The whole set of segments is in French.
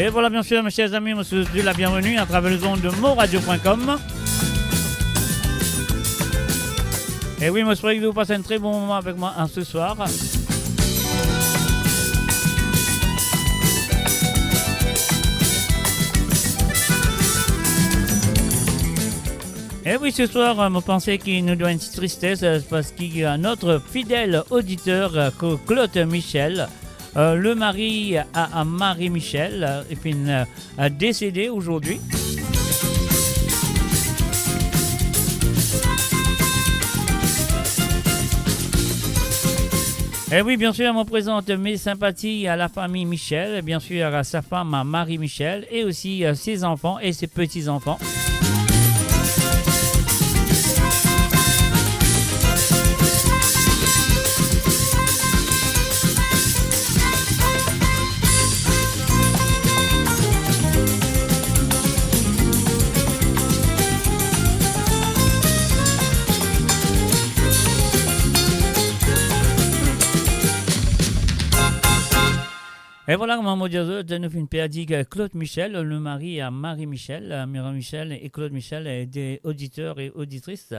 Et voilà, bien sûr, mes chers amis, je vous souhaite la bienvenue à travers les ondes de moradio.com. Et oui, moi, je souhaite que vous passez un très bon moment avec moi ce soir. Et oui, ce soir, je pensais qu'il nous doit une petite tristesse parce qu'il y a notre fidèle auditeur, Claude Michel, le mari à Marie-Michel, et puis décédé aujourd'hui. Et oui, bien sûr, on présente mes sympathies à la famille Michel, bien sûr à sa femme, à Marie-Michel, et aussi à ses enfants et ses petits-enfants. Et voilà comment nous fait une pédique Claude Michel, le mari à Marie-Michel. Marie-Michel et Claude Michel, des auditeurs et auditrices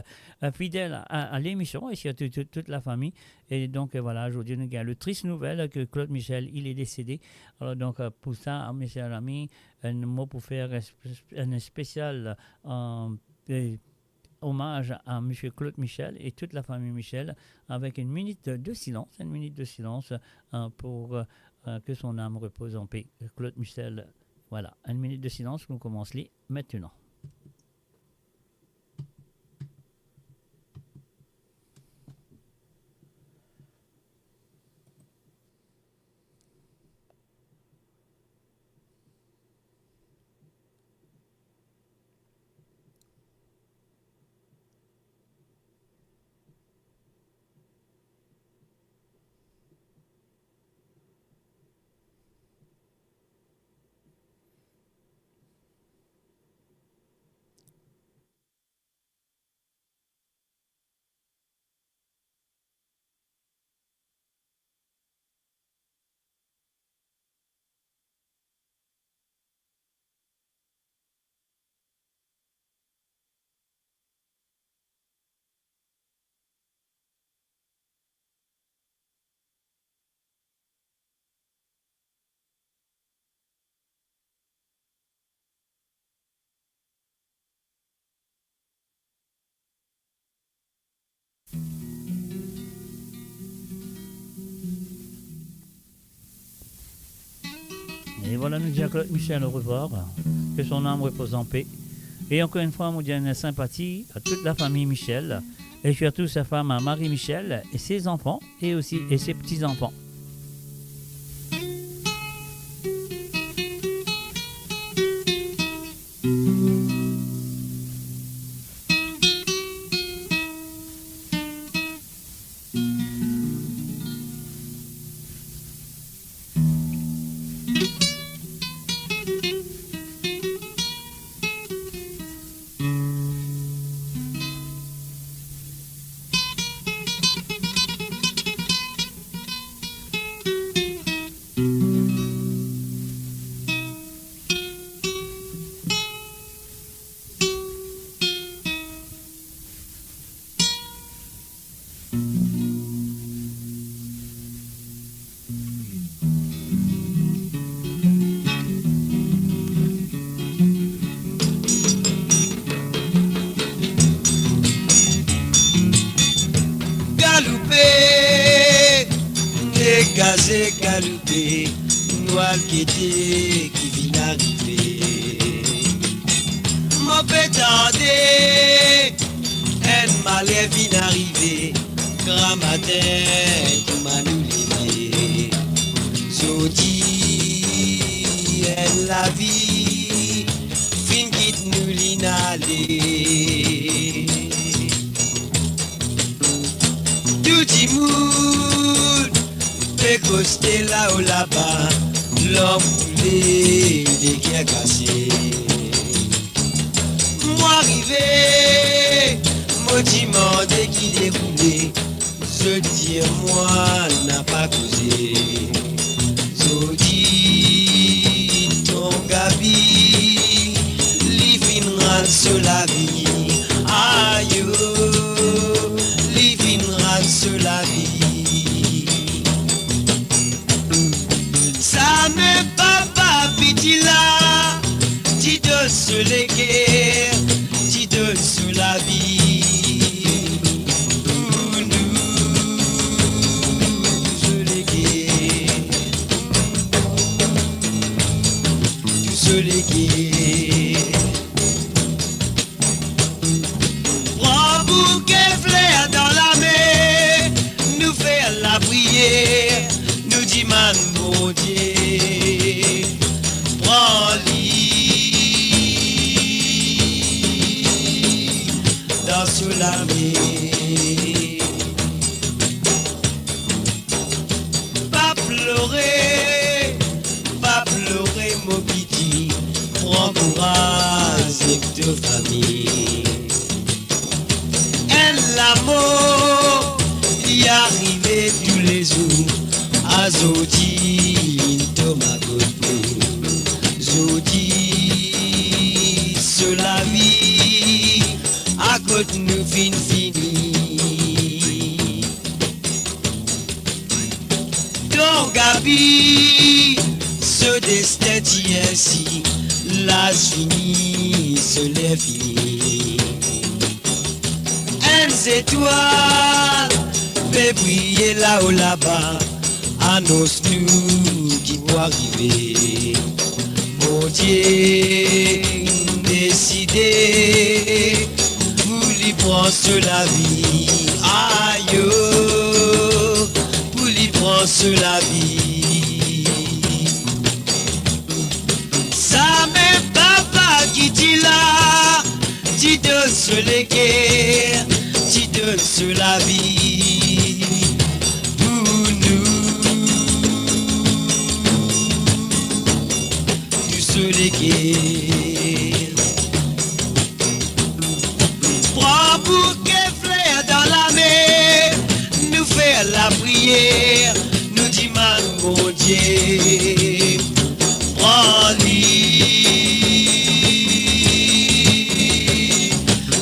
fidèles à l'émission, et surtout toute la famille. Et donc voilà, aujourd'hui, nous avons le triste nouvelle que Claude Michel, il est décédé. Alors donc pour ça, mes chers amis, un mot pour faire un spécial hommage à M. Claude Michel et toute la famille Michel, avec une minute de silence pour que son âme repose en paix. Claude Michel, voilà, une minute de silence qu'on commence maintenant. Et voilà, nous disons Claude Michel au revoir, que son âme repose en paix. Et encore une fois, nous disons une sympathie à toute la famille Michel, et surtout sa femme à Marie-Michel, et ses enfants, et aussi ses petits-enfants. Gazé galoupé, noir qui était qui vient d'arriver. Mon pétardé, un malais vient d'arriver. Grand matin, tout m'a nous levé. Zodi, elle la vie, fin quitte nous l'inalé. Tout le monde costé là ou là-bas, l'homme voulait des qui a cassé. Moi arrivé, mon demandé qui déroulait, je dis moi n'a pas causé. Je dis ton sur la vie. Aïe, living ran sur la vie. Ça me papa piti là, tu donnes sur les guerres, tu donnes sur la vie. Pour nous, sur les guerres, sur les guerres. Prends bouquet fleurs dans la main, nous faire la prière, nous dit man mon Dieu, prends-lit dans sous la main. Pas pleurer mon petit, prends courage avec ta famille. Et l'amour y arrive tous les jours à Zodi, Thomas Godou. Zodi, sur la vie, à côté nous fini. Donc Gabi, ce destin tient ainsi, l'âge fini, ce lève fini. Une étoile fait briller là-haut là-bas, annonce-nous qui doit arriver. Mon Dieu, décidé, vous lui prendre sur la vie. Aïe, vous lui prendre sur la vie. Ça même papa qui dit là, tu donnes sur les guerres, tu donnes sur la vie. Pour nous, tu sur les guerres. Prends bouquet fleurs dans la main, nous faire la prière, nous dit man mon Dieu, prends-lui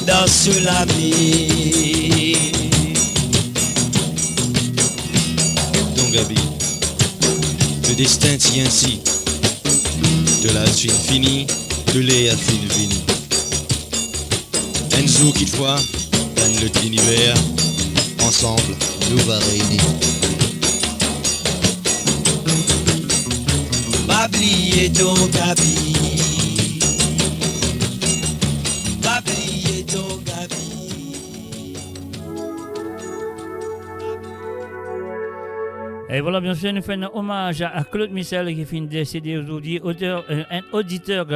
dans ce vie. Donc Gabi, le destin tient ainsi, de la suite finie, de l'est à fin fini. Enzo qui fois, dans le l'univers, ensemble, nous va réunir. M'oublier ton Gabi, m'oublier ton Gabi. Et voilà, bien sûr, nous faisons un hommage à Claude Michel qui finit de décéder aujourd'hui, un auditeur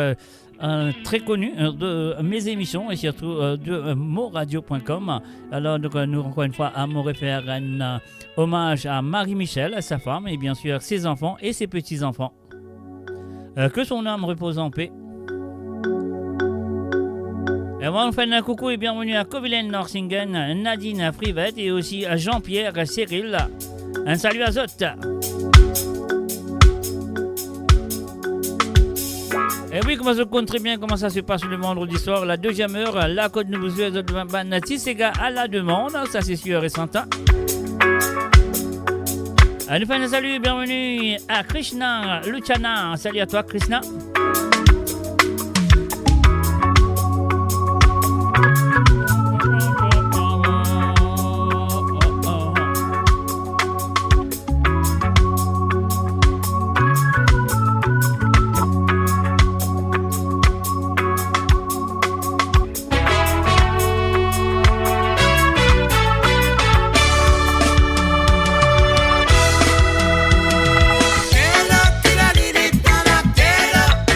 très connu de mes émissions et surtout de moradio.com. Alors, donc, nous, encore une fois, à faire un hommage à Marie-Michel, sa femme, et bien sûr ses enfants et ses petits-enfants. Que son âme repose en paix. Et voilà, on fait un coucou et bienvenue à Covilen Norsingen, Nadine Frivette et aussi à Jean-Pierre Cyril. Un salut à Zot. Et oui, comment je compte très bien comment ça se passe le vendredi soir, la deuxième heure, la Côte Nouveau Tisséga à la demande, ça c'est sûr et certain. Nous faisons un salut, bienvenue à Krishna Luchana. Salut à toi Krishna. Quiero,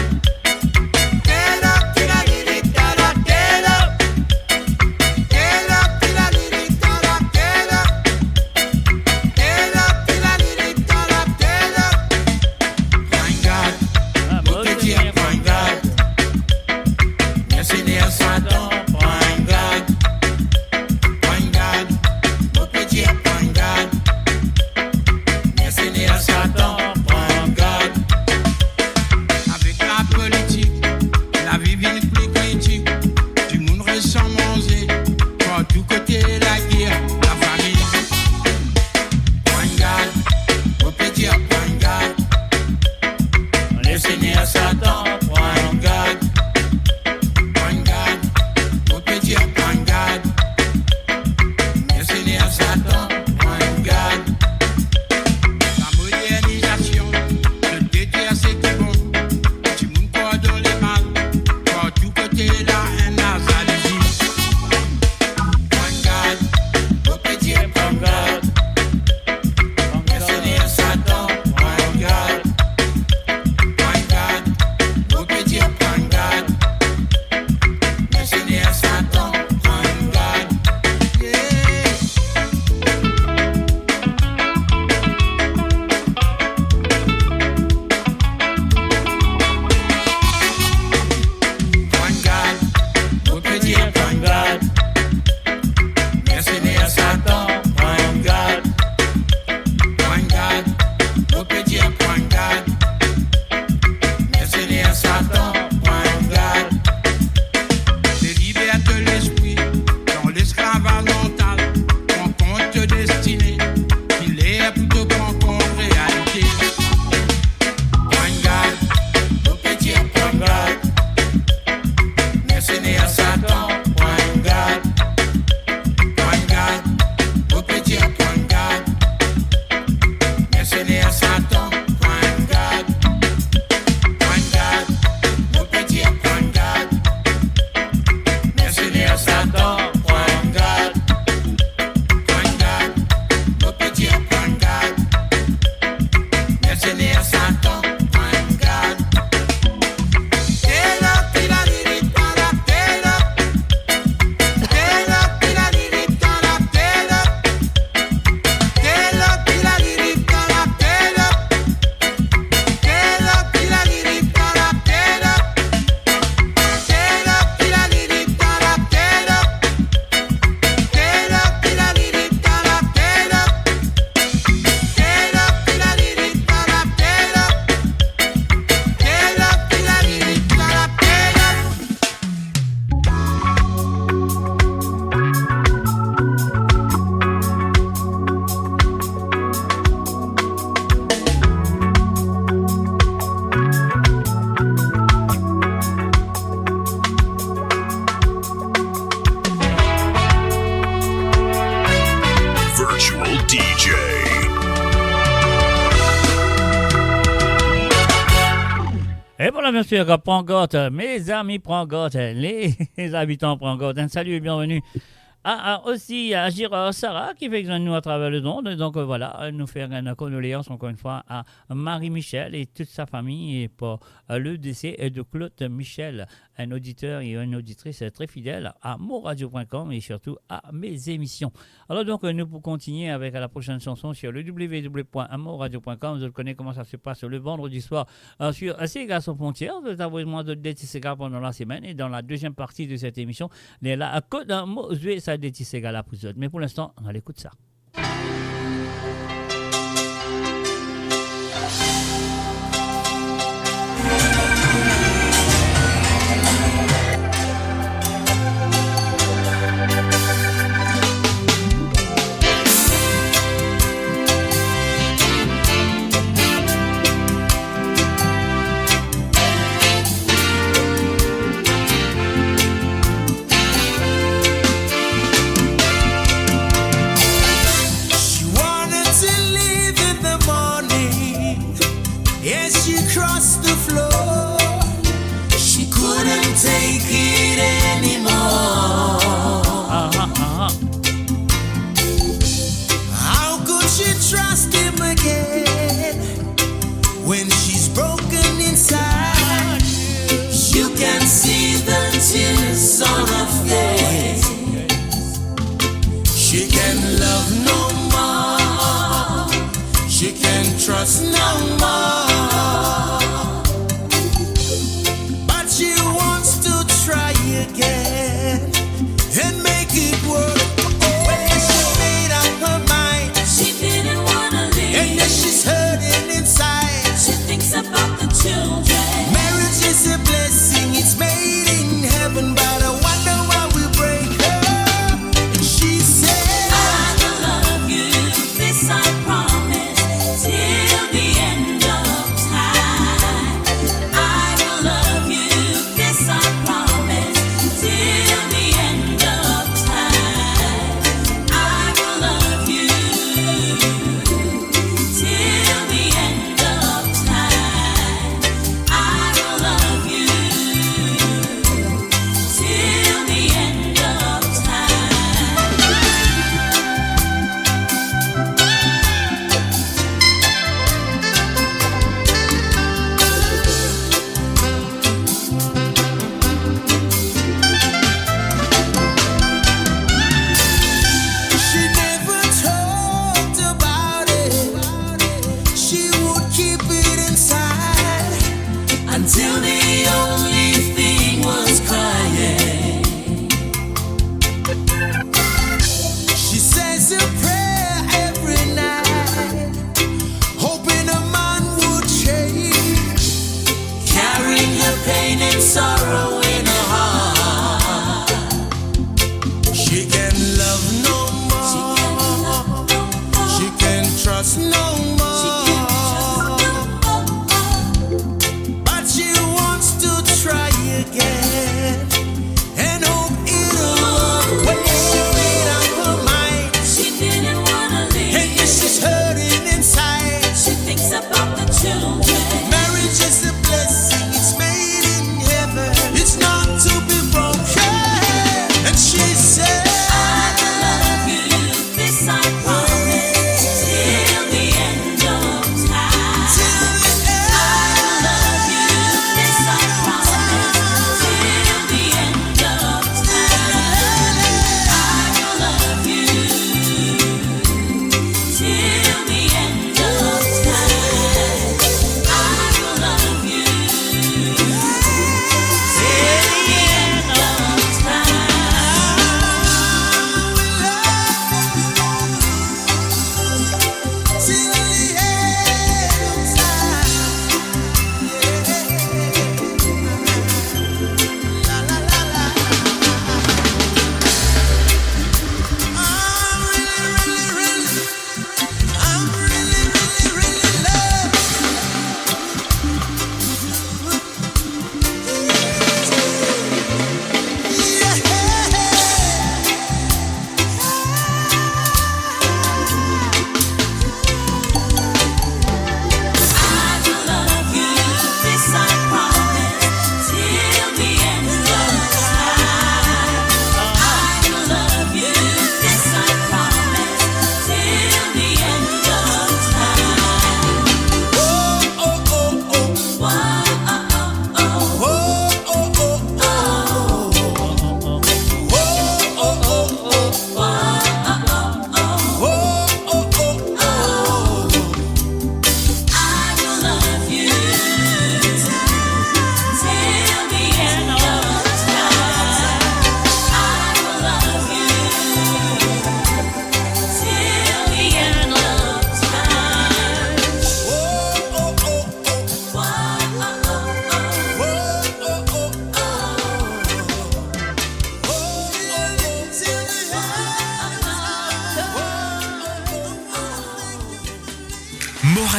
Voilà, bien sûr, Prangotte, mes amis Prangotte, les habitants Prangotte, un salut et bienvenue. Aussi à Gérard Sarah qui fait nous à travers le monde. Donc voilà, nous faire une condoléance encore une fois à Marie-Michel et toute sa famille et pour le décès de Claude Michel, un auditeur et une auditrice très fidèle à moradio.com et surtout à mes émissions. Alors donc nous pour continuer avec la prochaine chanson sur le www.amoradio.com. Vous connaissez comment ça se passe le vendredi soir sur Sega sans frontières. Vous avez besoin de Sega pendant la semaine et dans la deuxième partie de cette émission, la Côte d'Amour, ça des Sega la pousse. Mais pour l'instant, on écoute ça.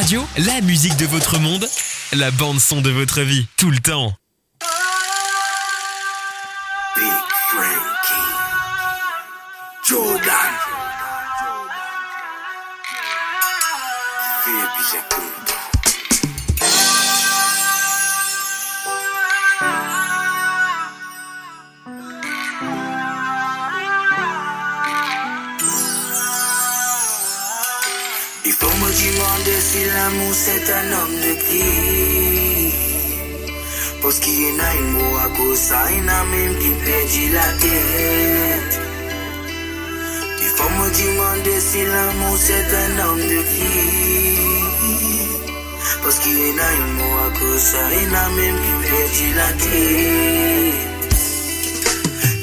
Radio, la musique de votre monde, la bande son de votre vie, tout le temps. Big Frankie, Jordan, Baby Jacob. Il faut me demander si l'amour c'est un homme de qui. Parce qu'il y en a une mot à cause ça, il y en a même qui perdit la tête. Il faut me demander si l'amour c'est un homme de qui. Parce qu'il y en a une mot à cause ça, il y en a même qui perdit la tête.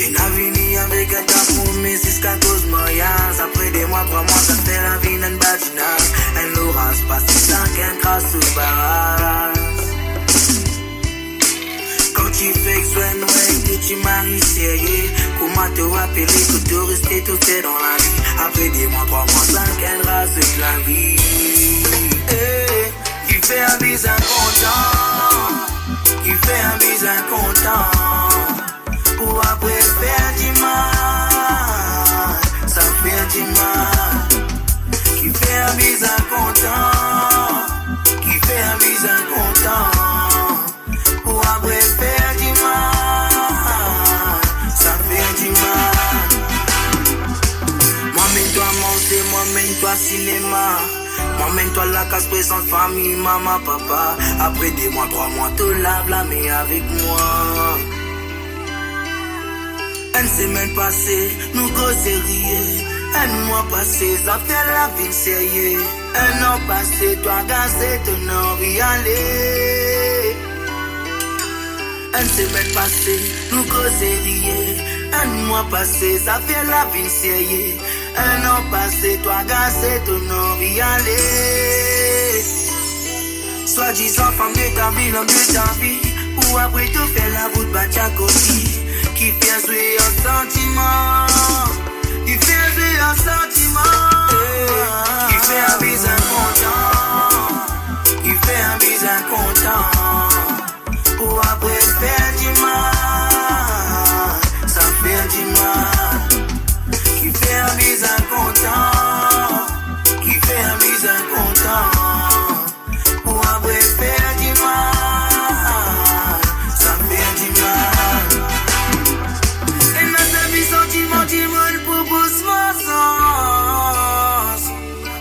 Il a venu avec un tapou, mais c'est ce qu'à cause mariage. Après des mois, 3 mois, ça fait la vie d'un badinage. Un l'orage, pas si sans qu'un crasse sous barrage. Quand tu fais que soin ouais, que tu maries sérieux. Comment te rappeler que tu restais tout fait dans la vie. Après des mois, 3 mois, sans qu'un race de la vie. Qui fait un bise incontent. Qui fait un bise incontent. Pour après faire du mal, ça fait du mal. Qui fait un bise incontent, qui fait un bise incontent. Pour après faire du mal, ça fait du mal. Moi-même-toi manger, moi-même-toi cinéma. Moi-même-toi la casse présente famille, maman, papa. Après des mois, 3 mois, te lave la mais avec moi. Une semaine passée, nous causerions. Un mois passé, ça fait la vie sérieux. Un an passé, toi gazé, ton envie aller. Une semaine passée, nous causerions. Un mois passé, ça fait la vie sérieux. Un an passé, toi gazé, ton envie aller. Soi-disant femme de ta vie, l'homme de ta vie. Ou après tout faire la route, battre copie. Qui fait jouer un sentiment. Qui fait jouer un sentiment. Qui fait un bise incontent. Qui fait un bise incontent. Pour après faire du mal. Ça fait du mal. Qui fait un bise incontent. Qui fait un bise incontent. Pour après faire du mal. Ça fait du mal.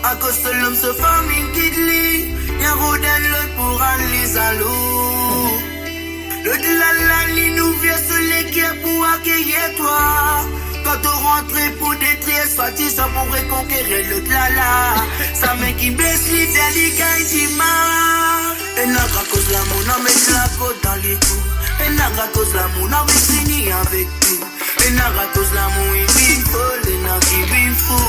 À cause de l'homme se famille qui lit, y'a rodin l'autre pour aller salou. L'autre la li nous vient se l'équipe pour accueillir toi. Quand on rentre pour détruire, soit dit ça pour reconquérir l'autre la. Sa main qui baisse les vers les gars qui marrent. Et n'a qu'à cause l'amour, n'a met la côte dans les coups. Et n'a qu'à cause l'amour, n'a met fini avec tout. Et n'a qu'à cause l'amour, il vit folle, et n'a qui vit fou.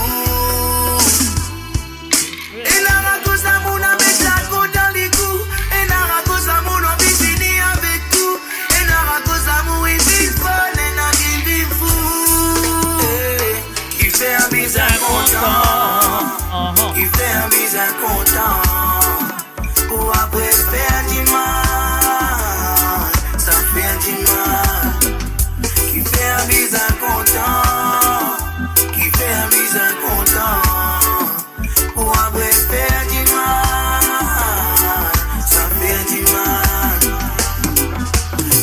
Et n'a cause l'amour, n'a met la côte dans les coups. Et n'a cause l'amour, n'a vit fini avec tout. Et n'a cause l'amour, il vit folle, et n'a qui vit fou. Qui fait un bise incontent. Qui fait un bise incontent. Pour après faire du mal. Ça fait du mal. Qui fait un bise incontent. Qui fait un bise incontent. Pour après faire du mal. Ça fait du mal.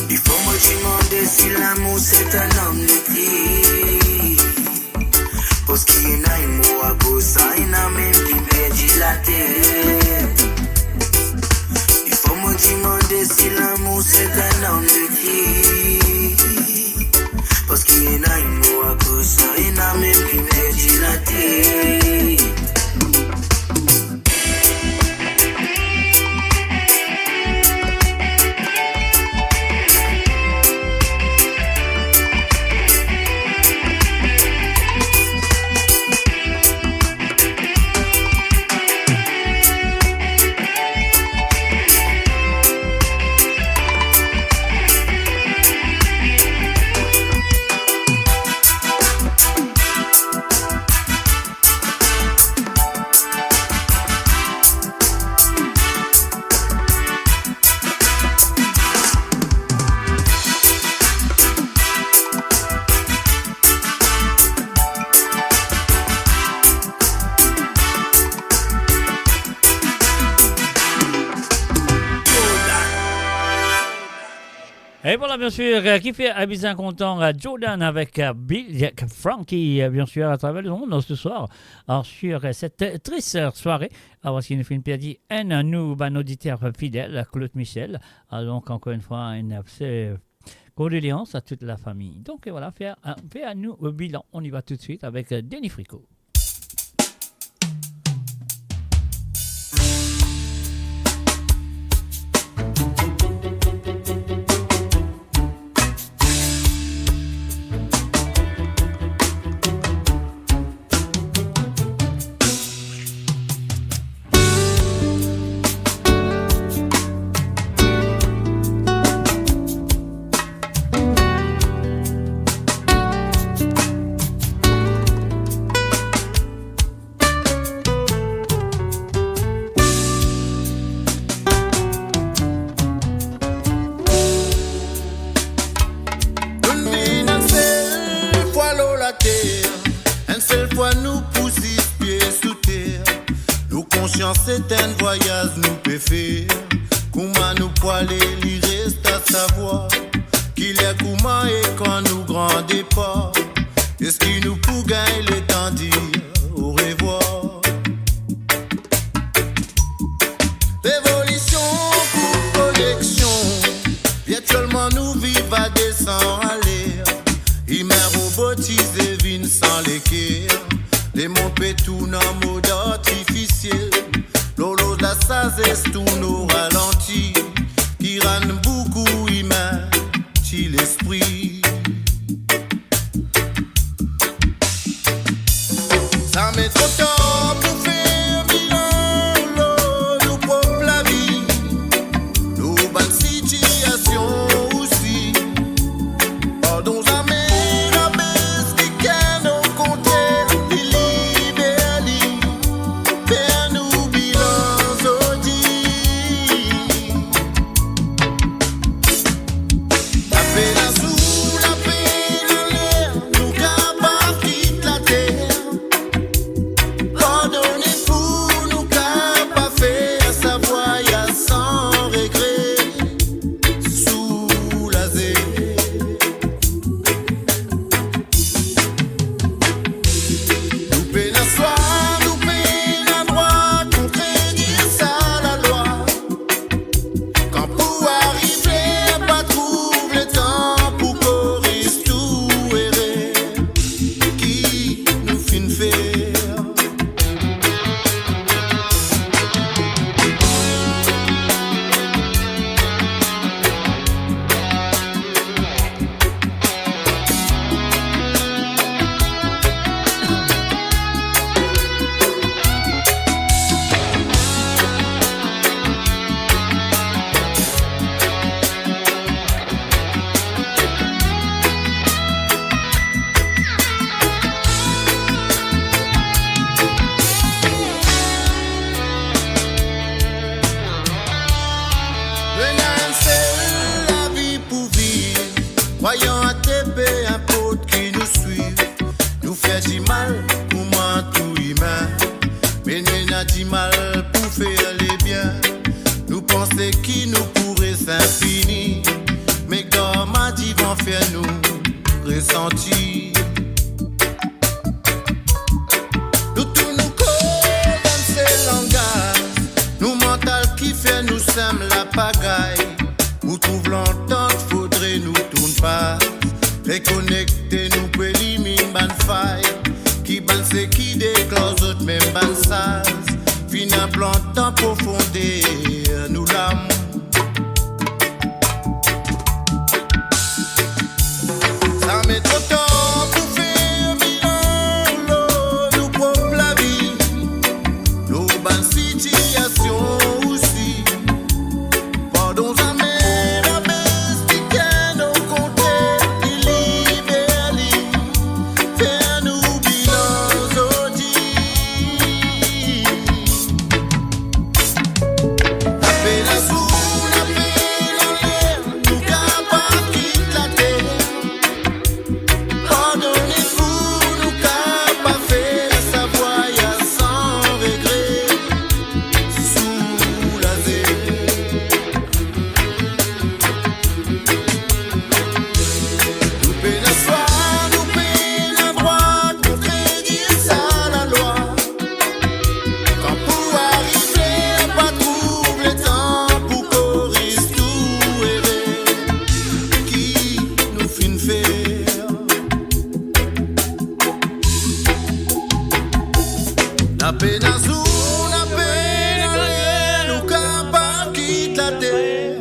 Il faut me demander si l'amour c'est un homme de qui. Parce qu'il y en a une mot à cause ça, il y en a même qui perdit la tête. Il faut me demander si l'amour c'est un homme de qui. Parce qu'il y en a une mot à cause ça, il y en a même qui perdit la tête. Et voilà, bien sûr, qui fait à bien content Jordan avec Bill, Frankie, bien sûr, à travers le monde ce soir, alors, sur cette triste soirée. Alors, voici une film perdu, nous, un auditeur fidèle, Claude Michel. Alors, donc, encore une fois, une condoléance à toute la famille. Donc, voilà, fait à nous le bilan. On y va tout de suite avec Denis Fricot. C'est un voyage nous peut faire. Comment nous poiler, il reste à savoir qu'il y a comment et quand nous grandit pas. Est-ce qu'il nous peut gagner le temps de dire au revoir? Révolution pour connexion, virtuellement nous vivons à descendre à l'air. Humain robotisé, vine sans l'équerre. Les mots pétounent en mode artificiel. Lolo de la sagesse tout nous ralentit, qui rend beaucoup humain, si l'esprit. Ça met trop tard pour faire bilan, nous propre la vie, nos bonnes situations aussi. Pardon, ça met la baisse qui gagne au contraire, il libère, faire nous bilan. Pedaço Na peine à sou, na peine à rien, nous capables quitte la terre.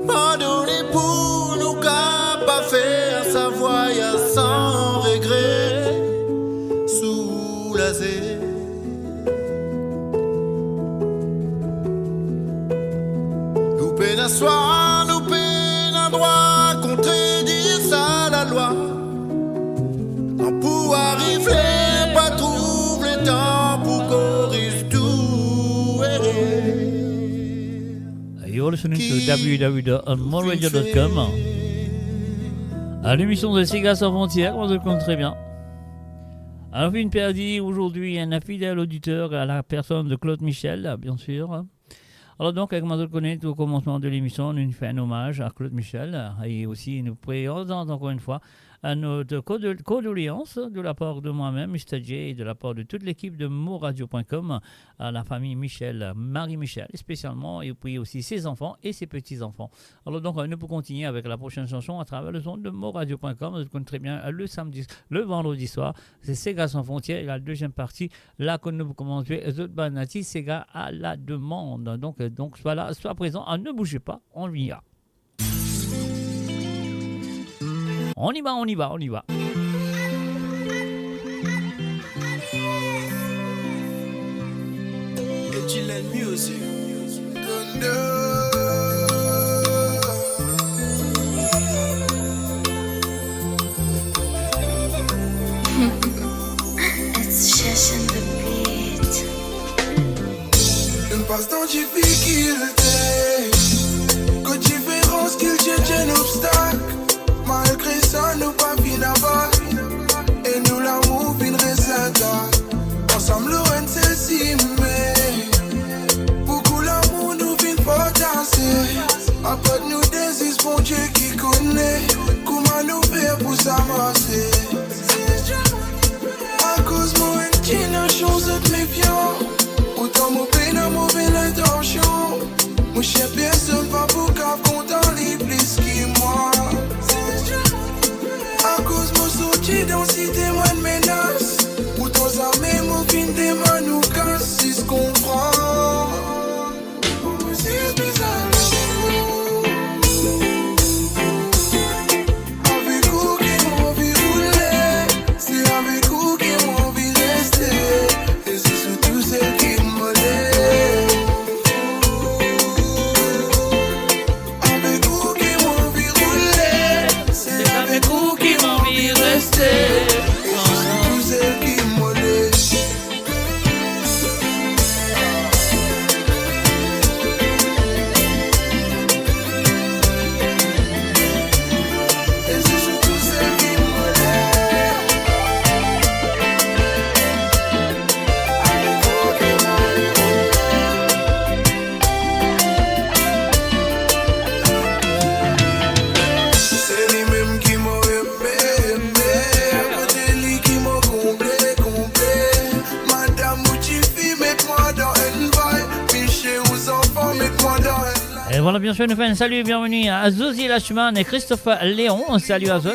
Pardonnez pour nous capables faire sa voyage sans regret, soulagé. Nous peine à soir, nous peine à droit, contredire ça la loi. Pour arriver, pas trouver le temps pour corriger tout. You're listening to www.onmoreradio.com. À l'émission de Sega sans frontières, on se compte très bien. Alors, une perdue aujourd'hui, un fidèle auditeur à la personne de Claude Michel, bien sûr. Alors donc, comme on le connaît, au commencement de l'émission, nous fait un hommage à Claude Michel et aussi nous présentons encore une fois à notre condoléances de la part de moi-même, Mr. J, et de la part de toute l'équipe de moradio.com, à la famille Michel, Marie-Michel, spécialement, et puis aussi ses enfants et ses petits-enfants. Alors donc, nous pouvons continuer avec la prochaine chanson à travers le son de moradio.com. Vous connaissez très bien le samedi, le vendredi soir, c'est Sega sans frontières, et la deuxième partie, là que nous commençons, Zotbanati, Sega à la demande. Donc voilà, soit présent, ne bougez pas, on y va. On y va, on y va, on y va. Chilean music. It's just in the beat. Une passe dans difficulté. Que différence qu'il cherche un obstacle. Malgré ça, nous pas fin là-bas. Et nous l'amour fin récenta. Ensemble, loin celle-ci, mais beaucoup l'amour nous fin potencer. Après nous désir, bon Dieu qui connaît. Comment nous faire pour s'amasser. À cause moi, qui n'a chose de méfiant. Autant mon peine à mauvaise intention. Mon chien personne pas pour qu'à content les plus qui moi. À cause mon sorti dans cité moi de menace. Pour ton armée mon fin des mains nous casse. Si se comprend. C'est bizarre. Avec vous qui m'ont envie rouler. C'est avec vous qui m'ont envie rester. Et c'est surtout celle qui m'aide. Avec vous qui m'ont envie rouler. C'est avec vous qui m'ont envie rester. Et c'est surtout celle qui m'aide. Et c'est surtout celle qui m'aide. Avec vous qui m'ont envie c'est les mêmes qui m'ont aimé. À côté lui qui m'ont comblé. Madame Mouchifi, mets-moi dans une vibe. Miché aux enfants, mets-moi dans une life. Et voilà, bien sûr, nous faisons un salut et bienvenue à Zozi Lachman et Christophe Léon. Salut à Zot.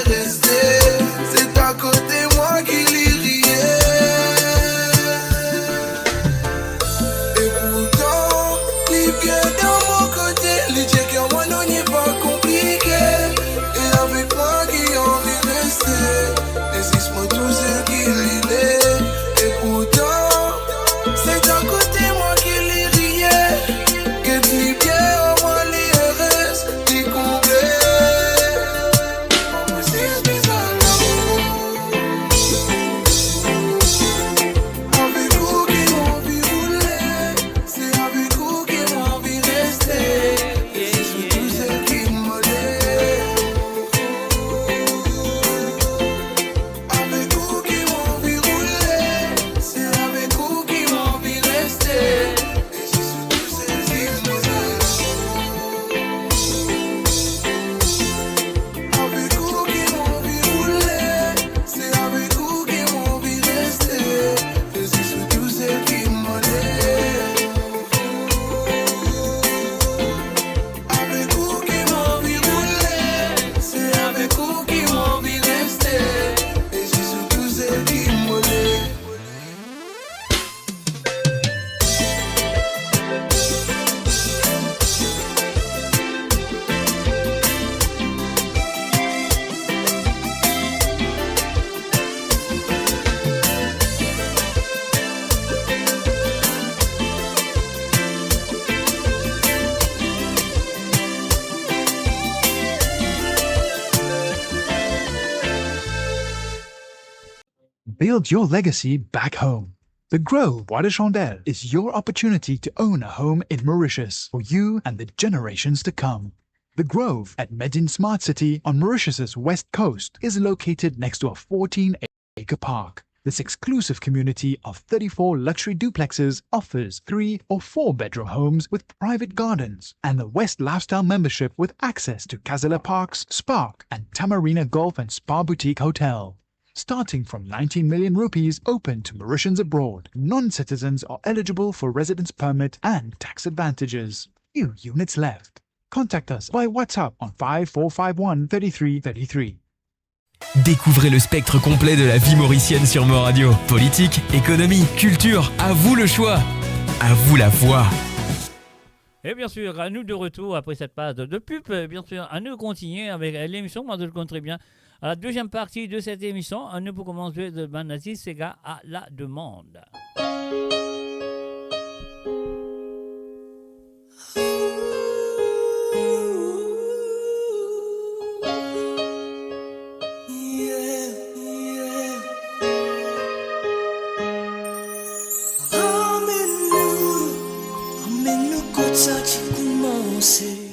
Rester, c'est à côté moi qui l'y riais. Et pourtant, il vient dans mon côté. Les check en moi non n'est pas compliqué. Et avec moi qui envie de rester. Existe-moi tout ce qu'il est. Et pourtant, c'est à côté moi qui l'y riais. Que tu bien au moins les RS, les comblés. C'est bizarre. build your legacy back home. The Grove Bois de Chandelle is your opportunity to own a home in Mauritius for you and the generations to come. The Grove at Medin Smart City on Mauritius's west coast is located next to a 14-acre park. This exclusive community of 34 luxury duplexes offers 3 or 4-bedroom homes with private gardens and the West Lifestyle membership with access to Casella Parks, Spark and Tamarina Golf and Spa Boutique Hotel. Starting from 19 million rupees open to Mauritians abroad, non-citizens are eligible for residence permit and tax advantages. Few units left. Contact us by WhatsApp on 5451 3333. Découvrez le spectre complet de la vie mauricienne sur Mo Radio. Politique, économie, culture, à vous le choix. À vous la voix. Et bien sûr, à nous de retour après cette page de pub, bien sûr, à nous continuer avec l'émission, moi je le compte très bien. À la deuxième partie de cette émission, nous pour commencer de Banati Sega à la demande.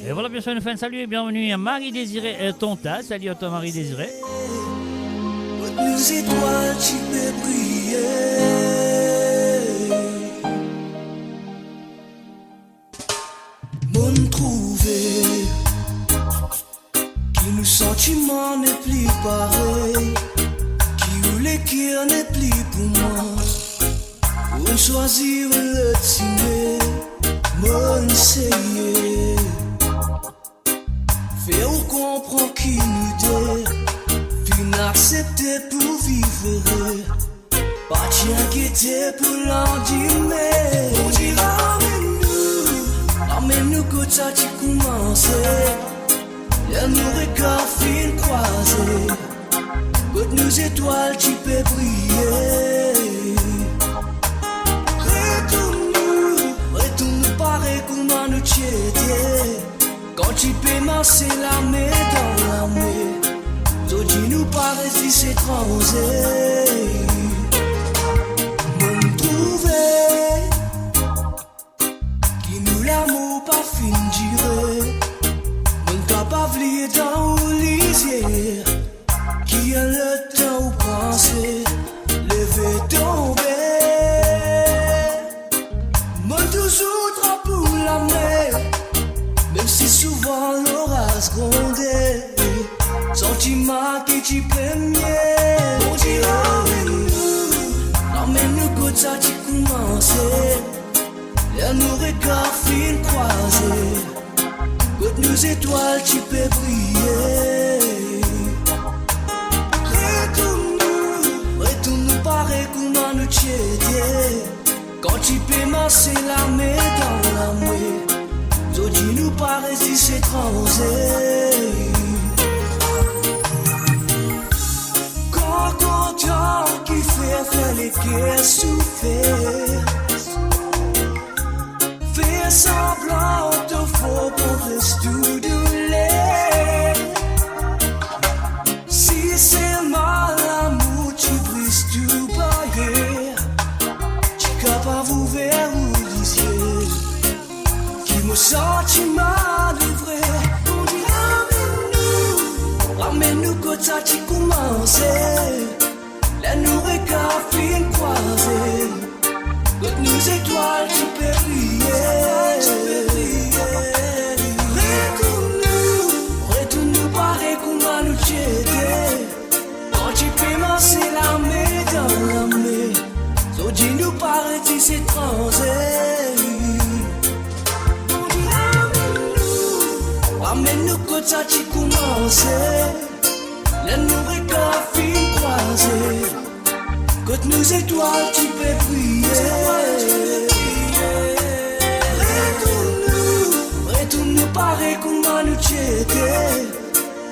Et voilà, bien sûr, une fin de salut et bienvenue à Marie-Désirée Tonta. Salut à toi, Marie-Désirée. Les étoiles, tu peux briller. Mon trouvé, qui nous sentiments n'est plus pareil, qui ou l'équerre n'est plus pour moi. On choisir le timé, mon essayer. Faire ou comprendre qui nous dit, puis n'accepter pour vivre. Pas tiens qui était pour l'endimmer. On dira emmène-nous quand ça tu commences. Y'a nos regards fin croisés. Quand nos étoiles tu peux briller. Retourne-nous pareil comment nous t'étais. Quand tu peux masser la main dans la main, toi dis-nous pas résister étranger. Nous trouver qui nous l'amour pas fin durer. Nous capable dans l'isière qui a le temps où penser, lever tomber. Moi toujours trop pour la mer. Même si souvent l'orage grondait, sentiment que tu peux mieux. On dira emmène-nous quand ça tu commences. Là nos regards fin croisés. Quand nos étoiles tu peux briller. Retourne-nous pareil comment nous t'étais. Quand tu peux masser la main dans la main, toi dis-nous pas résister étranger. Quand content qui fait les guerres souffrir, fais semblant te faut qu'on reste tout douleur. Si c'est mal l'amour tu brises tout barrière, tu capable ouvert ou lisier. Mon sentiment livré, on dit ramène-nous quand ça tu commences. Là nous regards fin croisés. Quand nos étoiles tu peux briller. Retourne-nous pareil comment nous t'étais. Quand tu peux masser la main dans la main, toi dis-nous pas rétis étrangers. Ramène-nous quand ça tu commences. Là nous regards fin croisés. Quand nos étoiles tu peux briller. Retourne-nous pareil comment nous t'étais.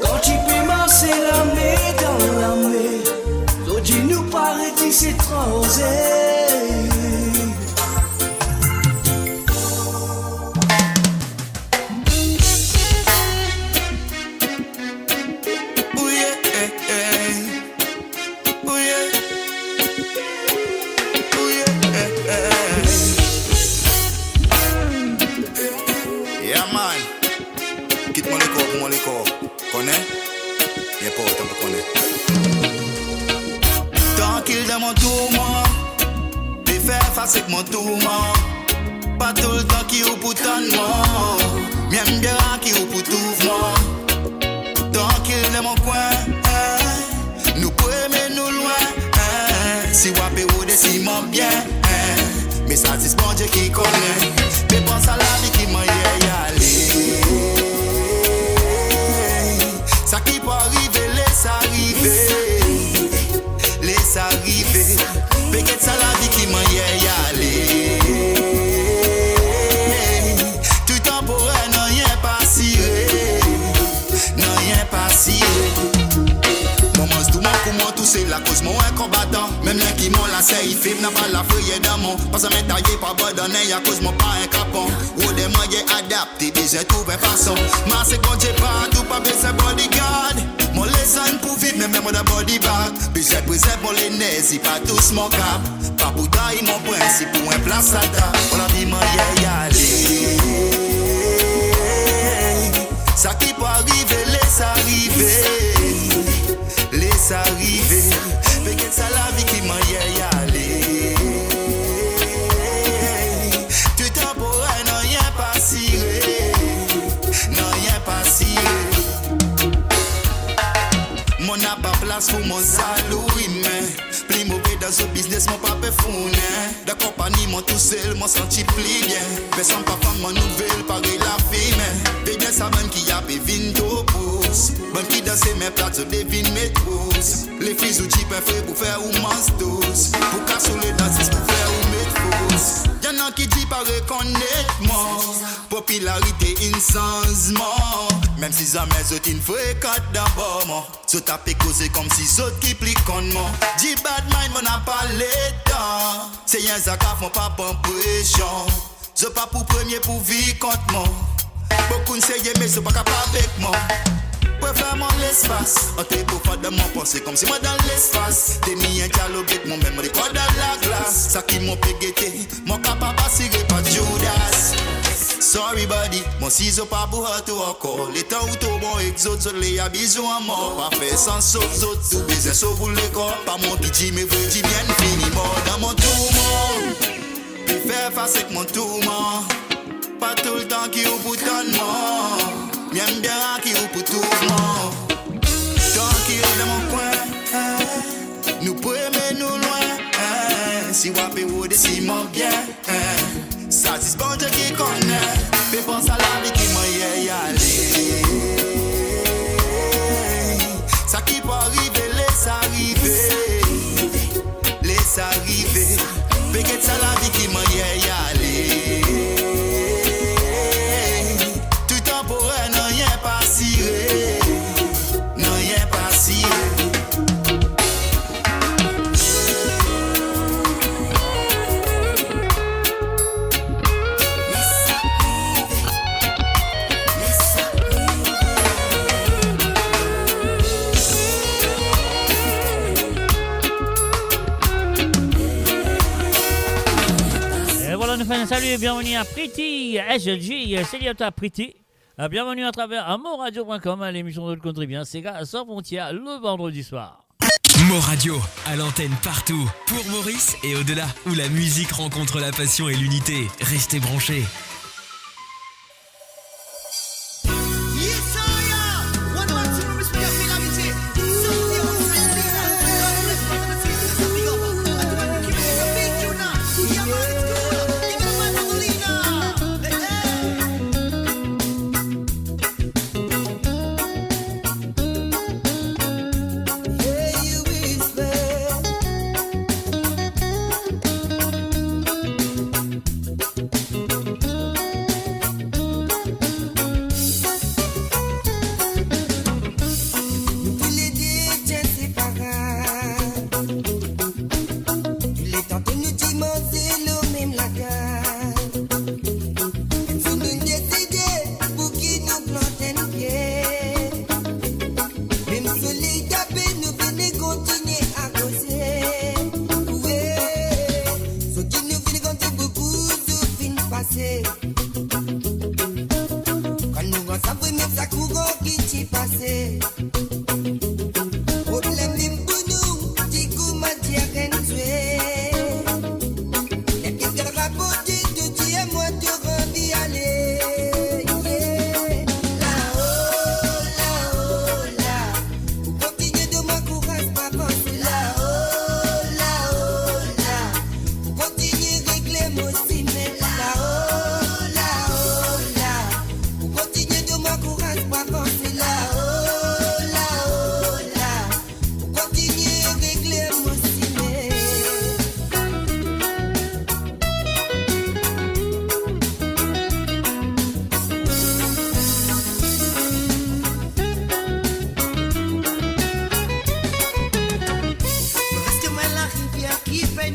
Quand tu peux masser la main dans la main, toi dis-nous pas rétis étrangers. Yeah man, quitte mon école pour mon école. Connais? Y'a pas autant pour connaître. Tranquille dans mon tourment, les faire face avec mon tourment. Pas tout le temps qui ou pour tant de moi. M'aime bien qui ou pour tout moi. Tranquille dans mon coin, nous pouvons aimer nous loin. Si wapé ou décimons bien, mais ça c'est bon Dieu qui connaît. Mais pense à la vie qui m'a y aller. Ça qui peut arriver, laisse arriver. Laisse arriver. Peut-être ça la vie qui m'a y aller. Tout temporaire, non rien pas ciré. Non rien pas ciré. Maman, tout mon comment tout c'est la cause, mon un combattant. Même les qui m'ont la série, film n'a pas la feuille d'amour. Pas ça m'étailler, pas badonner, y'a cause mon pas un capon. Ou des moyens adaptés, déjà trouvé façon. Ma seconde, j'ai pas tout, pas besoin bodyguard. Mon lesson pour vivre, même mon body bag. Puis j'ai préserve mon l'énergie, pas tous mon cap. Pas pour tailler mon principe, pour un place à table. Pour la vie, moi, y aller. Ça qui peut arriver, laisse arriver. Laisse arriver. Peut-être ça la vie qui m'a y aller. Tout temporaire, non rien pas ciré. Non rien pas ciré. Mon n'a pas place pour mon salaud humain. Plus mauvais dans ce business, mon papa founet. De compagnie, mon tout seul, mon senti pli bien. Personne pas femme, mon nouvelle, pareil la fille, mais. Pédé sa bonne qui a pévin d'eau pousse. Bonne qui danse mes plates, devine mes trousses. Les filles ou type un feu pour faire ou tous. Pour casser le danses, pour faire ou mettre fausse. Y'en a qui dit pas reconnaître moi. Popularité insensement. Même si ça mes autres une fréquente d'abord moi. So taper causer comme si autres qui pliquent contre moi. Dis bad mind mon a pas l'état. C'est y'en ça qui font pas bon pression. Je pas pour premier pour vivre contre moi. Beaucoup ne sait mais c'est pas capable avec moi. Préfère mon l'espace. On t'est pour faire de mon pensée comme si moi dans l'espace. T'es mis un dialogue avec mon même record dans la glace. Ça qui m'ont pégueté, mon capable à cirer pas Judas. Sorry buddy, mon ciseau pas pour tout encore. Les temps où tout bon exode, je l'ai à bisous à mort. Pas fait sans sauf autres, tout baiser sauf pour les corps. Pas mon qui dit mais veut dire bien fini mort dans mon tourment. Préfère face avec mon tourment. Pas tout le temps qui ou pour tant de moi. M'aime bien qui ou pour tout le monde. Tranquille dans mon coin. Nous pouvons aimer nous loin. Si wapé ou décimons bien. Ça c'est bon Dieu qui connaît. Fais penser à la vie qui m'a y aller. Ça qui peut arriver, laisse arriver. Laisse arriver. Peut-être ça la vie qui m'a y aller. Tout temporaire, non rien pas ciré. Non rien pas ciré. Salut et bienvenue à Pretty SG, Céliata Pretty. Bienvenue à travers amoradio.com à l'émission de Le Country Bien, c'est gars sans frontières le vendredi soir. Mo Radio, à l'antenne partout, pour Maurice et au-delà, où la musique rencontre la passion et l'unité. Restez branchés.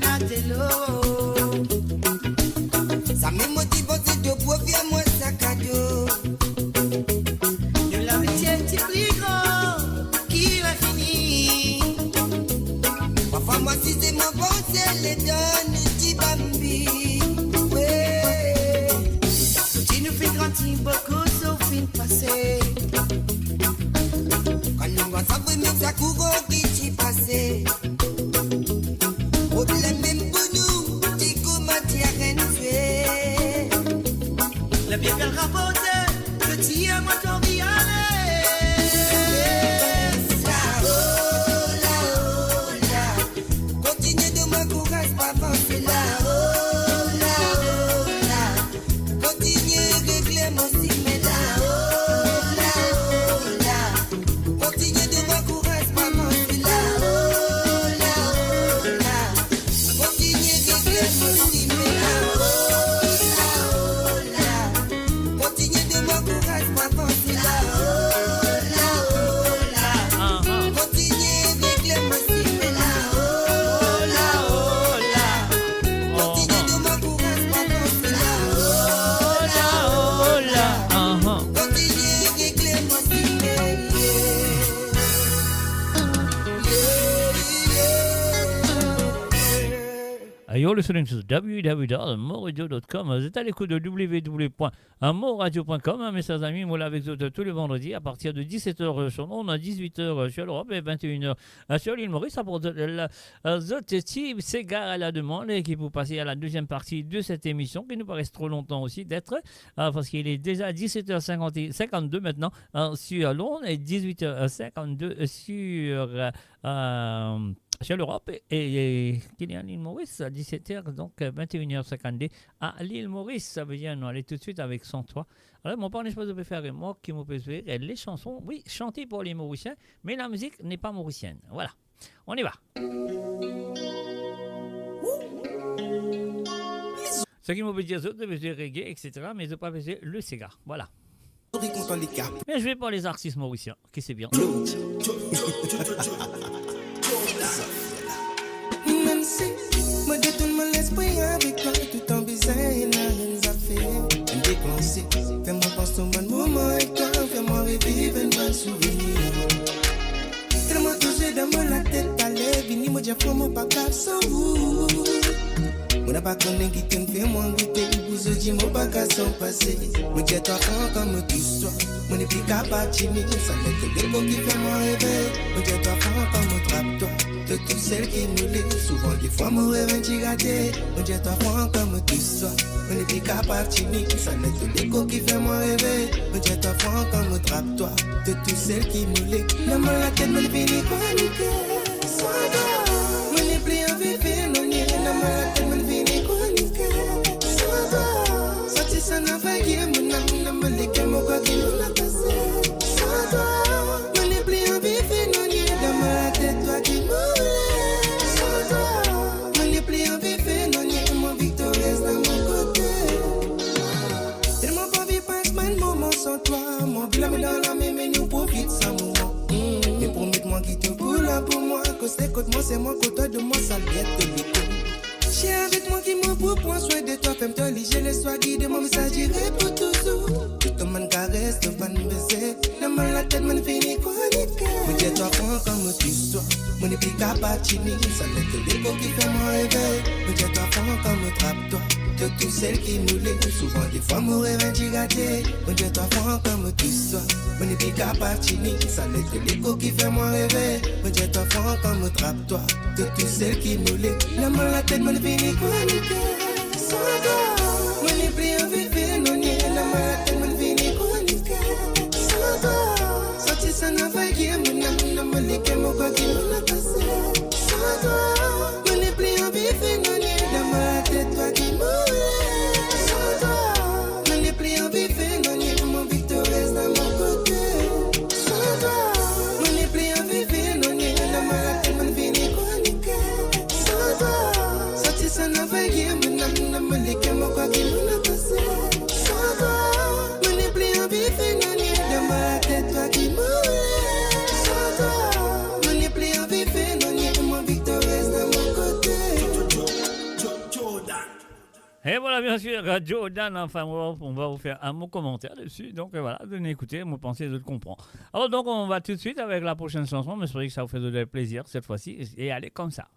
Donatello. Ça me motive aussi de profiter mon sac à dos. De l'amitié plus grand qui va finir. Parfois moi si c'est mon pensée, les donne du bambi. Ouais. Tu nous fais grandir beaucoup sauf une passée. Quand nous va savoir mais ça court qui t'y passé. Problème même pour nous, dis comment t'y as rien fait. Le bien qu'elle rapporte, que t'y as moi t'en vie continue de m'encourager, pas penser là. Continue de régler mon signe là. Continue de m'encourager, pas penser là. Continue de régler mon signe là. Continue de m'encourager, pas penser là. Continue de régler mon signe là. Continue de m'encourager, pas penser là. Continue de régler mon signe You're listening to www.moradio.com. Vous êtes à l'écoute de www.moradio.com. Mes chers amis, moi là avec vous tous les vendredis à partir de 17h sur l'onde, 18h sur l'Europe et 21h sur l'île Maurice. Ça pour Steve Segar à la demande et qui vous passer à la deuxième partie de cette émission qui nous paraît trop longtemps aussi d'être parce qu'il est déjà 17h52 maintenant sur l'onde et 18h52 sur l'Europe et qu'il est à l'île Maurice à 17h, donc 21h52 à l'île Maurice. Ça veut dire nous aller tout de suite avec 103. Alors, mon parent n'est pas de préférer moi qui me préfère les chansons, oui, chantées pour les Mauriciens, mais la musique n'est pas mauricienne. Voilà, on y va. Ce qui me peut dire, c'est de reggae, etc., mais de ne pas baiser le cigare. Voilà. Mais je vais pas les artistes mauriciens, qui c'est bien. Même si moi détourne mon esprit avec toi, tout en bizarre et n'a rien à faire. Dépenser, fais-moi penser au bon moment avec toi, fais-moi revivre un bon souvenir. Tellement touché dans la tête, allez, vini, moi j'ai fait mon bagage sans vous. On n'a pas connu qui te fait moi goûter, vous avez dit mon bagage sans passer. Moi j'ai toi comme tout ça, mon n'est plus capable de chiner, ça fait que des mots qui fait moi rêver. Moi j'ai toi comme trappe-toi. De toutes celles qui nous laissent, souvent des fois mon rêve est raté. On dit toi comme tout ça, on n'est plus capable de chiner, ça n'est que l'écho qui fait moi rêver. On dit toi comme trappe-toi, de toutes celles qui nous laissent. Non, moi la tête me finit chronique, sans toi, on n'est plus en vivre, non, ni rien, non, moi la tête me finit chronique, sans toi, sorti ça n'a pas gué, mon âme, non, me l'éque, mon quoi qui nous l'a passé, sans toi, on n'est plus en vivre, non, ni rien, non, moi la tête, toi qui m'ouvre. Sans toi, mon blâme dans la main, mais nous profite sans moment. Mais promets-moi qui te coule pour moi, que c'est côté moi, c'est moi, côté de moi, ça vient de l'écho. J'ai avec moi qui me prend soin de toi, fais-moi te liger les soirs, guide mon message, j'irai pour toujours. Tout le monde caresse, te van baiser, le mal la tête, mon fini chronique. Mais j'ai toi prends comme tu sois, mon n'est plus capable de chiner, ça n'est que l'écho qui fait moi rêver. Mais j'ai toi prends comme trappe-toi. De toutes celles qui nous laissent, souvent des fois mon rêve est raté. On dit toi comme tout ça, on n'est plus capable de chiner, ça n'est que l'écho qui fait moi rêver. On dit toi comme trappe-toi, de toutes celles qui nous laissent. La main la tête, mon fini chronique, sans toi, on n'est plus en vivre, non ni la main la tête, mon fini chronique, sans toi, sorti ça n'a pas gué, mon âme, non me l'éque, mon quoi qui nous l'a passé, sans toi, on n'est plus en vivre, non ni la main la tête, toi qui m'ouvre. Et voilà, bien sûr, Jordan, enfin, on va vous faire un mot commentaire dessus. Donc voilà, venez écouter, me pensez, je le comprends. Alors donc, on va tout de suite avec la prochaine chanson, mais j'espère que ça vous fait de plaisir cette fois-ci. Et allez comme ça.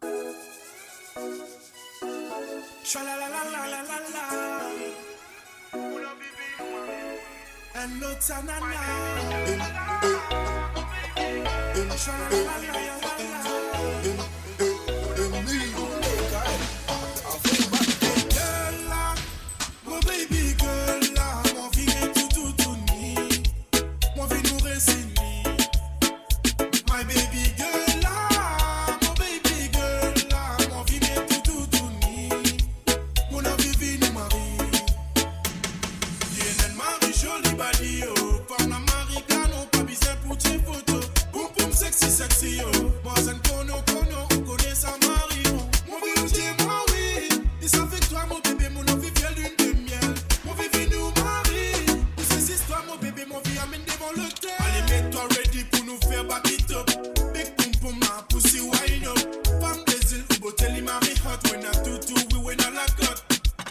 Sexy, yo. Moi, j'en connais, on connaît sa mari. Mon bébé, dis-moi oui. Et ça fait que toi, mon bébé, mon envie vient lune de miel. Mon bébé nous marie. Et c'est histoire, mon bébé, mon vie amène devant le terre. Allez, mets-toi ready pour nous faire back it up. Big pum pum, ma pussy wine up. Femme des îles, ou beauté, li mari hot. When I tutu, we win à la cote.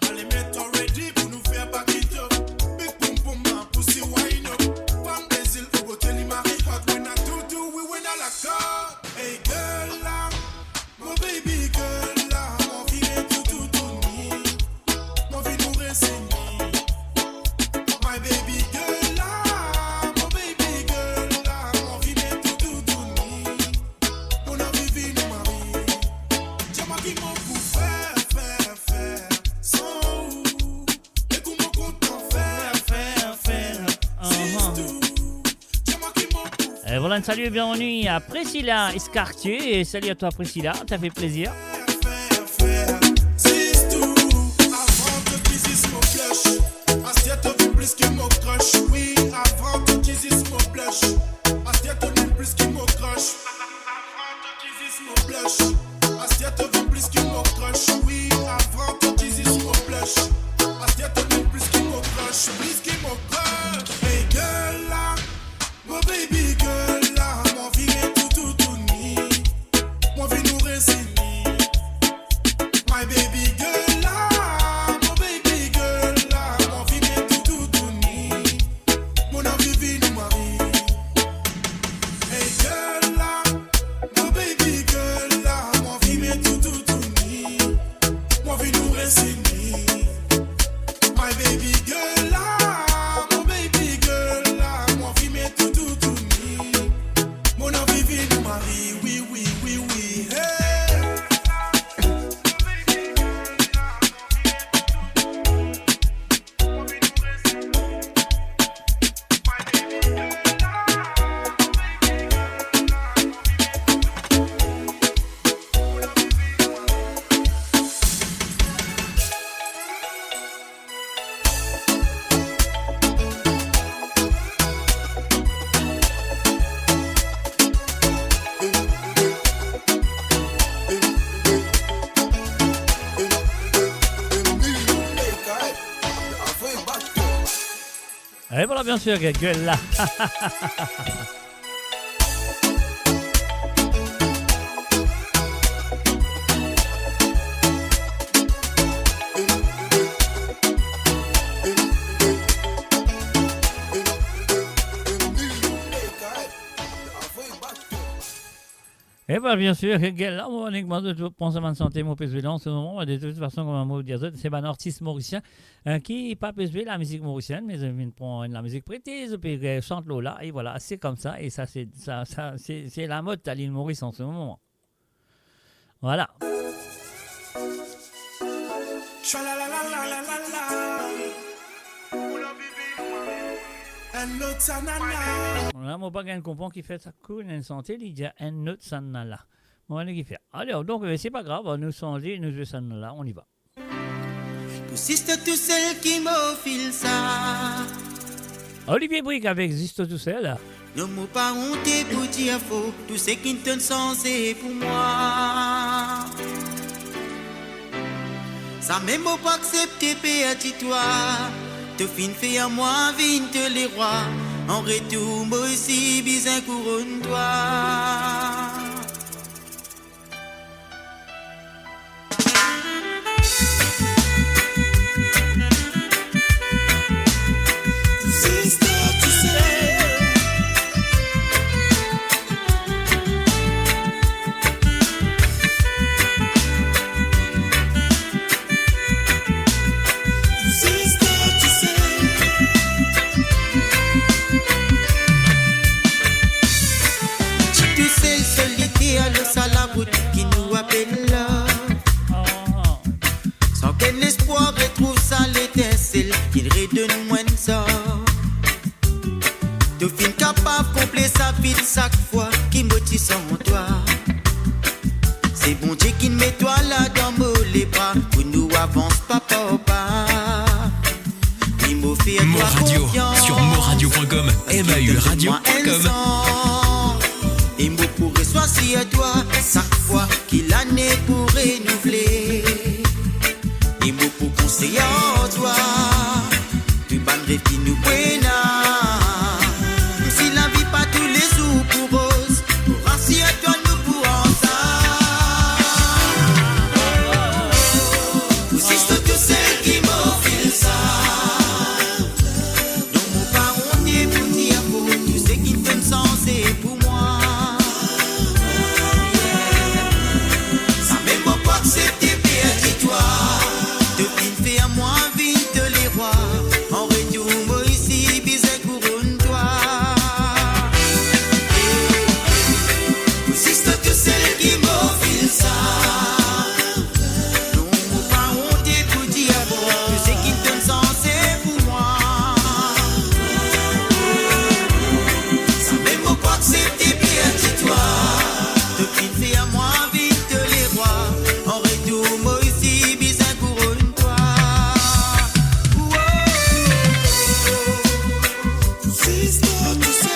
Allez, mets-toi ready pour nous faire back it up. Big pum pum, ma pussy wine up. Femme des îles, ou beauté, li mari hot. When I tutu, we win à la cote. Hey girl, là, mon baby girl, là, mon vie est tout nuit. Mon vie nous résigne. My baby girl, là, mon baby girl, là, mon vie est tout nuit. Mon envie vit nous marie. Dis-moi qui m'en pour faire, sans où. Et comment content faire. C'est tout. Dis-moi qui m'en pour Et voilà, un salut et bienvenue à Priscilla Escartier. Et salut à toi, Priscilla, ça fait plaisir. faire. C'est tout. Avant que tu dises mon blush. Assiette au plus que mon crush. Oui, avant que tu dises mon blush. Assiette au plus que mon crush. Avant que tu dises mon blush. Assiette au plus que mon crush. Oui, avant que tu dises mon blush. Assiette au plus que mon crush. Plus que mon crush. Hey girl là, mon baby girl là, mon vie est tout nuit. Mon vie nous résigne. My baby girl là, mon baby girl là, mon vie est tout nuit. Mon envie vit nous marie. Hey girl là, mon baby girl là, mon vie est tout nuit. Mon vie nous résigne. My baby girl là, mon baby girl là, mon vie est tout nuit. Mon envie vit nous marie. Oui, oui, oui, oui. Hey. Et voilà, bien sûr, gueule là. Et bien, bien sûr, là, on va de penser à santé, mon PSV en ce moment. De toute façon, comme un mot dire, c'est un artiste mauricien qui n'est pas PSV, la musique mauricienne, mais il prend la musique prétise, puis il chante Lola, et voilà, c'est comme ça. Et ça, c'est la mode à l'île Maurice en ce moment. Voilà. Là, mon bagage comprend qui fait sa cool, une santé, il dit un autre sanala. Moi, on qui fait. Alors, donc, c'est pas grave, nous sommes dit, nous jouons sanala, on y va. Pour sister tout seul qui m'offre ça. Olivier Brick avec Juste tout seul. Ne m'ont pas honte pour dire faux. Tout ce qui te sens, c'est pour moi. Ça même pas accepter perdre toi. Te fin fait à moi, vine te les rois. En retour, moi aussi, bizarre couronne toi. donne l'espoir et trouve ça l'étincelle, qu'il redonne moins de ça. De fin capable complet sa vie chaque fois qui motive sans toi. C'est bon Dieu qui met toi là dans les bras pour nous avance papa. Mo Radio sur moradio.com, MAUradio.com. Et moi pourrais choisir à toi chaque fois qu'il l'année pour renouveler. Et moi pour conseiller à toi, tu vas me rêver nous buena. Si la vie pas tous les jours pour rose, pour rassurer à toi nous pour ça. Aussi c'est tout celle qui m'offre ça. C'est pour moi. Ça même pas accepter perdu toi. De fin fait à moi vite les rois. En retour moi ici bisé couronne toi. Aussi c'est tout celle qui m'offre ça. Non mon pas honte pour dire bon. Tu sais qui donne sens c'est pour moi. Accepter perdu toi. De quitter à moi vite les rois. En retour moi ici bisé couronne toi. C'est ça tu sais.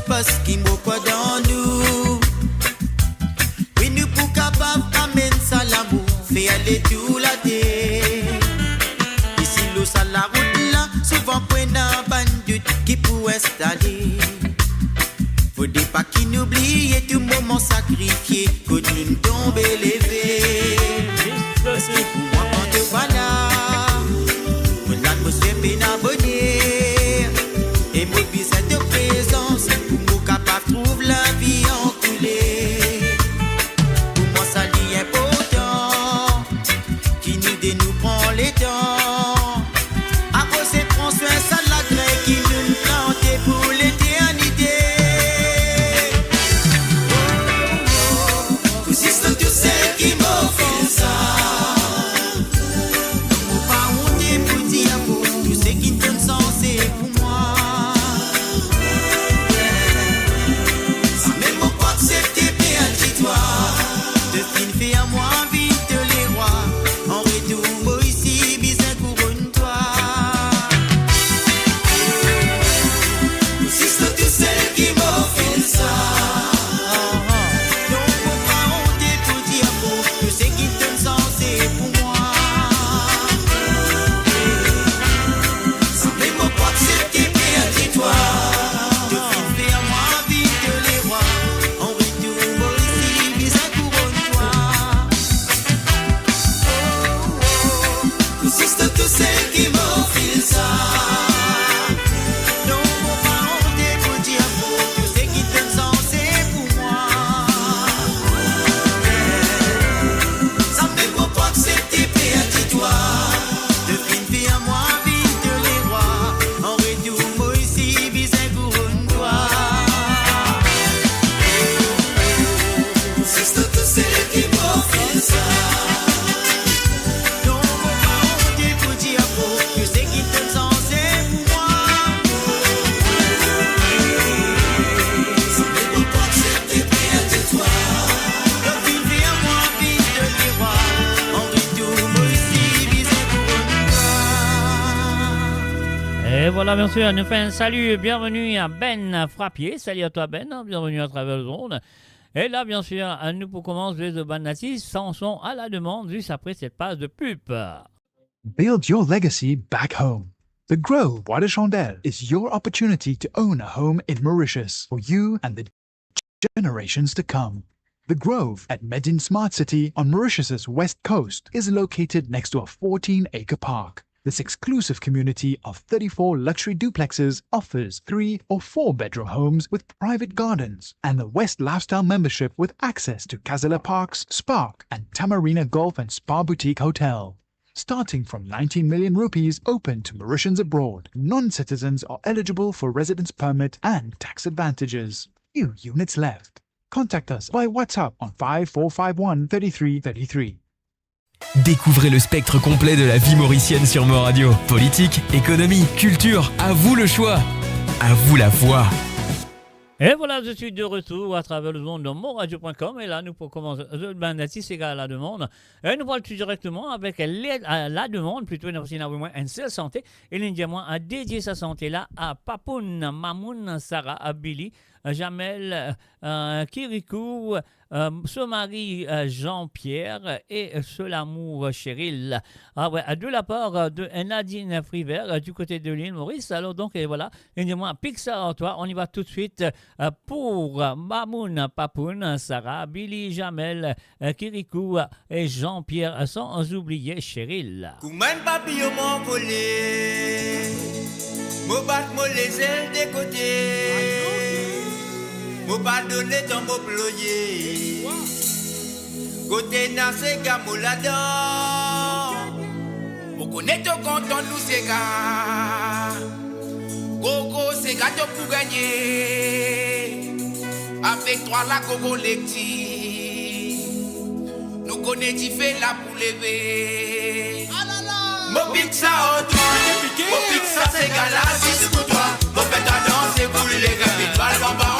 Parce qu'il m'a quoi dans nous. Oui, nous pour capable amener ça l'amour, fait aller tout la terre. Ici, l'eau, ça la route là, souvent point d'un bandit qui peut installer. Faudrait pas qu'il n'oublie tout moment sacrifié, que nous tombe élevé. Parce que pour moi, quand te voilà, pour l'atmosphère bien abonnée. Et moi, puis cette présence. Trouve la vie en coulée. Pour moi ça l'est important. Qui nous prend les temps. Après c'est prendre soin ça la graine qui nous plante pour l'éternité. Tout c'est tout celle qui m'offre ça. Mon pas on est pour dire pour tout ce qui donne sens c'est pour moi. Accepter perdu toi. De fin fait à moi vite les rois. En retour moi ici bisé couronne toi. Aussi c'est tout celle qui m'offre ça. Donc mon pas honte pour dire pour tout ce qui donne sens c'est pour moi. Ça même pas accepter perdu toi. De fin fait à moi vite les rois. C'est tout celle qui m'offre ça. Non, mon pas honte pour dire pour tout ce qui donne sens c'est pour moi. Ça me fait pas accepter perdu toi. De fin fait à moi vite les rois. En retour moi ici bisé couronne toi. C'est tout celle qui m'offre ça. Et voilà, bien sûr, nous fait un salut, bienvenue à Ben Frappier. Salut à toi Ben, bienvenue à travers le monde. Et là, bien sûr, nous pour commencer The Banatis, chanson à la demande, juste après cette page de pub. Build your legacy back home. The Grove Bois de Chandelle is your opportunity to own a home in Mauritius for you and the generations to come. The Grove at Medin Smart City on Mauritius's west coast is located next to a 14-acre park. This exclusive community of 34 luxury duplexes offers 3 or 4 bedroom homes with private gardens and the West Lifestyle membership with access to Casella Parks, Spark and Tamarina Golf and Spa Boutique Hotel. Starting from 19 million rupees open to Mauritians abroad, non-citizens are eligible for residence permit and tax advantages. Few units left. Contact us by WhatsApp on 5451 3333. Découvrez le spectre complet de la vie mauricienne sur Mo Radio. Politique, économie, culture, à vous le choix. À vous la voix. Et voilà, je suis de retour à travers le monde de monradio.com. Et là, nous pour commencer, c'est égal à la demande. Et nous parlons tout directement avec la demande, plutôt une seule santé. Et l'indiamant a dédié sa santé là à Papoun, Mamoun, Sarah, à Billy, Jamel, Kirikou, son mari Jean-Pierre et Solamour Cheryl. Ah ouais, de la part de Nadine Frivert du côté de l'île Maurice. Alors donc, et voilà, dis-moi, Pixar, toi, on y va tout de suite pour Mamoun, Papoun, Sarah, Billy, Jamel, Kirikou et Jean-Pierre, sans oublier Cheryl. Kouman papillon m'envolé, mo bat mo les ailes des côtés. Mo pas donner ton mot ployé. Côté na se gamo là-dedans. Mo connaît ton content nous c'est gars. Gogo c'est gâteau pour gagner. Avec toi la gogo lecti. Nous connaît tu fais là pour lever. Mo pique ça au toi. Mo pique ça c'est galaxie pour toi. Mo fait ta danse pour les gars. Balle en bas.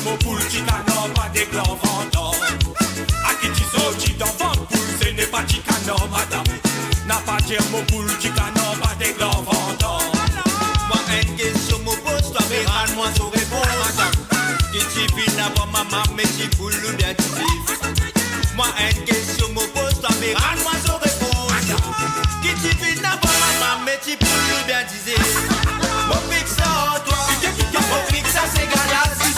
Mon poule qui n'a pas des glands vendants. A qui tu sortis d'enfant poule, ce n'est pas Chicano, madame. N'a pas dire mon poule qui n'a pas des glands vendants. Moi, une question me pose, toi, mais rends-moi son réponse. Qui tu vis d'abord, maman, mais tu poules ou bien tu vis. Moi, une question me pose, toi, mais rends-moi son réponse. Qui tu vis d'abord, maman, mais tu poules ou bien tu vis. Mon pique ça en toi, mon pique ça c'est galaxie.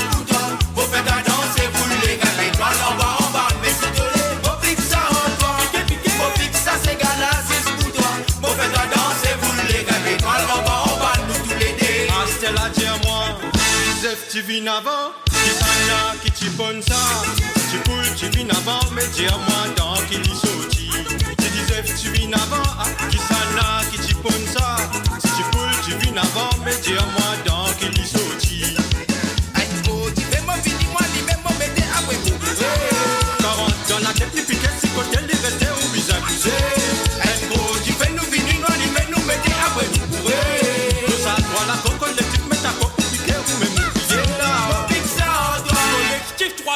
Tu vis avant, qui s'en a, qui tu bonnes ça. Tu poules, tu vis avant, mais dis-moi dans qui l'y sorti. Tu disais, tu vis avant, qui s'en a, qui tu bonnes ça. Si tu poules, tu vis avant, mais dis-moi dans qui l'y sorti. Tu fais mon vie, dis-moi, dis-moi, mettez à moi. 40 dans la tête, tu piquais, si côté, les restés ou vous accusés. Tu fais nous venir, nous mettez à moi. Nous ça, toi, la coco, les petites, mets ta coco, piqué ou même.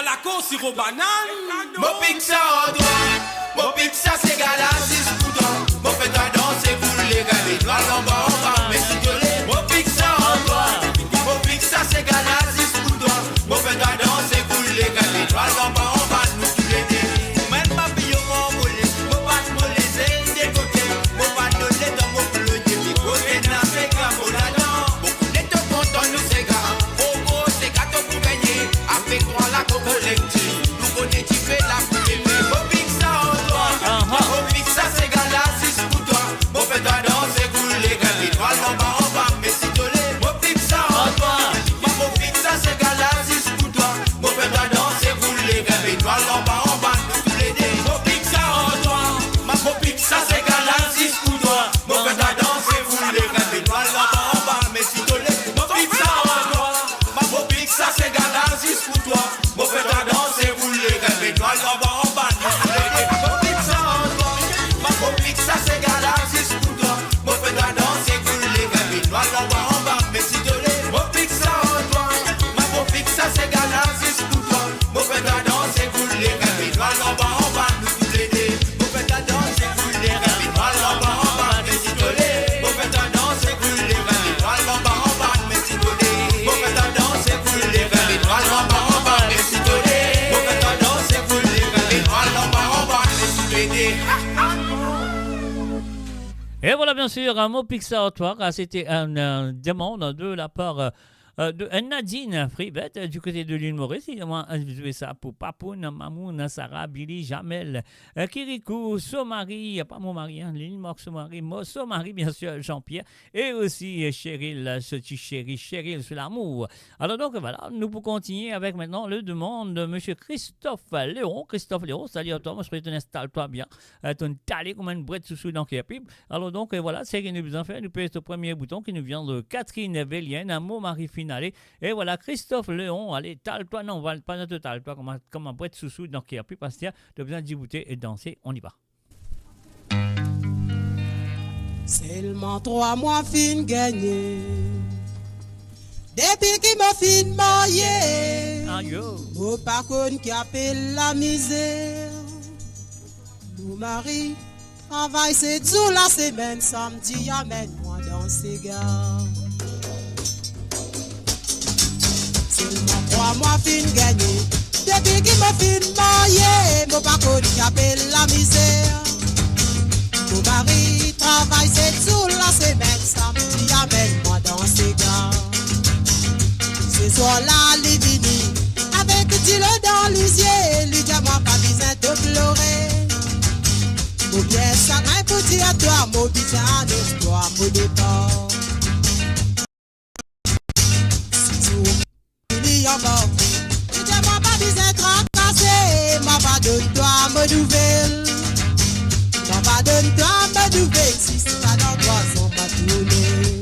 La course sirop banane. Mon pique ça en droit. Mon pique ça c'est galaxie pour toi. Mon fait ta danse pour les gars. Toi en bas, mais si tu l'es. Mon pique ça en droit. Mon pique ça c'est galaxie pour toi. Mon fait ta danse pour les gars. Toi en bas, nous tous les deux. Même papillon m'envolé. Mon pas de les ailes des côtés. Mon pas de les dans mon bleu. Côté n'a c'est gamo là-dedans. Beaucoup d'être contents nous c'est gars. Gogo c'est gâteau pour gagner. Avec toi la coco lecti. Nous connaît tu fais la poule. Mon pique ça Et voilà, bien sûr, un mot pixatoire. C'était un demande de la part de Nadine Fribet du côté de l'île Maurice. Il m'a joué ça pour Papoun, Mamoun, Sarah, Billy, Jamel, Kirikou, Somari, pas mon mari, hein, l'île Maurice, Somari, bien sûr, Jean-Pierre, et aussi Cheryl, ce petit chéri, Cheryl, c'est l'amour. Alors donc voilà, nous pouvons continuer avec maintenant le demande de M. Christophe Léon. Christophe Léon, salut à toi, moi je prie, installe-toi bien. Ton talé comme une brette sous dans qui pipe. Alors donc voilà, c'est ce que nous besoin faire. Nous pèsons au premier bouton qui nous vient de Catherine Vélienne, un mot mari finale. Et voilà, Christophe Léon, allez, tale-toi, non, on va pas notre tale-toi comme un brette sous dans qui pipe parce qu'il y a besoin d'y goûter et de danser. On y va. Seulement 3 mois fin gagné. Depuis qu'il m'a fin marié. Mon pas connu qui appelle la misère. Mon mari travaille 7 jours la semaine. Samedi, amène-moi dans ses gares. Seulement 3 mois fin gagné. Depuis qu'il m'a fin marié. Mon pas connu qui appelle la misère. Mon mari travaille 7 jours la semaine. Samedi, amène-moi dans ses gares. Ce soir-là, il vini avec Dilo dans les yeux. Lui dit moi pas besoin de pleurer. Mon bien ça m'a pour dire à toi, mon bien de toi, mon départ. Si tu finis en bas, lui dit moi pas besoin de tracasser. Moi pas de toi, mon nouvelle. Moi pas de toi, mon nouvelle. Si c'est pas dans toi, on va tourner.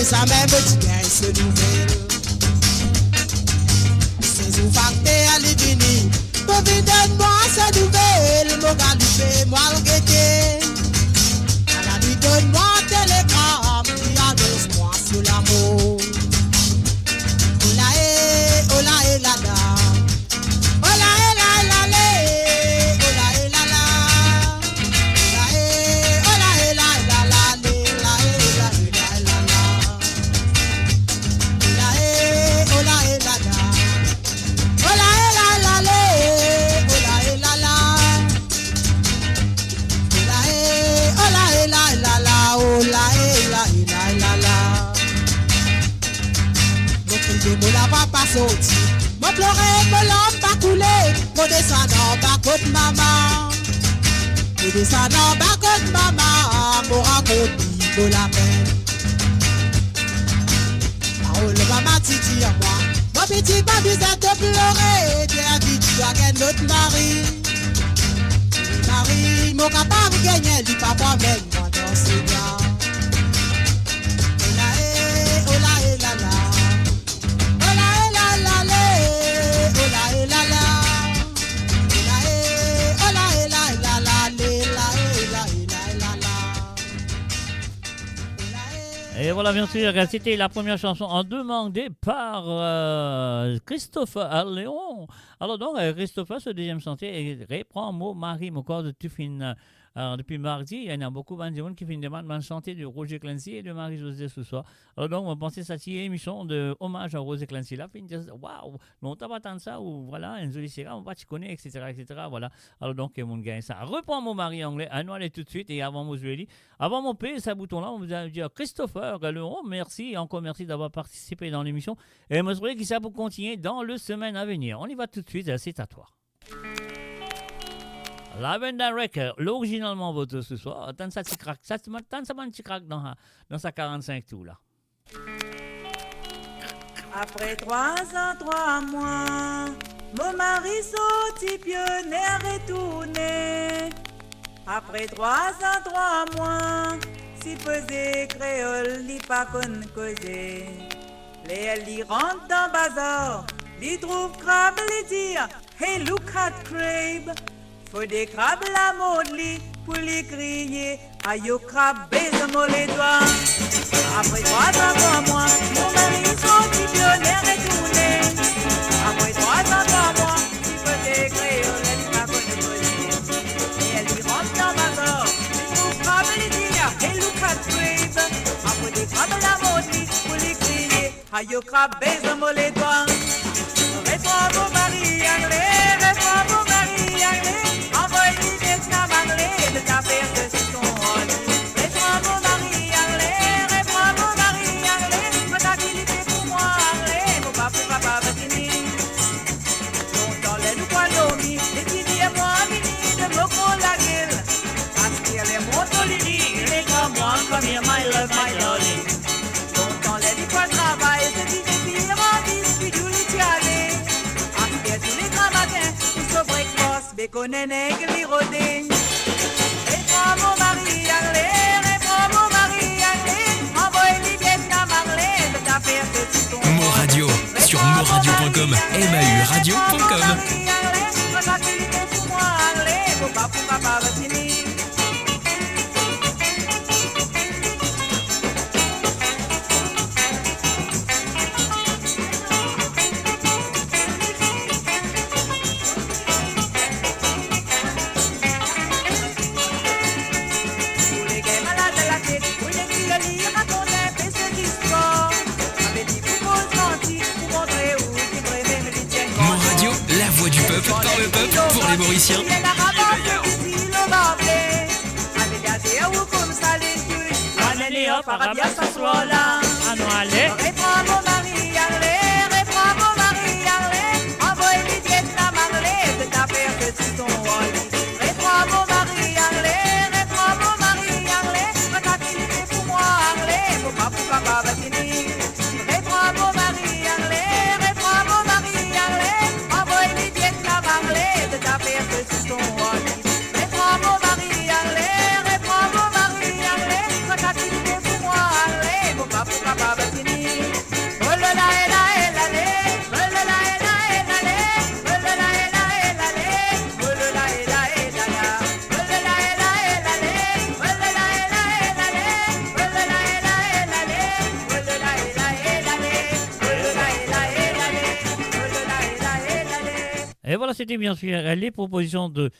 Ça même petit gain ce nouvel. Ces ouvriers à l'ivini, pour donne-moi ce nouvel. Mon gars lui fait moi le guetter. À la nuit donne-moi télégramme, qui annonce-moi sur l'amour. Ola eh, ola eh la la. Ola eh la la le. Ola eh la la. Ola eh la la la le. La eh la la la la. Mon la pas sorti, mon pleurer, mon l'homme pas coulé, mon descendant bas côté maman, mon descendant bas côté maman, mon raconte pour la peine. Parole maman titi à moi, mon petit pas besoin de pleurer, bien vite tu dois gagner notre mari. Mari, mon capable de gagner, du papa même moi dans ce gars. Et voilà, bien sûr, c'était la première chanson en demandée par Christophe Léon. Alors donc, Christophe, ce deuxième chantier, reprend mon mari, mon corps de Tuffin. Alors, depuis mardi, il y en a beaucoup de gens qui font une demande de chanter de Roger Clancy et de Marie-Josée ce soir. Alors donc, on pensait cette émission de hommage à Roger Clancy là, puis waouh, mais on t'a pas tant ça, ou voilà, un joli série, on va te connaître, etc., voilà. Alors donc, mon gars, ça reprend mon mari anglais, à nous aller tout de suite, et avant mon jouet, avant mon pays, ce bouton-là, on vous a dit Christopher Léon, merci, encore merci d'avoir participé dans l'émission, et moi je voudrais que ça vous continuer dans le semaine à venir. On y va tout de suite, c'est à toi. Lavender Record, l'originalement votre ce soir. Tant ça craque, ça craque dans sa 45 tout là. Après 3 ans, 3 mois, mon mari sorti pionnier retourné. Après 3 ans, 3 mois, si pesé créole, li pas conne causer. Li rentre dans bazar, li trouve crabe, li dire, hey look at crabe. Faut des crabes la mode li, pour li crier, ayo crabe, baise-moi les doigts. Après 3 ans, 3 mois, mon mari sorti pionnier retourné. Après 3 ans, 3 mois, si pesé créole, li pas conne causer. Et elle rentre dans bazar, li trouve crabe, li dire, hey look at crabe. Après des crabes la mode li, pour li crier, ayo crabe, baise-moi les doigts. Réponds mon mari anglais, réponds mon mari anglais. Envoie-lui Vietnam anglais de ta père de son rôle. Réponds mon mari anglais, réponds mon mari anglais. Maintenant qu'il était pour moi anglais, mon papa va finir. Longtemps les nous quoi l'omi, les petits et moi vini de moco la gueule. Parce qu'il est mon tolini, il est comme moi, comme here, my love, my darling. Longtemps les nous quoi travail, c'est dit des filles, moi, biscuit, du litialé. Après tous les grands matins, tout ce breakfast, bacon et nègre, li rodé. Réponds mon mari anglais, réponds mon mari anglais. Envoie-lui Vietnam anglais, de ta faire que tu tombes. Mo Radio, sur moradio.com, MAUradio.com. Par le peuple, pour les Mauriciens. Réponds mon mari anglais, réponds mon mari anglais. Envoie-lui Vietnam anglais, de ta père que tu ton rôle. Réponds mon mari anglais, réponds mon mari anglais. Quand il était pour moi anglais, mon papa va finir. Réponds mon mari anglais, réponds mon mari anglais. Envoie-lui Vietnam anglais, de ta père que tu ton rôle. Réponds mon mari anglais, réponds mon mari anglais. Quand il était pour moi anglais, mon papa va finir. Oh là là, eh là, eh là, eh. Oh là là, eh là, eh là, eh. Oh là là, eh là, eh là, eh. Oh là là, eh là, eh là, là. Oh là là, eh là, eh là, eh. Oh là là, eh là, eh là, eh. Oh là là, eh là, eh là, eh. Oh là là, eh là, eh là, eh. Oh là là, eh là, eh là, eh. Oh là là, eh là, eh là, eh. Et voilà, c'était bien sûr les propositions de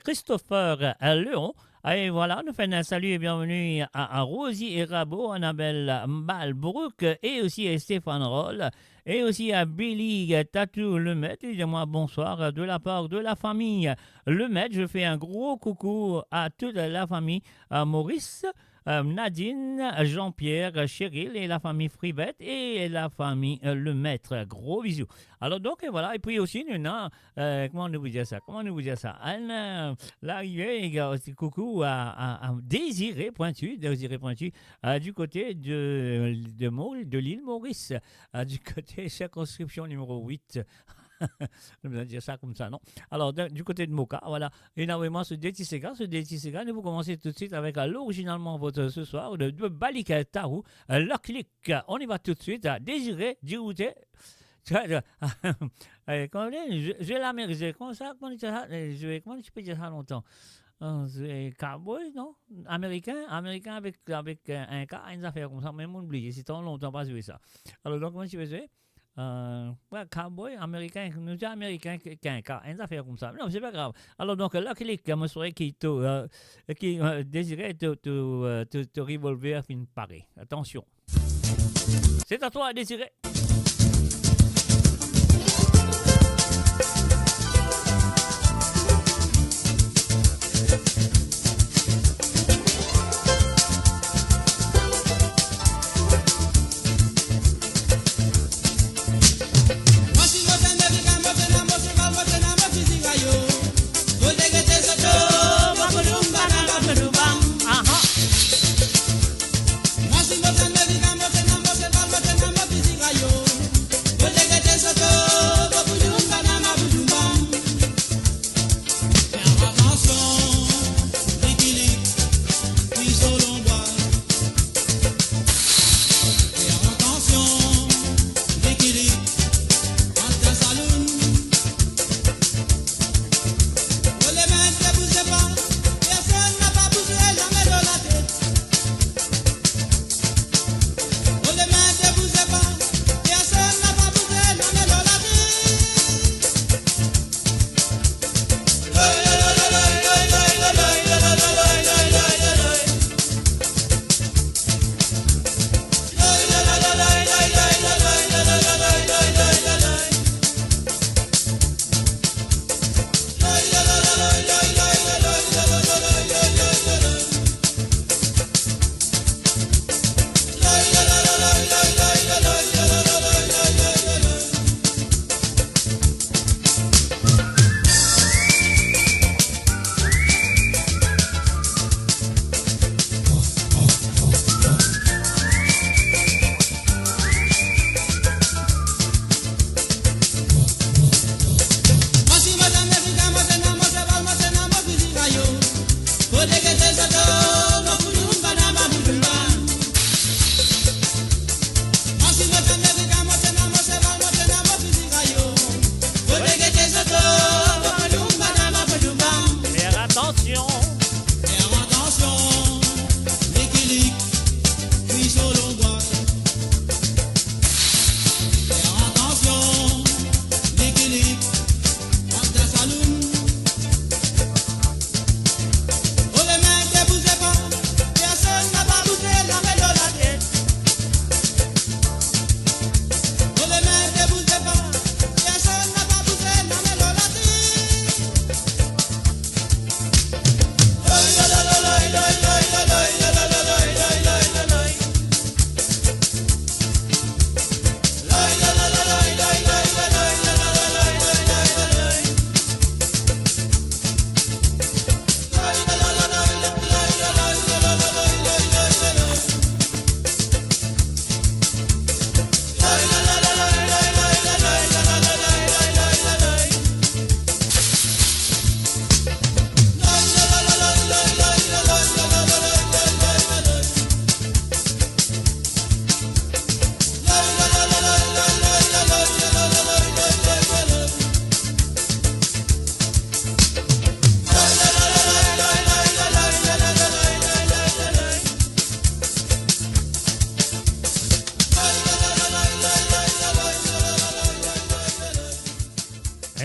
Christopher Léon. Et voilà, nous faisons un salut et bienvenue à Rosie et Rabot, Annabelle Malbrook et aussi à Stéphane Roll et aussi à Billy Tatou Lemaitre. Dis-moi bonsoir de la part de la famille Lemaitre. Je fais un gros coucou à toute la famille Maurice, Nadine, Jean-Pierre, Cheryl et la famille Fribette et la famille Lemaitre. Gros bisous. Alors donc voilà, et puis aussi nous comment nous vous dire ça? L'arrivée, coucou à Désiré Pointu du côté de l'île Maurice, du côté circonscription numéro 8. Je vais dire ça comme ça, non? Alors, du côté de Moka, voilà, énormément ce Détissega, nous vous commencez tout de suite avec l'originalement votre ce soir de Balik Tarou, le clic. On y va tout de suite à Désiré Djirouté. Comment l'Amérique, comment je peux dire ça longtemps? Cowboy, non? Américain avec un cas, une affaire comme ça, même on oublie, c'est tant longtemps pas joué ça. Alors, donc, comment je peux dire? Cowboy américain, nous sommes américains qu'un cas, une affaire comme ça. Non, c'est pas grave. Alors, donc, là, je serais qui désirait te revolver fin paré. Attention. C'est à toi, Désiré. Go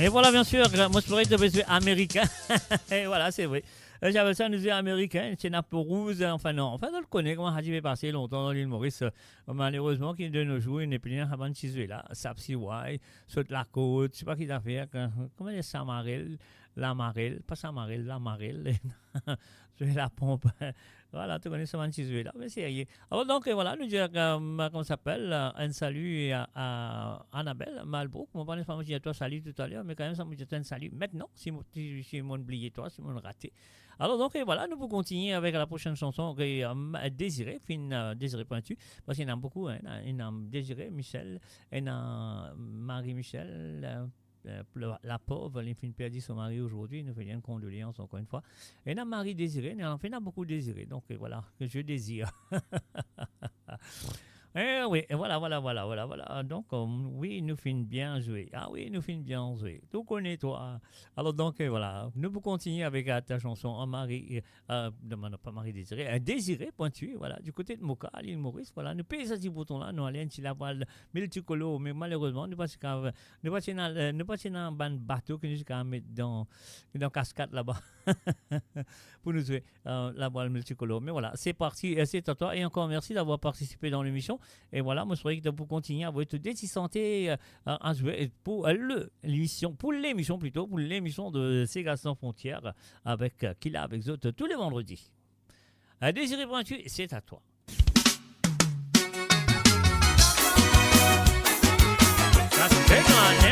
voilà, bien sûr, moi je pourrais te dire américain. Et voilà, c'est vrai. J'avais ça, nous dit américain, c'est Naporouze, enfin non, enfin on le connaît, comment ça avait passé longtemps dans l'île Maurice. Malheureusement, qui de nos jours, il n'est plus rien avant de chiser là, Sapsiwai, saute la côte, je sais pas qui t'a fait, comment dire Samarel, la Marelle, pas Samarel, la Marelle, c'est la pompe. Voilà, tu connais ça, là, mais c'est rien. Alors donc, voilà, nous dire, comment ça s'appelle, un salut à Annabelle Malbrook. Mon parle pas dire toi salut tout à l'heure, mais quand même, ça me dit un salut maintenant, si mon oublié toi, si mon raté. Alors donc, voilà, nous pouvons continuer avec la prochaine chanson, Désiré, Désiré Pointu, parce qu'il y en a beaucoup, hein, il y en a Désiré, Michel, il y en a Marie-Michel, la pauvre, les filles perdit son mari aujourd'hui, nous faisons une condoléance encore une fois. Et la Marie désirée, il en fait beaucoup désiré, donc voilà, que je désire. Eh oui, voilà. Donc, oui, nous finissons bien jouer. Ah oui, nous finissons bien jouer. Tout connais toi. Alors donc, voilà, nous pouvons continuer avec ta chanson Marie, non, pas Marie désirée, Désiré Pointu, voilà, du côté de Moka, à l'île Maurice, voilà, nous payons ce bouton-là, nous allons sur la voile multicolore, mais malheureusement, nous passons dans un bateau que nous allons mettre dans cascade là-bas pour nous jouer la voile multicolore. Mais voilà, c'est parti, c'est à toi, et encore merci d'avoir participé dans l'émission. Et voilà, moi je souhaite que vous continuer à vous être désisanté à jouer pour l'émission de Sega sans frontières avec Killa, avec eux tous les vendredis. Désiré Pointu, c'est à toi. Ça c'est Tellement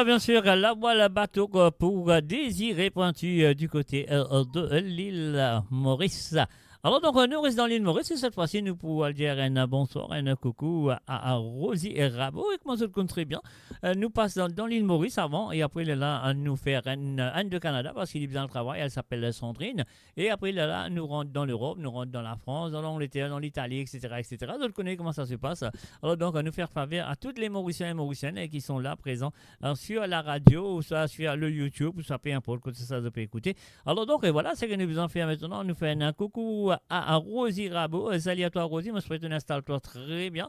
voilà, bien sûr, la voile bateau pour Désiré Pointu du côté de l'île Maurice. Alors donc, nous restons dans l'île Maurice et cette fois-ci, nous pouvons dire un bonsoir, un coucou à Rosie et Rabot. Et comment ça le compte très bien. Nous passons dans l'île Maurice avant et après, il est là à nous faire Anne de Canada parce qu'il est bien le travail. Elle s'appelle Sandrine. Et après, il est là, nous rentre dans l'Europe, nous rentre dans la France, dans l'Angleterre, dans l'Italie, etc., etc. Donc, vous connaissez comment ça se passe. Alors donc, nous faire faveur à tous les Mauriciens et Mauriciennes qui sont là présents sur la radio ou soit sur le YouTube ou soit peu importe que ça peut écouter. Alors donc, voilà, c'est que nous allons faire maintenant. Nous faisons un coucou à Rosie Rabot. Salut à toi, Rosie. Moi, je souhaite que tu installes-toi très bien.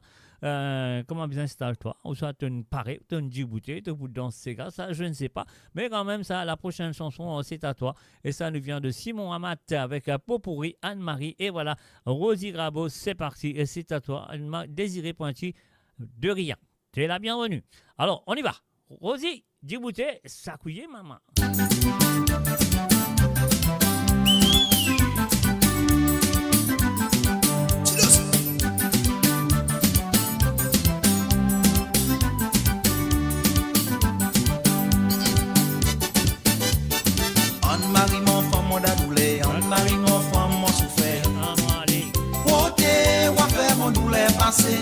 Comment bien installe-toi? Ou soit tu une parée, tu une djibouté, tu danser, ça, je ne sais pas. Mais quand même, ça, la prochaine chanson, c'est à toi. Et ça nous vient de Simon Amat avec Popourri, Anne-Marie. Et voilà, Rosie Rabot, c'est parti. Et c'est à toi. Désiré Pointu de rien. Tu es la bienvenue. Alors, on y va. Rosie, djibouté, ça couillait, maman. Anne-Marie, mon femme, mon dadoulé. Anne-Marie, mon femme, mon souffert. Côté, ou faire mon douleur passé.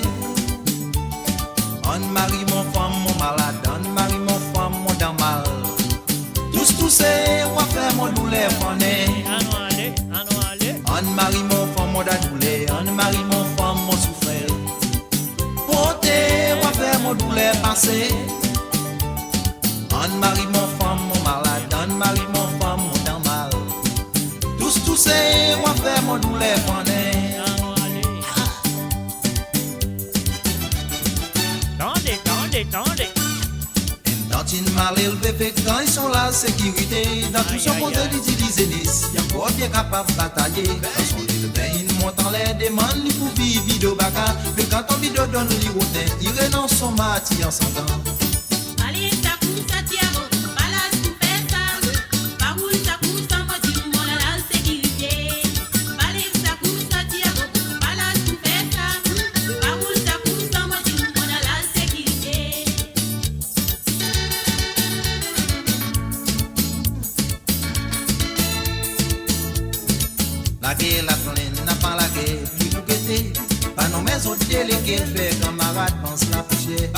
Anne-Marie, mon femme, mon malade. Anne-Marie, mon femme, mon dent mal. Tous, c'est, ou faire mon douleur fané. Anne-Marie, mon femme, mon dadoulé. Anne-Marie, mon femme, mon souffert. Côté, ou faire mon douleur passé. Anne-Marie, mon femme, mon malade. Anne-Marie, mon femme, mon dent mal. Tous, c'est, ou faire mon douleur fané. Tendez. Une tantine mal élevée fait quand ils sont la sécurité. Dans tout son monde d'utiliser Nice, y'a pas bien capable de batailler. Quand son élevé, il monte en l'air, demande lui pour vivre vidéo baka. Mais quand on vidéo donne lui rotin, il renonce son mati en s'entend. Allez, ça coûte ça tiamo, balade tout fait ça. Baroule ça coûte ça, moi dis mon la sécurité. Allez, ça coûte ça tiamo, balade tout fait ça. Baroule ça coûte ça, moi dis mon la sécurité. La guerre, la plaine, n'a pas la guerre, qui vous guettez. Pas nos maisons déléguées, fait camarade, pense la poussière.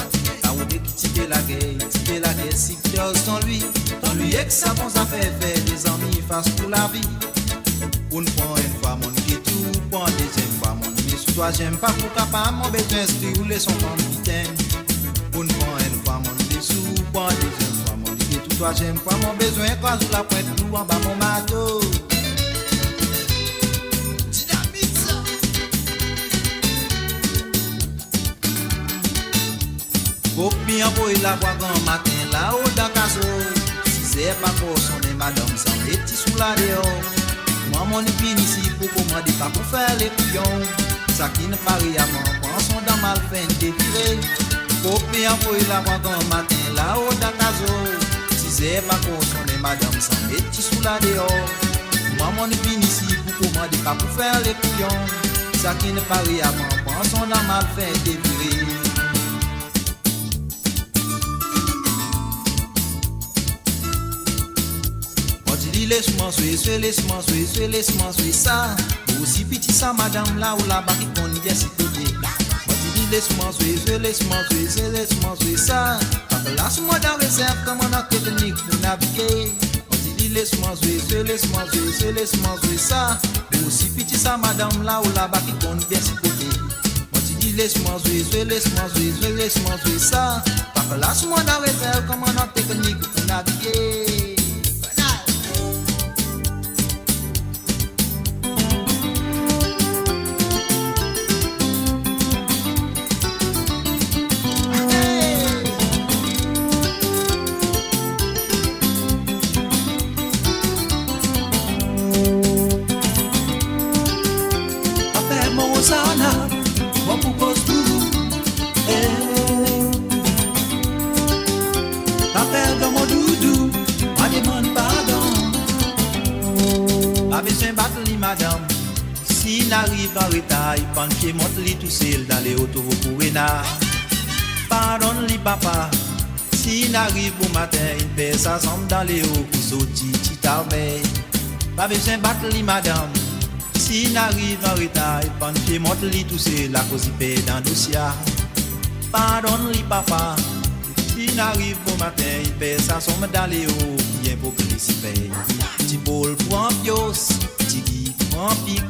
La route qui tire la guerre, si tu oses sans lui et que ça bon ça fait des amis face pour la vie. Une fois mon guetou, pour une deuxième fois mon mis, troisième pas pour capable, mon besoin c'est rouler son capitaine. Une fois mon dessous, pour une deuxième fois mon guetou, troisième fois mon besoin, quand je la pointe nous en bas mon bateau. Faut bien envoyer la voix grand matin là-haut dans le casso. Si c'est pas pour sonner madame sans les petits sous la dehors. Moi mon épine ici pour commander pas pour faire les couillons. Ça qui ne parie à moi, pensons dans mal fin déviré. Faut bien envoyer la voix grand matin là-haut dans le casso. Si c'est pas pour sonner madame sans les petits sous la dehors. Moi mon épine ici pour commander pas pour faire les couillons. Ça qui ne parie à moi, pensons dans mal fin déviré. Laisse-moi jouer ça. Aussi petit ça, madame, là où là-bas qui connaît bien si côté. Moi, tu dis, laisse-moi jouer ça. Laisse-moi dans réserve comme on a technique pour naviguer. Moi, tu dis, laisse-moi jouer ça. Aussi petit ça, madame, là où là-bas qui connaît bien si côté. Moi, tu dis, laisse-moi jouer ça. Laisse-moi dans réserve comme on a technique pour naviguer. Madame, si n'arrive en retard, il prend pied, monte-li tout seul dans les autoroutes pour Rénard. Pardonne-li papa, Si n'arrive au matin, il paie sa somme dans les hauts, qui sautit, qui t'armée. Pas besoin de battre li madame. Si n'arrive en retard, il prend pied, monte li tout c'est la cause il paie dans le dossier. Pardonne li papa. Si n'arrive au matin, il paie sa somme dans les hauts, qui est pour que li s'y paye. Petit Paul prend pios, petit Guy prend pic.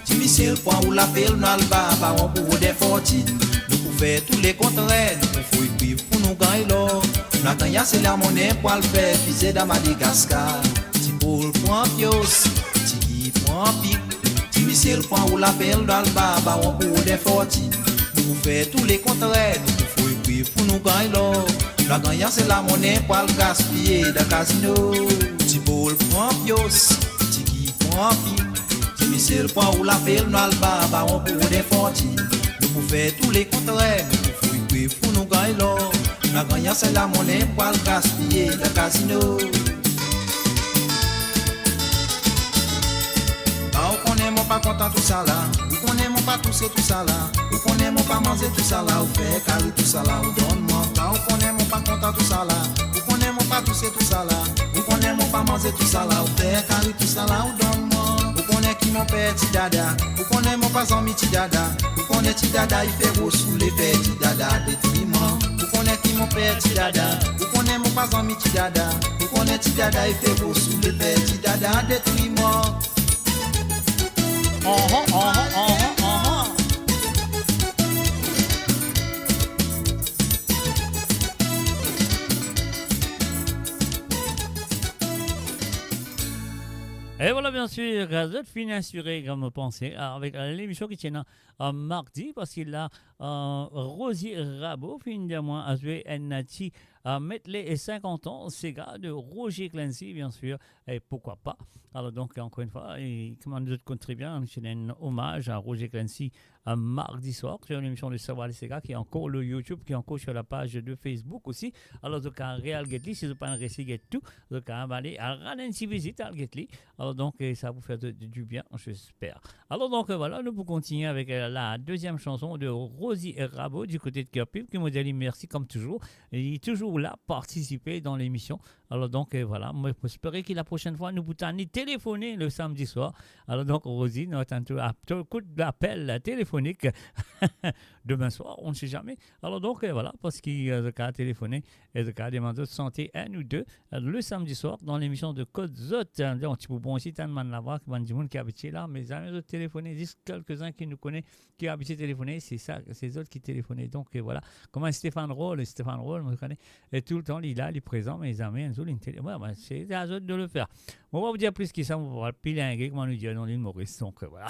Petit Michel prend ou la pelle, nous alba, baron pour des fortines. Nous pouvons faire tous les contraires, nous pouvons vivre pour nous gagner l'or. Nous attendons c'est la monnaie pour le faire, pisser dans Madagascar. Petit Paul prend pios, petit Guy prend pic. Petit Michel prend ou la pelle, nous alba, baron pour des fortines. Nous pouvons faire tous les contraires, nous pouvons vivre pour nous gagner l'or. Nous attendons c'est la monnaie pour le gaspiller dans le casino. Petit Paul prend pios, petit Guy prend pic. Michel prend ou la pelle, nous alba, baron pour des fortines. Nous pouvons faire tous les contraires, nous pouvons vivre pour nous gagner l'or. La gagnante c'est la monnaie pour le gaspiller, le casino. Quand on est mon pas content tout ça là, ou qu'on est mon pas tousser tout ça là, ou qu'on est mon pas manger tout ça là, ou faire carré tout ça là, ou donne-moi. Quand on est mon pas content tout ça là, ou qu'on est mon pas tousser tout ça là, ou qu'on est mon pas manger tout ça là, ou faire carré tout ça là, ou donne-moi. Ou qu'on est qui mon père ti dada, ou qu'on est mon pas ami ti dada, ou qu'on est ti dada il fait gros sous les pères ti dada détruis-moi. Ou qu'on est qui mon père ti dada, ou qu'on est mon pas ami ti dada, ou qu'on est ti dada il fait gros sous les pères ti dada détruis-moi. Et voilà, bien sûr, Gazette finit assuré, comme pensée, avec l'émission qui tient mardi, parce qu'il a Rosie Rabot, fin de mois, à jouer Nati, Metley et 50 ans, Sega de Roger Clancy, bien sûr, et pourquoi pas. Alors, donc, encore une fois, comment nous contribuer, c'est un hommage à Roger Clancy mardi soir sur l'émission de Savoir les Sega, qui est encore le YouTube, qui est encore sur la page de Facebook aussi. Alors, donc, à Real Getly, si vous pas un récit get tout, donc, à aller à Ranensi visite à Getly. Alors, donc, ça va vous faire du bien, j'espère. Alors, donc, voilà, nous pouvons continuer avec la deuxième chanson de Rosie Rabot du côté de Kerpip, qui nous dit merci comme toujours. Il est toujours là, participer dans l'émission. Alors, donc, voilà, moi, j'espère que la prochaine fois, nous pouvons téléphoner le samedi soir. Alors, donc, Rosie, nous attendons un coup d'appel téléphonique demain soir, on ne sait jamais. Alors, donc, voilà, parce qu'il y a le cas téléphoné et le cas demandé de santé 1 ou 2 le samedi soir dans l'émission de Code Zot. Donc, tu peux bon aussi, t'as demandé là-bas, qui habite là, mais jamais autres téléphoner, juste quelques-uns qui nous connaissent, qui habitent téléphoner, c'est ça, c'est eux qui téléphonent. Donc, voilà, comment Stéphane Roll, me connaît, et tout le temps, il est présent, mais ils amènent une télé. Ouais, c'est à eux de le faire. On va vous dire plus que ça, on va pilinguer, comment nous dire dans l'île Maurice. Donc, voilà.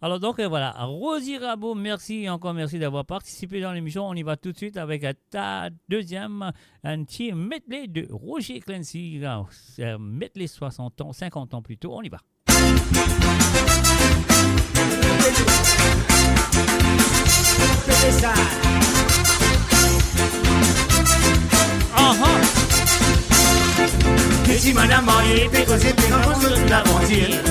Alors donc voilà, Rosie Rabot, merci encore merci d'avoir participé dans l'émission. On y va tout de suite avec ta deuxième un petit medley de Roger Clancy, medley 60 ans, 50 ans plus tôt. On y va. Petit madame mariée, pécosé, pécosé, toute l'aventure.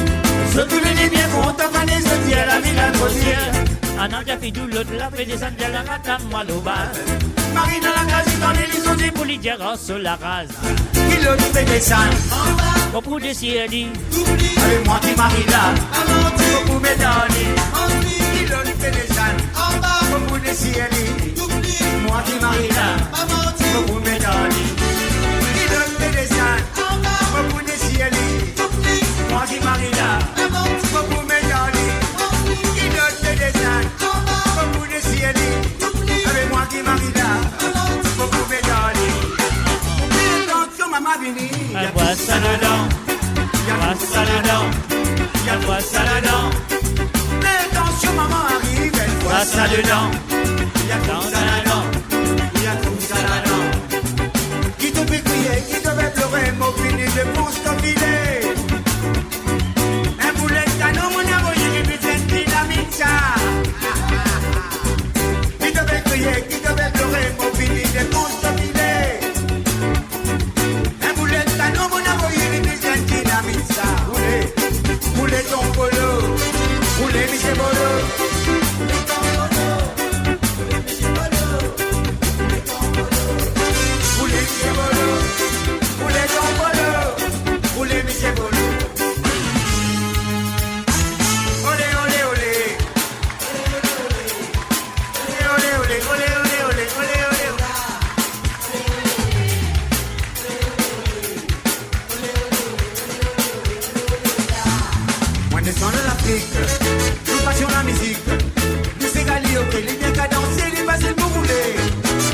Je te le dis bien content, quand les autres disent la ville à grossière. Un an qui tout l'autre, la fait descendre de la rata, moi l'obas. Marie dans la case, dans les lisons des pour lui dire, oh, sur la rase. Il le fait descendre. Beaucoup de cieli. Avec moi qui marie là. Beaucoup médailles. Il le fait descendre. Beaucoup de cieli. Moi qui marie là. Beaucoup médailles. Il le fait descendre. Beaucoup de cieli. Moi qui marie là. Beaucoup médailles. Il le fait descendre. Beaucoup de cieli. Avec moi qui marie là. Beaucoup médailles. Attention maman Vini. Y'a quoi ça dedans? Y'a ça dedans? Y'a quoi ça dedans? Attention maman arrive. Quoi ça dedans? Y'a tout ça dedans. Y'a tout ça dedans. Qui devait crier, qui devait pleurer, mon fini de pouce ton filet. Un boulet de canon, mon envoyé qui putain de dynamite ça. Qui devait crier, qui devait pleurer, mon fini de pouce ton filet. Un boulet de canon, mon envoyé qui putain de dynamite ça. Roulez, roulez ton polo, roulez Michel Bolo. descend de l'Afrique. Nous passions la musique. Nous c'est Galio, ok, les bien qu'à danser, les faciles pour rouler.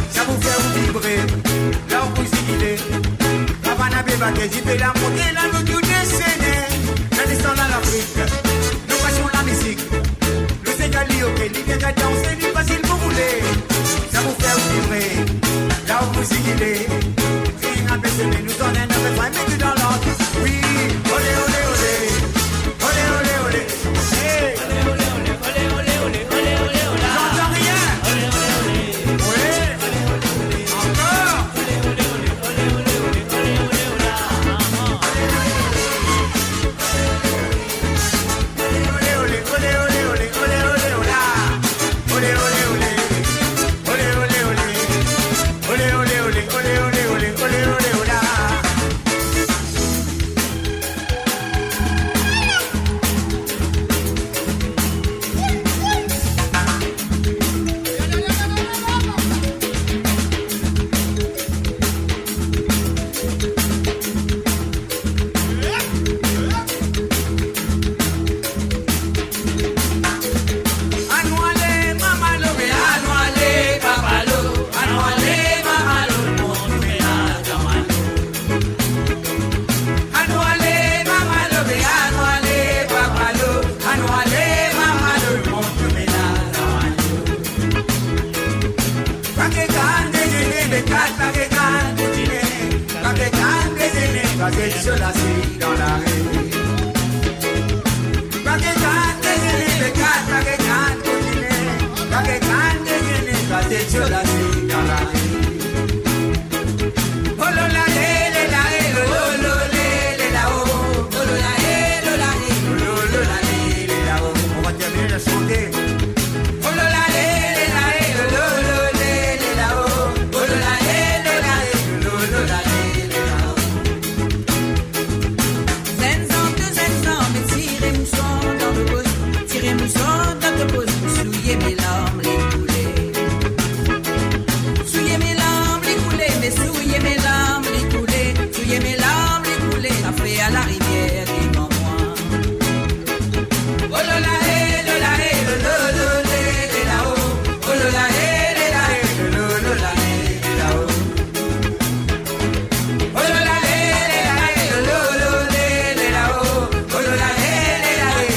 Ça vous fait vous vibrer, là où vous sigilez. Havana Beba, que j'y fais la montée, là nous tout déchaîner. Nous descend de l'Afrique. Nous passions la musique. Nous c'est Galio, ok, les bien qu'à danser, les faciles pour rouler. Ça vous fait vous vibrer, là où vous sigilez. Nous donnons un refrain, mais dans l'autre. Oui, olé, olé, olé. Olé, olé, olé. Hey. Olé, olé, olé, olé, olé, olé, olé, olé, olé. J'entends rien. Olé, olé, olé. Oui. Olé, olé, olé. Encore. Olé, olé, olé, olé, olé, olé, olé, olé, olé. Olé, olé, olé, olé, olé, olé, olé, olé, olé. Olé, olé, olé. Olé, olé, olé. Olé, olé, olé, olé, olé, olé, olé, olé. Sur la scie dans la rue. Baguetan, déjeuner, bécane, baguetan, continuer. Baguetan, déjeuner, basé sur la scie dans la rue. Oh là là, lé, la, oh là, lé, la, oh. Oh là là, oh là, lé, la, oh. On va terminer de chanter. Oh là là, lé, la, oh là, lé, la, oh. Oh là là, lé, la, oh là, lé. Souillez mes larmes, les coulées. Souillez mes larmes, les coulées. Mais souillez mes larmes, les coulées. Souillez mes larmes, les coulées. Après à la rivière, devant moi. Oh là là, hé, là là, hé, là là, hé, là-haut. Oh là là, hé, là hé, là hé, là-haut. Oh là là, hé, là hé, là-haut. Oh là là, hé, là hé, là hé.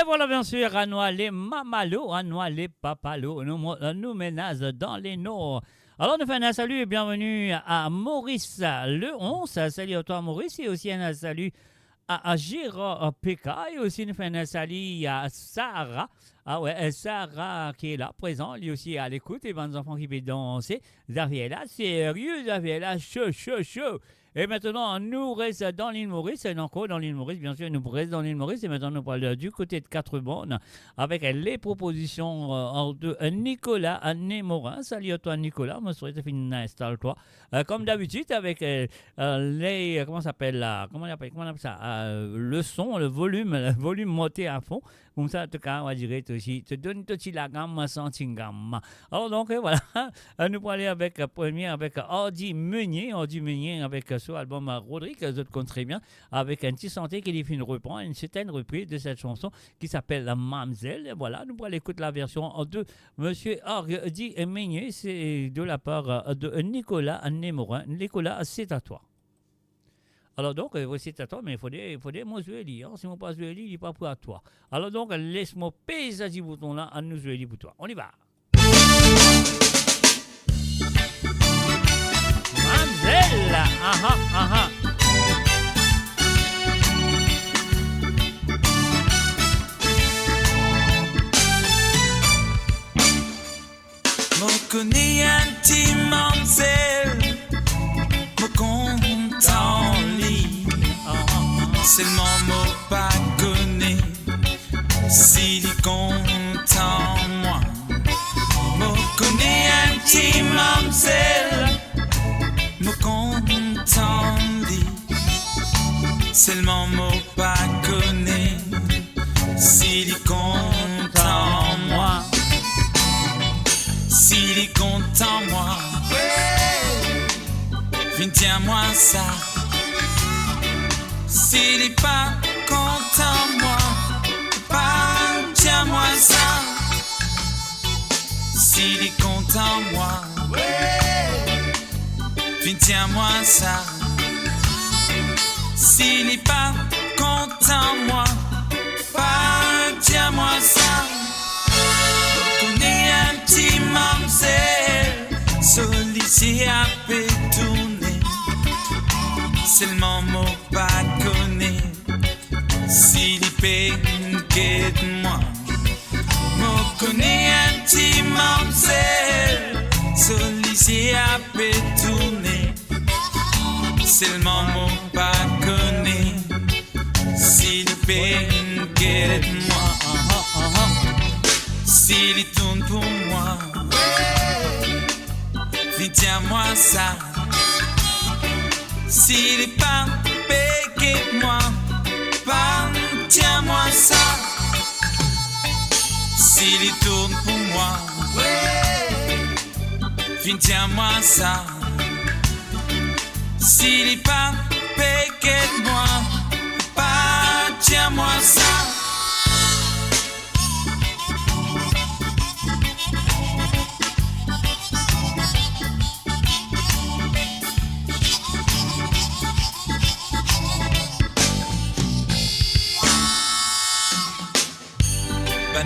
Voilà bien sûr, Anoualé Mamalo, Anoualé Papalo, nous ménage dans les Nord. Alors nous faisons un salut et bienvenue à Maurice le 11. Salut à toi Maurice et aussi un salut à Gérard Péka et aussi nous faisons un salut à Sarah. Ah ouais, Sarah qui est là, présent, lui aussi à l'écoute, et ben, enfants qui veulent danser. Zaviela, sérieux, Zaviela, chaud, chaud, chaud. Et maintenant, nous restons dans l'île Maurice, et encore dans l'île Maurice, bien sûr, nous restons dans l'île Maurice, et maintenant nous parlons du côté de Quatre-Bornes, avec les propositions de Nicolas Némorin. Salut à toi Nicolas, je souhaite finir installe-toi. Comme d'habitude, avec les, comment ça s'appelle là, comment on appelle ça, le son, le volume monté à fond. Comme ça, en tout cas, on va dire aussi, te donne aussi la gamme sans gamme. Alors donc, voilà, nous allons aller avec premier, avec Hardy Meunier avec son album Rodrigue, je le connais très bien, avec un petit santé qui lui reprend une certaine reprise de cette chanson qui s'appelle Mamzelle. Et voilà, nous allons écouter la version de Monsieur Hardy Meunier, c'est de la part de Nicolas Némorin. Nicolas, c'est à toi. Alors donc, c'est à toi, mais il faudrait moi jouer lui. Si on pas jouer lui, il n'est pas pour à toi. Alors donc, laisse-moi peser ce bouton-là à nous jouer lui pour toi. On y va. Mamzelle, aha, aha. S'il est content, moi, me connais un petit mamselle, me content dit, seulement me pas connaît. S'il est content, moi, s'il est content, moi, viens tiens-moi ça. S'il est pas content, moi, pas tiens-moi ça. S'il est content, moi, viens tiens-moi ça. S'il est pas content, moi, pas tiens-moi ça. Connais un petit mamselle, sollicité à peut tourner. Seulement mot pas connaît. S'il est peine qu'aide-moi, me connais un petit mamselle, sollicité à peut tourner. Seulement mot pas connaît. S'il est peine qu'aide-moi, s'il est tourne pour moi, viens tiens-moi ça. S'il est pas péqué de moi, pas tiens-moi ça. S'il est tourne pour moi, viens tiens-moi ça. S'il est pas péqué de moi, pas tiens-moi ça.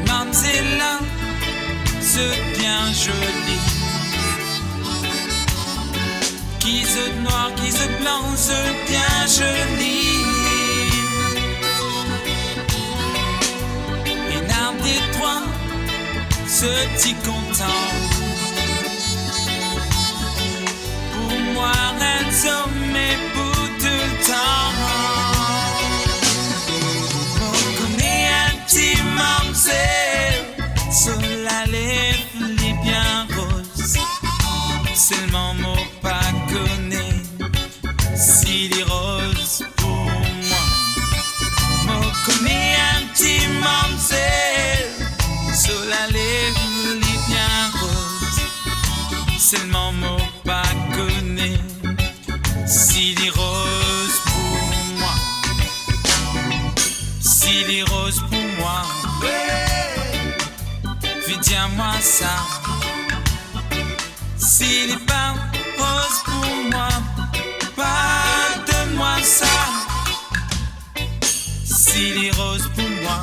Mamselle là, c'est bien joli. Qui se noir, qui se blanc, c'est bien joli. Et l'un des trois, c'est si content. Pour moi, un homme est pour tout le temps. Sur la lèvre, les bien rose. Seulement mot pas connaît. S'il est rose pour moi, me connaît un petit mamselle. Sur la lèvre, les bien rose. Seulement mot pas connaît. S'il est rose pour moi, s'il est rose pour moi, viens-moi ça. S'il est pas rose pour moi, pardonne-moi ça. S'il est rose pour moi,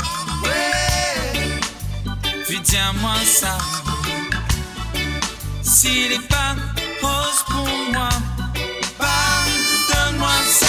viens-moi ça. S'il est pas rose pour moi, pardonne-moi ça.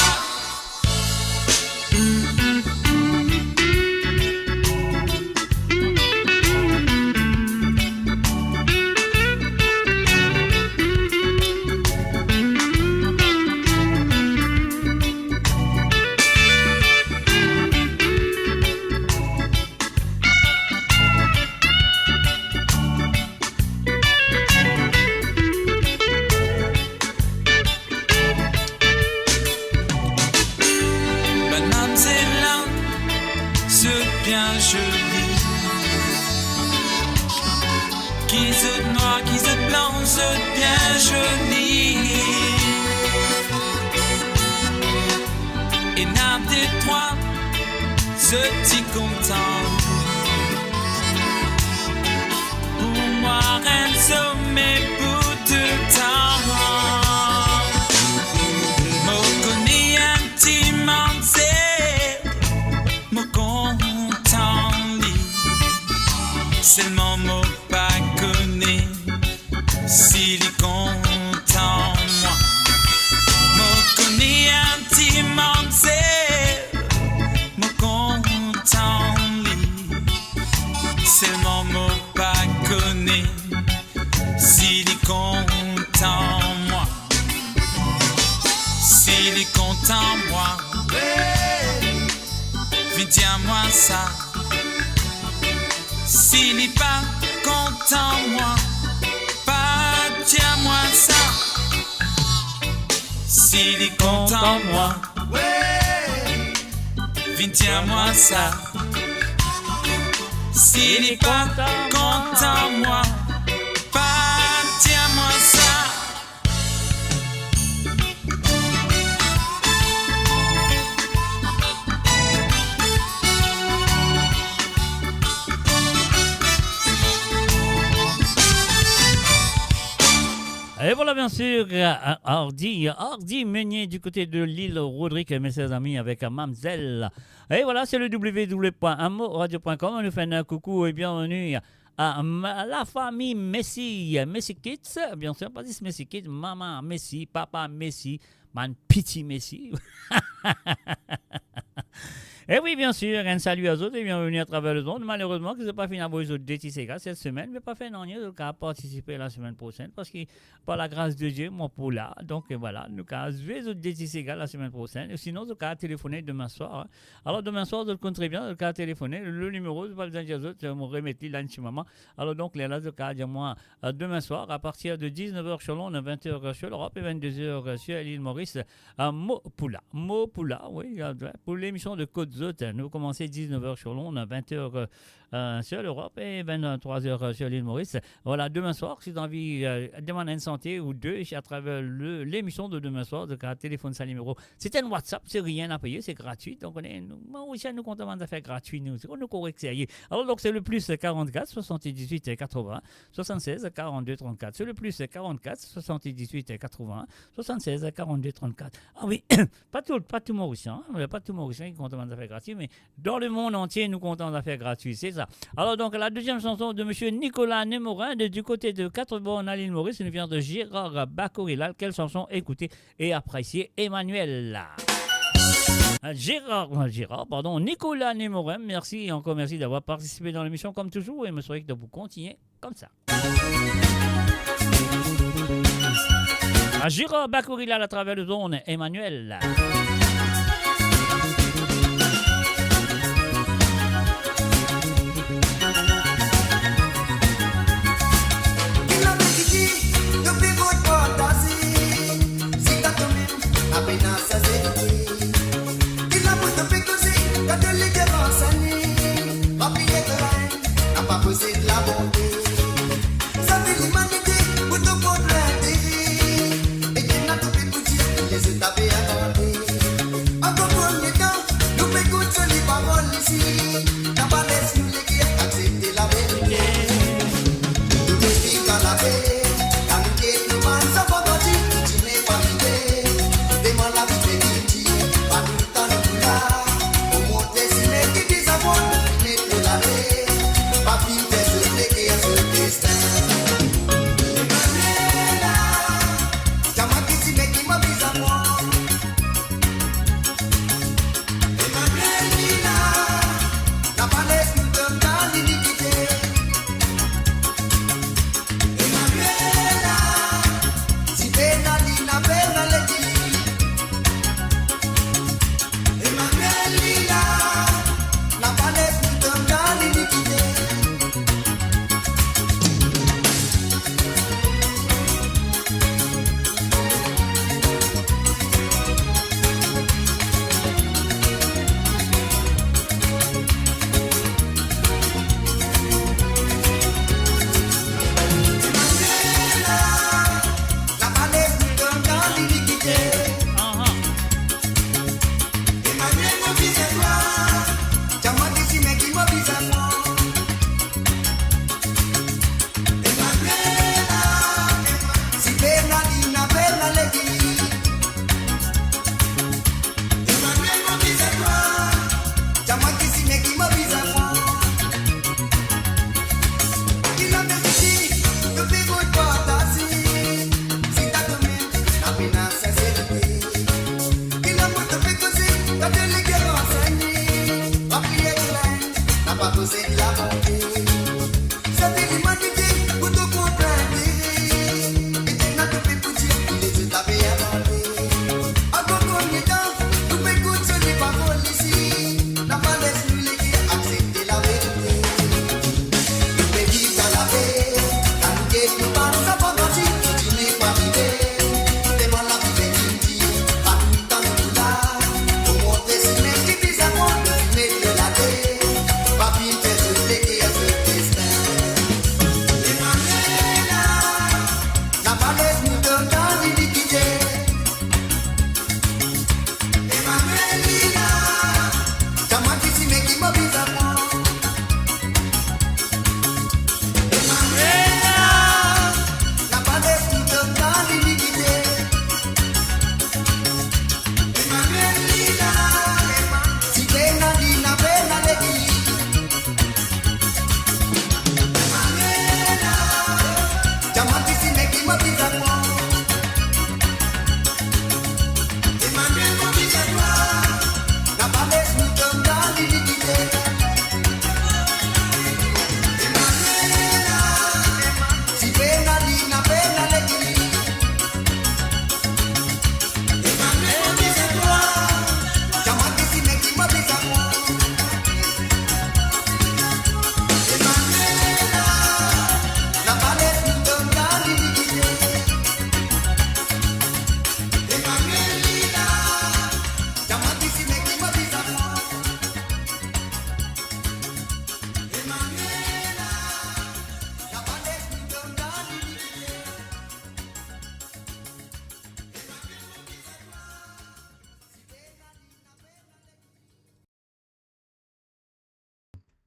Si content. Pour moi, un sommet pour tout le temps. Me connais un petit mamselle, me content lit. Seulement me pas connaît. S'il est content, moi, me connais un petit mamselle. Seulement mot pas connaît. S'il est content, moi, s'il est content, moi, viens tiens-moi ça. S'il n'est pas content, moi, pas tiens-moi ça. S'il est content, moi, viens tiens-moi ça. S'il est pas content, moi, pas tiens-moi ça. Et voilà bien sûr Hardy Meunier du côté de l'île Rodrigue, mes chers amis, avec Mamzelle. Et voilà, c'est le www.amoradio.com. On nous fait un coucou et bienvenue à la famille Messi Kids. Bien sûr, pas dit Messi Kids, maman Messi, papa Messi, man petit Messi. Et oui, bien sûr, un salut à tous et bienvenue à travers le monde. Malheureusement, que je n'ai pas fini à vous autres DTCK cette semaine, mais pas fait non, nous avons participé la semaine prochaine parce que par la grâce de Dieu, mon pour là. Donc voilà, nous avons joué les autres DTCK la semaine prochaine. Et sinon, nous avons téléphoné demain soir. Alors demain soir, vous comptez très bien, nous avons téléphoné. Le numéro, je vais vous dire, je vais me remettre là dessus maman. Alors donc, là, nous avons dit moi demain soir à partir de 19h sur Londres, 20h sur l'Europe et 22h sur l'île Maurice, à Mopula, oui, pour l'émission de Côte Zot. Nous commençons 19h sur Londres, 20h sur l'Europe et 23h sur l'île Maurice. Voilà, demain soir, si vous avez envie de demander une santé ou deux, à travers l'émission de demain soir, de téléphone ça numéro. C'est un WhatsApp, c'est rien à payer, c'est gratuit. Donc, moi aussi, nous comptons de faire gratuit. Nous correct. Alors, donc, c'est le plus 44 78 80 76 42 34. C'est le plus 44 78 80 76 42 34. Ah oui, pas tout Mauricien, pas tout Mauricien qui compte de faire gratuit, mais dans le monde entier, nous comptons de faire gratuit, c'est ça. Alors, donc, la deuxième chanson de M. Nicolas Nemorin, du côté de 4 bornes à l'île Maurice, nous vient de Gérard Bacorilla. Quelle chanson écouter et apprécier Emmanuel. Nicolas Nemorin, merci et encore merci d'avoir participé dans l'émission comme toujours et me souhaite de vous continuer comme ça. Gérard Bacorilla à travers le zone, Emmanuel. C'est de la bonté. Ça fait l'humanité pour te comprendre. Et qu'il n'a pas pu dire, les étapes à compter. Encore premier temps, nous écoutons sur les paroles ici. N'a pas laissé nous les guerres accepter la vérité. Nous vivons dans la paix. La nuit nous manque, ça va grandir. Tu n'es pas vidé. Demande la vie de Kiti. Pas tout le temps nous là. Pour montrer si les qui disent à moi, mais pour la paix. Papi fait se léguer ce destin. Emmanuela, Chama qui s'y met qui m'avise à moi. Emmanuelina, la palette nous donne dans l'iniquité. Emmanuela, si Benalina, Benaleti. Emmanuelina, la palette nous donne dans l'iniquité. La palette nous donne dans l'iniquité. Emmanuel m'oblige à toi. Chama qui s'y met qui m'oblige à moi. Emmanuela, si Bernardina, Bernaleti. Emmanuel m'oblige à toi. Chama qui s'y met qui m'oblige à moi. Il a fait petit, le plus beau de partager. Si t'as commis, la peine c'est célébré. Il a pas fait causer, t'as de l'éguerre enseignée. Pas prier de l'aide, n'a pas causé de la bonté. Ça fait l'humanité pour te comprendre. Et tu n'as pas fait pour dire qu'il est tout à fait inventé. Encore combien de temps, nous écoutons sur les paroles ici. N'a pas laissé nous les guerres accepter la vérité.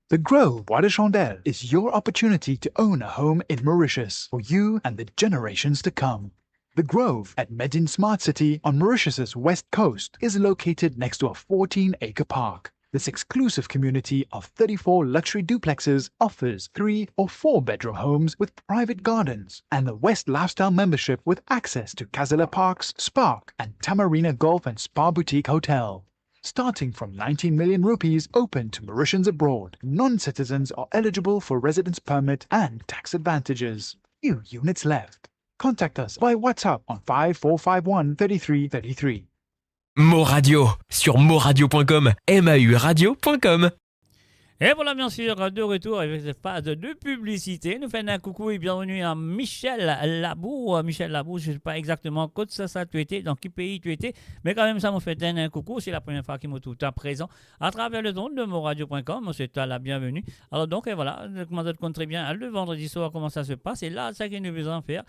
The Grove Bois de Chandelle is your opportunity to own a home in Mauritius for you and the generations to come. The Grove at Medin Smart City on Mauritius's west coast is located next to a 14-acre park. This exclusive community of 34 luxury duplexes offers 3 or 4 bedroom homes with private gardens and the West Lifestyle membership with access to Casella Parks, Spark and Tamarina Golf and Spa Boutique Hotel. Starting from 19 million rupees open to Mauritians abroad, non-citizens are eligible for residence permit and tax advantages. Few units left. Contact us by WhatsApp on 5451 3333. Mo Radio sur moradio.com, mauradio.com. Et voilà, bien sûr, de retour avec cette phase de publicité. Nous faisons un coucou et bienvenue à Michel Labou. Michel Labou, je ne sais pas exactement quand ça tu étais, dans quel pays tu étais, mais quand même, ça m'a fait un coucou. C'est la première fois qu'il m'a tout à présent à travers le don de moradio.com. C'est la bienvenue. Alors, donc, et voilà, comment ça te compte très bien le vendredi soir, comment ça se passe. Et là, ça que nous besoin faire,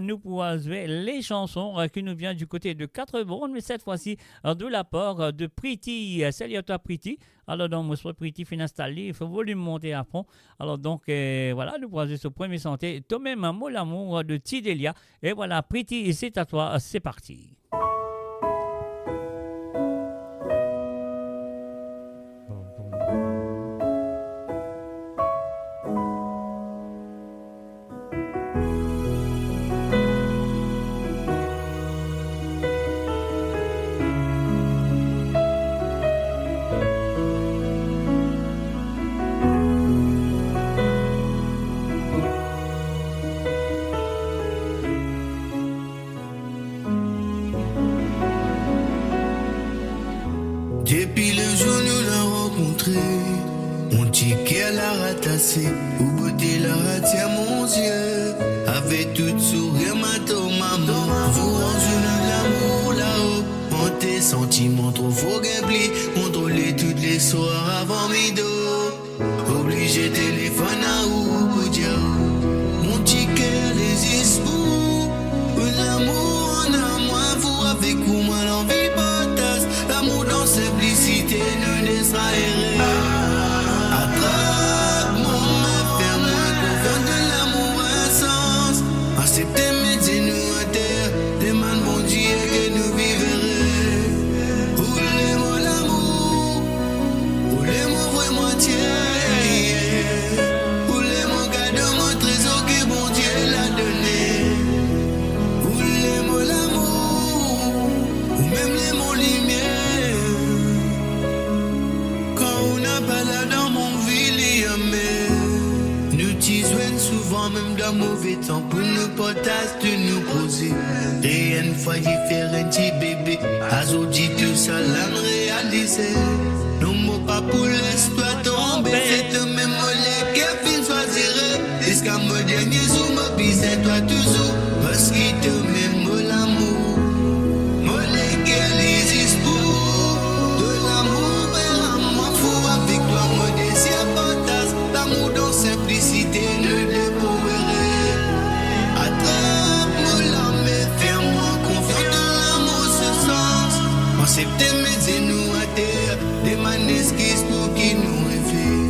nous pouvons jouer les chansons qui nous viennent du côté de 4 bornes, mais cette fois-ci de l'apport de Pretty. Salut à toi, Pretty. Alors, donc, moi, je Pretty fin installé, il faut volume monter à fond. Alors, donc, voilà, nous prenons ce premier santé. Toi-même, un mot l'amour de Tidélia. Et voilà, Pretty, c'est à toi, c'est parti. Depuis le jour où nous l'avons rencontré, on dit qu'elle a ratassé, au bout de la ratia mon Dieu, avec tout sourire mato maman, vous rendez l'amour là-haut, en tes sentiments trop faux gameplay, contrôler toutes les soirs avant mido, obligé téléphone à ou pour dire, mon petit cœur résiste pour l'amour en a moi, vous avec vous moi l'envie. L'amour dans simplicité nous laissera errer. Attrape-moi, fais-moi confiance de l'amour un sens. Acceptez mes nous à terre, demande mon Dieu que nous vivrons. Roulez-moi l'amour, roulez-moi vraiment moitié. Roulez-moi cadeau, mon trésor que bon Dieu l'a donné. Roulez-moi l'amour, ou même les mots lumière. Balade dans mon ville, nous t'y souvent même dans mauvais temps pour nous potasses de nous poser. Rien ne faut y faire un petit bébé, azodi tout ça l'âme réalisé. Non mots pas pour laisse-toi tomber, c'est toi même mollet qui fin choisirait. Jusqu'à mon dernier jour, ma vie c'est toi toujours, parce qu'il te même mon l'amour. Mollet qui existe pour de l'amour. L'amour dans simplicité ne dépouillerait. Attrape-moi l'âme et fais-moi confiance dans l'amour ce sens. En septembre, nous à terre, des manesquistes pour qui nous rêvait.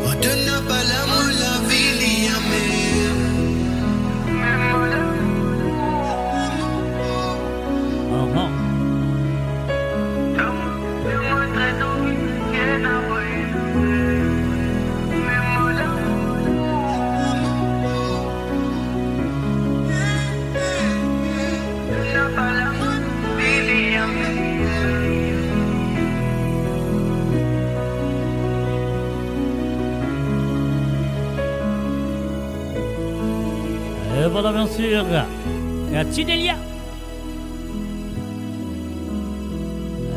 Ordonne pas l'amour, la vie, Voilà bien sûr, Tidelia.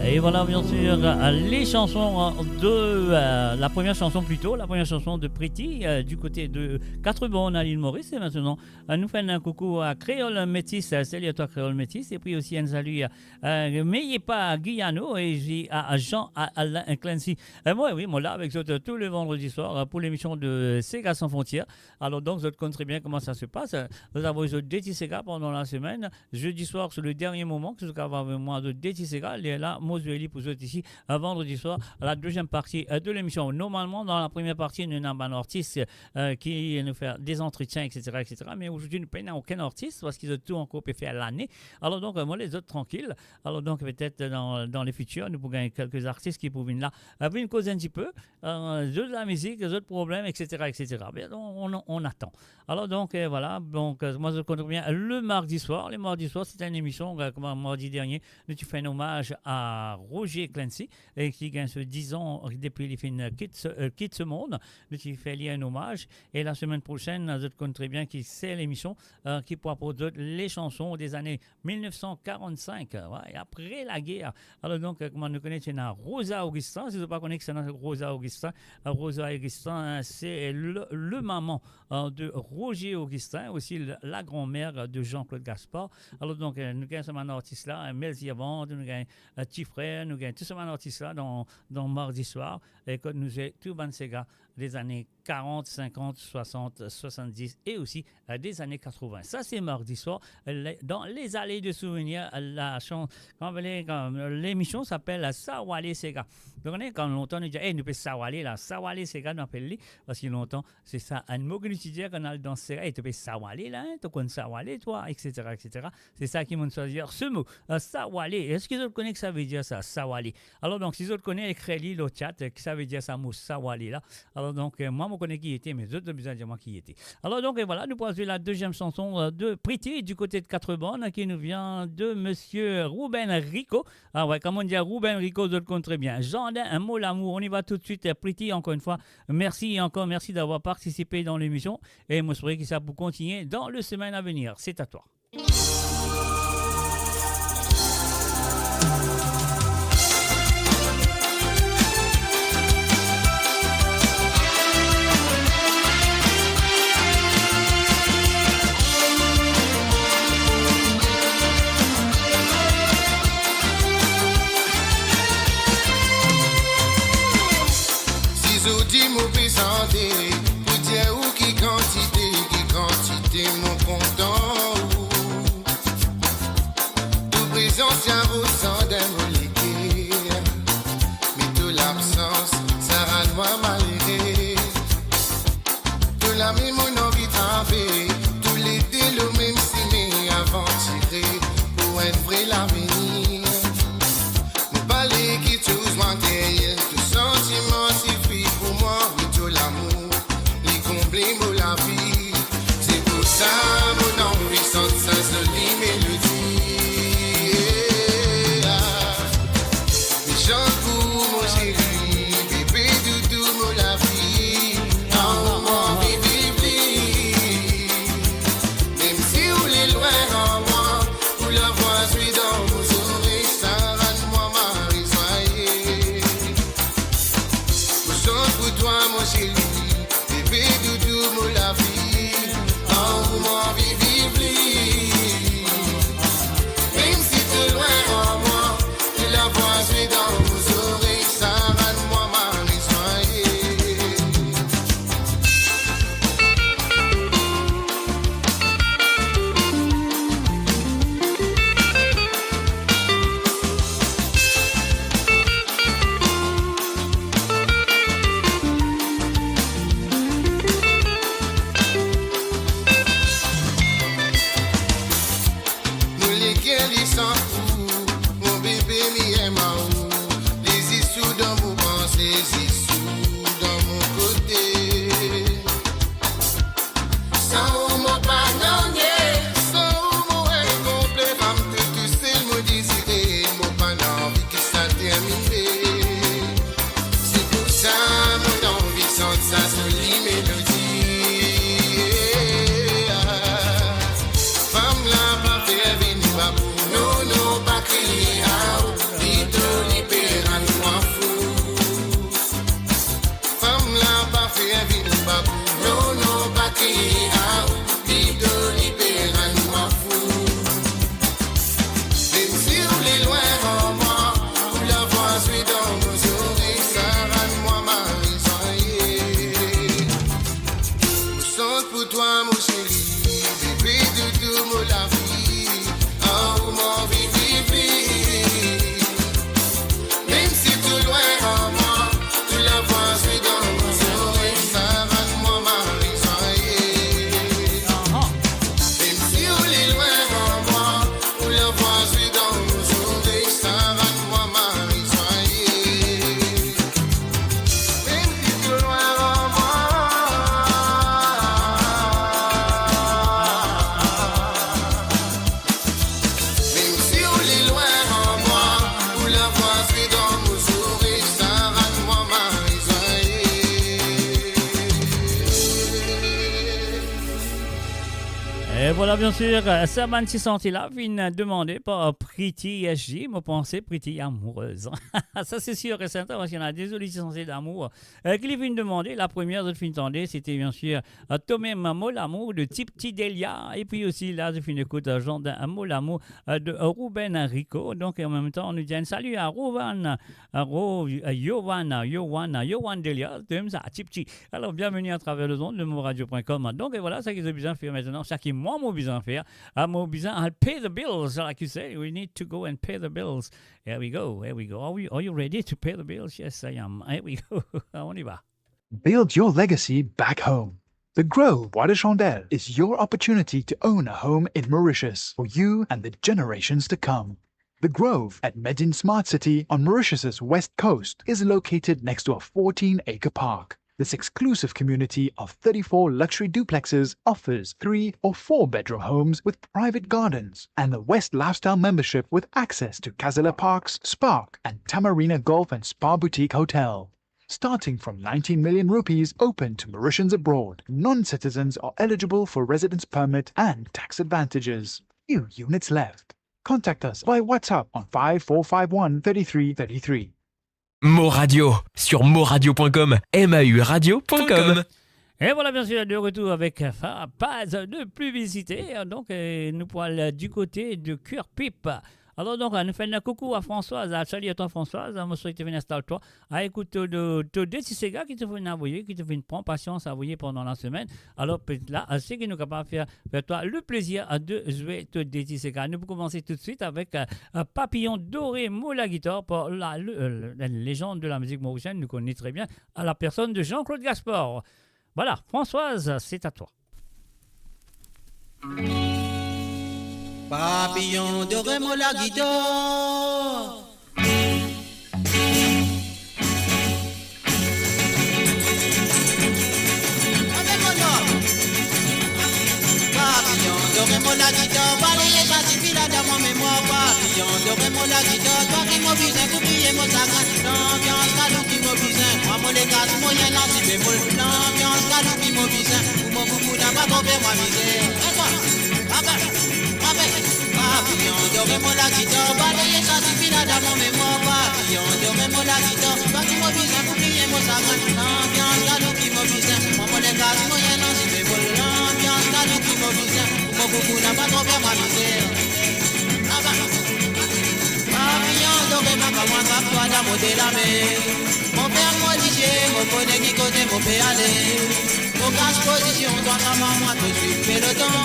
Et voilà bien sûr les chansons de la première chanson de Pretty du côté de Quatre-Bornes à l'île Maurice. Et maintenant nous faisons un coucou à Créole Métis, salut à toi Créole Métis, et puis aussi un salut à mais pas Guyano et à Jean Alain Clancy. Moi là avec eux tous les vendredis soirs pour l'émission de Sega sans frontières. Alors donc vous comprenez très bien comment ça se passe. Nous avons eu Déti Sega pendant la semaine. Jeudi soir c'est le dernier moment que vous avez avec moi de Déti Sega. Il est là Mosueli pour vous ici vendredi soir à la deuxième partie de l'émission. Normalement dans la première partie nous avons un artiste qui nous fait des entretiens etc. Mais aujourd'hui nous n'avons aucun artiste parce qu'ils ont tout encore fait à l'année. Alors donc moi les autres tranquilles. Alors donc peut-être dans les futurs nous pourrons gagner quelques artistes qui pourront venir là venir causer un petit peu de la musique, des autres problèmes etc. Bien, on attend. Alors donc voilà, donc moi je connais bien le mardi soir. Le mardi soir c'est une émission comme mardi dernier nous tu fais un hommage à Roger Clancy qui gagne ce 10 ans depuis les films quitte ce monde. Nous tu fais lier un hommage et la semaine prochaine je connais très bien qui c'est l'émission qui propose les chansons des années 1945 après la guerre. Alors donc comment nous connaissons c'est Rosa Augustin. Si vous ne connaissez pas Rosa Augustin, c'est le maman de Roger Augustin, aussi la grand-mère de Jean-Claude Gaspard. Alors donc nous avons un artiste là, Melzi Avant, nous avons un petit frère, nous avons tous ces artistes là dans mardi soir et que nous avons tout Bansega des années 40, 50, 60, 70 et aussi des années 80. Ça c'est mardi soir dans les allées de souvenirs. L'émission s'appelle Sawale Sega. Donc quand longtemps nous disons nous peut Sawale là, Sawale Sega nous appelle parce que longtemps c'est ça un mot que nous disons qu'on a dans Sega, tu peux Sawale là, tu connais Sawale toi etc. C'est ça qui m'ont choisi ce mot Sawale. Est-ce que vous connaissez que ça veut dire ça Sawale? Alors donc si vous connaissez écrivez le chat que ça veut dire ça mot Sawale là. Alors donc moi je connais qui était mais d'autres besoin de dire moi qui était. Alors donc voilà, nous passons la deuxième chanson de Pretty du côté de Quatre-Bornes qui nous vient de monsieur Ruben Rico. Ah ouais, comment dire Ruben Rico, je le connais très bien. Jardin, un mot l'amour. On y va tout de suite. Pretty, encore une fois, merci d'avoir participé dans l'émission et moi je souhaite que ça pour continuer dans le semaine à venir. C'est à toi. Dis mon présenté, pour dire où qui quantité, mon content. Tout présent, c'est un ressent d'un molécule. Mais toute l'absence, ça rend moi malheureux. Tout la même mon envie de travailler, tout l'été, le même ciné aventuré, pour un vrai l'avenir. Nous parler qui tous manquent, tout sentiment, pour moi, oui, tout l'amour, les combler, moi, la vie. C'est pour ça, mon envie, sans jolie mélodie. Mais chante pour mon chéri, bébé, doudou, moi, la vie. En moi, vive. Même si vous l'êtes loin en moi, vous la voix, dans vos oreilles, ça rend moi Marie, soyez. Pour toi, mon chéri, bébé doudou, mon la vie, en moi, vive, même si tu loin en moi, tu la vois, je suis dans vos oreilles, ça rend moi Marie, voilà, bien sûr, Saban Sissanti là vient demander par Pretty SJ, me penser Pretty amoureuse. Ça, c'est sûr et certain, parce qu'il y en a des sollicitations d'amour qui viennent demander. La première de fin d'année, c'était bien sûr Tomé Mamo, l'amour de Tipti Delia. Et puis aussi, là, je finis d'écouter Jean d'un mot, l'amour de Ruben Rico. Donc, en même temps, on nous dit un salut à Rowan, Yohan Delia, comme ça, Tipti. Alors, bienvenue à travers le zone de moradio.com. Donc, et voilà, ça qu'ils ont besoin de faire maintenant. Ça qui moi, mon besoin de faire. Mon besoin, I'll pay the bills. Like you say, we need to go and pay the bills. Here we go. Are you ready to pay the bills? Yes, I am. Here we go. On y va. Build your legacy back home. The Grove Bois de Chandelle is your opportunity to own a home in Mauritius for you and the generations to come. The Grove at Medin Smart City on Mauritius's west coast is located next to a 14-acre park. This exclusive community of 34 luxury duplexes offers 3 or 4 bedroom homes with private gardens and the West Lifestyle membership with access to Casella Parks, Spark and Tamarina Golf and Spa Boutique Hotel. Starting from 19 million rupees open to Mauritians abroad, non-citizens are eligible for residence permit and tax advantages. Few units left. Contact us by WhatsApp on 5451 3333. Mo Radio sur moradio.com, mauradio.com. Et voilà, bien sûr, de retour avec pas de publicité. Donc, nous parlons du côté de Cœur Pipe. Alors, donc, nous faisons un coucou à Françoise. Salut à toi, Françoise. Je souhaite venir installer-toi. Écoute, de deux petits gars qui te font envoyer, qui te font prendre patience à envoyer pendant la semaine. Alors, là, c'est que nous sommes capables de faire toi le plaisir de jouer te des petits gars. Nous pouvons commencer tout de suite avec Papillon Doré Moula Guitare pour la légende de la musique mauricienne. Nous connaissons très bien à la personne de Jean-Claude Gaspard. Voilà, Françoise, c'est à toi. Papillon doré mon la guitare. Papillon doré mon la guitare, balayer ça suffit là dans mon mémoire. Papillon doré mon la guitare, toi qui m'oblige à oublier mon sagan. L'ambiance calou qui m'oblige, moi mon les gaz moyen là si bémol. L'ambiance calou qui m'oblige, pour mon coucou n'a pas compris moi misère. Et toi, Papillon doré mon la guitare, balayer ça suffit là dans mon mémoire. Papillon doré mon la guitare, toi qui m'oblige à oublier mon sagan. L'ambiance calou qui m'oblige, moi mon les gaz moyen là si bémol. L'ambiance calou qui m'oblige, pour mon coucou n'a pas compris moi misère. Papillon doré ma maman tape toi dans mon délamé. Mon père m'a dit mon connaît qui côté mon père aller. Mon casse position toi ta maman te suit le temps.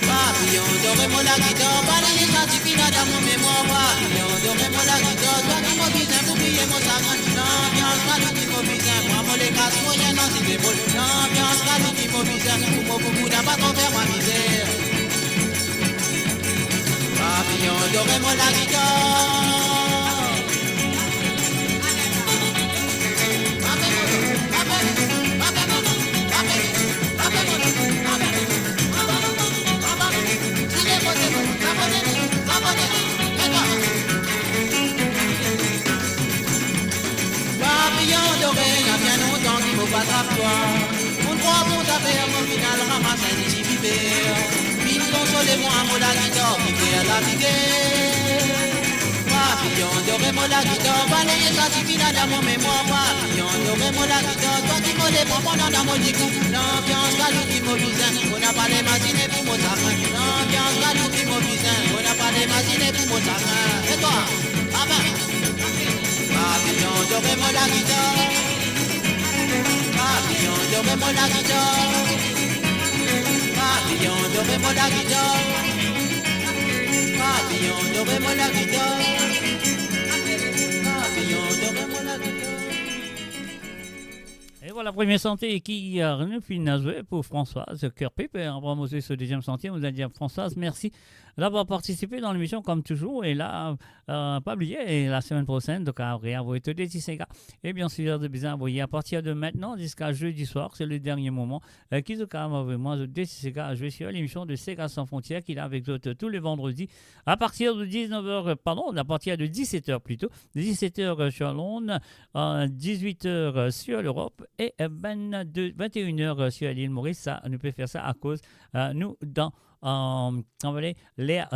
Papillon doré mon la guitare, balayer ça suffit là dans mon mémoire. Papillon doré mon la guitare, toi qui m'oblige à oublier mon sagan. L'ambiance calou qui m'oblige, moi mon les casse moyen non si bémol. L'ambiance calou qui m'oblige, pour mon coucou n'a pas trop faire ma misère. Papillon doré mon la guitare. Papillon doré, y'a bien longtemps qu'il faut battre à toi. On croit qu'on t'affaire, mon final ramasse un ici vivre. Mine consolez-moi, mon la guitare qui fait à la vigueur. Papillon doré, mon la guitare, balayer ça suffit là dans mon mémoire. Papillon doré, mon la guitare, toi qui me déprends pendant dans mon dicou. L'ambiance calou qui m'oblige, on n'a pas l'imaginé pour mon sarin. L'ambiance calou qui m'oblige, on n'a pas l'imaginé pour mon sarin. Et toi, ah ben. Papillon doré mon la guitare. Papillon doré mon la guitare. Papillon doré mon la guitare. Papillon doré mon la guitare. Papillon doré mon la guitare. Et voilà, première santé qui nous finit à jouer pour Françoise Cœur Pipe. Et on va moser ce deuxième santé. On vous a dit à Françoise, merci d'avoir participé dans l'émission comme toujours. Et là, pas oublier, et la semaine prochaine, donc à réenvoyer tous les petits gars. Et bien sûr, de bien envoyer à partir de maintenant jusqu'à jeudi soir, c'est le dernier moment, qui se calme avec moi, des petits gars à jouer sur l'émission de Sega Sans Frontières, qu'il a avec vous tous les vendredis, à partir de 19h, pardon, à partir de 17h plutôt, 17h sur Londres, 18h sur l'Europe et 21h sur l'île Maurice. Ça, on peut faire ça à cause, nous, dans l'air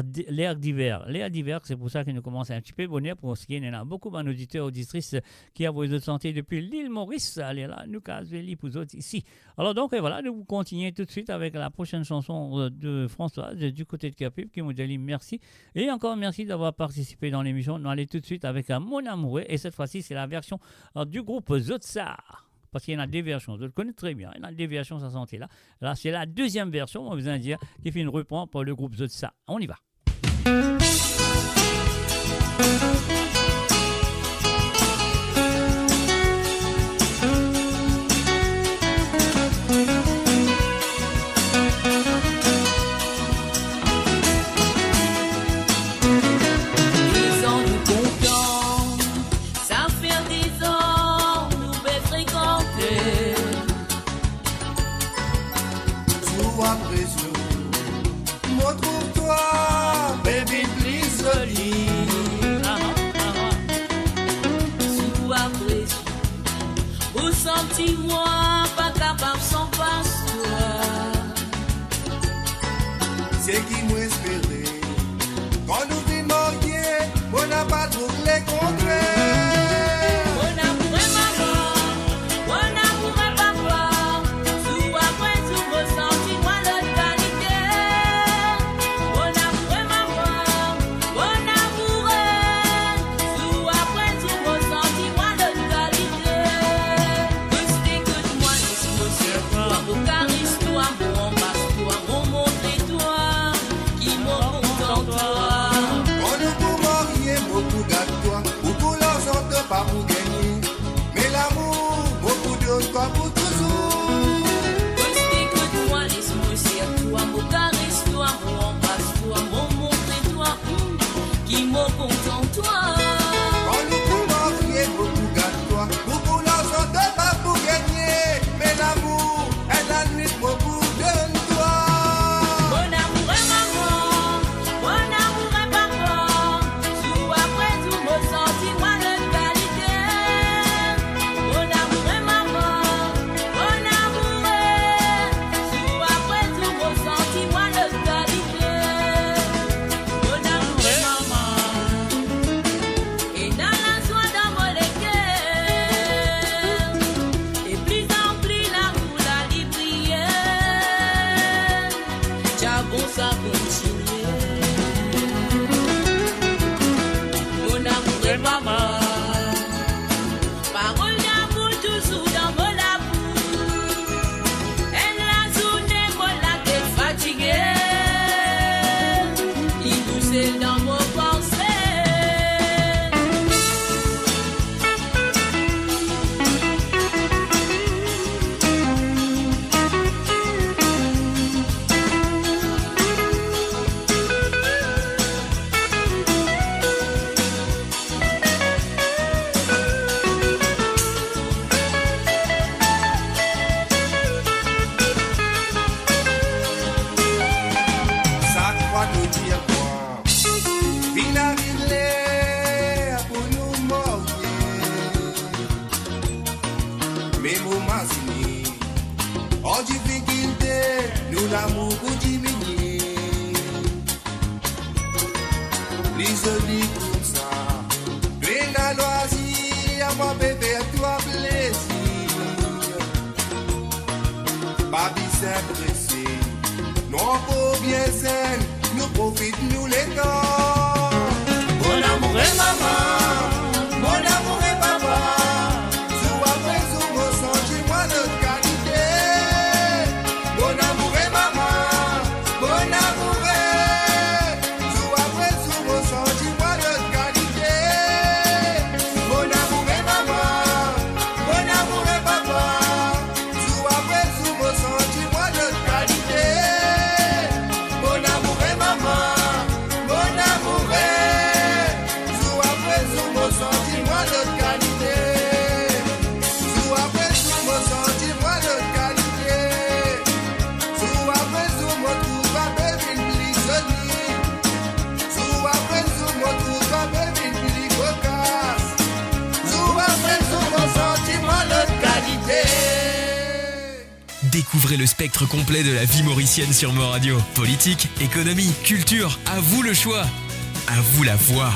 d'hiver. L'air d'hiver, c'est pour ça que nous commençons un petit peu bonheur pour ce qui est. Il y a beaucoup d'auditeurs, auditrices qui ont besoin de santé depuis l'île Maurice. Allez là, nous casse-les pour autres ici. Alors donc, voilà, nous continuons tout de suite avec la prochaine chanson de Françoise du côté de Capip qui nous dit merci. Et encore merci d'avoir participé dans l'émission. Nous allons tout de suite avec Mon Amoureux. Et cette fois-ci, c'est la version du groupe Zotsar. Parce qu'il y en a des versions, je le connais très bien. Il y en a des versions, ça sentait là. Là, c'est la deuxième version, on va vous dire, qui fait une reprend pour le groupe Zotsar. On y va. Baby, please, sous après, vous sentez-moi pas capable sans passoire. C'est qui m'espérait quand nous vîmes mariés, on n'a pas trouvé les contraires. Mon amour est maman, mon amour est papa. Sous après, sous vos sentiments, notre qualité. Mon amour est maman, mon amour est. Sous après, sous vos sentiments, notre qualité. Restez que moi, laisse-moi sur toi. Mon charisme, toi, mon embrasse-toi, mon montre-toi. Qui m'en content toi. Quand nous pour marier, beaucoup gâte-toi, beaucoup l'argent de pas pour gagner. Mais l'amour, beaucoup de toi pour toujours. Restez que toi, laisse-moi sur toi, mon caresse-toi, mon embrasse-toi, mon montre-toi, qui m'en content toi. Quand nous pour marier, beaucoup gâte-toi, beaucoup l'argent de pas pour gagner. Mais l'amour, elle a nuit, beaucoup de toi. Mon amour est maman, mon amour est papa. Sous après tout, mon sentiment de qualité. Mon amour est maman, mon amour est. Sous après tout, mon sentiment de qualité. Mon amour est maman. Et dans la soie dans mon cœur. Et plus en plus l'amour la librière. Tiens bon ça continue. Mon amour est maman. Parole d'amour toujours dans mon amour. Elle la journée, moi la tête fatiguée. Il pousse dans mon pensée. Ça croit nous dire quoi? Vin arrive l'air pour nous marier. Mais moment fini, en difficulté, nous l'amour pour diminuer. Les jolis comme ça, plein à loisir, à moi bébé, toi plaisir. Pas bien pressé. Non, pour bien zen, nous profite nous les temps. Mon amour est maman, mon amour est papa. Sous après sous vos sentiments de qualité. Mon amour est maman, mon amour est. Sous après sous vos sentiments de qualité. Mon amour est maman, mon amour est papa. Sous après sous vos sentiments de qualité. Mon amour est maman, mon amour est. Sous après Découvrez le spectre complet de la vie mauricienne sur Mo Radio. Politique, économie, culture, à vous le choix. À vous la voix.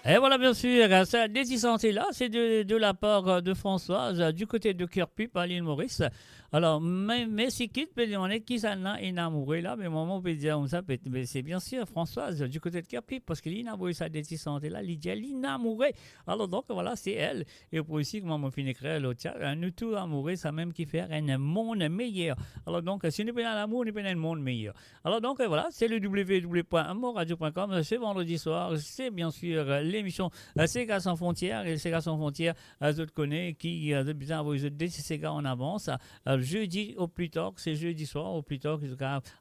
Et voilà, bien sûr, cette décision-là, c'est de la part de Françoise, du côté de Kerpup, à l'île Maurice. Alors, mais si qui peut demander qui s'en a énamouré là, mais maman peut dire ça, mais c'est bien sûr Françoise, du côté de Kerpup, parce qu'il a énamouré sa décision-là, il dit elle est énamourée. Alors, donc, voilà, c'est elle. Et pour ici, comme on finit d'écrire l'autre, nous tous amoureux, ça même qui fait un monde meilleur. Alors, donc, si nous prenons l'amour, nous prenons un monde meilleur. Alors, donc, voilà, c'est le www.moradio.com, c'est vendredi soir, c'est bien sûr l'émission Sega sans frontières, et Sega sans frontières, je te connais, qui a besoin d'avoir des Sega en avance. Jeudi au plus tard, c'est jeudi soir au plus tard,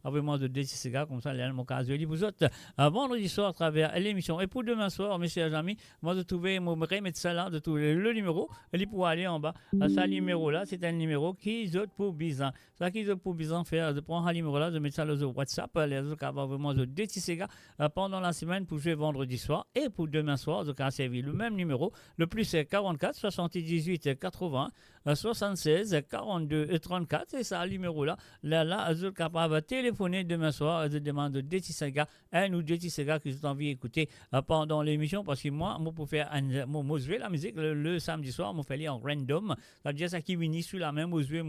avec moi de Sega, comme ça, mon cas, je dis vous autres, vendredi soir à travers l'émission. Et pour demain soir, mes chers amis, moi, de trouver, moi, remettre ça là, de trouver le numéro, et pour aller en bas, ce numéro-là, c'est un numéro qui est pour Bizan. Ça qui est pour Bizan faire, de prendre un numéro-là, de mettre ça sur WhatsApp, les autres, avoir vraiment de Sega pendant la semaine pour jouer vendredi soir, et pour demain soir, de cas servir le même numéro, le plus c'est 44 78 80 76 42 34, c'est ça le numéro là vous êtes capable de téléphoner demain soir, de demander de Sega, un ou deux Sega qui ont envie d'écouter pendant l'émission, parce que moi pour faire moi jouer la musique le samedi soir, moi faire en random, ça veut dire ça qui vient sur la même, moi jouer,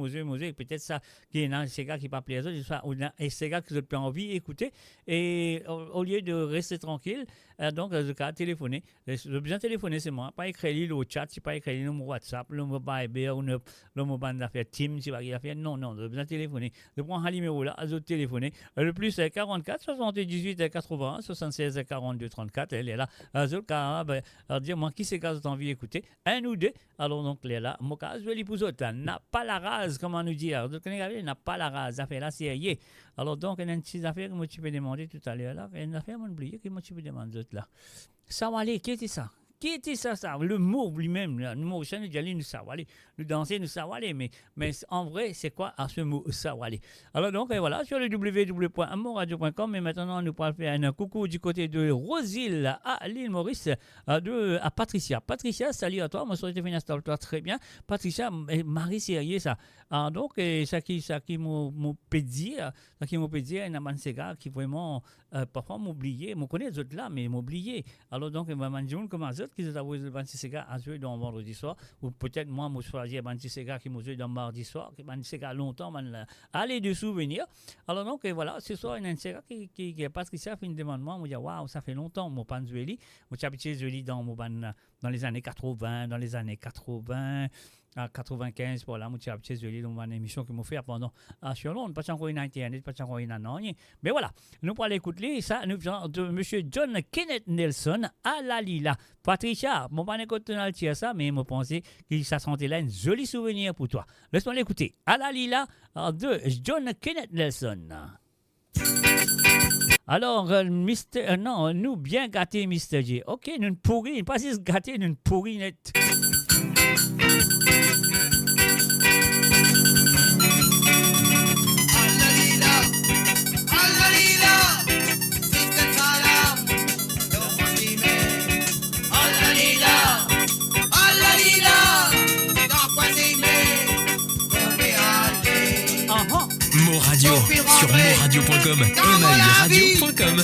peut-être ça qui est un Sega qui pas plaisir, ou un Sega que vous avez envie d'écouter, et au lieu de rester tranquille, donc je vais téléphoner. Le besoin de téléphoner, c'est moi. Pas écrire le chat, c'est pas écrire le mot WhatsApp, le mot Viber, ou le mot bande d'affaires Teams, c'est pas d'affaires. Non, le besoin de téléphoner. Je prends un numéro là, je téléphoner. Le plus c'est 44 78 80 76 42 34. Elle est là. Je vais dire moi qui c'est que vous envie d'écouter, un ou deux. Alors donc elle est là. Mon cas, je vais lui poser n'a pas la rase, comment nous dire. Vous connaissez, n'a pas la rase. Ça fait là, c'est yé. Alors donc il y a une petite affaire que moi tu peux demander tout à l'heure là. Une affaire moi oublié que moi tu peux demander là. Sawale, qui était ça? Qui était ça? Le mot lui-même, le mot sénégalais, nous sawale. Nous danser, nous sawale. Mais en vrai, c'est quoi ce mot sawale? Alors donc, voilà, sur le www.amoradio.com. Et maintenant, nous pourrons faire un coucou du côté de Rosile à l'île Maurice, à Patricia. Patricia, salut à toi. Moi, je suis venu à toi très bien. Patricia, Marie sérieux ça. Donc, ça qui m'a peut dire, un amansega qui vraiment, parfois m'oublier. Je connais les autres là, mais m'oublier. Alors donc, je comme les autres qui ont joué le Bantisega à jouer dans vendredi soir, ou peut-être moi, je choisis Bantisega qui m'a joué dans mardi soir, qui Bantisega longtemps, aller de souvenirs. Alors donc, voilà, ce soir, il y a un Sega qui est Patricia fait une demande. Moi, je dis, waouh, ça fait longtemps, moi, pas joué lui. Moi, j'ai habitué de jouer dans les années 80, dans les années 80. À 95, voilà, moi, j'ai habitué de jouer dans une émission que je fais pendant sur Londres, pas encore une Internet, pas encore une année. Mais voilà, nous pour aller écouter ça, nous venons de M. John Kenneth Nelson à la Lila. Patricia, mon pas écouter ça, mais je pensais que ça sentait là un joli souvenir pour toi. Laisse-moi l'écouter. À la Lila de John Kenneth Nelson. Alors, nous bien gâtés, Mr. J. Ok, nous pourris, pas si gâtés, nous pourris net. Mo Radio sur moradio.com et maliradio.com.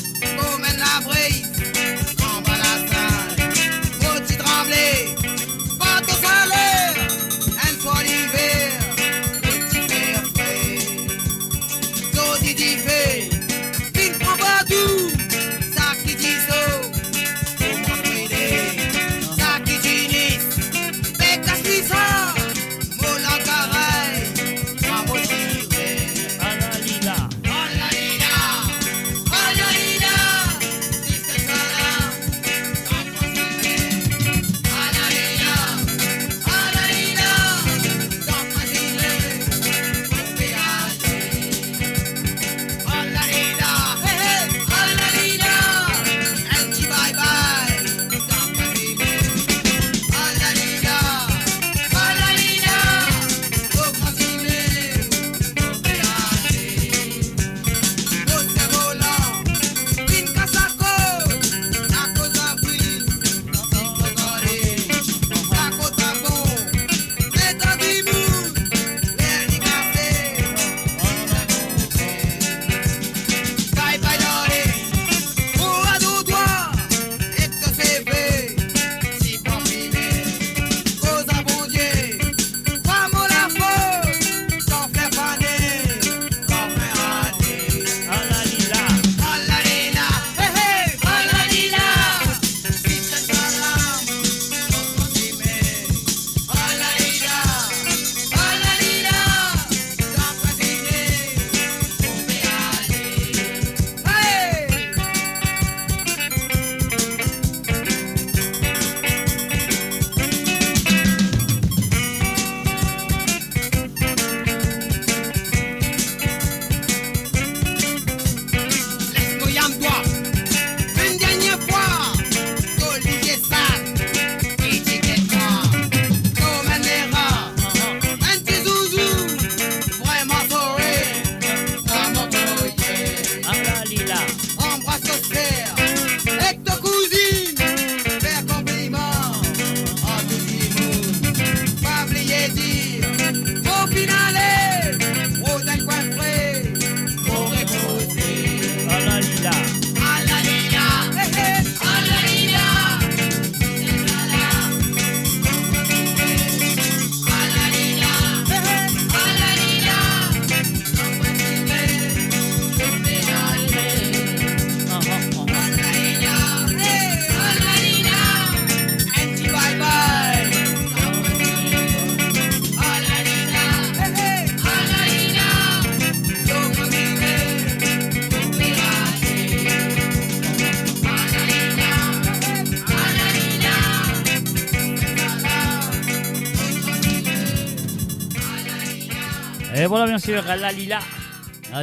Et voilà, bien sûr, La Lila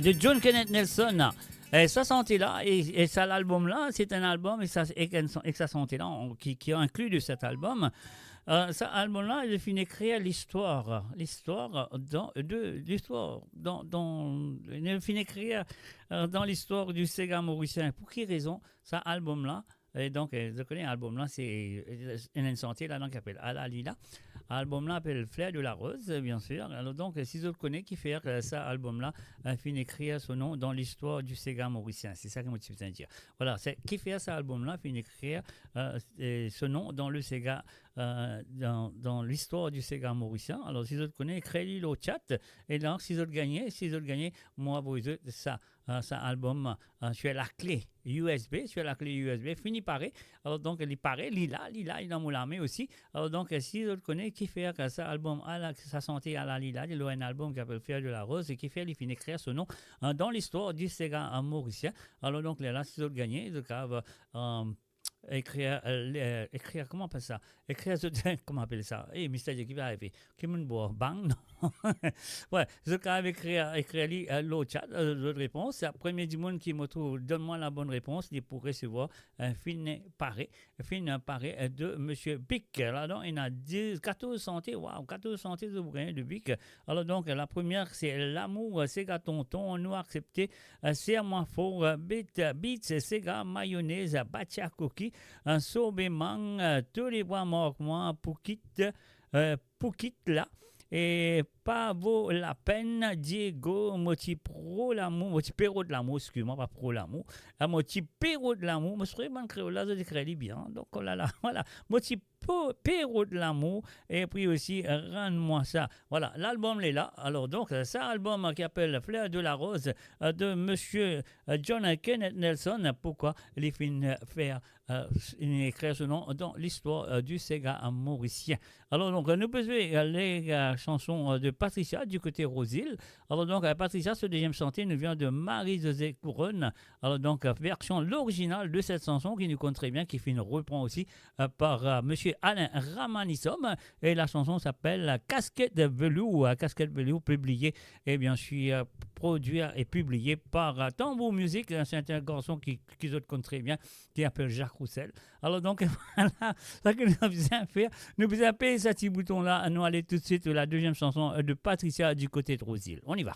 de John Kenneth Nelson. Et ça santé-là, et ça, l'album-là, c'est un album, et ça santé-là, qui est inclus de cet album. Cet album-là, il finit créer l'histoire dans l'histoire du Sega mauricien. Pour quelle raison, cet album-là, et donc, je connais l'album-là, c'est une santé, là, donc, appelle La Lila. L'album-là s'appelle Flair de la Rose, bien sûr. Alors donc, si vous connaissez qui fait cet album-là, finit écrire son nom dans l'histoire du Sega mauricien. C'est ça que je veux dire. Voilà, c'est qui fait cet album-là, finit écrire ce nom dans le Sega, dans l'histoire du Sega mauricien. Alors, si vous connaissez, écrivez-le au chat. Et donc, si vous gagnez, moi, vous ça. Cet album sur la clé USB, fini pareil. Alors donc, il paraît, Lila, il a mon armée aussi. Alors donc, si vous connaissez qui fait cet album à sa santé à la Lila, il a un album qui s'appelle Fier de la Rose et qui fait, il finit écrire ce nom dans l'histoire du Sega mauricien. Alors donc, là, si vous gagnez, vous avez écrire comment on appelle ça, comment on appelle ça, mystère qui va arriver, qui me boit bang, non. Ouais, je vais écrire l'autre chat, l'autre réponse. Le premier du monde qui me trouve, donne-moi la bonne réponse, il pour recevoir un film paré de Monsieur Bic. Là donc il a 14 santé, 14 santé de bouquin de Bic. Alors donc la première c'est l'amour, Sega tonton, nous accepté, c'est moi faux, beats, Sega mayonnaise, batcha cookie, un sorbet-mang, tous les bois morts moi pour quitte là. Et pas vaut la peine, Diego, moti pro l'amour, moti péro de l'amour, excuse-moi, pas pro l'amour, moti péro de l'amour, je serais bon créole là, je décris bien, donc voilà, moti péro de l'amour, et puis aussi, rends-moi ça. Voilà, l'album est là, alors donc, c'est un album qui s'appelle Flair de la Rose, de monsieur John Kenneth Nelson, pourquoi il finit faire écrire ce nom dans l'histoire du Sega mauricien. Alors donc, nous faisons les chansons de Patricia du côté Rosile. Alors donc, Patricia, ce deuxième chantier nous vient de Marie-Josée Couronne. Alors donc, version l'original de cette chanson qui nous compte très bien, qui reprend aussi par monsieur Alain Ramanissom. Et la chanson s'appelle Casquette de velours, publiée et bien sûr produit et publié par Tambour Music. C'est un garçon qui se compte très bien, qui s'appelle Jacques Roussel. Alors donc, voilà, ça que nous avons besoin de faire. Nous avons besoin de payer ce petit bouton-là. Nous allons tout de suite à la deuxième chanson de Patricia du côté de Rosile. On y va.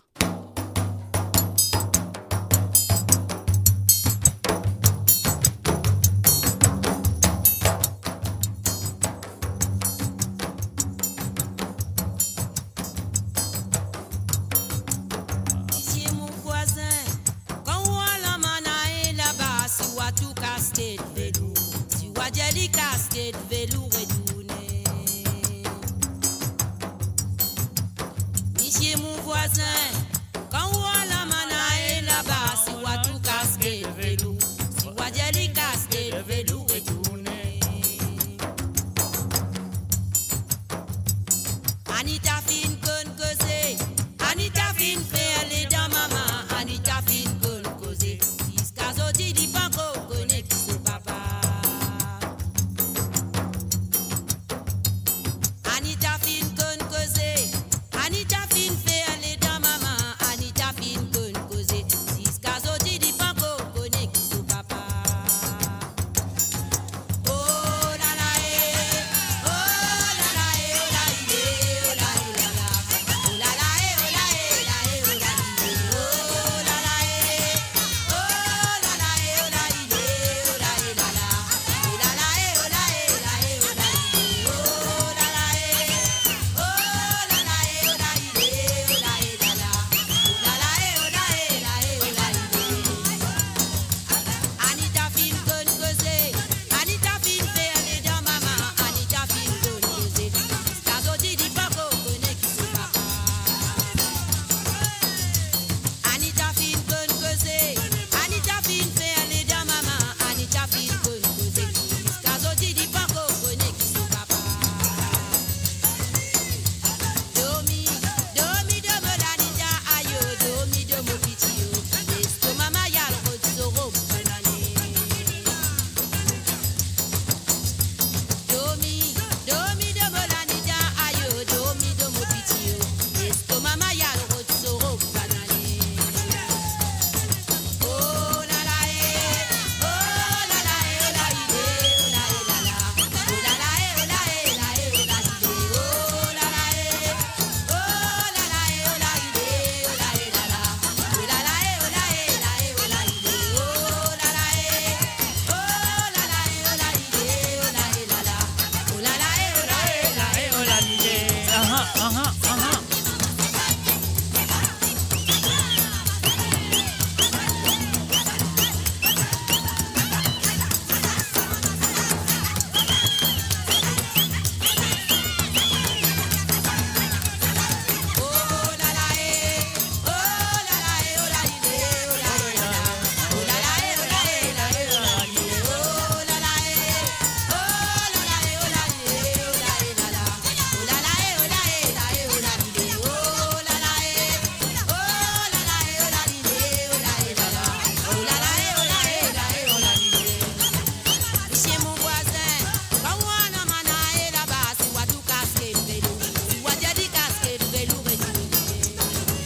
Casquette, velours et tourné. Monsieur mon voisin, quand on voit la manaille là-bas, si on tout casquette, velours, si on dit casquette, velours et tourné. Anita fin con causer, Anita fin faire les dames maman, Anita fin con causer. Jusqu'à ce dit pas qu'on connaît qui c'est papa.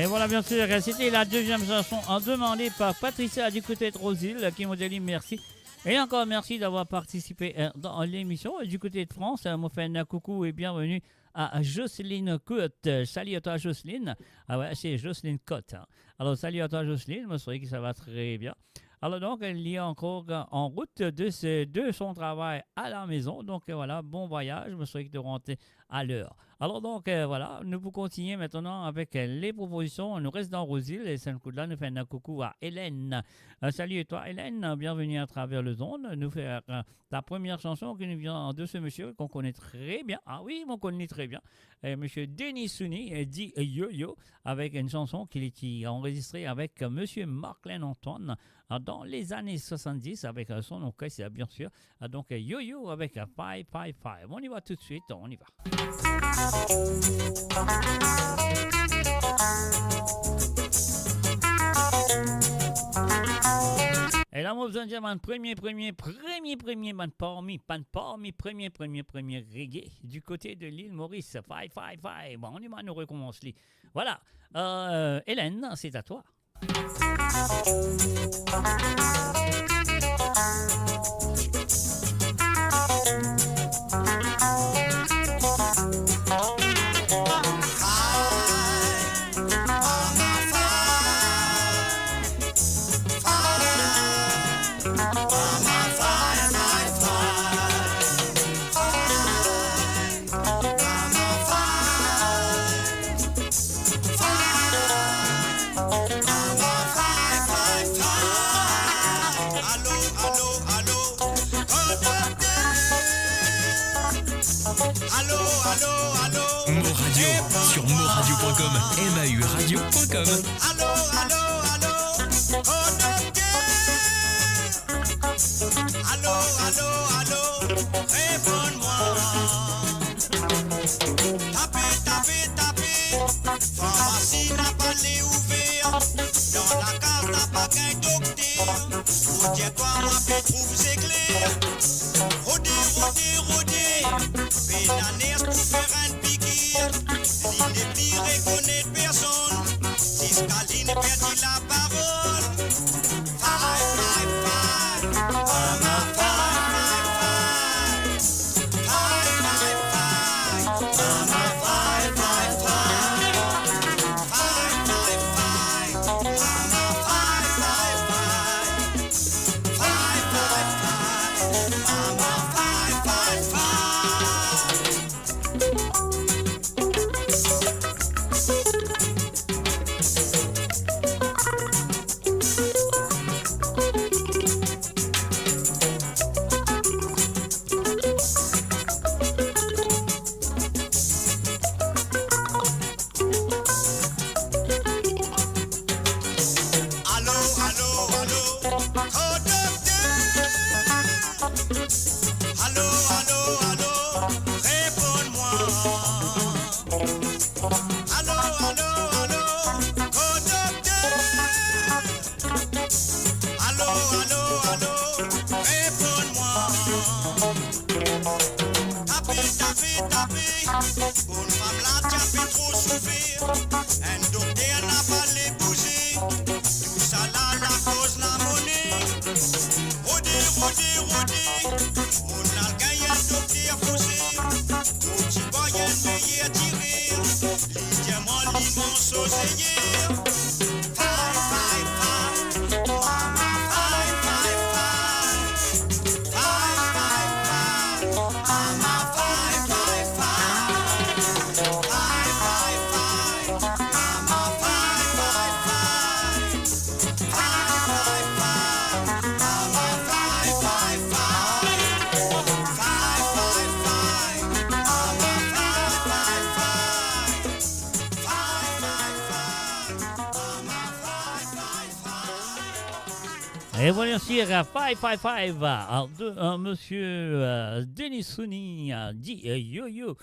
Et voilà, bien sûr, c'était la deuxième chanson demandée par Patricia du côté de Rosil qui m'a dit merci. Et encore merci d'avoir participé dans l'émission. Du côté de France, moi fais un coucou et bienvenue à Jocelyne Cotte. Salut à toi Jocelyne. Ah ouais, c'est Jocelyne Cotte. Hein. Alors salut à toi Jocelyne, moi je que ça va très bien. Alors donc, elle est encore en route de son travail à la maison. Donc voilà, bon voyage, je me souhaite de rentrer à l'heure. Alors donc voilà, nous vous continuer maintenant avec les propositions. On nous reste dans Rosil et c'est un coup de là, nous faisons un coucou à Hélène. Salut et toi Hélène, bienvenue à travers le zone. Nous faisons la première chanson qui nous vient de ce monsieur qu'on connaît très bien. Ah oui, on connaît très bien. Monsieur Denis Souni dit Yo-Yo avec une chanson qu'il a enregistrée avec monsieur Marclin Antoine dans les années 70 avec son orchestre bien sûr. Donc Yo-Yo avec 555. On y va tout de suite, on y va. Et là, moi, besoin de dire, premier, premier reggae du côté de l'île Maurice. 555. Bon, on y va, nous recommence. Voilà. Hélène, c'est à toi. Moradio sur moradio.com, MAU-radio.com. Allô, allô, allô, allô, allô, allô, réponds-moi. Tapez, tapez, tapez, pharmacie n'a pas les ouvert, dans la case n'a pas qu'un docteur. Au diatoire, ma paix trouve c'est clair. Rodez, rodez, rodez, pénanès pour faire un piquire. L'île n'est plus reconnaître personne, si Scaline perdit la parole. Five, five, five, mama, five, five, five. Five, five, five, mama, five, five, five. Five, five, five, mama, five, five, five. Five, five, five, mama, five, five, five. Une femme là qui a fait trop souffrir, un docteur n'a pas l'épouser. Tout ça là, la cause la monnaie. Rodé, rodé, rodé. On a gagné un docteur faussé. Tout petit voyant meilleur tirer. Les diamants, l'immense oseiller. Five, five, five. Mama, five, five, five. Five, five, five. Mama, five, five, five. Five, five, five. Mama, five, five, five. Five, five, five. Mama, five, five, five. Five, five, five. Mama, five, five, five. Five, five, five. Mama, five, five, five. Et voilà sur 555, monsieur Denis Souni dit yo-yo,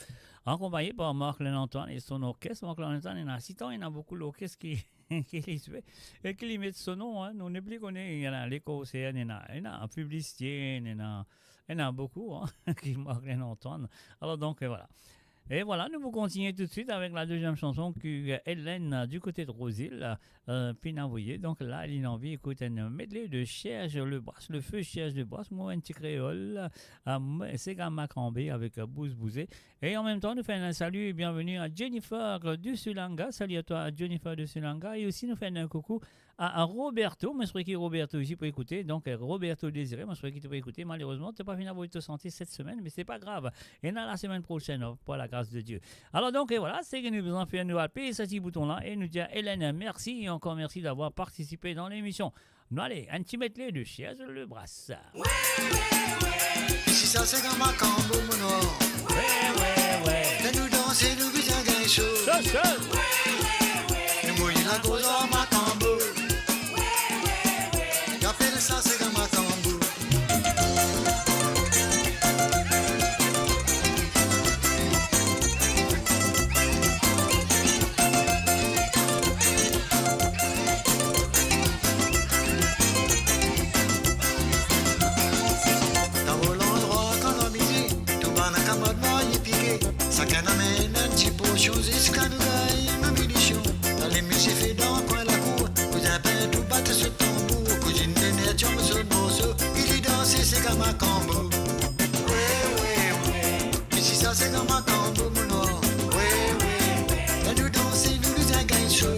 accompagné par Marc Lenantoine et son orchestre. Marc Lenantoine, il y a assistant, il y a beaucoup d'orchestres qui les fait et qui lui mettent son nom. Hein. On n'est plus connu, il y a l'Écossais, il y a un publicité, il y en a beaucoup hein, qui Marc Lenantoine. Alors donc voilà. Et voilà, nous vous continuons tout de suite avec la deuxième chanson que Hélène du côté de Rosil puis envoyé. Donc là, elle a envie d'écouter un medley de Cherche le Brasse, le feu Cherche le Brasse, moi un petit créole, c'est Gamma Cambé avec Bouze Bouzé. Et en même temps, nous faisons un salut et bienvenue à Jennifer de Sulanga. Salut à toi, Jennifer de Sulanga. Et aussi, nous faisons un coucou à Roberto. Moi, je crois qu'il Roberto ici pour écouter. Donc, Roberto Désiré, moi, je crois qu'il peut écouter. Malheureusement, tu n'as pas fini d'avoir te santé cette semaine, mais c'est pas grave. Et dans la semaine prochaine, pour la grâce de Dieu. Alors, donc, et voilà, c'est que nous vous en faisons un nouveau payer ce petit bouton-là et nous dire Hélène, merci et encore merci d'avoir participé dans l'émission. Nous allez, un petit medley de Cherche le Brasse. Si ça c'est comme un cambo, mon noir. De nous danser, nous visons gain chaud. Nous mouillons la cause en ma cambo. J'appelle ça c'est comme un cambo. Ça can amène un petit potion jusqu'à nous gagner ma munition. Dans les musées fait dans le coin de la cour. Cousin peint tout battre ce tambour. Cousine de nature sur le morceau. Il y danse c'est comme un cambo. Ouais. Et si ça c'est comme un cambo mon noir. Ouais. Et nous danser nous nous gagne chaud.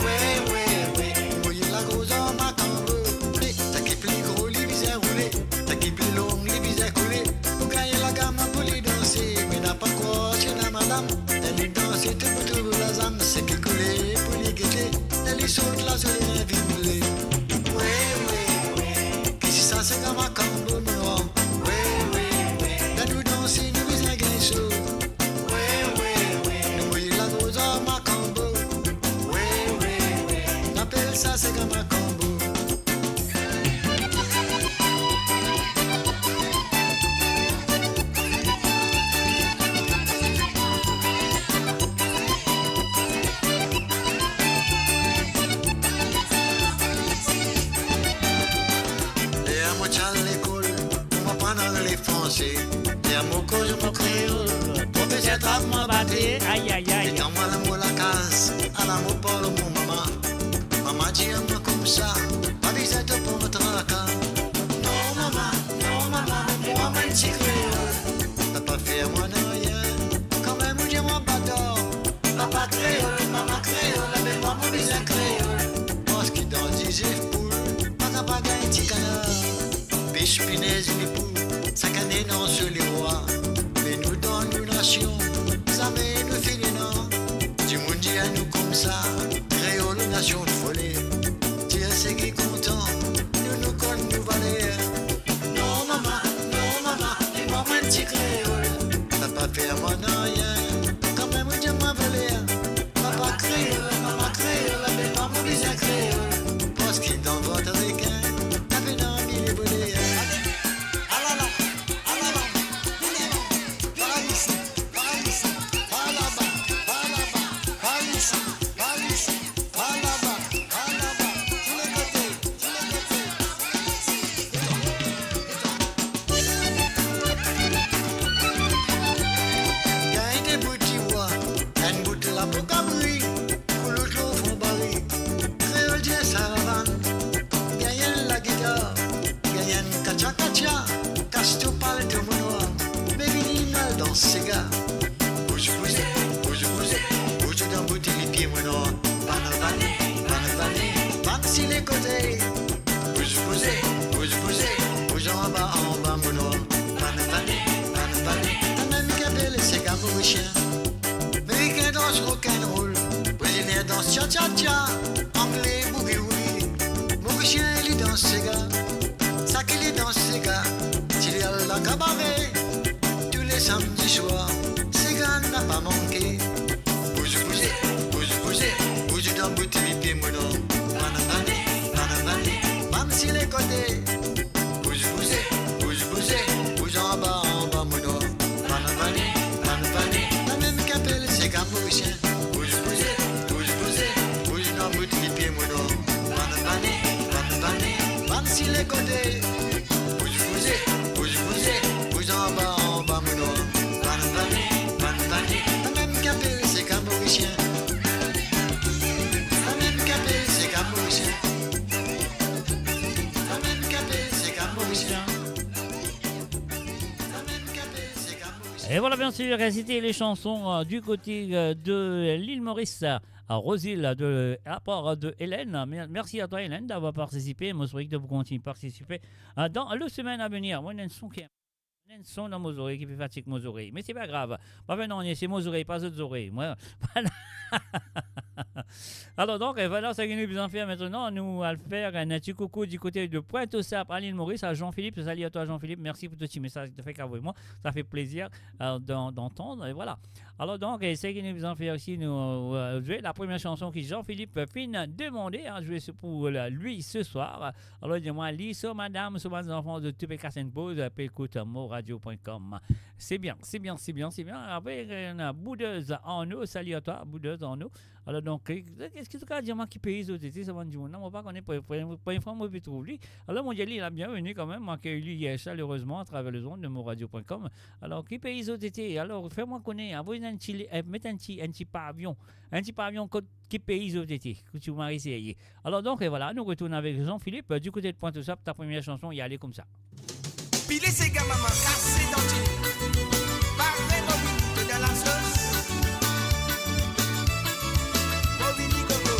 Ouais. Mouiller la grosse en ma cambo. T'as qui plus gros les visés roulés. T'as qui plus long les visés coulés. Pour gagner la gamme pour les danser. N'a pas quoi, c'est la madame. Elle est dansée tout pour tout la zame. C'est qui coulait pour les guetter. Elle est saute là sur les vimblés. Ouais. Qu'est-ce que ça c'est comme un cambo noir. Ouais. Là nous danser, nous visons gain chaud. Ouais. Nous mouillons la grosse en ma cambo. Ouais. On appelle ça c'est comme un cambo. Et à mon corps, je me créole. Pour que j'attrape ma bâtée. Aïe. Et quand moi, l'amour la casse, à l'amour parle mon maman. Maman dit à moi comme ça, pas besoin de pour me traquer. Non, maman, moi, un petit créole. T'as pas fait moi de rien, quand même, dis-moi pas d'or. Papa créole, maman créole, mais moi, mon besoin créole. Parce qu'il dans 10 poules, pas gagner un petit canard. Pêche, punaise, les poules. Chaque année non sur les rois, mais nous dans nos nations, ça met nous félinants. Du monde dit à nous comme ça, créole nation de folie. Dieu c'est qui est content, nous connaissons nous valer. Non maman, et moi un petit créole. T'as pas fait à moi non rien, quand même Dieu m'a volé. Papa créole, maman créole, mais pas mon bizarre créole. Parce qu'il dans votre requin, t'as fait dans mille volés. danse, c'est gars. Bouge, bouge, bouge, bouge, bouge dans boutique les pieds, moi non. Banavané, banque si les côtés. Bouge, bouge, bouge, bouge, bouge en bas, moi non. Banavané, même qu'appelle c'est gars pour les chiens. Américain danse rock'n'roll, brésilien danse cha-cha-cha, anglais boogie-woogie, mauricien il danse ses gars, ça qu'il y danse ses gars, s'il y a la cabaret, tous les samedis soirs, ces gars n'a pas manqué. Bouge, bouge, bouge, bouge, bouge dans boutique les pieds, moi non. Banavané, bam si les côtés. Bouge, bouge, bouge, bouge, bouge en bas, moi non. Banavané, la même qu'appelle c'est gars mauricien. Bouge, bouge, bouge, bouge, bouge dans boutique les pieds, moi non. Banavané, bam si les côtés. Bouge, bouge, bouge, bouge, bouge en bas, moi non. Banavané, la même qu'appelle c'est gars mauricien. La même qu'appelle c'est gars mauricien. La même qu'appelle c'est gars mauricien. Et voilà, bien sûr, c'était les chansons du côté de l'île Maurice, à Rosil, de la part de Hélène. Merci à toi, Hélène, d'avoir participé. Moi, je souhaite que vous continuez à participer dans la semaine à venir. Moi, il y a un son qui est un son dans mes oreilles qui fait fatiguer mes oreilles. Mais c'est pas grave. Pas maintenant, c'est mes oreilles, pas autres oreilles. Moi, voilà. Alors donc, voilà, ça que nous allons faire maintenant. Nous allons faire un petit coucou du côté de Pointe-aux-Sapes à l'île Maurice, à Jean-Philippe. Salut à toi, Jean-Philippe. Merci pour tout petit message que tu fais qu'avec moi. Ça fait plaisir d'entendre. Et voilà. Alors donc, c'est que nous allons faire aussi jouer la première chanson que Jean-Philippe fin demandé à jouer pour lui ce soir. Alors dis-moi, lis sur madame, sur mes enfants de tout casse une pause, puis écoute moradio.com. C'est bien. Après, on a Boudeuse en eau. Salut à toi, Boudeuse en eau. Alors donc, qu'est-ce que tu as dit à qui pays aux États-Unis, ça va dire non, on va pas connaître pas une fois moi puis trouver. Alors mon Dieu, il a bienvenue quand même, accueilli chaleureusement à travers les ondes de moradio.com. Alors qui pays aux États-Unis? Alors fais-moi connaître, envoyez mettre un petit pavillon, qui pays aux États-Unis que tu m'as essayé. Alors donc voilà, nous retournons avec Jean-Philippe du côté de Pointe-aux-Sapes. Ta première chanson, il allait comme ça. Puis laissez gars maman casser dentier. Parfait mobile dans la sauce. Mobile gogo.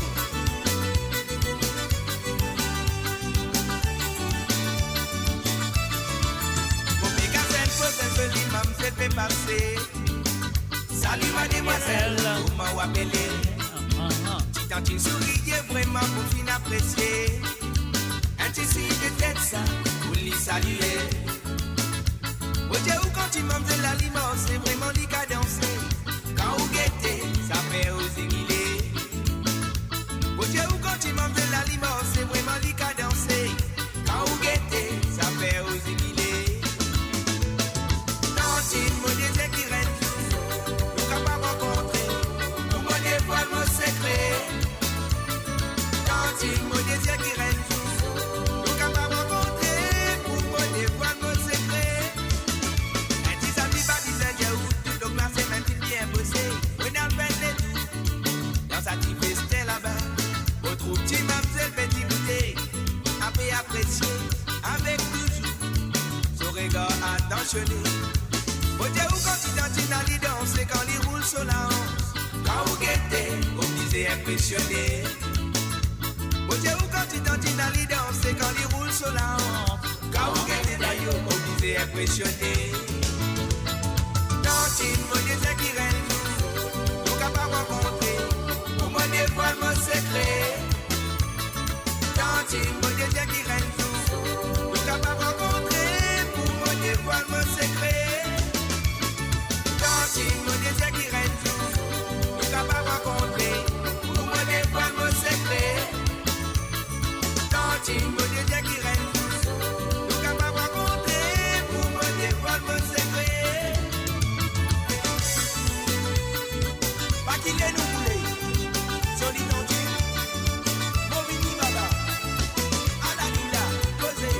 Pour mes gazelles, faut un joli mam se fait passer. Salut mademoiselle, comment vous appelez? Petit dentier souriez vraiment pour fin apprécier. Un petit signe de tête ça, pour lui saluer. Oye, ou quand tu manges de l'aliment, c'est vraiment lui qui a dansé. Quand vous guettez, ça fait aux émilés. Oye, ou quand tu manges de l'aliment, c'est vraiment lui qui a dansé. Quand vous guettez, ça fait aux émilés. Tantine, mon désir qui règne, nous ne pas rencontrer. Pour mon dévoile mon secret. Tantine, mon désir qui règne, nous ne pas rencontrer. Pour mon dévoile mon secret. Apprécié avec toujours son regard attentionné. Au Dieu où quand il tente à danser quand il roule sur la hanse. Quand vous guettez, obligé impressionné. Au Dieu où quand il tente à danser quand il roule sur la hanse. Quand vous guettez d'ailleurs, obligé impressionné. Tantine, mon désir qui règne, nous qu'à pas rencontrer. Pour moi dévoile mon secret. Tantine, mon désir qui règne. Nous qu'à pas rencontrer. Pour moi dévoile mon secret. Tantine, mon désir qui règne. Nous qu'à pas rencontrer. Pour moi dévoile mon secret. Tantine, mon désir qui règne. Nous qu'à pas rencontrer. Pour moi dévoile mon secret. Pas qu'il est nous voulait. Solide en Dieu. Mobili baba. Alanila. Posé.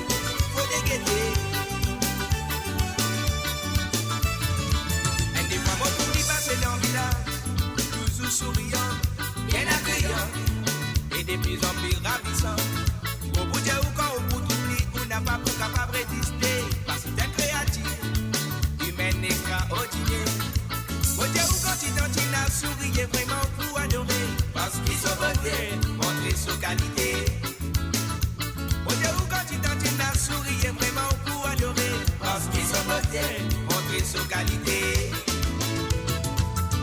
Faut déguetter. Un des fois, mon tour d'y passer dans le village. Toujours souriant. Bien accueillant. Et de plus en plus ravissant. Au bout de ou quand au bout d'oubli, on n'a pas pour capable de résister. Parce que t'es créatif. Humaine extraordinaire. souriez vraiment pour adorer. Parce qu'ils sont beauté, montrez sa qualité. Au Dieu où quand tu t'entends la souriez vraiment pour adorer. Parce qu'ils sont beauté, montrez sa qualité.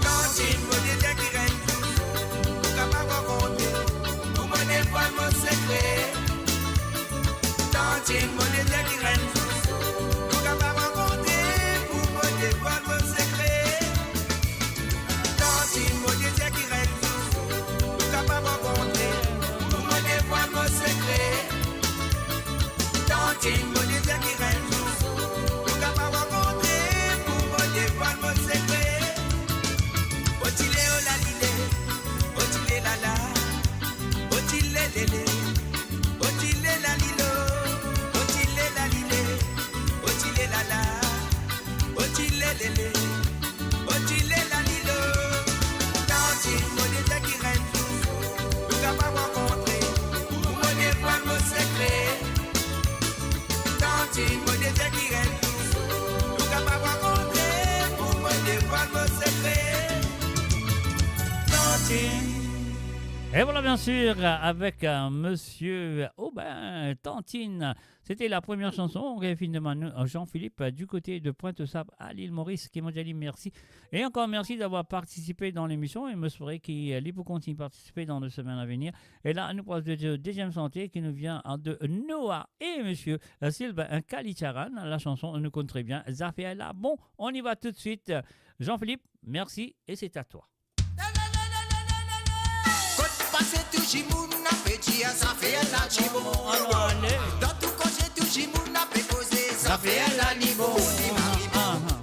Quand il me dit qu'il règne toujours, pour capable rencontrer, pour me dévoiler mon secret. Quand il me dit qu'il règne toujours, pour capable rencontrer, pour me dévoiler mon secret. Quand il me dit qu'il règne toujours, pour capable rencontrer, pour me dévoiler mon secret. Quand il me dit qu'il règne toujours, pour capable rencontrer, pour me dévoiler mon secret. Otile ola lile, otile la la, otile lele, otile la lilo, otile la lile, otile la la, otile lele, otile la lilo. Quand il me dit qu'il règne toujours, nous capable rencontrer, pour me dévoiler mon secret. Quand il me dit qu'il règne toujours, nous capable rencontrer, pour me dévoiler mon secret. Et voilà, bien sûr, avec monsieur Tantine. C'était la première chanson, finalement, Jean-Philippe, du côté de Pointe-aux-Sables à l'île Maurice, qui m'a dit merci. Et encore merci d'avoir participé dans l'émission. Et me souhaite qu'il peut continuer à participer dans les semaines à venir. Et là, nous parlons de deuxième santé qui nous vient de Noah et monsieur Sylvain Kalicharan. La chanson nous compte très bien. Zafia là. Bon, on y va tout de suite. Jean-Philippe, merci et c'est à toi. Passez tout jimoun n'a petit, ça fait la chibon. Dans tout congé tout jimoun n'a pas posé, ça fait la libo.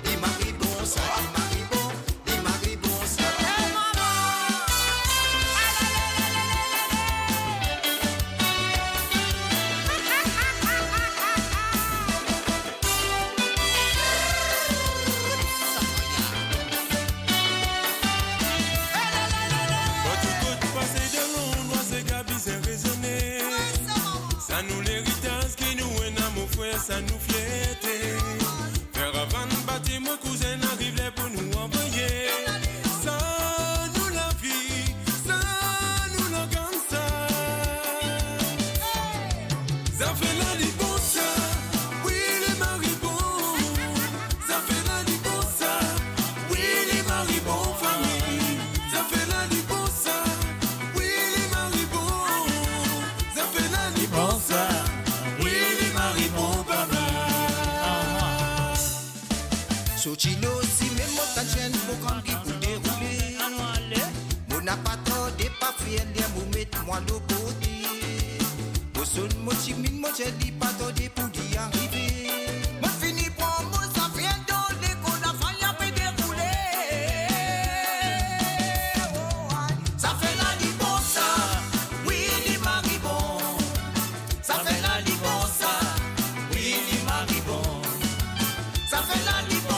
Di maribon, ça di maribon, di maribon, ça. Ça nous l'héritage qui nous est dans mon frère, ça nous fierté. Faire avant de bâtir mon cousin arrive là pour nous envoyer. Ça nous la vie, ça nous la gagne ça. Ça fait la libon ça, oui les maribons. Ça fait la libon ça, oui les maribons famille. Ça fait la libon ça, oui les maribons. Ça fait la libon ça. Sochilo si même mon chaîne pour quand il vous dérouler. Mon n'a pas trop de papier, mon mettre moi le côté. Mon son, mon chimine, mon j'ai dit pas trop de pour y arriver. Mon fini pour moi, ça vient dans l'école, la faille a fait dérouler. Ça fait la libon ça, oui les maribons. Ça fait la libon ça, oui les maribons. Ça fait la libon.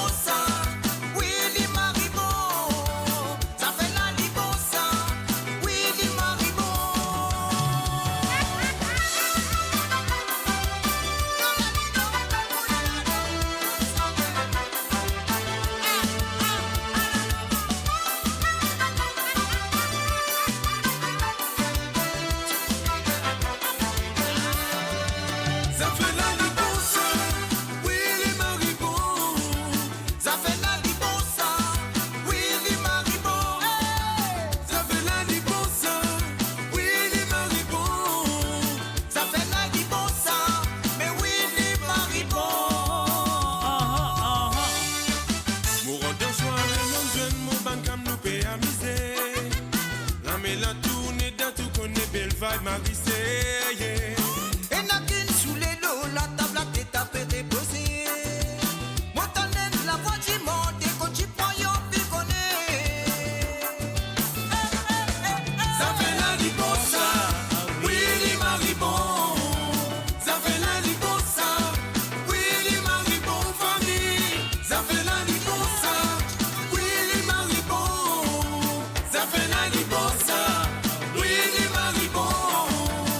Ça fait la libon ça, oui les maribons.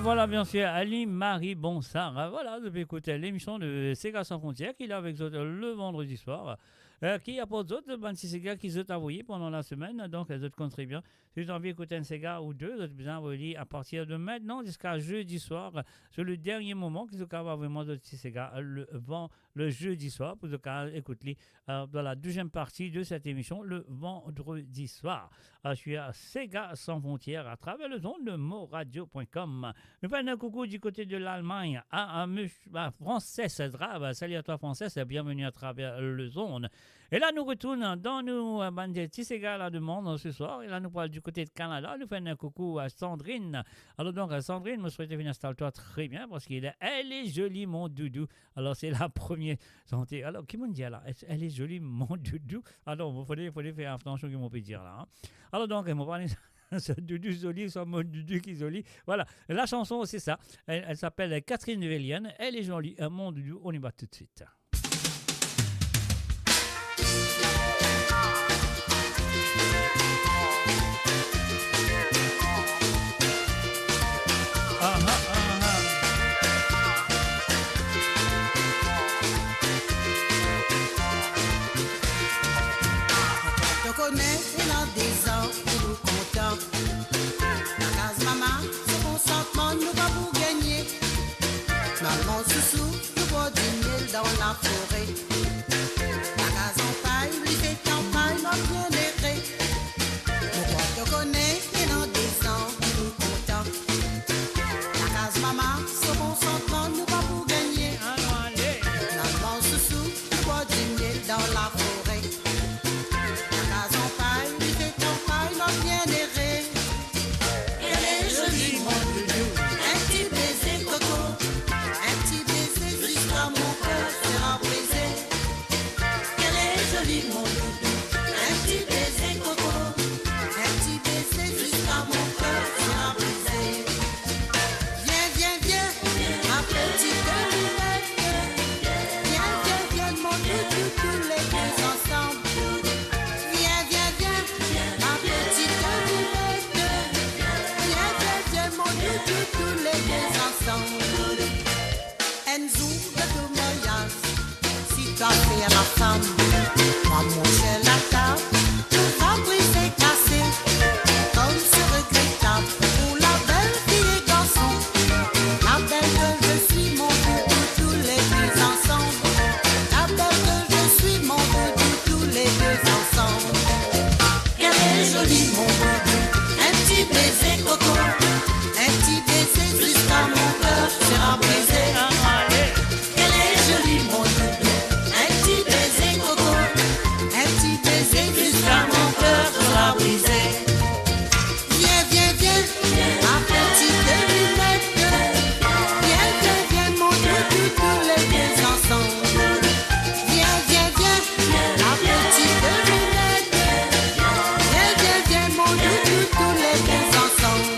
Voilà, bien sûr, Ali Marie Bonsard. Voilà, vous pouvez écouter l'émission de Sega Sans Frontières qui est avec vous le vendredi soir. Qui apporte d'autres 26 Sega qui sont envoyés pendant la semaine. Donc, les autres comptent très bien. Si vous avez envie d'écouter un Sega ou deux, vous êtes bien envoyés à partir de maintenant jusqu'à jeudi soir. C'est le dernier moment qu'ils ont avoir vraiment d'autres Sega le jeudi soir pour écouter dans la deuxième partie de cette émission le vendredi soir. Je suis à Sega Sans Frontières à travers le zone de moradio.com. Nous faisons un coucou du côté de l'Allemagne à Frances Drave. Salut à toi Frances, bienvenue à travers le zone. Et là, nous retournons dans nos bandes Sega à la demande ce soir. Et là, nous parlons du côté de Canada. Nous faisons un coucou à Sandrine. Alors donc, Sandrine, je souhaite venir installer-toi très bien parce qu'elle est jolie, mon doudou. Alors, c'est la première santé. Alors, qui m'a dit là? Elle est jolie, mon doudou. Alors, il faudrait faire attention qu'ils m'ont pu dire là. Hein. Alors donc, ils m'ont parlé de doudou joli, soit mon doudou qui est joli. Voilà, la chanson, c'est ça. Elle s'appelle Catherine Vélienne. Elle est jolie, mon doudou. On y va tout de suite. Et dans des ans, nous contents. La case maman, c'est consentement, nous va pour gagner. Maman sous nous va du miel dans la forêt. La case en paille, lui fait campagne, m'a bien aéré. Nous te connaît, et dans des ans, nous contents. La case maman, c'est consentement, nous va pour gagner. Maman sous nous va du miel dans la forêt. Bien erré. Elle est jolie, mon doudou. Un petit baiser coco, un petit baiser jusqu'à mon cœur sera brisé. Elle est jolie, mon doudou. Un petit baiser coco, un petit baiser jusqu'à mon cœur sera brisé. Viens, viens, viens, ma petite lunette. Viens, viens, viens, mon doudou, tous les deux ensemble. Tous les deux ensemble. Enzo de tout mariage. Si tu as fait à la femme, moi mon cher la table, tout va briser, casser. Comme c'est regrettable pour la belle fille et garçon. La belle que je suis, mon doudou, tous les deux ensemble. La belle que je suis, mon doudou, tous les deux ensemble. Elle est jolie, mon doudou, un petit baiser coco. Un petit baiser jusqu'à mon cœur sera brisé. Elle est jolie, mon doudou. Un petit baiser coco. Un petit baiser jusqu'à mon cœur sera brisé. Viens, viens, viens, ma petite lunette. Viens, viens, viens, mon doudou, tous les deux ensemble. Viens, viens, viens, ma petite lunette. Viens, viens, viens, mon doudou, tous les deux ensemble.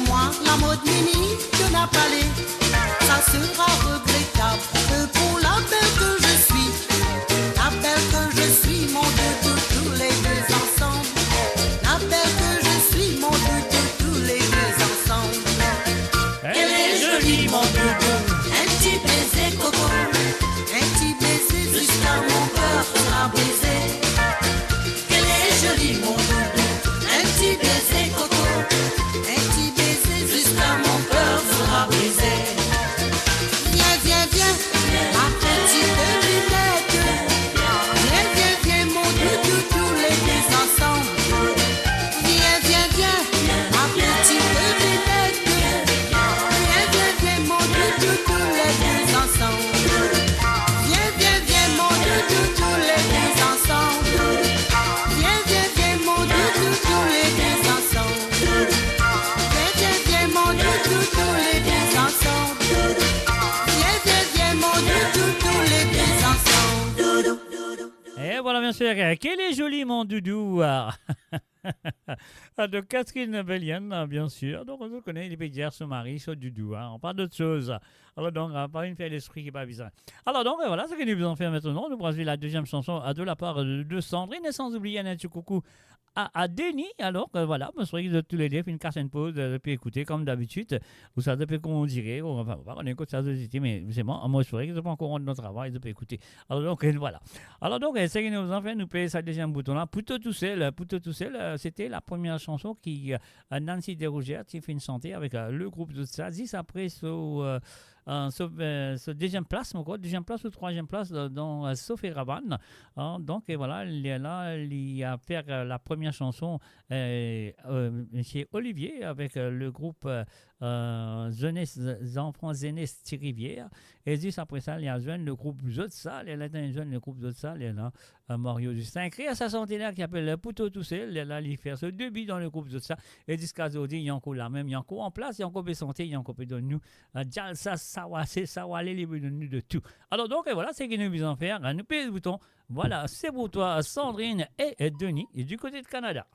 Moi, la mode mini de Napalé, ça sera regrettable pour la belle que je suis. La belle que je suis, mon doudou, tous les deux ensemble. La belle que je suis, mon doudou, tous les deux ensemble. Elle est jolie, mon doudou, un petit baiser coco. Un petit baiser jusqu'à mon cœur sera brisé. Elle est jolie, mon doudou, un petit baiser coco. Jusqu'à mon cœur sera brisé. Viens, viens, viens, ma petite sûr. Quel est joli mon doudou. De Catherine Bellienne, bien sûr. Donc, on connaît les pédières, son mari, son doudou. On parle d'autre chose. Alors, donc, pas une fête d'esprit qui n'est pas bizarre. Alors, donc, voilà ce que nous allons faire maintenant. Nous allons la deuxième chanson de la part de Sandrine, et sans oublier un petit coucou à Denis. Alors, voilà, je souhaite de tous les deux, une casse, une pause, puis écouter comme d'habitude. Ou ça, depuis qu'on dirait, on écoute ça, mais c'est bon. Moi, je souhaite que je pas encore rendre notre travail, de écouter. Alors, donc, voilà. Alors, donc, c'est que nous en fait, nous payons ça deuxième bouton là. Plutôt tout seul, c'était la première chanson qui, Nancy Desrougères, qui fait une santé avec le groupe de Tzadis. Après, ce deuxième place, deuxième place ou troisième place dans Sophie Raban. Donc, et voilà, il a fait la première chanson chez Olivier avec le groupe Jeunesse Enfants Jeunesse Thirivière. Et juste après ça, il y a le groupe Zotsa, le groupe Zotsa, il y a là Mario Justin, créé à sa centenaire qui s'appelle Pouto tout seul, il fait ce début dans le groupe Zotsa. Et jusqu'à aujourd'hui, il y a encore la même, il y a encore en place, il y a encore Bessanté, il y a encore de nous, Jalsa, Sawase, Sawale, les de nous de tout. Alors donc, et voilà, c'est ce que nous allons faire. Nous payons le bouton. Voilà, c'est pour toi, Sandrine et Denis, et du côté de Canada.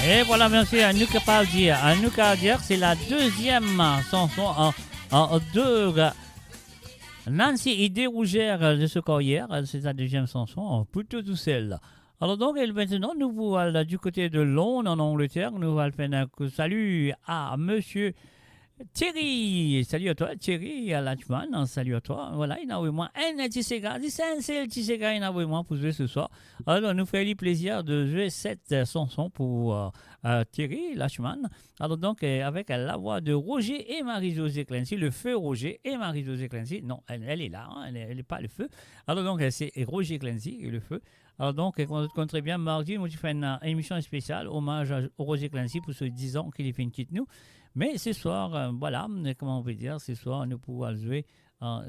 Et voilà, bien sûr, Anouk Paldier. Anouk Paldier, c'est la deuxième chanson de Nancy Idée Rougère de ce Corrière. C'est la deuxième chanson, plutôt tout seul. Alors donc, maintenant, nous allons du côté de Londres, en Angleterre. Nous allons faire un salut à monsieur Thierry. Salut à toi, Thierry Lachman. Salut à toi. Voilà, il a vraiment un petit ségard. C'est un petit ségard, il a vraiment pour jouer ce soir. Alors, nous fait le plaisir de jouer cette chanson pour Thierry Lachman. Alors, donc, avec la voix de Roger et Marie-Josée Clancy, le feu Roger et Marie-Josée Clancy. Non, elle est là, hein, elle n'est pas le feu. Alors, donc, c'est Roger Clancy et le feu. Alors donc, comme très bien, mardi, nous fait une émission spéciale, hommage à Roger Clancy pour ce 10 ans qu'il est fait une quitte nous. Mais ce soir, voilà, comment on peut dire, ce soir, nous pouvons jouer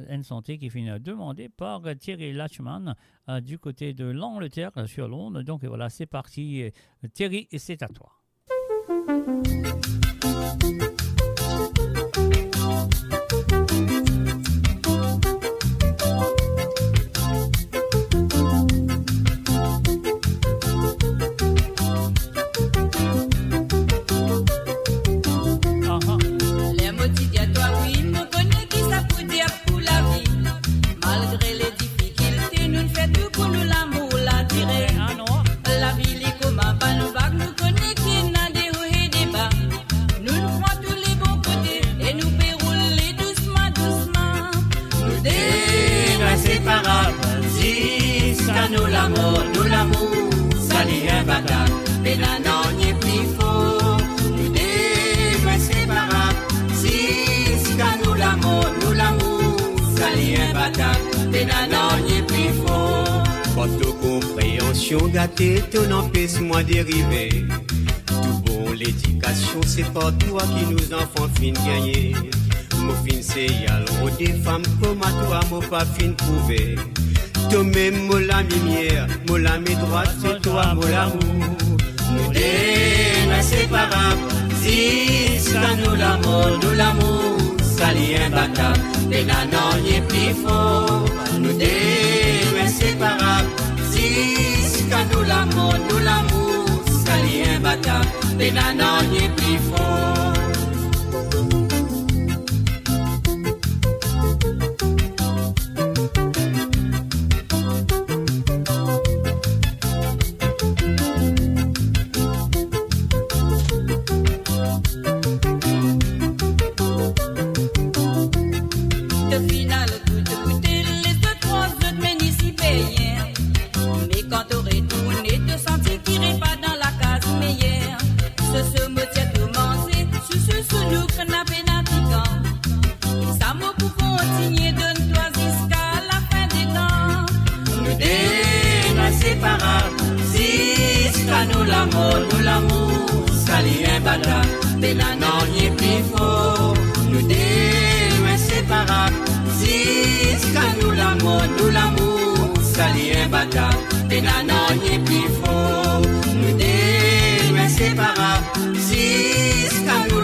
une santé qui est demandée par Thierry Lachman du côté de l'Angleterre sur Londres. Donc voilà, c'est parti. Thierry, c'est à toi. Nous l'amour, ça n'est un bâtard, mais là non, il est plus faux. Nous deux inséparables, si nous l'amour, ça n'est un bâtard, mais là non, il est plus faux. Votre compréhension gâtée, ton empêche-moi dériver. Tout bon, l'éducation, c'est pas toi qui nous enfants fin gagner. Mon fin c'est yal, des femmes comme à toi, mon pas fin prouvé. Toi-même, moi la lumière, moi la mi droite, c'est toi, moi l'amour. Nous deux inséparables, si nous l'amour, ça n'est un bâtard, mais là non, il est plus faux. Nous deux inséparables, si nous l'amour, ça n'est un bâtard, mais là non, il est plus faux. Nous l'amour, ça n'est un bâtard, mais là non, il est plus faux. Nous deux inséparables, si nous l'amour, ça n'est un bâtard, mais là non, il est plus faux. Nous deux inséparables, si nous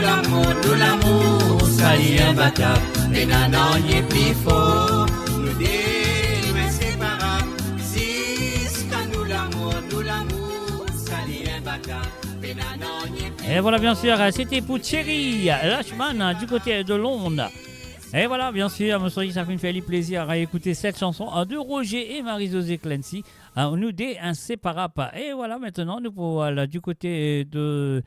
l'amour, ça n'est un bâtard, mais là non, il est plus faux. Nous deux inséparables, si nous l'amour, ça n'est un bâtard. Et voilà, bien sûr, c'était pour Thierry Lachman du côté de Londres. Et voilà, bien sûr, monsieur, ça fait le plaisir à écouter cette chanson de Roger et Marie-Josée Clancy, nous des inséparables. Et voilà, maintenant, nous pouvons aller du côté de...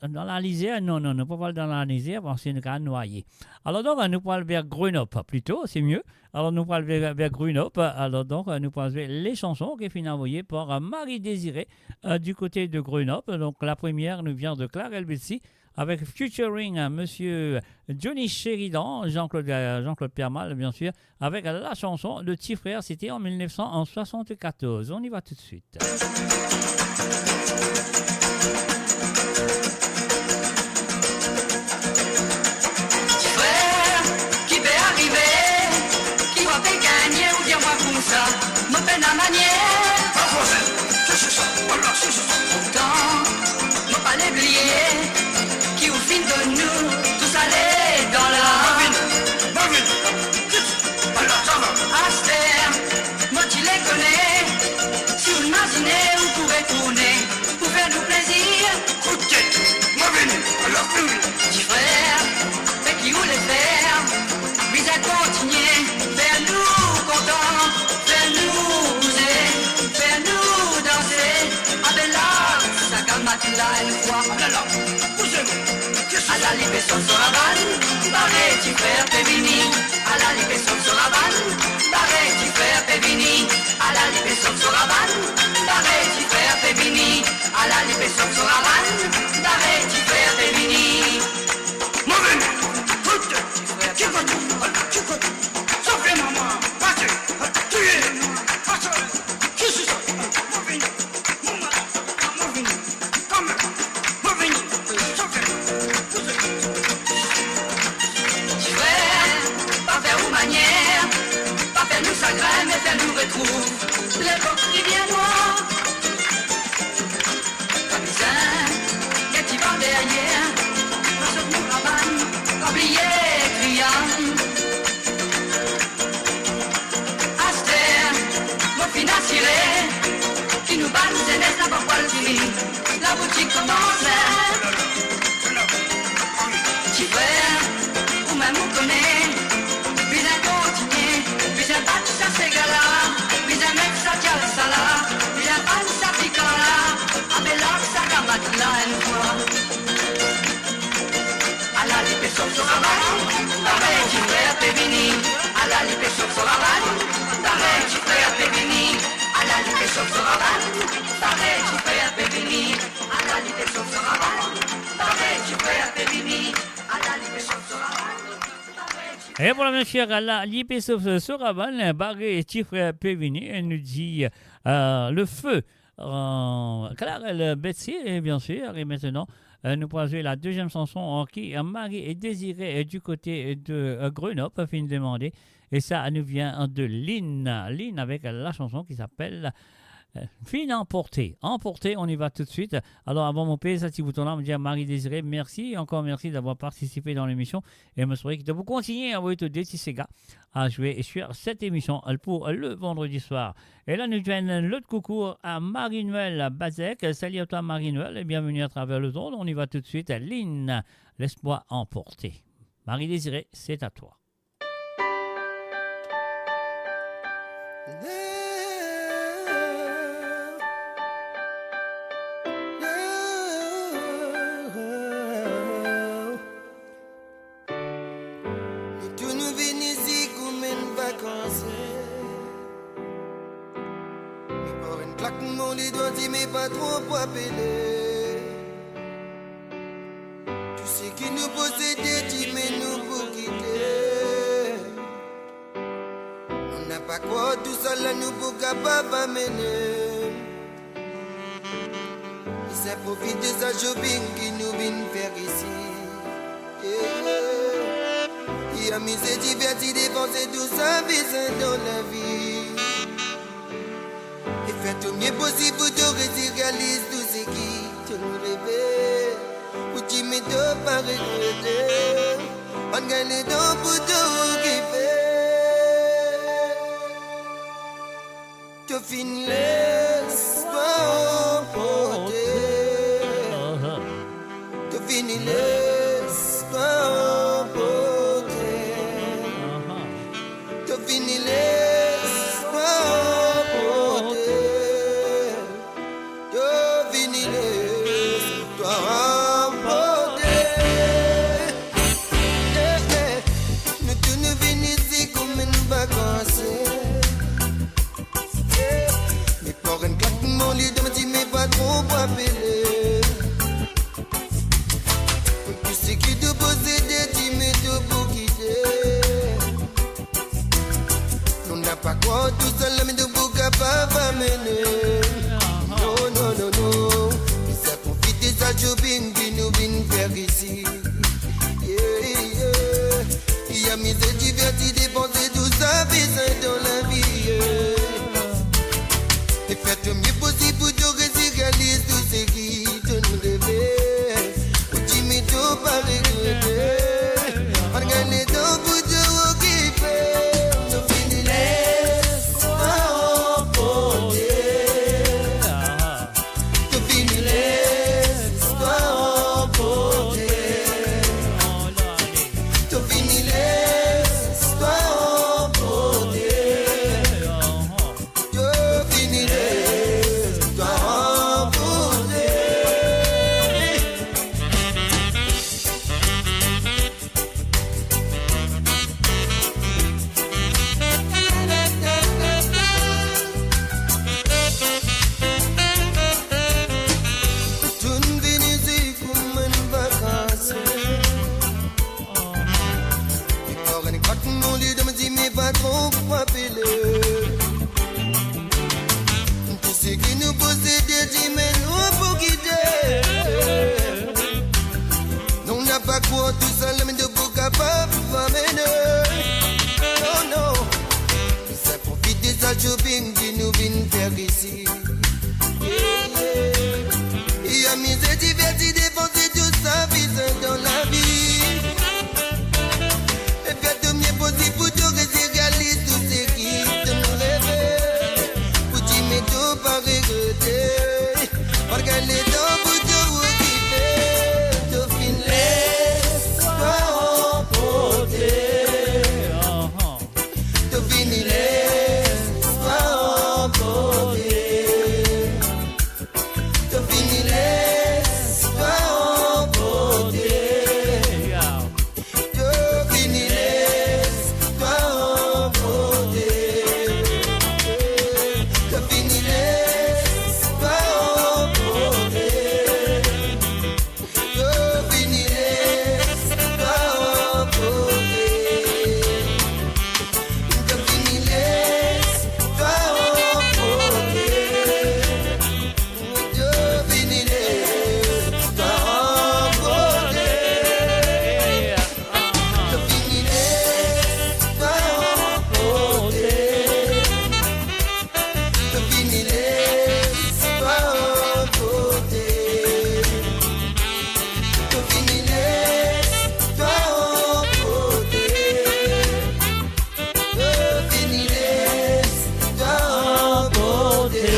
Dans la lisière, non, ne pas aller dans la lisière parce que c'est une grande noyée. Alors donc, nous pouvons aller vers Grenoble plutôt, c'est mieux. Alors nous pouvons aller vers Grenoble. Alors donc, nous pouvons aller les chansons qui sont envoyées par Marie-Désirée du côté de Grenoble. Donc la première nous vient de Claire Elbetsy avec featuring monsieur Johnny Sheridan, Jean-Claude Permal, bien sûr, avec la chanson de Petit Frère, c'était en 1974. On y va tout de suite. Me peine à manière. Pourtant, ne pas l'oublier, qui au fin de nous, tous aller dans la. Aster, moi tu les connais. Si vous imaginez, vous pouvez tourner, pour faire du plaisir. Petit frère, mais qui voulait faire, mais à continuer, faire-nous contents, faire-nous bouger, faire-nous danser. Avec l'art, ça calme là une fois. À la libération sur la vanne, barré, petit frère, Pévini. À la libération sur la vanne, barré, petit frère, Pévini. À la libération sur la vanne, barré, petit frère, Pévini. À la libération sur la vanne, barré, petit frère, Pévini. Mauvais, foot, qui va tout, qui va tout. Sauf maman, passez, tuez, passez, qui c'est ça? Mauvais, maman, mauvais, comme, mauvais, sauf petit frère, pas faire ou manière, pas faire nous chagrin, mais faire nous retrouve l'époque qui vient noir. Pas besoin, qu'est-ce qui va derrière, on se nous ramène, oublier, criant. Aster, mon financier, qui nous bat, nous aide, ça va pas le finir, la boutique commence. Petit frère, ou même on connaît, puis un continuer, puis un battre ça c'est gala, puis un mec ça tient le salat, puis un pan ça pique là, avec l'or ça gambatte là une fois. À la libération sur la vanne, pareil petit frère Pévini, à la libération sur la vanne, pareil petit frère Pévini, à la libération sur la vanne, pareil petit frère Pévini, à la libération sur la vanne, pareil petit frère Pévini. Et voilà, bien sûr, la l'IPSOF Soravan, Barré et Tifre Pévini, elle nous dit le feu. Clarel Betsy, bien sûr, et maintenant, nous pourrons jouer la deuxième chanson qui Marie et Désiré du côté de Grenoble, fin de demander. Et ça nous vient de Lynn. Lynn avec la chanson qui s'appelle Fine emportée. Emportée, on y va tout de suite. Alors, avant mon pays, ça, si vous tournez, on me dit à Marie Désiré, merci, encore merci d'avoir participé dans l'émission. Et me souhaite de vous continuer à envoyer tous des petits gars à jouer sur cette émission pour le vendredi soir. Et là, nous venons l'autre coucou à Marie-Noël Bazek. Salut à toi, Marie-Noël, et bienvenue à travers le monde. On y va tout de suite. Lynn, laisse-moi emporter. Marie Désiré, c'est à toi. Les doigts dit mais pas trop pour appeler. Tout ce qui nous possédait dit mais nous pour quitter. On n'a pas quoi tout ça là nous pour capable amener. Et ça profite de sa shopping qui nous vient faire ici. Il a misé diverti dépenser tout ça besoin dans la vie. Et fais tout mieux possible pour te réaliser tout ce qui te nous rêvait. Ou tu me dois pas regretter. On gagne les dents pour te occuper. Te fin laisse-toi emporter. Te fin laisse-toi emporter. Te fin laisse-toi emporter. Pas trop pour appeler. Tout ce qui te possédait, tu mets tout pour quitter. On n'a pas quoi tout seul, mais de pour capable amener. Non, non, non, non. Ça profite de sa shopping qui nous vient faire ici. Yeah, yeah. Il y a mis des divertis, dépenser tout ça, besoin dans la vie. Yeah. Et faites le mieux possible pour te réaliser tout ce qui te nous rêvait. Ou tu m'es tout pas regretter. On gagne les temps pour te occuper. Te finis laisse-toi emporter. Te finis laisse-toi emporter. faire ici. Et amuser, divertir, défoncer tout ça, vise dans la vie. Et faire tout mieux possible pour tout réaliser tout ce qui te nous rêve. Pour t'y mettre tout par regretter. Regarde les dents pour tout occuper. Tout fin laisse toi emporter. Tout fini laisse toi emporter. Tout fini laisse toi emporter. Tout fini laisse toi emporter. Tout fini laisse toi emporter. Tout fini laisse toi emporter. Tout fini laisse toi emporter. Tout fini laisse toi emporter. Tout fini laisse toi emporter. Tout fini laisse toi emporter. Tout fini laisse toi emporter. Tout fini laisse toi emporter.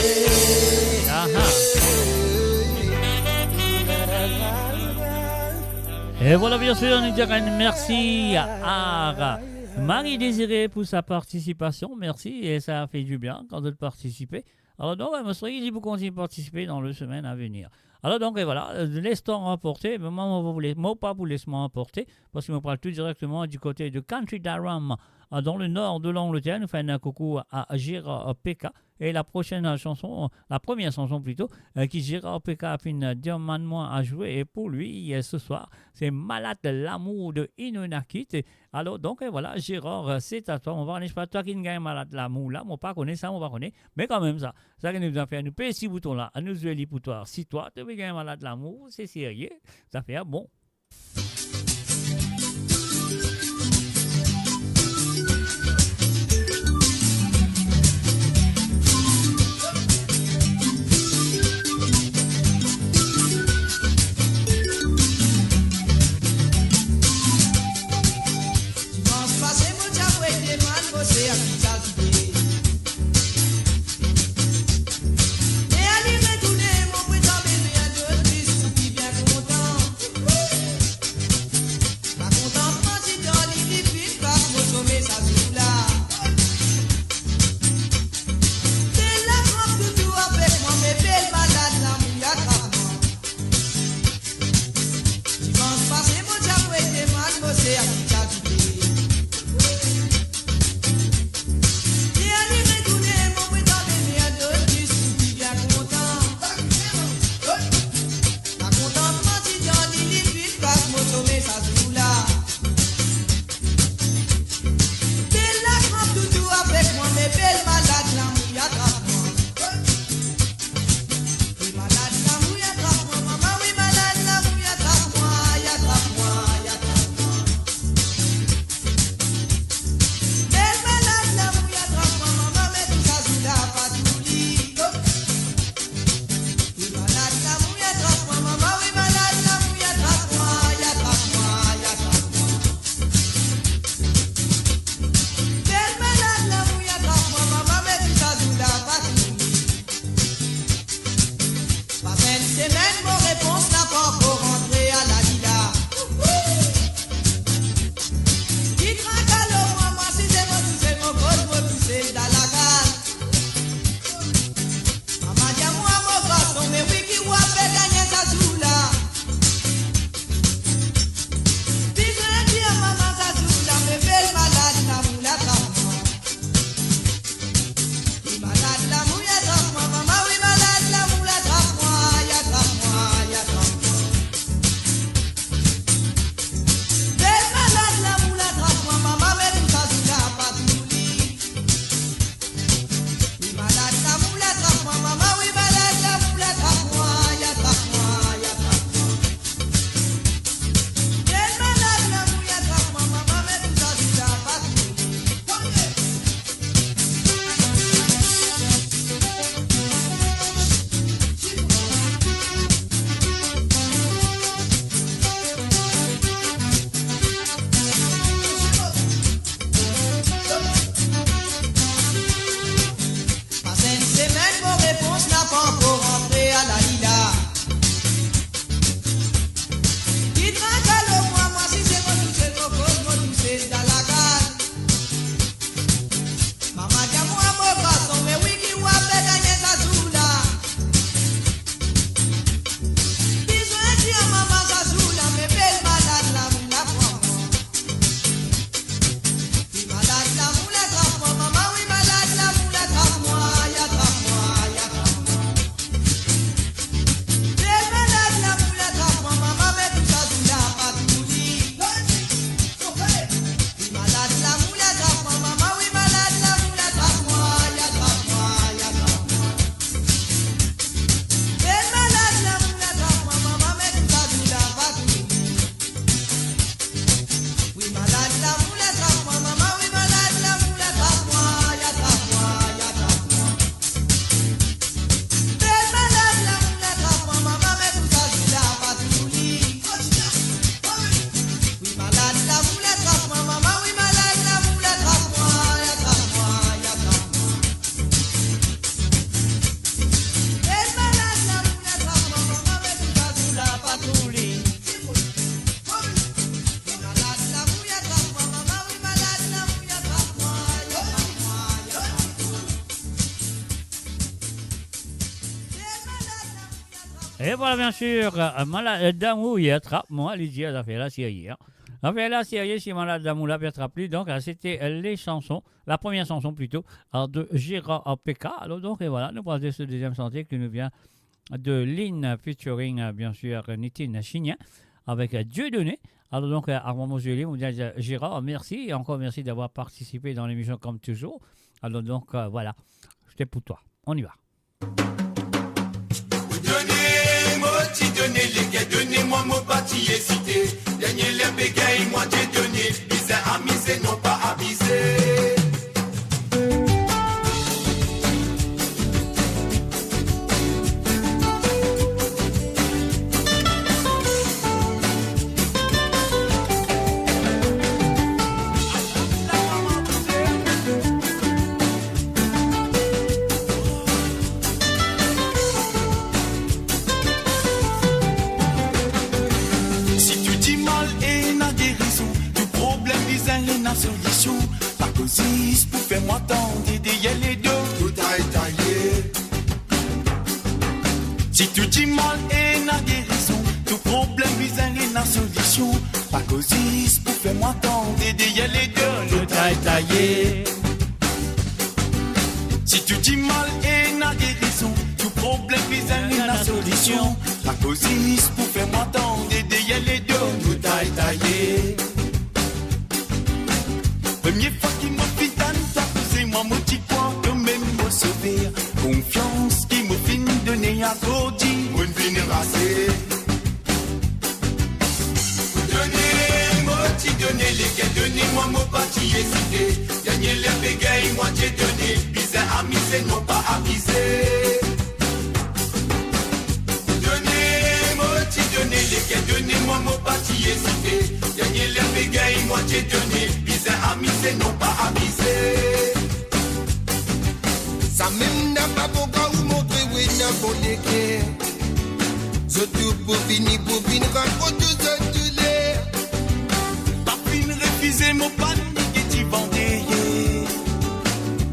Et voilà, bien sûr, nous dirons merci à Marie-Désirée pour sa participation. Merci, et ça a fait du bien quand de participer. Alors donc, je serais dit pour continuer à participer dans les semaines à venir. Alors donc, et voilà, laisse-toi emporter. Mais moi, pas vous laisse-moi emporter, parce que je parle tout directement du côté de Country Durham, dans le nord de l'Angleterre. Nous faisons un coucou à Gérard Pekka. Et la prochaine chanson, la première chanson plutôt, qui Gérard Pekka a fait une demande à jouer. Et pour lui, ce soir, c'est Malade de l'amour de Inunakit. Alors donc, et voilà, Gérard, c'est à toi. On va aller, je sais pas, toi qui gagne Malade de l'amour là, on pas connaît ça, on va connaître. Mais quand même, ça qui nous a fait, nous payer ces boutons-là, à nous jouer pour toi. Si toi, tu veux gagner Malade de l'amour, c'est sérieux, ça fait un bon. Et allez retourner mon président, mais bien de plus, qui bien content. Et voilà, bien sûr, malade d'amour, il attrape, moi, Lydia, elle a fait la série. Elle a fait la série, si malade d'amour, là, attrape plus. Donc, c'était les chansons, la première chanson plutôt, de Gérard PK. Alors, donc, et voilà, nous passons ce deuxième chantier qui nous vient de Lynn, featuring, bien sûr, Nitin Chignan, avec Dieu donné. Alors, donc, avant mon joli, on dit Gérard, merci, et encore merci d'avoir participé dans l'émission comme toujours. Alors, donc, voilà, c'était pour toi. On y va. Donnez les gars, donnez-moi mon parti et cité. Dernier les bégaye, moi j'ai donné. Bizarre amusé, non pas abusé. Solution, pas causis pour faire moi tendre derrière les deux, tout a étalé. Si tu dis mal et n'a guérison, tout problème bizarre et n'a solution, pas causis pour faire moi tendre derrière les deux, tout a étalé. Si tu dis mal et n'a guérison, tout problème bizarre et n'a solution, pas causis pour faire moi tendre derrière les deux, tout a étalé. Première fois qu'il m'a fait tant, c'est moi mon petit quoi que même me sauver. Confiance qui me fin donner à Cody, on vient rasser. Donnez les gars, donnez-moi mon parti et cité. Gagner les bégaye, moi j'ai donné. Bizarre amusé, non pas abusé. Donnez les gars, donnez-moi mon parti et cité. Gagner les bégaye, moi j'ai donné. Bizarre amusé, non pas abusé. Ça même n'a pas bon cas ou montrer où il n'a pas d'éclair. Je tout pour finir, raconte tout ça, tout l'air. Pas fin refuser mon panique et t'y vendais.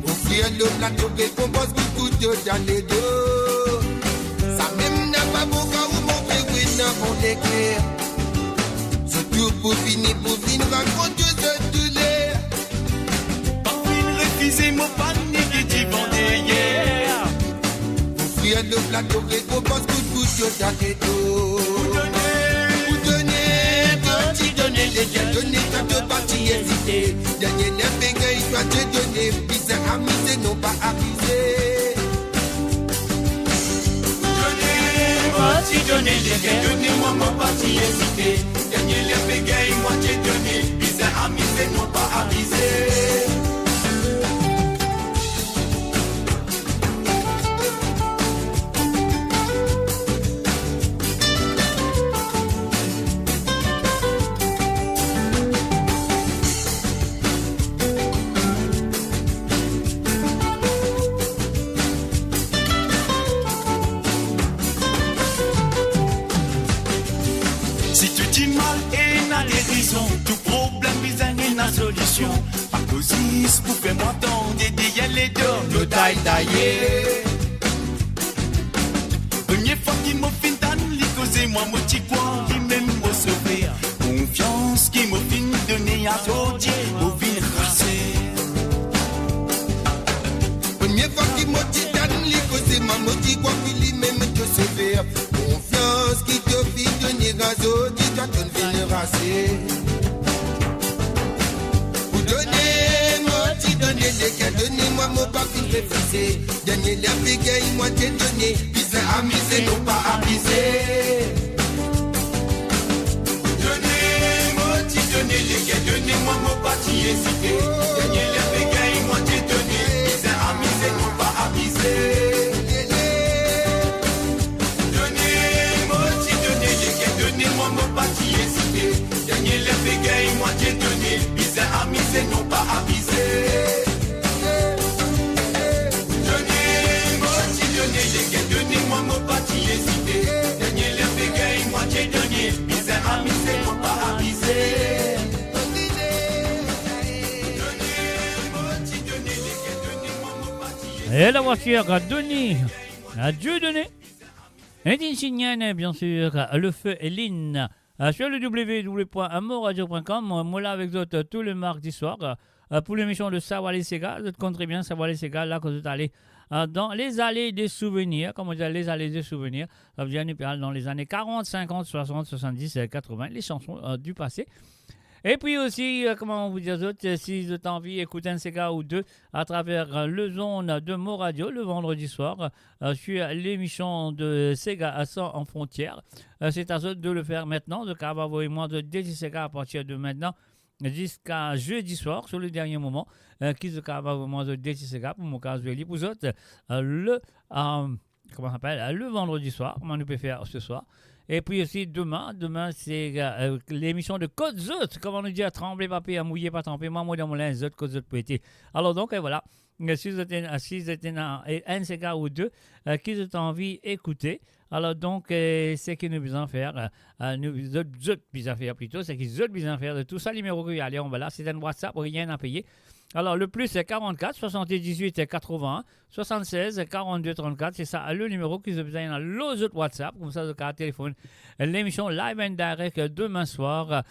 Offrir le plateau récompense beaucoup de dans les deux. Ça même n'a pas bon cas ou montrer où il n'a pas d'éclair. Je tout pour finir, raconte tout ça, tout l'air. Pas fin refuser mon panique et t'y vendais. Offrir le plateau récompense beaucoup de dans les deux. Donnez les gars, donnez ta deux parties hésitées. Dernier les bégaye, toi t'es donné. Bizarre amusé, non pas abusé. Donnez les gars, donnez-moi mon parti hésité. Dernier les bégaye, moi j'ai donné. Bizarre amusé, non pas abusé. Tout problème bizarre et la solution. Pas causis pour faire moi tendre derrière les deux, le taille taillé. Première fois qu'il m'a fin tan, li cause moi mon petit quoi, qui même me sauver. Confiance qui m'a fin donner à Jody, au vin rassé. Première fois qu'il m'a dit tan, li cause moi mon petit quoi, qui même te sauver. Confiance qui te fin donner à Jody, toi tu viens rassé. Donnez les gars, donnez-moi mon papier réfusé. Dernier les bégaye, moi j'ai donné. Bizarre amusé, non pas abusé. Donnez les gars, donnez-moi mon parti hésité. Dernier les bégaye, moi j'ai donné. Bizarre amusé, non pas abusé. Donnez les gars, donnez-moi mon parti hésité. Dernier les bégaye, moi j'ai donné. Bizarre amusé, non pas abusé. Donnez-moi mon parti hésité. Dernier les bégaye, moi j'ai donné. Bizarre amusé, non pas abusé. Et la voiture a donné, à Dieu donné. Nadine Chignan, bien sûr, le feu et Lynn. Sur le www.moradio.com, moi là avec vous tous les mardis soirs pour l'émission de Savoir les Sega. Vous comprenez bien Savoir les Sega, là, quand vous allez dans les allées des souvenirs, comme on dit, les allées des souvenirs. Ça veut dire nous parlons dans les années 40, 50, 60, 70, 80, les chansons du passé. Et puis aussi, comment vous dire d'autres, si vous avez envie d'écouter un Sega ou deux à travers le zone de Mo Radio le vendredi soir sur l'émission de Sega sans frontières, c'est à vous de le faire maintenant. Donc, avoir moins de DJ Sega à partir de maintenant jusqu'à jeudi soir, sur le dernier moment, qui se avoir moins de DJ Sega pour mon cas de pour vous autres, le vendredi soir, comment nous peut faire ce soir. Et puis aussi demain c'est l'émission de Côte Zot, comme on nous dit, à trembler papier, à mouiller pas tremper, moi dans mon linge Zot, Côte Zot pété. Alors donc voilà, si vous êtes un Sega ou deux qui ont envie d'écouter, alors donc c'est que nous besoin faire, nous autres besoin faire plutôt, c'est qu'ils autres besoin faire de tout ça, numéro que allez on va là, c'est un WhatsApp, rien à payer. Alors, le plus, c'est 44 78 81 76 42 34. C'est ça, le numéro que vous avez besoin dans l'autre WhatsApp. Comme ça, vous avez téléphone. L'émission live and direct demain soir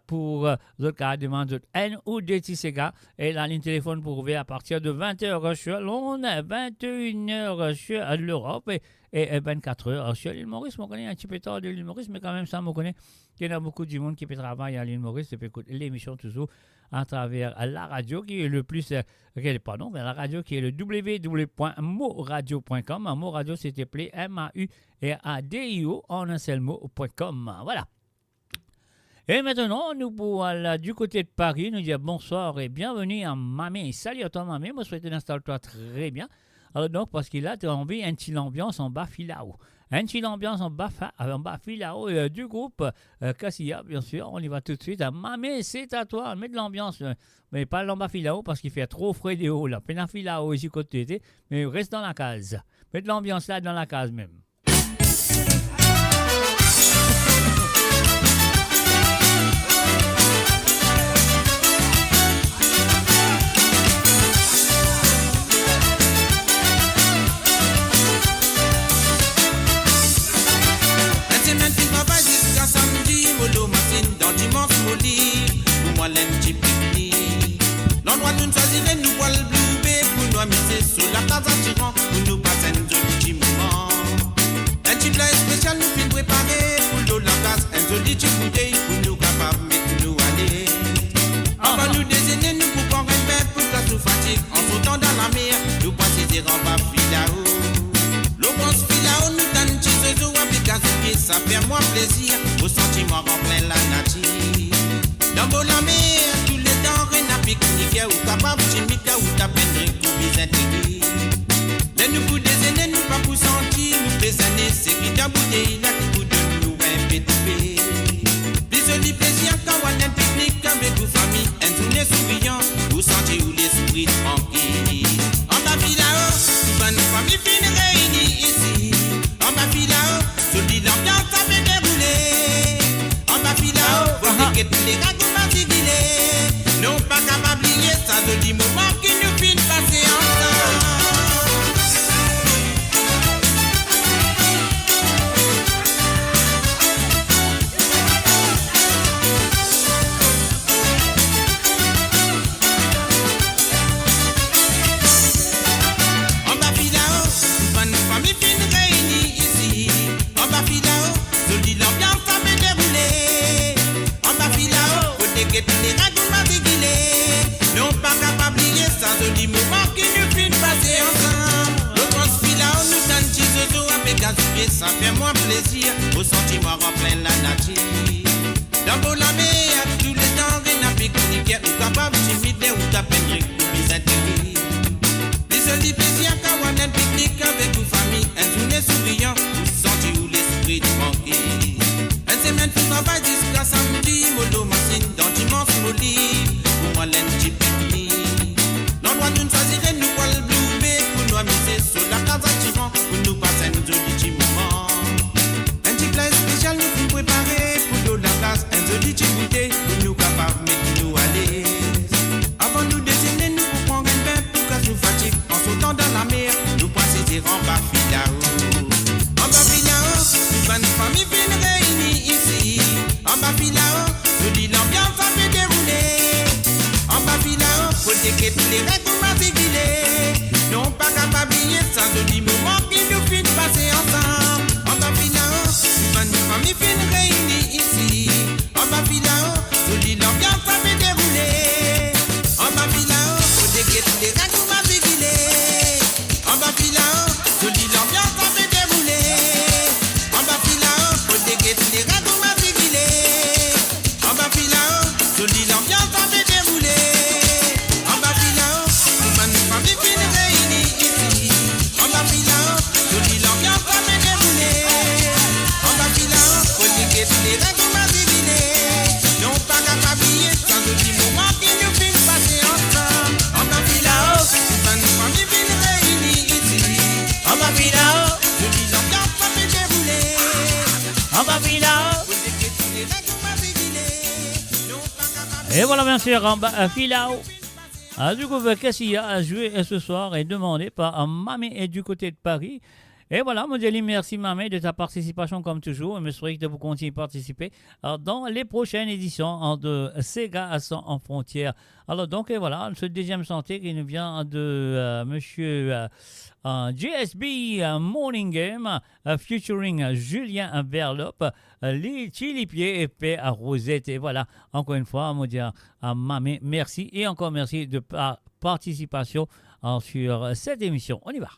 pour le cas de N ou DT Sega. Et la ligne téléphone pour ouvrir à partir de 20h sur Londres, 21h sur l'Europe et 24h sur l'île Maurice. On connaît un petit peu tard de l'île Maurice, mais quand même, ça, on connaît qu'il y a beaucoup de monde qui peut travailler à l'île Maurice et peut écouter l'émission toujours à travers la radio qui est le plus, la radio qui est le www.moradio.com. Moradio, c'est appelé MAURADIO en un seul mot.com. Voilà. Et maintenant, nous pour aller du côté de Paris, nous dire bonsoir et bienvenue à Mamé. Salut à toi, Mamé. Moi, je souhaite installe-toi très bien. Alors donc, parce qu'il a envie un petit ambiance en bas filao. Un petit ambiance en bas filao du groupe Cassia, bien sûr. On y va tout de suite. Mamé, c'est à toi. Mets de l'ambiance. Mais pas l'en bas filao parce qu'il fait trop frais de haut. Là. Peine filao ici côté. Mais reste dans la case. Mets de l'ambiance là dans la case même. L'endroit nous choisirons, nous voit le bleu pour nous amuser sur la place attirant pour nous passer un joli moment. Un petit plat spécial nous fin préparé pour l'eau la place, un joli petit bouteille pour nous capables mettre nous aller. Avant nous déjeuner, nous pour prendre un bain pour que nous fatigue. En sautant dans la mer, nous passer des rambas filao. L'eau pense filao, nous donne un petit oiseau avec gazouiller, ça fait moins plaisir au sentiment en plein la nature. Dans la mer, tous les denrées n'a pique-nique ou capable chimique ou tapennerie pour les intégrer. Les nous pour déjeuner, nous pas pour sentir, nous déjeuner, c'est qui t'a bouillé, là qui vous donne nous un PTP. Plus joli plaisir quand on a un pique-nique avec vos familles, un journée souriant, vous sentez où l'esprit tranquille. En bas là-haut, bonne famille fine réunie ici. En bas là-haut, jolie l'ambiance ça fait dérouler. En bas là-haut, vous les racontes. Non pas capable d'oublier ça de des moments qui nous fin passer ensemble. En bas filao, bonne famille fin réunie ici. En bas filao, jolie l'ambiance ça fait dérouler. En bas filao, faut déguetter les racontes. Non pas capable d'oublier ça de des moments qui nous fin passer ensemble. Le pense filao nous donne petit zozo avec gazouiller, ça fait moins plaisir au sentiment en plein la nature. Dans la mer, tous les temps rien à pique-nique ou capable d'imiter ou tapennerie ou les intégrer. Les jolis plaisirs quand on a un pique-nique avec vos familles, un journée souriant, vous sentez où l'esprit tranquille. Un semaine pour travail jusqu'à samedi, mollo machine dans dimanche molli. Moi l'enji pique-nique. L'endroit nous choisirons, nous voit le bleu pour nous amuser sur la case attirant pour nous passer un joli petit moment. Un petit plat spécial nous fin préparé pour l'eau la place, un joli petit bouteille pour nous capables mettre nous à l'aise. Avant nous déjeuner, nous pour prendre un bain pour que nous fatigue. En sautant dans la mer, nous passer des remparts tous les règles pour ma civilé. Non pas capable d'oublier ça, joli moment qui nous fait passer ensemble. En bas filant, une famille fin réunie ici. En bas filant, joli l'ambiance ça fait dérouler. En bas filant, au dégué tous les règles pour ma civilé. En bas filant, joli l'ambiance ça fait dérouler. En bas filant, au dégué tous les règles pour ma civilé. En bas filant, joli l'ambiance ça fait dérouler. En bas filant, une famille fin réunie ici. En bas filant, joli l'ambiance ça fait dérouler. En bas filant, au dégué tous les règles pour ma civilé. Non pas capable d'oublier ça, joli moment qui nous fait passer ensemble. En bas filant, une famille fin réunie ici. En bas filant, joli l'ambiance ça fait dérouler. En bas filant. Et voilà bien sûr, en bas, Filao. Du coup, qu'est-ce qu'il y a à jouer ce soir est demandé par Mamé et du côté de Paris. Et voilà, mon Dieu, merci Mamé de ta participation comme toujours. Et je souhaite que vous continuez à participer dans les prochaines éditions de Sega sans frontières. Alors donc, et voilà, ce deuxième santé qui nous vient de monsieur GSB Morning Game featuring Julien Verlope, les Chili Pieds et paix à Rosette. Et voilà, encore une fois, mon Dieu, Mamé, merci. Et encore merci de participation sur cette émission. On y va.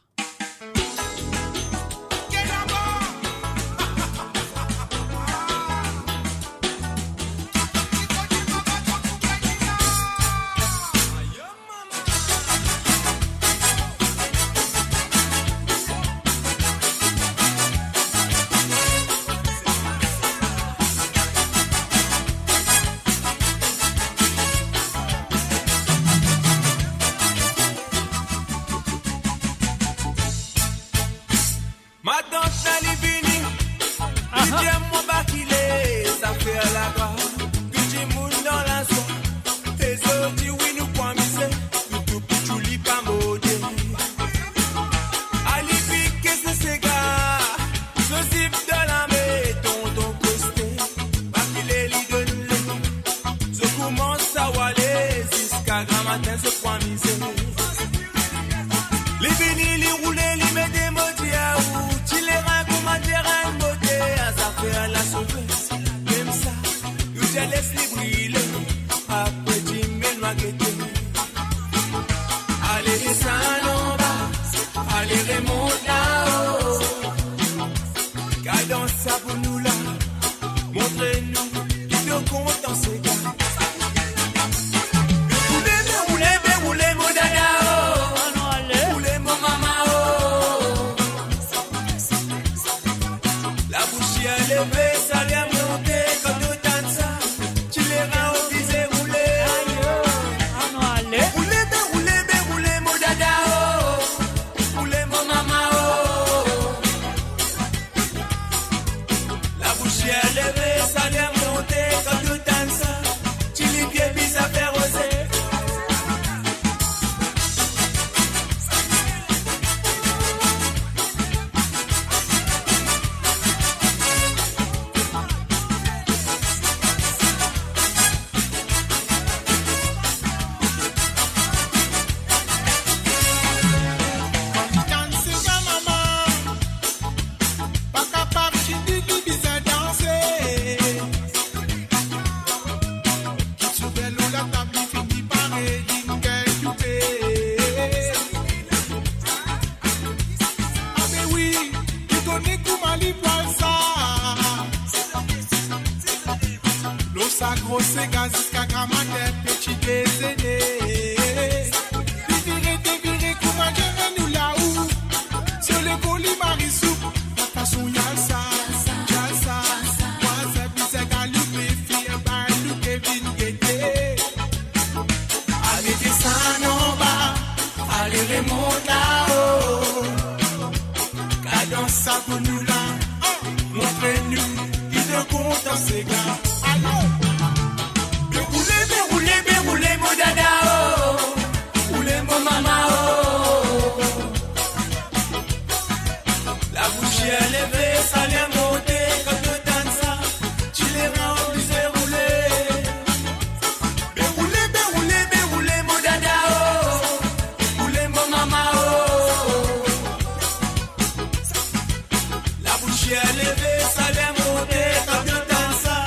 bouche est levée, ça vient monter, quand tu danses ça,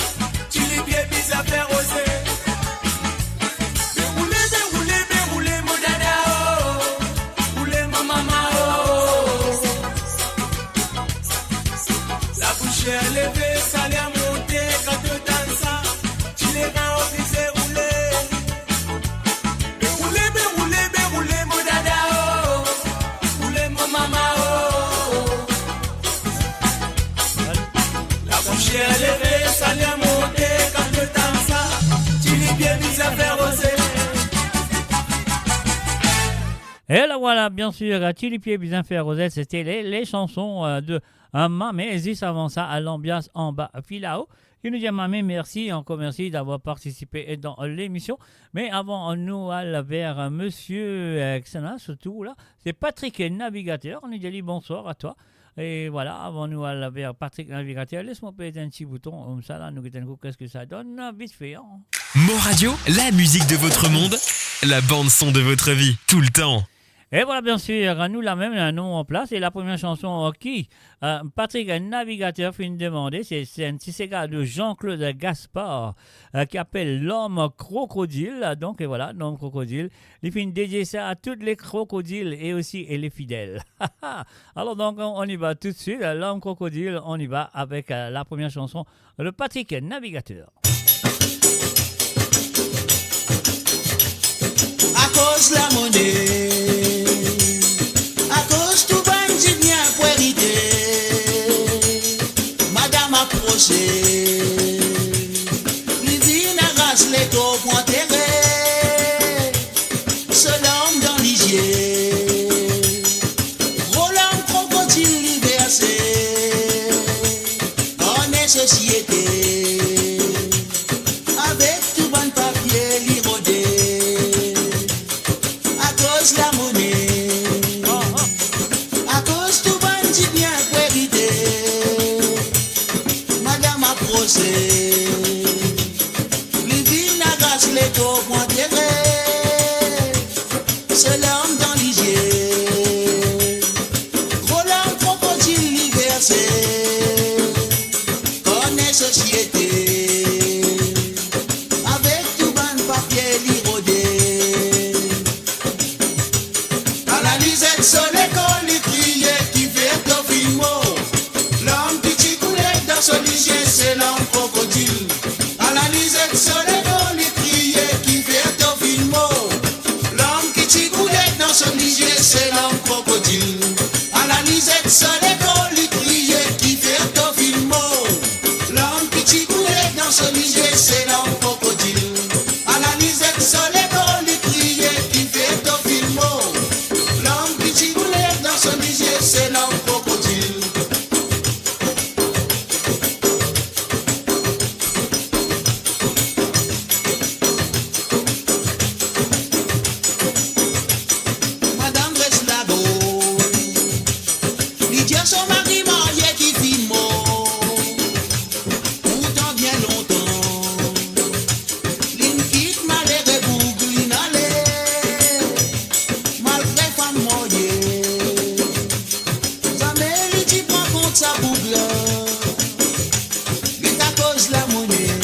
tu les pieds bis à faire oser. Déroulez, mon dada, oh, roulez, mon maman, oh. La bouche est levée, ça vient monter, quand tu danses ça, tu les rends obligés rouler. Déroulez, mon dada, oh, roulez, mon maman, oh. La bouche est levée, ça vient monter, quand tu danses ça, tu les bien mis à faire oser. Et là voilà, bien sûr, Tulipier bien fait Rosette, c'était les chansons de Mamé. Juste avant ça, à l'ambiance en bas, puis là-haut. Il nous dit Mamé, merci, encore merci d'avoir participé dans l'émission. Mais avant, nous allons vers monsieur Xana, surtout là, c'est Patrick Navigateur. On nous dit bonsoir à toi. Et voilà, avant nous aller vers Patrick Navigateur, laisse-moi péter un petit bouton, comme ça, là, nous regardons qu'est-ce que ça donne, vite fait. Hein. Mo Radio, la musique de votre monde, la bande-son de votre vie, tout le temps. Et voilà, bien sûr, nous la même un nom en place. Et la première chanson qui Patrick Navigateur finit de demander, c'est un petit cigare de Jean-Claude Gaspard qui appelle L'Homme Crocodile. Donc, et voilà, L'Homme Crocodile. Il finit dédier ça à tous les crocodiles et aussi les fidèles. Alors, donc, on y va tout de suite. L'Homme Crocodile, on y va avec la première chanson de Patrick Navigateur. À cause de la monnaie, à cause tout bandit bien poérité, madame approchée, l'usine arrache les taux pour enterrer, seul homme dans l'igier, Roland crocodile libercé, on est société, avec tout bon papier lirodé. La monnaie, à cause tout bandit bien vérité, madame a procès, les villes n'arrachent les taux pour enterrer, c'est l'homme dans l'igier, Roland crocodile libercé, on est société, avec tout bon papier lirodé. Sur l'école, il criait qui fait ton film. L'homme qui coulait dans son lycée, c'est l'homme crocodile. À la lisette sur l'école, il criait qui fait ton film. L'homme qui coulait dans son lycée, c'est l'homme crocodile. À la lisette sur l'école, il criait qui fait ton film. L'homme qui coulait dans son lycée, c'est l'homme crocodile. À la lisette sur l'école, il criait qui fait ton film. C'est l'homme crocodile. Madame Breslago, Lydia son mari marié qui vit mort. Pourtant bien longtemps, l'ine quitte malheureux boucle, l'ine allait, malgré femme mariée. Sa boucle, c'est à cause de la monnaie,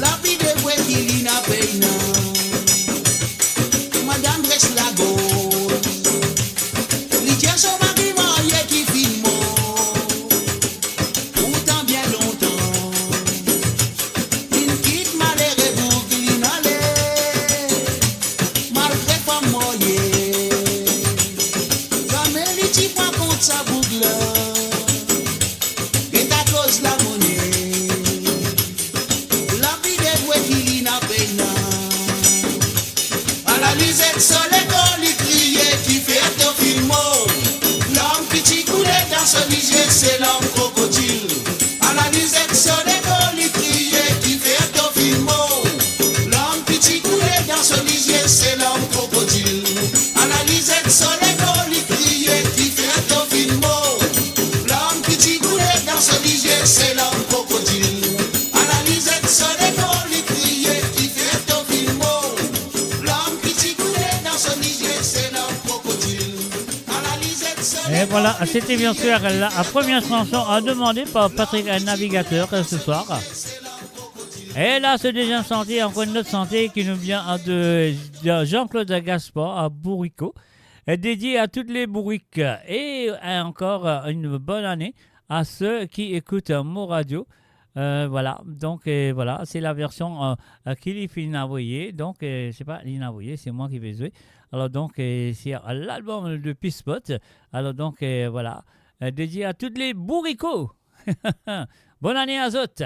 la vie de vrai qu'il n'a payé. Madame Breslago, Lydia son mari marié qui vit mort. Pourtant bien longtemps, il quitte malheureux boucle, il allait, malgré femme mariée. Jamais il t'y prend compte sa boucle. C'est à cause de la monnaie, la vie des voués qu'il n'a payé. À la lisette sur l'école, il criait qui fait ton film. L'homme qui coulait dans son lycée, c'est l'homme crocodile. À la lisette sur l'école, il criait qui fait ton film. L'homme qui coulait dans son lycée, c'est l'homme crocodile. À la lisette sur l'école, il criait qui fait ton film. L'homme qui coulait dans son lycée, c'est l'homme crocodile. À la lisette sur l'école, il criait qui fait ton film. L'homme qui coulait dans son lycée, c'est l'homme crocodile. À la lisette sur Et voilà, C'était bien sûr la première chanson demandée par Patrick Navigateur ce soir. Et là, ce deuxième santé, encore une autre santé qui nous vient de Jean-Claude Gaspard à Bourrico, dédié à toutes les bourriques. Et encore une bonne année à ceux qui écoutent Mo Radio. Voilà, donc voilà, c'est la version qu'il a envoyée. Donc, c'est pas l'inavoyé, c'est moi qui vais jouer. Alors, donc, c'est l'album de P-Spot. Alors, donc, voilà, dédié à toutes les bourricots. Bonne année à Zot.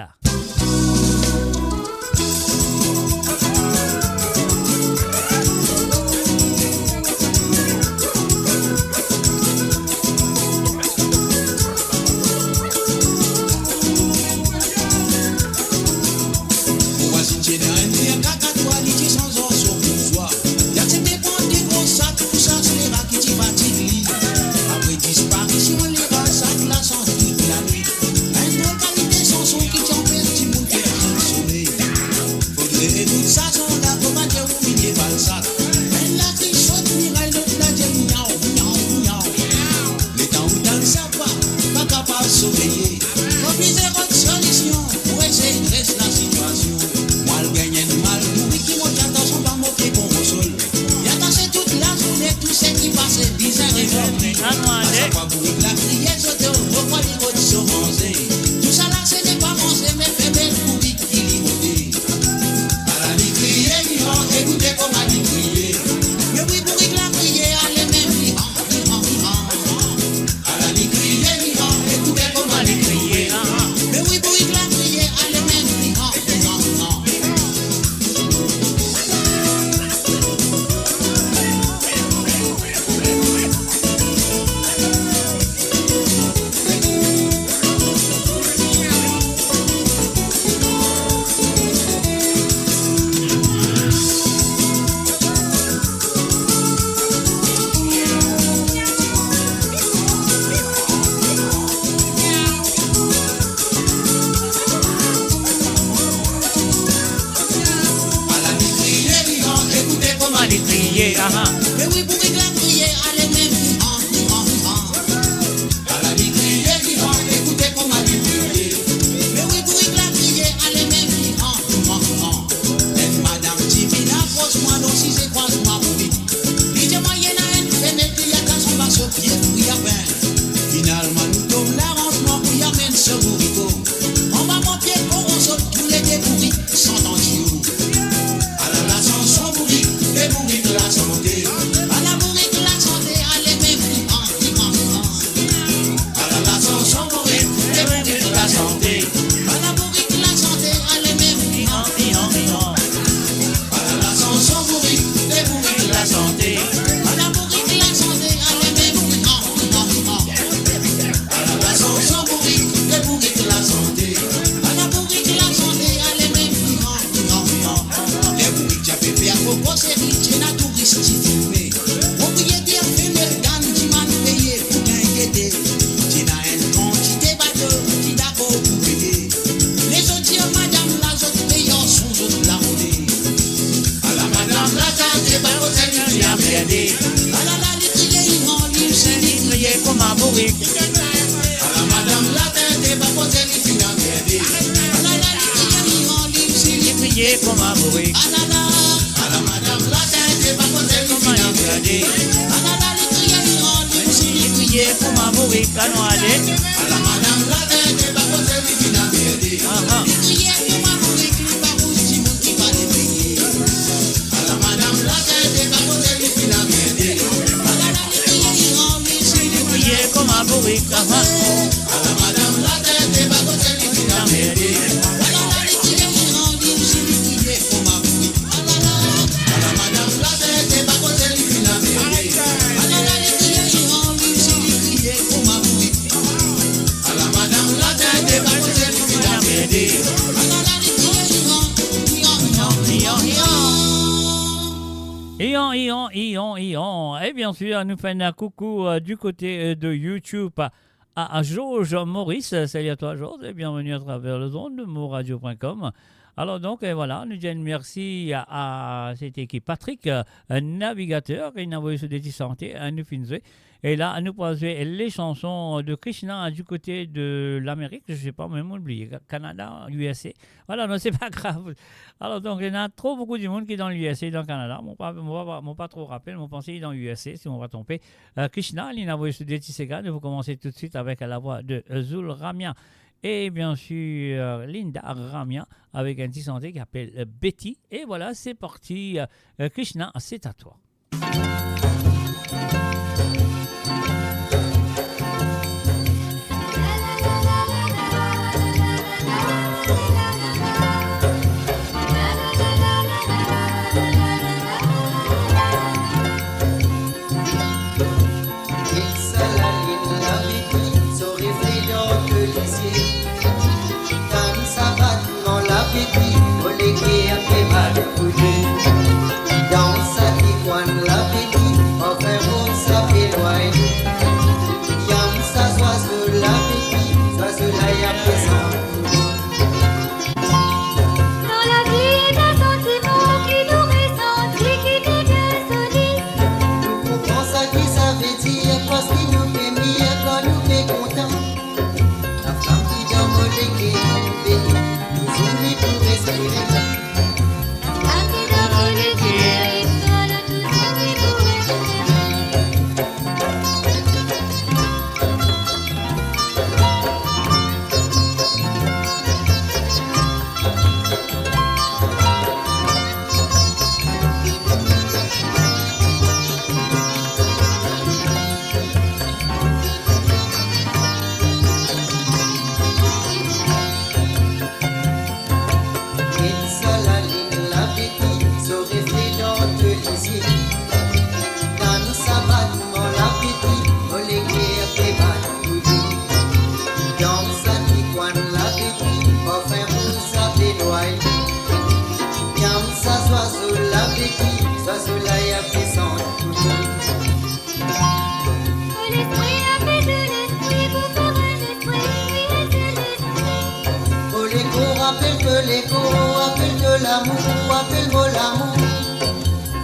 Et bien sûr, nous faisons un coucou du côté de YouTube à Georges Maurice. Salut à toi, Georges, et bienvenue à travers le zone de moradio.com. Alors donc, voilà, nous disons merci à cette équipe. Patrick, un navigateur, qui nous a envoyé sur des santé, nous finissons. Et là, nous posons les chansons de Krishna du côté de l'Amérique, je ne sais pas, même oublié, Canada, USA. Voilà, non, c'est pas grave. Alors donc, il y a trop beaucoup de monde qui est dans l'USA et dans le Canada. Mon pas trop rappel, mon pensée est dans l'USA, si on va tromper. Krishna, il a envoyé sur des Tisséga. Nous vous commencer tout de suite avec la voix de Zul Ramia. Et bien sûr, Linda Ramia avec un petit santé qui s'appelle Betty. Et voilà, c'est parti. Krishna, c'est à toi. Dans sa tiquane la béquille, enfin vous savez loin. Yam sa soit sur la béquille, soit sur la yam présent. Dans la vie est un sentiment qui nous ressentit, qui n'est bien solide. Nous pouvons ça qui ça veut dire, parce qu'il nous fait mieux quand nous fait content. La femme qui donne au légué, nous oublie pour respirer. L'écho appelle de l'amour, appelle-moi l'amour.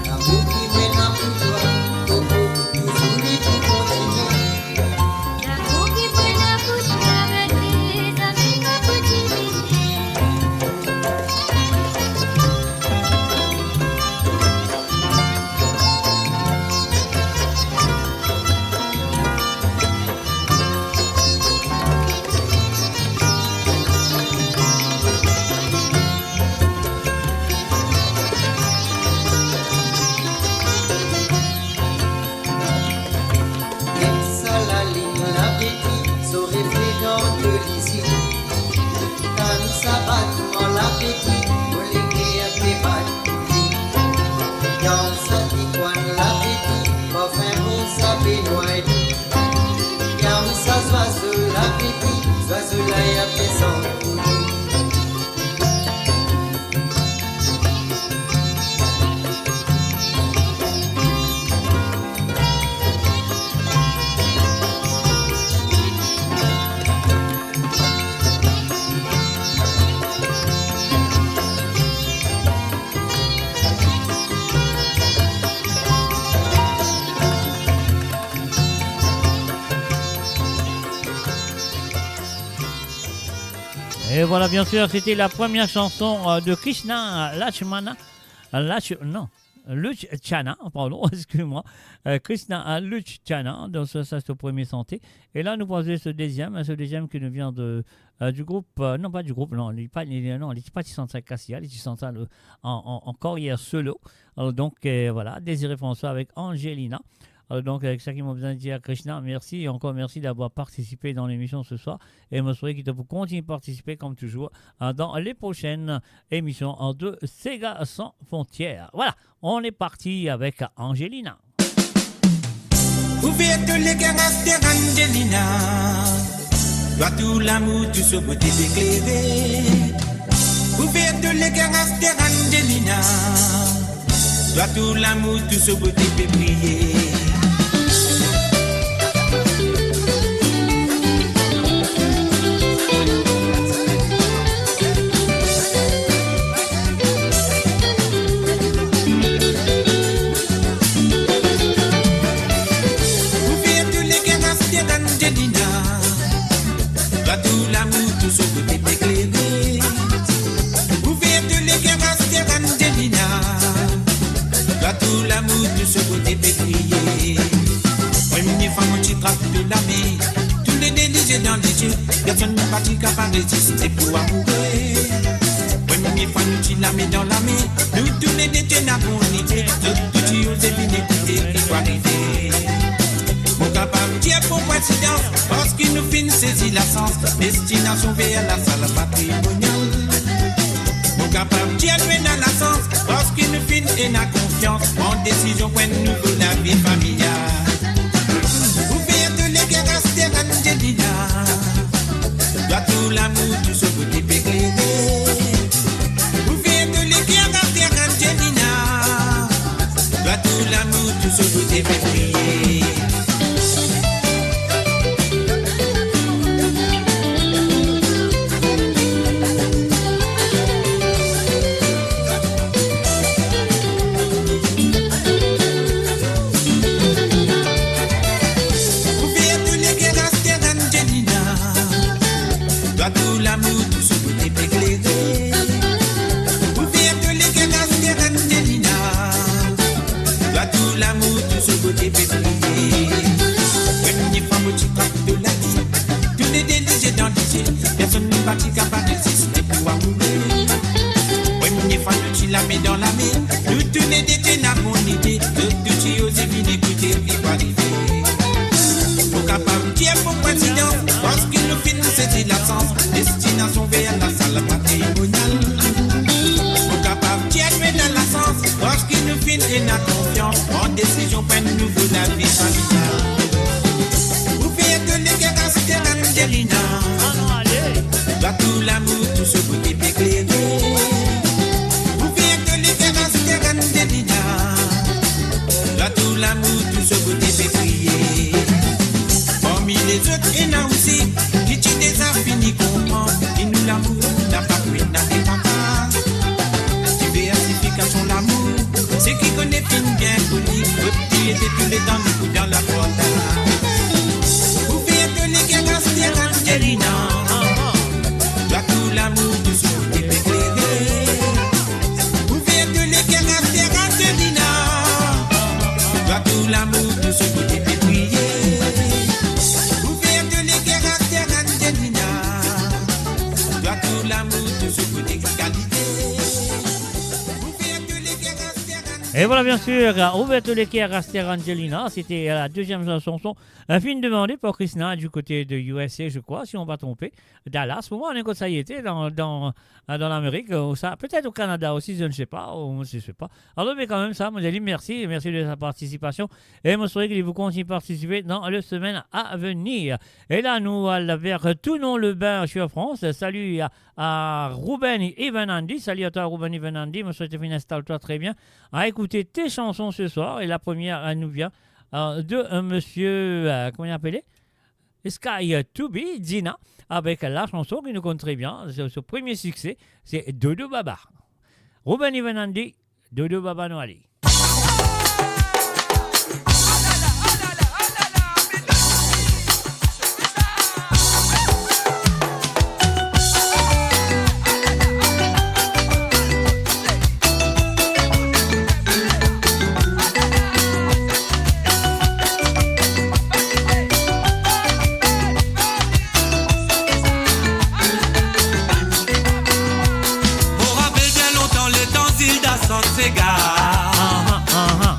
L'amour qui mène à plus loin, Coco, nous oublie pour continuer. L'amour qui mène à plus loin, avec les amis qu'on continue. Et voilà, bien sûr, c'était la première chanson de Krishna Lakshmana. Luchana, pardon, excuse-moi. Krishna Luchana, donc ça c'est le premier santé. Et là, nous posons ce deuxième qui nous vient du groupe, non pas du groupe, non, il n'est pas Tissantal Cassia, il est Tissantal en carrière solo. Alors, donc, voilà, Désiré François avec Angelina. Donc, avec ça qui m'a besoin de dire, Krishna, merci et encore merci d'avoir participé dans l'émission ce soir. Et je me souhaite que vous continuez de participer comme toujours dans les prochaines émissions de Sega sans frontières. Voilà, on est parti avec Angelina. Ouverte les caractères Angelina, doit tout l'amour, tout ce beauté éclairé. Ouverte les caractères Angelina, doit tout l'amour, tout ce beauté briller. Toi tout l'amour, tout ce côté éclairé. Ouverte les cœurs, Aster Angelina. Toi tout l'amour, tout ce côté pétrier. Oui, mes femmes, tu trappes de la main. Tous les délits dans les yeux. Personne n'a pas capable de résister pour amourer. Oui, mes femmes, tu la mets dans la main. Nous tous les détenus n'avons ni idée. Tout tu oses venir écouter, il faut arriver. Mon capable, Dieu pour coïncidence. Parce qu'il nous finit saisir la sens. Destination vers la salle patrimoniale. Mon capable, Dieu nous dans la sens. Parce qu'il nous finit et n'a confiance. En décision pour nous pour la vie familiale. Ouverte les guerres, Aster Angelina. Toi tout l'amour, tout ce côté éclairé. Ouverte les guerres, Aster Angelina. Toi tout l'amour, tout ce côté pétrier. Personne ne va t'y capable de résister pour amourer. Oui, mon enfant, tu la mets dans la main. Nous tous les détenus n'avons mon idée. Tout tu oses venir écouter, il va arriver. Pour capable, Dieu pour coïncidence. Parce qu'il nous finit saisir la sens. Destination vers la salle matrimoniale. Pour capable, Dieu nous dans la sens. Parce qu'il nous finit et n'a confiance. En décision, pour nous nouveau la vie familiale. Vous faites les guerres, Aster Angelina. Toi tout l'amour, tout ce côté éclairé. Vous faites les guerres, Aster Angelina. Toi tout l'amour, tout ce côté pétrier. Parmi les autres, il y en a aussi qui tu des infinis comprendre. Et nous l'amour, n'a pas pris, n'a pas pas. Diversification l'amour, c'est qui connaît fin bien connu. Qui était tous les temps nous dans la porte. Vous faites les guerres, Aster Angelina. Toi tout l'amour, tout ce côté éclairé. Ouverte les guerres, Aster Angelina. Toi tout l'amour, tout ce côté pétrier. Ouverte les guerres, Aster Angelina. Toi tout l'amour, tout ce côté qualité. Et voilà, bien sûr, Ouverte les cœurs, Aster Angelina, c'était la deuxième chanson, un film demandé par Krishna du côté de USA, je crois, si on va tromper, Dallas. Pour moi, on est comme ça y était dans l'Amérique, ou ça, peut-être au Canada aussi, je ne sais pas, ou je ne sais pas. Alors, mais quand même, ça, moi, j'ai dit merci de sa participation, et je souhaite que vous continuez à participer dans la semaine à venir. Et là, nous allons vers Tournon-le-Bain sur France. Salut à Ruben Ivanandi, salut à toi Ruben Ivanandi, je souhaite que tu installes-toi très bien à écouter tes chansons ce soir. Et la première, elle nous vient de monsieur, comment il appelait Sky To Be, Dina, avec la chanson qui nous compte très bien. Son premier succès, c'est Dodo Baba. Ruben Ivanandi, Dodo Baba Noali.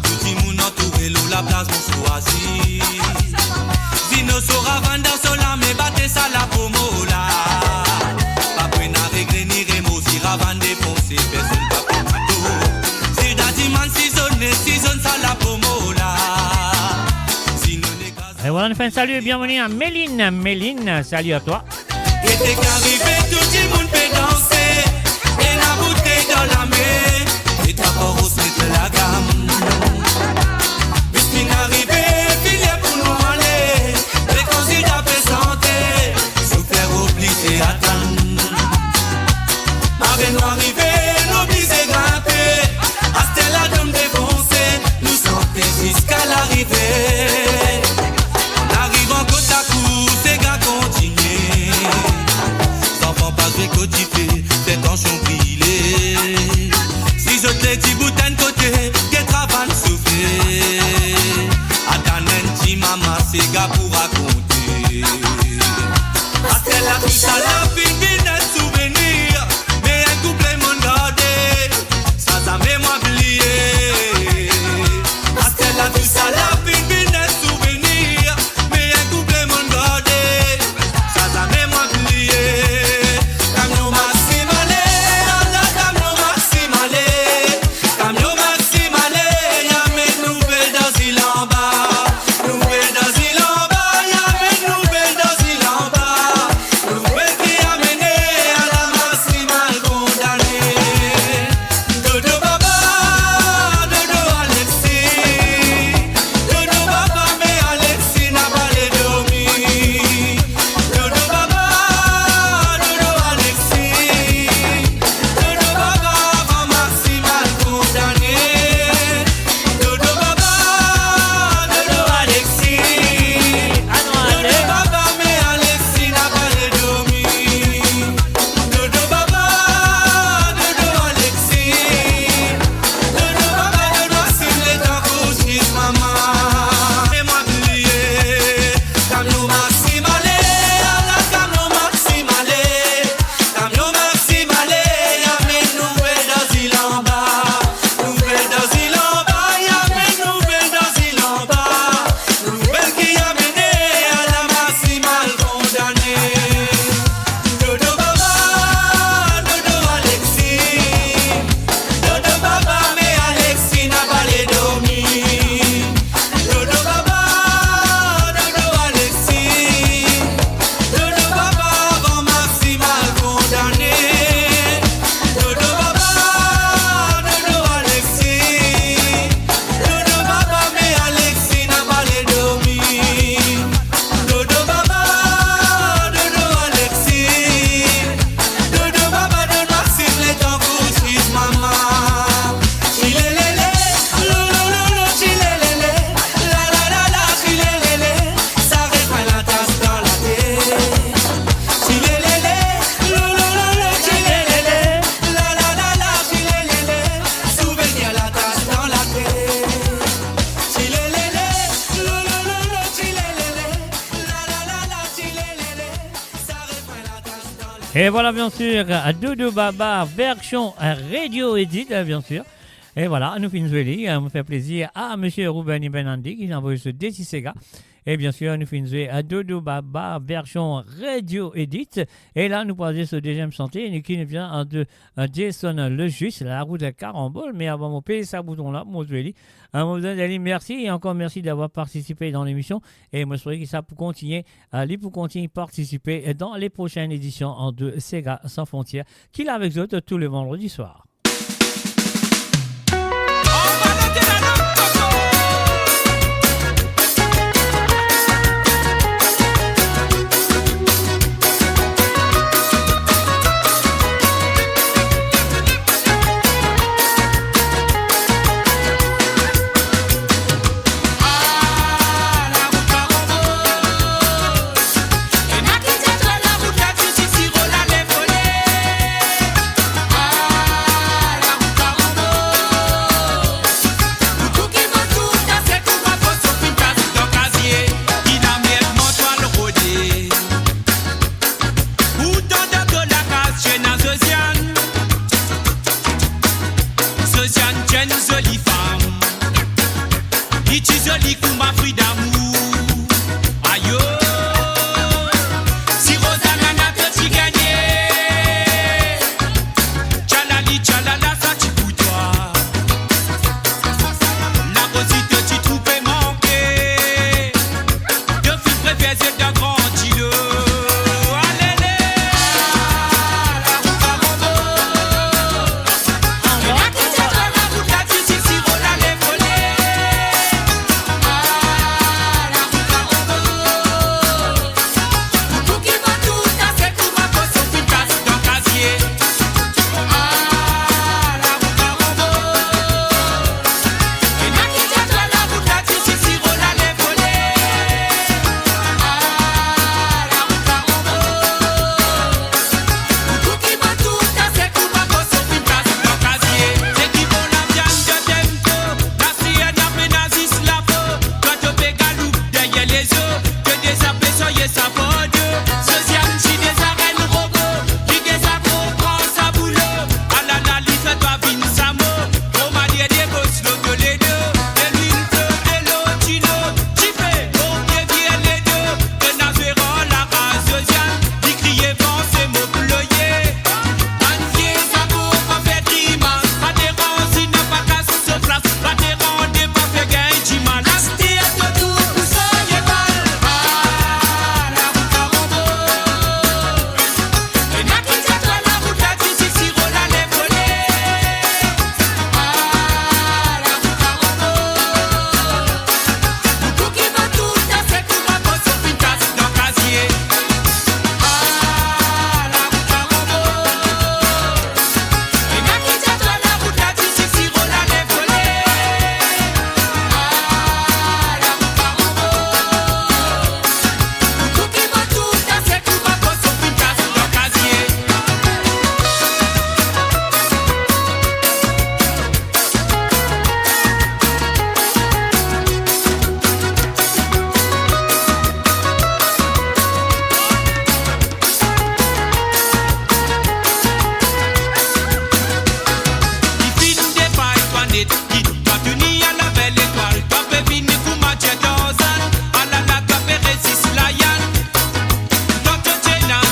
Tout le monde entouré l'eau, la place pour choisir. Zino sera vendre sur la mais battez ça la pomo là. Pas prenne à régler ni rémo, si ravande défoncer, personne pas pour tout. Si d'adiman si zone ça la pomo là. Et voilà, on fait un salut et bienvenue à Méline. Méline, salut à toi. Et t'es qu'arrivé, tout le monde peut danser. Et la bouteille dans la main. Et ta porose met la gamme. Bismillah arrivé, filet pour nous aller. Réconcilie à paix santé. Sous faire oublier attendre. Avec nous arrivé, l'obligé grimper. À Stella d'homme défoncé. Nous sommes jusqu'à l'arrivée. On arrive en côte à côte, ces gars continuent. tout ça la fin business souvenir. Mais un couplet m'en gardé, ça met moi oublié. Parce que là tout ça la fin business souvenir. Mais un couplet m'en gardé, ça met moi oublié. Camion maximale, la camion maximale. Camion maximale, y'a mes nouvelles dans il en bas. Nouvelles dans il en bas, y'a mes nouvelles dans il en bas. Nouvelles qui a mené à la maximale condamnée. Dodo Baba, Dodo Alexis. Dodo Baba, mais Alexis n'a pas les dormi. Dodo Baba, Dodo Alexis. Dodo Baba, avant maximale condamnée. Dodo Baba, Dodo Alexis. Dodo Baba, mais Alexis n'a pas les dormi. Dodo Baba, Dodo Alexis. Dodo Baba, Dodo Simlet en couche, maman. Et moi oublié. Camion maximale, la camion maximale. Camion maximale, y'a mes nouvelles dans il en bas. Nouvelles dans il en bas, y'a mes nouvelles dans il en bas. Nouvelles qui a mené à la maximale condamnée. Dodo Baba, Dodo Alexis. Dodo Baba, mais Alexis n'a pas les dormi. Dodo Baba, Dodo Alexis. Dodo Baba, avant maximale condamnée. Dodo Baba, Dodo Alexis. Dodo Baba, mais Alexis n'a pas les dormi. Dodo Baba, Dodo Alexis. Dodo Baba, Dodo Maxime, les temps couchent, maman. Chilélélé, lolololo, chilélélé. La la la la, chilélélé. Ça reprend la tasse dans la tête. Chilélélé, lolololo, chilélélé. La la la la, chilélélé. Souvenir la tasse dans la tête. Chilélélé, lolololo, chilélélé. La la la la, chilélélé. Ça reprend la tasse dans la tête. Et voilà, bien sûr, à Dodo Baba, version radio edit, bien sûr. Et voilà, nous finissons, me fait plaisir à M. Ruben Benandi qui nous envoie ce DC Sega. Et bien sûr, nous finissons à Dodo Baba, version radio edit. Et là, nous passons sur deuxième santé, qui nous vient de Jason Le Juste, la route de Carambole. Mais avant de payer ce bouton-là, moi, je vais dire, merci et encore merci d'avoir participé dans l'émission. Et moi, je souhaite que ça pour continuer à participer dans les prochaines éditions de Sega Sans Frontières, qui est avec eux tous les vendredis soirs. Ah,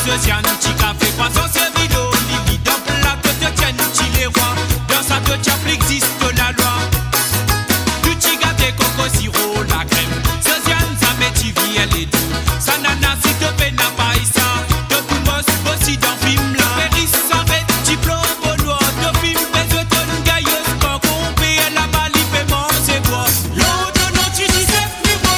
Josiane, petit café, poisson, c'est vidéo, Lili, dans plat, te tienne, tu les rois. Dans sa te tchap, existe la loi. Du petit gâté, coco, sirop, la crème. Josiane, ça met tu vis, elle est doux. Sa nana, si te fait n'a pas ça. De tout boss, bossi dans film, la péris s'arrête, tu plomb, au noir, de film, mais je donne gailleuse, quand on paye la balle, il fait mon, c'est quoi. L'autre, non, tu dis, c'est plus beau.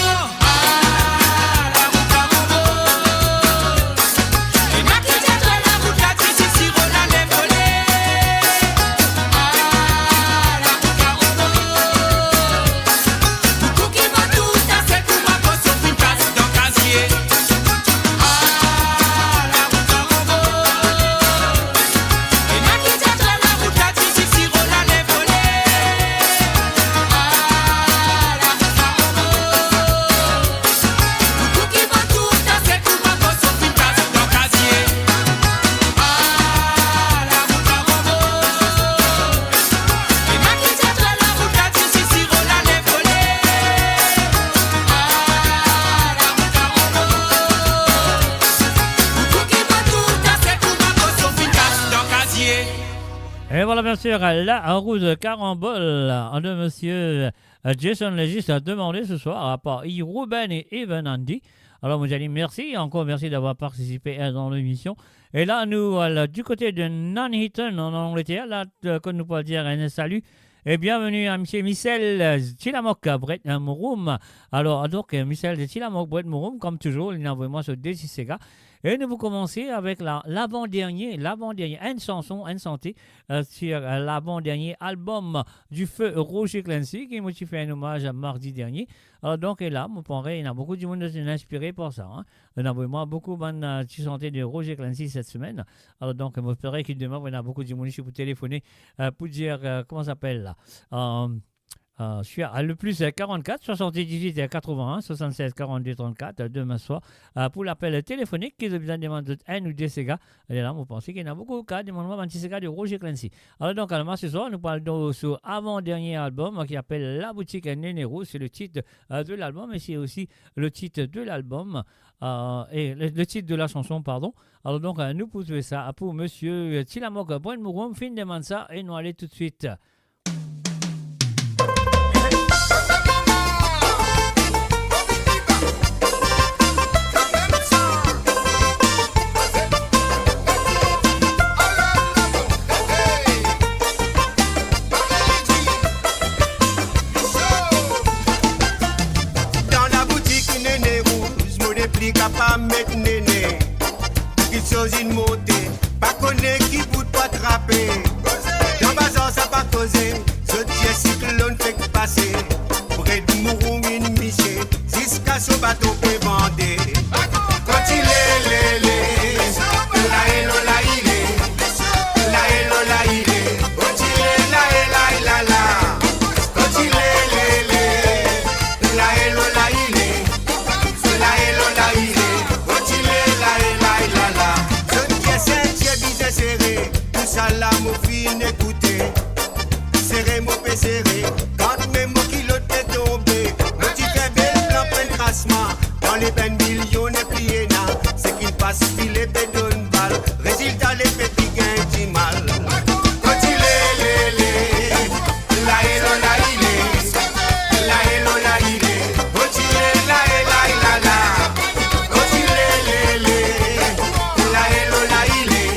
Et voilà, bien sûr, la roue de carambole de monsieur Jason Legis a demandé ce soir à part Ruben et Evan Andy. Alors, moi, j'ai dit merci, encore merci d'avoir participé dans l'émission. Et là, nous, du côté de Nuneaton, en Angleterre, là, comme nous pouvons dire un salut. Et bienvenue à M. Michel Tilamok Brett Mouroum. Alors, donc, Michel Tilamok Brett Mouroum, comme toujours, il envoie moi sur Desi Sega. Et nous vous commencer avec l'avant-dernier, une chanson, une santé, sur l'avant-dernier album du feu Roger Clancy, qui m'a fait un hommage mardi dernier. Alors donc, et là, vous pourrez, il y a beaucoup de monde inspiré pour ça. Hein. On a vraiment beaucoup de santé de Roger Clancy cette semaine. Alors donc, vous espérez qu'il demain, il y a beaucoup de monde qui vous téléphoner pour dire, comment ça s'appelle là je suis à le plus 44 78 81 76 42 34 demain soir pour l'appel téléphonique qui a besoin de demander un ou deux Sega. Et là, vous pensez qu'il y en a beaucoup de cas de mon Sega de Roger Clancy. Alors donc, ce soir, nous parlons de son avant-dernier album qui s'appelle La Boutique Nénérou. C'est le titre de l'album, mais c'est aussi le titre de l'album et le titre de la chanson, pardon. Alors donc, nous pouvons ça pour monsieur Tilamok Brett Mouroum. Fin de ça et nous allons tout de suite. Pas mettre néné, qui chose une montée, pas connaître qui bout pas attraper. Dans bazar ça pas causé, ce tiers cyclone fait passer. Près de Mouroum une miché, jusqu'à ce bateau peut bander. Quand il est la hello la il est, la hello la il est. Quand il est la la, quand il est la hello la il est. Salam au fin écoutez, serré mon peu serré, quand même mon kilo est tombé, petit fait belle plan plein crassement, dans les peines millions et pliés na, c'est qu'il passe filet et donne balle, résultat les petits gains du mal. Quand il est la hello la il est, la hello la il est, quand il est la la, quand il est la hello la il est.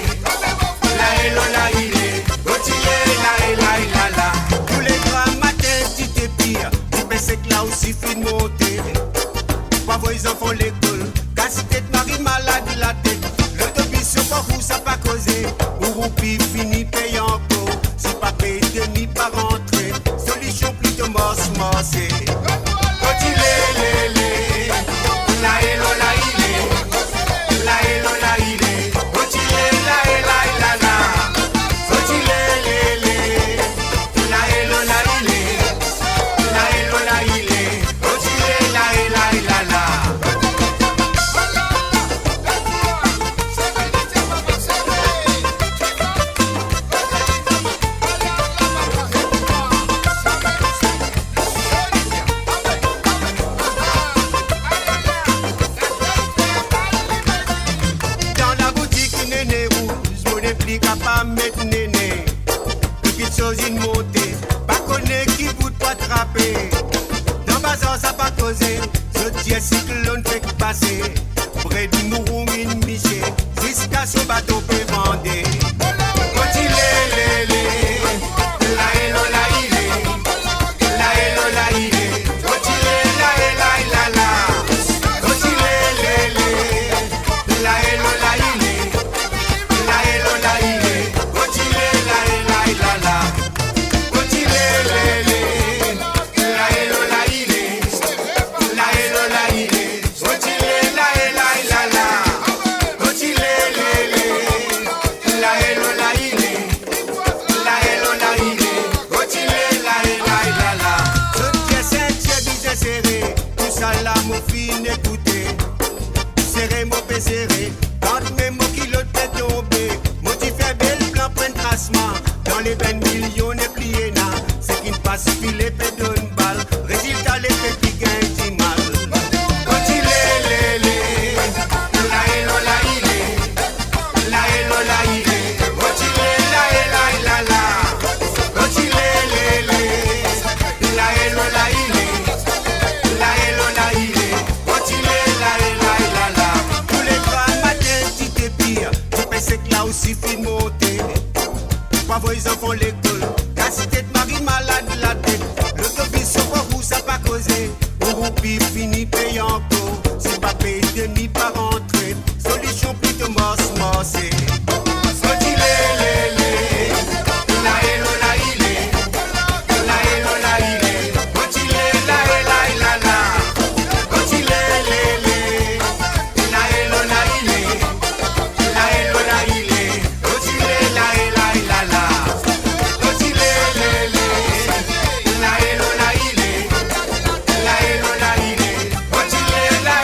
La il est, la. Tous les grands matins, tu te pires. Tu penses que là aussi, fin monter. Parfois, ils en font l'école. Casse-tête, Marie malade, la tête. des cyclones fait passer. Près du Mourou, une miché, jusqu'à son bateau peut vendre. Quand il est, la hello, la il est, la hello, la il est. Quand il est, la, quand il est, la hello, la il est, la hello, la il est. Quand il est, la, quand il est, la hello, la il est, la hello, la il est. Quand il est, la, quand il est, la hello, la il est, la hello, la il est. Quand il est, la. Ce qui est Saint-Dieu bien serré, tout ça là, mon fin écoutez. Serré, mon peu serré, quand mes mots qui l'autre fait tomber. Mon petit fait bel plan, prenne tracement. Dans les 20 millions, n'est plié na. C'est qui ne passe plus les pets d'une balle. Résultat, les pets qui gagnent du mal. Quand il est, la hello, la il est, la hello, la il est. Quand il est, la. Quand il est, la hello, la il est, la hello, la il est. Quand il est, la. Tous les grands matins, tu te pires. Tu penses que là aussi, fin monter. Pas vos enfants l'école. La cité de Marie malade la tête. L'autobus sur où ça pas causé. Au roupi fini payant encore. C'est pas payé demi par entrée. Solution plutôt morse-morcée. Quand il est, la hello, la il est, la hello, la il est. Quand il est, la. Quand il est, la hello, la il est, la hello, la il est. Quand il est, la. Quand il est, la hello, la il est, la hello, la il est. Quand il est, la.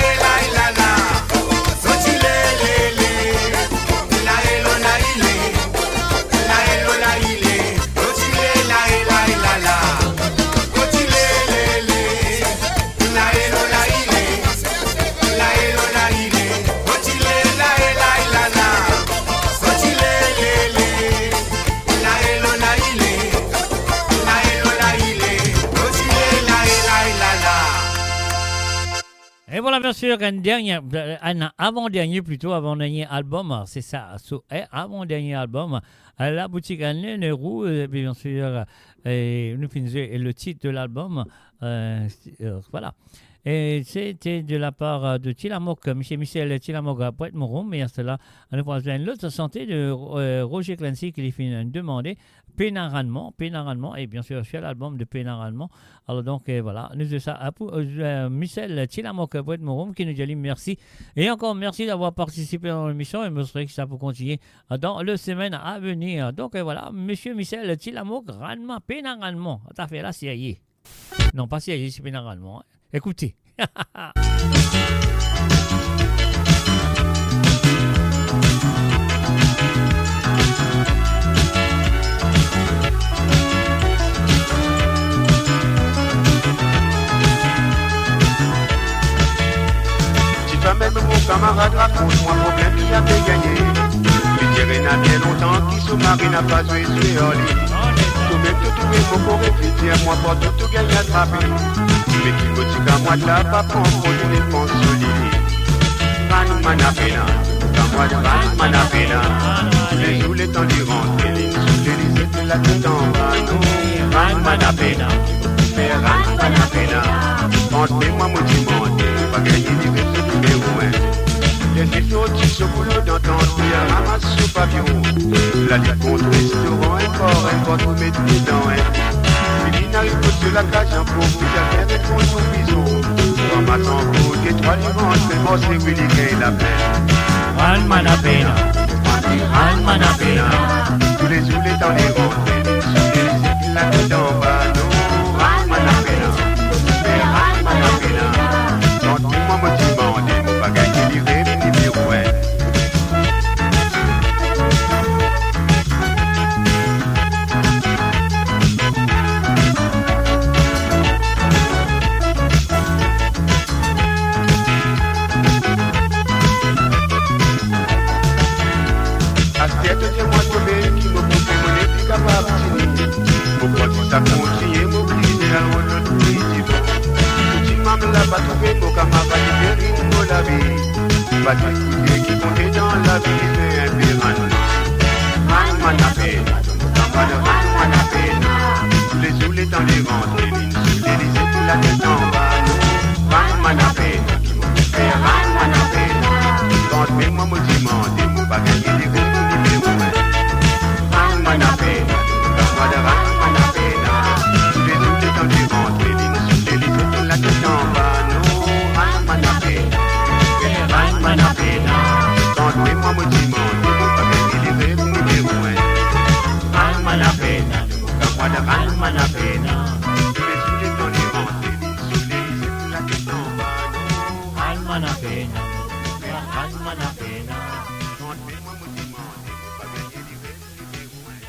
Quand il est, la hello, la il est, la hello, la il est. Quand il est, la. Quand il est, la hello, la il est, la hello, la il est. Quand il est, la. Quand il est, la hello, la il est, la hello, la il est. Quand il est, la. Et voilà, bien sûr, un avant-dernier plutôt, avant-dernier album, c'est ça, avant-dernier album, à la boutique Anne Leroux, bien sûr, nous finissons le titre de l'album, voilà. Et c'était de la part de Tilamok, Michel Tilamok à Pointe-Moreau, mais à cela, on va voir l'autre santé de Roger Clancy qui lui fait demander Pénaralement, et bien sûr, c'est l'album de Pénaralement. Alors donc, voilà, nous ça à Michel Tilamok à Pointe-Moreau qui nous dit merci. Et encore merci d'avoir participé dans l'émission et me serait que ça peut continuer dans les semaines à venir. Donc, voilà, monsieur Michel Tilamok, Ranma, Pénaralement. T'as fait la série. Non, pas série, c'est Pénaralement. Écoutez. Si toi-même mon camarade raconte-moi problème qui a fait gagner. Il dirait n'a bien longtemps qui sous-marie n'a pas joué sur en ligne. Toi-même tout trouvé beaucoup réfléchir, moi pour tout gagner attraper. Mais qui me dit qu'à moi de là, pas prendre pour une défense solide. Ran manapena, quand moi de ran manapena. Les jours, les temps du rentre, les lignes sous les ailes de la tête en bas. Ran manapena, mais ran manapena. Entre-moi, mon dimanche, pas gagner du réseau numéro 1. Les autres qui se boulot dans ton tuyau, ramasse sous pavillon. La lutte contre les restaurants, un port, tout mettre dedans. Il n'arrive pas sur la cage, un pauvre qui a fait répondre son biseau. Ramasse en cours, des trois dimanches, mais bon, c'est lui qui gagne la peine. Ran manapena, ran manapena. Tous les jours, les temps les ronds, les la tête en bas, non, ran manapena. Mais ran manapena. Quand tout le monde me demande, il ne pas gagner du rêve numéro 1. Ça continue, m'obliger à l'autre petit. Tout le monde l'a pas trouvé, mon camarade. pas d'écouter qui comptait dans la vie, mais un peu ran manapena, dans pas de ran manapena, tous les jours les temps les ventes, les lignes sous les lisets, tout la tête en bas, ran manapena, qui m'ont fait ran manapena, quand même moi me demandez, moi pas gagner des gros numéros, ran manapena, dans pas de ran manapena, tous les jours les temps les ventes, les lignes sous les lisets, tout la tête en bas, non, ran manapena, ran manapena, quand même moi me demandez, moi pas gagner des gros numéros, ran manapena, dans pas de ran manapena, tous les jours les temps les ventes, les lignes sous les lisets, tout la tête en bas, non, ran manapena, ran manapena, quand même moi me demandez, moi pas gagner des gros numéros.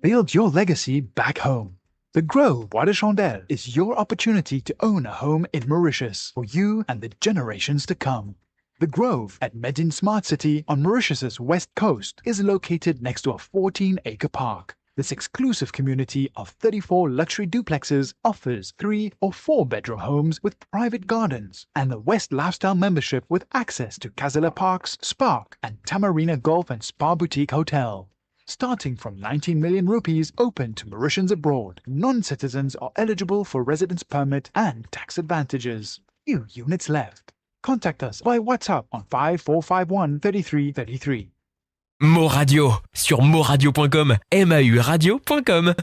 Build your legacy back home. The Grove Bois de Chandelle is your opportunity to own a home in Mauritius for you and the generations to come. The Grove at Medin Smart City on Mauritius's west coast is located next to a 14-acre park. This exclusive community of 34 luxury duplexes offers 3 or 4 bedroom homes with private gardens and the West Lifestyle membership with access to Kazela Parks, Spark and Tamarina Golf and Spa Boutique Hotel. Starting from 19 million rupees open to Mauritians abroad, non-citizens are eligible for residence permit and tax advantages. Few units left. Contact us by WhatsApp on 5451 3333. Mo Radio sur moradio.com, mauradio.com.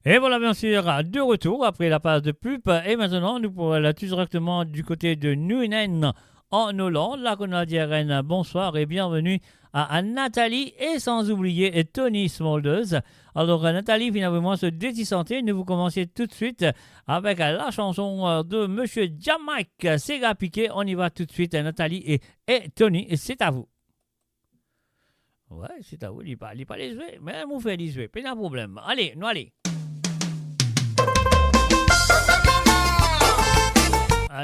Et voilà, bien sûr, de retour après la page de pub. Et maintenant, nous pourrons aller tout directement du côté de Nuenen en Hollande. La Canadienne, bonsoir et bienvenue à Nathalie et sans oublier Tony Smolders. Alors, Nathalie vient vraiment se dédicenter. Nous vous commencez tout de suite avec la chanson de Monsieur Jamaique, Sega Piqué. On y va tout de suite, Nathalie et Tony, c'est à vous. Ouais, c'est à vous, il n'est pas les jouer, mais vous faites les jouer, pas de problème. Allez, nous allez.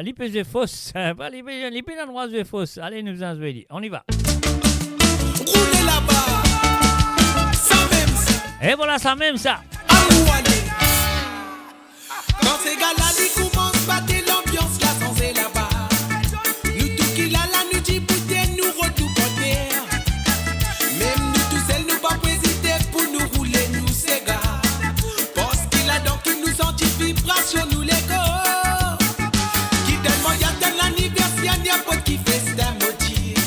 L'IPG fausse, pas l'IPG droit de fausse. Allez, nous en jouer, on y va. Roulez là-bas, ça même ça. Et voilà, ça même ça. Quand ces gars-là, ils commencent à battre l'ambiance, là, sans c'est là-bas. Nous tout qui là, nous dit bouteille, nous retour en terre. Même nous tous seuls, nous pas hésiter pour nous rouler, nous ces gars. Parce qu'il a donc qui nous senti vibration, nous les gars. Qui donne moyen de l'anniversaire, n'y a pas qui fait c'est un motif.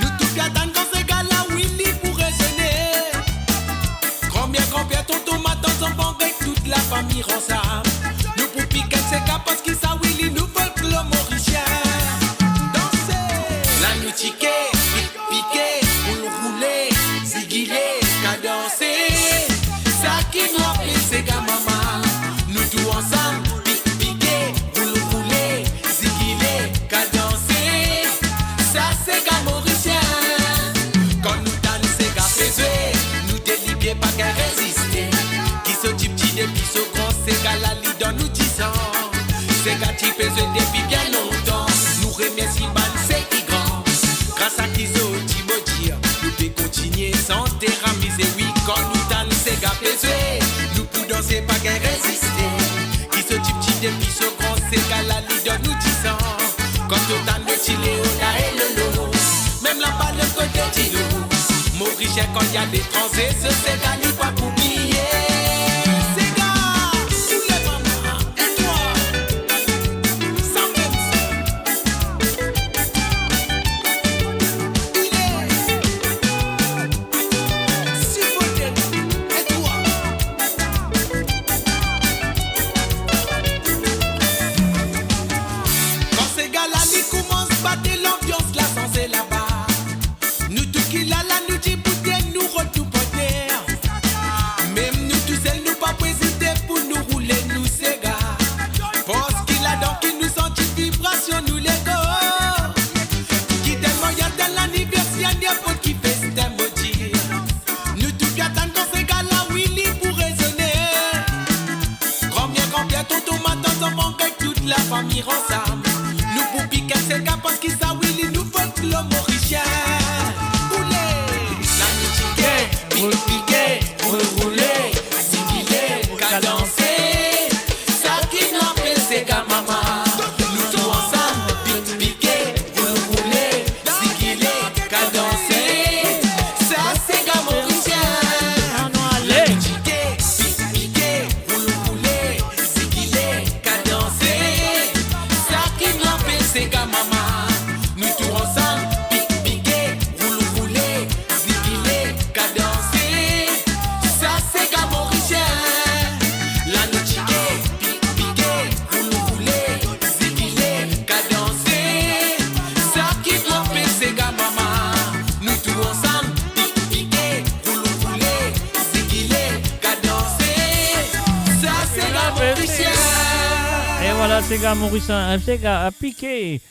Nous tous attendons quand ces gars-là, Willy pour raisonner. Grand-père, tonton, ma tante, enfant, avec toute la famille ensemble. Nous pour piquer ces gars parce qu'ils savent Willy, nous veulent que l'homme mauricien. Danser, la nuit tiquer, piquer, pour nous rouler, ziguiler, cadencer. Ça qui nous appelle ces gars, maman. Nous tous ensemble, piquer, pour nous rouler, ziguiler, cadencer. Ça c'est gars mauricien. Quand nous dansons ces gars faisés, nous délibérons pas qu'à résister. Qui se type depuis ce grand, ces gars-là, ils donnent nous 10 ans. Ces gars qui faisait depuis bien longtemps. Nous remercions ban c'est qui grand. Grâce à qui se dit me dire, nous pouvons continuer sans terramiser. Oui, quand nous dansons ces gars faisés, nous pouvons danser pas qu'à résister. Qui se type depuis ce grand, ces gars-là, ils donnent nous 10 ans. Quand nous dansons le Chili, on a et le lolo. Même là pas le côté Tilo. Mauricien quand il y a des transés, ce c'est gars n'y pas pour oublier. Sega Maurice, Sega a piqué,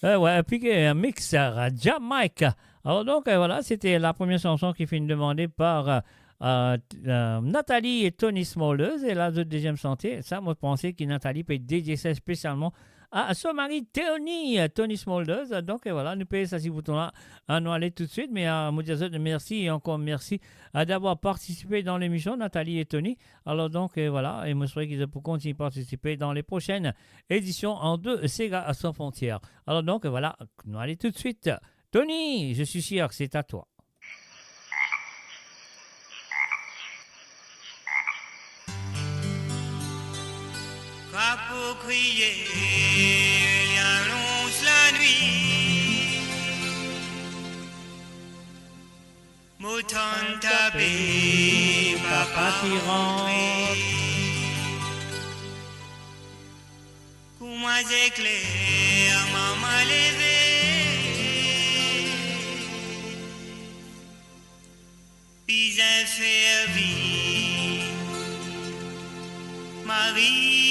a piqué un mixeur à Jamaïque. Alors donc voilà, c'était la première chanson qui fut demandée par Nathalie et Tony Smollers. Et la deuxième chanson, ça, moi, je pensais que Nathalie peut dédier ça spécialement à son mari Tony Smolders. Donc voilà, nous payons ça, si bouton-là. Nous allons tout de suite. Mais moi, merci et encore merci d'avoir participé dans l'émission, Nathalie et Tony. Alors donc voilà, et moi, je souhaite qu'ils pourront continuer à participer dans les prochaines éditions en deux Sega sans frontières. Alors donc voilà, nous allons tout de suite. Tony, je suis sûr que c'est à toi. Pour crier, il annonce la nuit. Mouton tapé, papa qui rentre. Comment éclair, maman levé. Puis un fervi, Marie.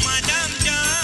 Madame Jean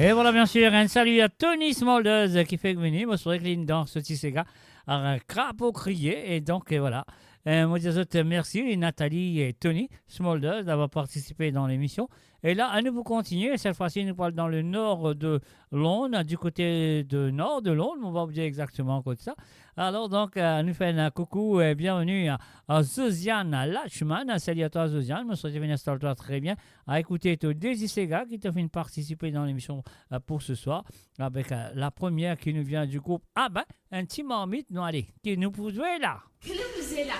Et voilà, bien sûr, un salut à Tony Smolders qui fait venir, moi, sur les dans ce Tissega, un crapaud crié, et donc, voilà. Moi, je vous remercie, Nathalie et Tony Smolders, d'avoir participé dans l'émission. Et là, à nous continuer. Cette fois-ci, nous parlons dans le nord de Londres, du côté nord de Londres. On va vous dire exactement quoi de ça. Alors, donc, nous faisons un coucou et bienvenue à Zosiane Lachman. Salut à toi, Zosiane. Je souhaite bien installer-toi très bien. À écouter Daisy Sega qui t'a fait participer dans l'émission pour ce soir. Avec la première qui nous vient du groupe. Ah ben, un petit marmite. Non, allez, qui nous pousse là. Qui nous pousse là.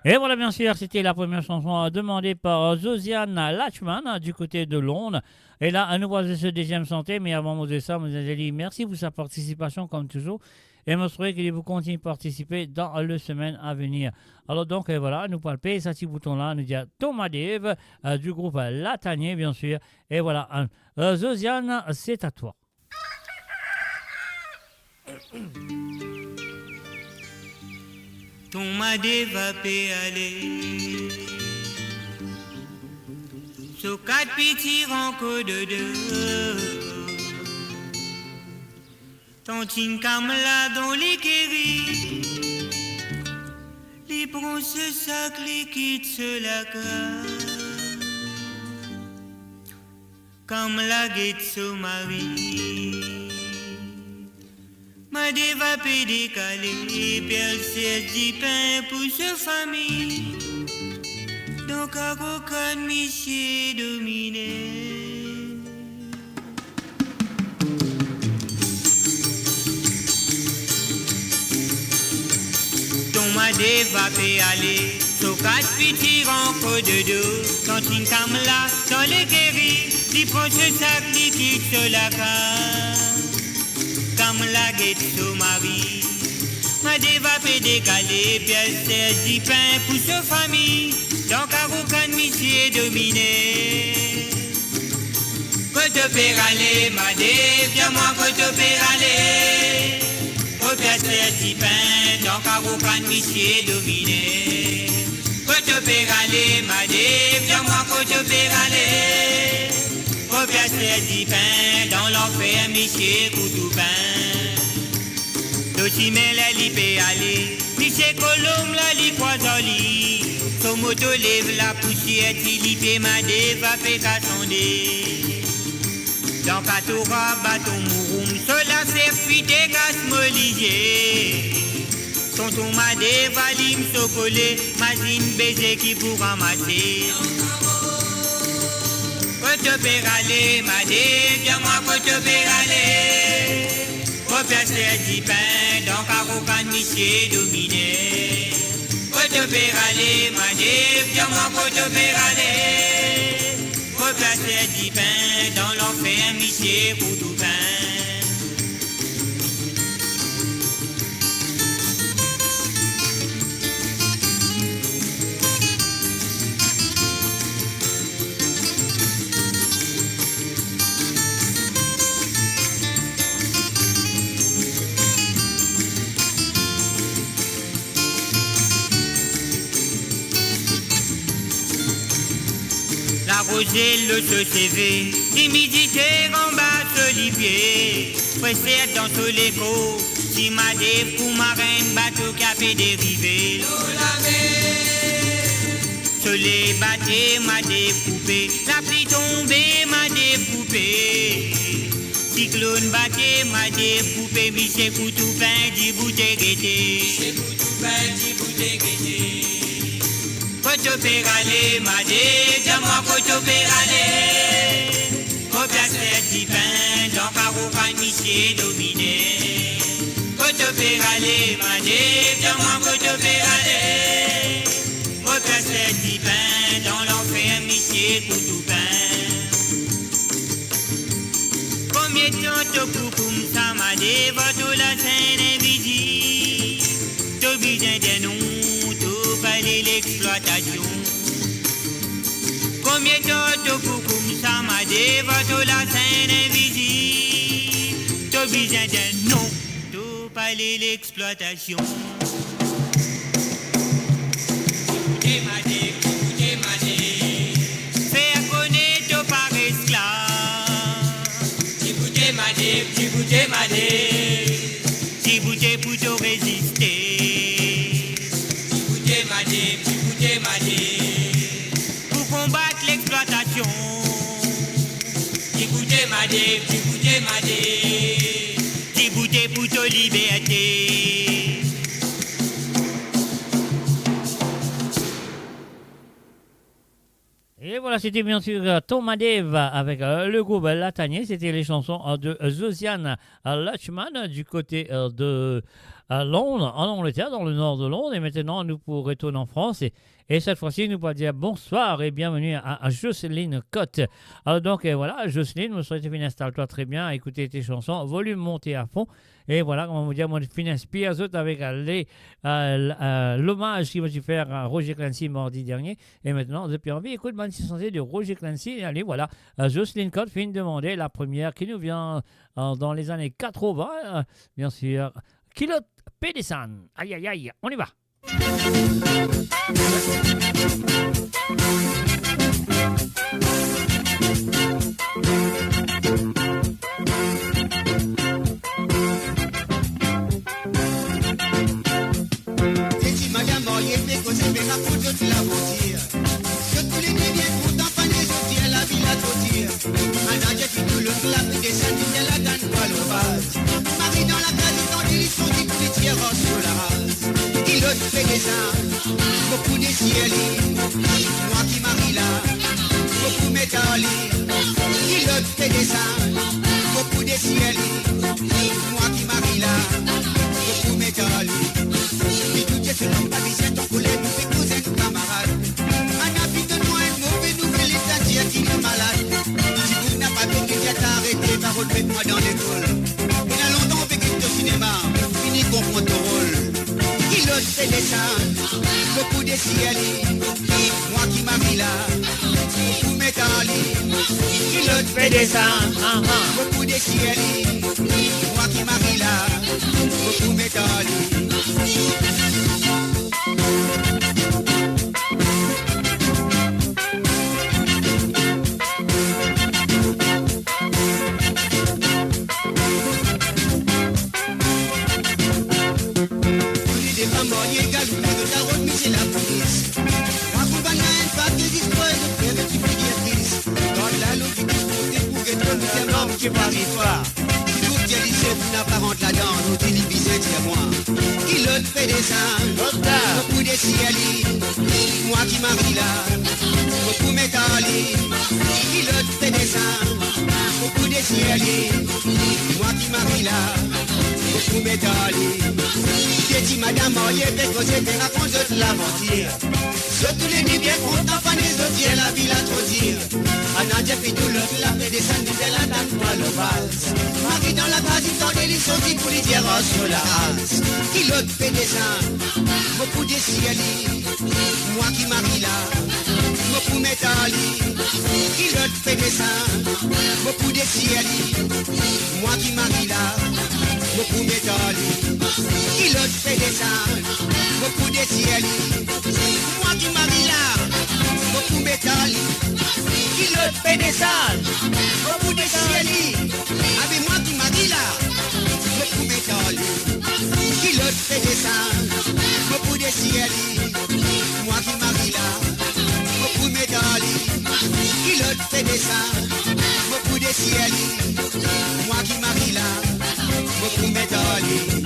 Et voilà, bien sûr, c'était la première chanson demandée par Zosiane Lachman du côté de Londres. Et là, à nouveau, c'est ce deuxième santé. Mais avant de ça, vous avez dit merci pour sa participation, comme toujours. Et je souhaite qu'il vous continue de participer dans les semaines à venir. Alors, donc, voilà, nous parlons de ce petit bouton-là. Nous dit Thomas Dave du groupe Latanier, bien sûr. Et voilà, Zosiane, c'est à toi. Ton madé va aller sur quatre petits rancos de deux. Ton tincam là dans les kéris, les bronzes sac, les quittes la carte. Comme la guette sous mari. Ma déva peut décaler, percer du pain pour sa famille. donc à aucun monsieur dominé. Ton madé va aller, so quatre petits rencontres de dos, quand une cam là, dans les guéris, il prend ce sac liquide sur la cam, comme la guette son mari. Madé va décaler, pièce du pain pour sa famille, donc à aucun monsieur dominé. Côte aller, madé, viens-moi côte aller. Au pièce du pain, donc à aucun monsieur dominé. Côte aller, madé, viens-moi côte aller. Au pièce du pain, dans l'enfer, monsieur couteau pain. L'autre la lipé aller, Michel Colombe la li poisoli. Son moto lève la poussière, il lipé madé va fait cassonder. Dans Katora, bâton mouroum, cela serpit des gas moligés. Tonton madé va lim socolé, machine baiser qui pour ramasser. Côte aller, madé, viens-moi côte aller. Replacer du pain dans Carocan, monsieur dominé. Côte aller, madé, viens-moi côte aller. Replacer du pain dans l'enfer, monsieur couteau pain. Arroser le CV, timidité en bas solipier, pressé dans tous les cours, si ma dé pour marine, bateau capé dérivé. Sur les bateaux, ma dépoupée, la pluie tombée, ma dépoupée. Cyclone batté, ma dépoupée, Michel Coutoupin, dit bouté guetté. Michel Coutoupin, dit bouté guetté. Côte aller, madé, dis-moi côte aller. Replacer du pain dans Carocan, monsieur dominé. Côte aller, madé, dis-moi côte aller. Replacer du pain dans l'enfer, monsieur couteau pain. Combien de temps te coucoum ça, madé, votre la scène invisible. Te besoin de nous. L'exploitation. Combien d'autres coucou ça m'a dévoté la scène invisible. T'as besoin d'un nom, t'as parlé l'exploitation. Écoutez ma dé, faire connaître t'as par esclave. Écoutez ma dé, écoutez pour te résister. Pour combattre l'exploitation. Écoutez ma dé, écoutez pour ta liberté. Et voilà, c'était bien sûr Thomas Dave avec le groupe Latanier. C'était les chansons de Josiane Lachman du côté de Londres, en Angleterre, dans le nord de Londres. Et maintenant, nous pourrons retourner en France. Et cette fois-ci, nous pourrons dire bonsoir et bienvenue à Jocelyne Cotte. Alors donc, voilà, Jocelyne, nous souhaitons une installe-toi très bien, écouter tes chansons, volume monté à fond. Et voilà, comment vous dire, moi, je inspire avec l'hommage qu'il va se faire à Roger Clancy mardi dernier. Et maintenant, depuis envie, écoute, man, c'est censé de Roger Clancy. Et allez, voilà, Jocelyne Cotte vient de demander la première qui nous vient dans les années 80, bien sûr, Kilote Pédessan. Aïe, aïe, aïe, on y va. Marie dans la case, dans des lisons, des coups de tiers, sur la race. Pilote fait des anges, beaucoup de ciel, moi qui marie là, beaucoup métal. Pilote fait des anges, beaucoup de ciel, moi qui marie là, beaucoup métal. Et tout est selon ta vision, ton collègue, nous fait cousin, nos camarades. Un habit de moi, une mauvaise nouvelle, les qui est malade. Si vous n'avez pas dormi, j'ai arrêté, par relever-moi dans l'école. Il a longtemps vécu au cinéma, fini comprendre ton rôle. Pilote fait des anges, beaucoup de ciel, moi qui marie là, beaucoup métal. Pilote fait des anges, beaucoup de ciel, moi qui marie là, beaucoup métal. Qui Paris soir, si vous qui lycée, vous n'apparente là-dedans, nous télévisez, c'est moi. Pilote fait des singes, beaucoup de ciel, moi qui marie là, beaucoup métallique. Pilote fait des singes, beaucoup de ciel, moi qui marie là, beaucoup métallique. J'ai dit madame, mariée, parce que c'était la France de la mentir. Surtout les nuits bien contents, pas les autres, la ville à trop dire. Anadia fait tout l'autre, la fait des singes, de la dame, moi le vase. Marie dans la base, il tend des lisons, dit pour les dire sur la race. Pilote fait des singes, beaucoup de ciel, moi qui marie là, beaucoup métallique. Pilote fait des singes, beaucoup de ciel, moi qui marie là, beaucoup métallique. Pilote fait des singes, beaucoup de ciel, moi qui marie là, beaucoup métallique. Pilote fait des singes, beaucoup de ciel, avec moi qui marie là, beaucoup métallique. Pilote fait des singes, beaucoup de ciel, moi qui marie là, beaucoup métallique. Pilote fait des singes, beaucoup de ciel, moi qui marie là, beaucoup métallique.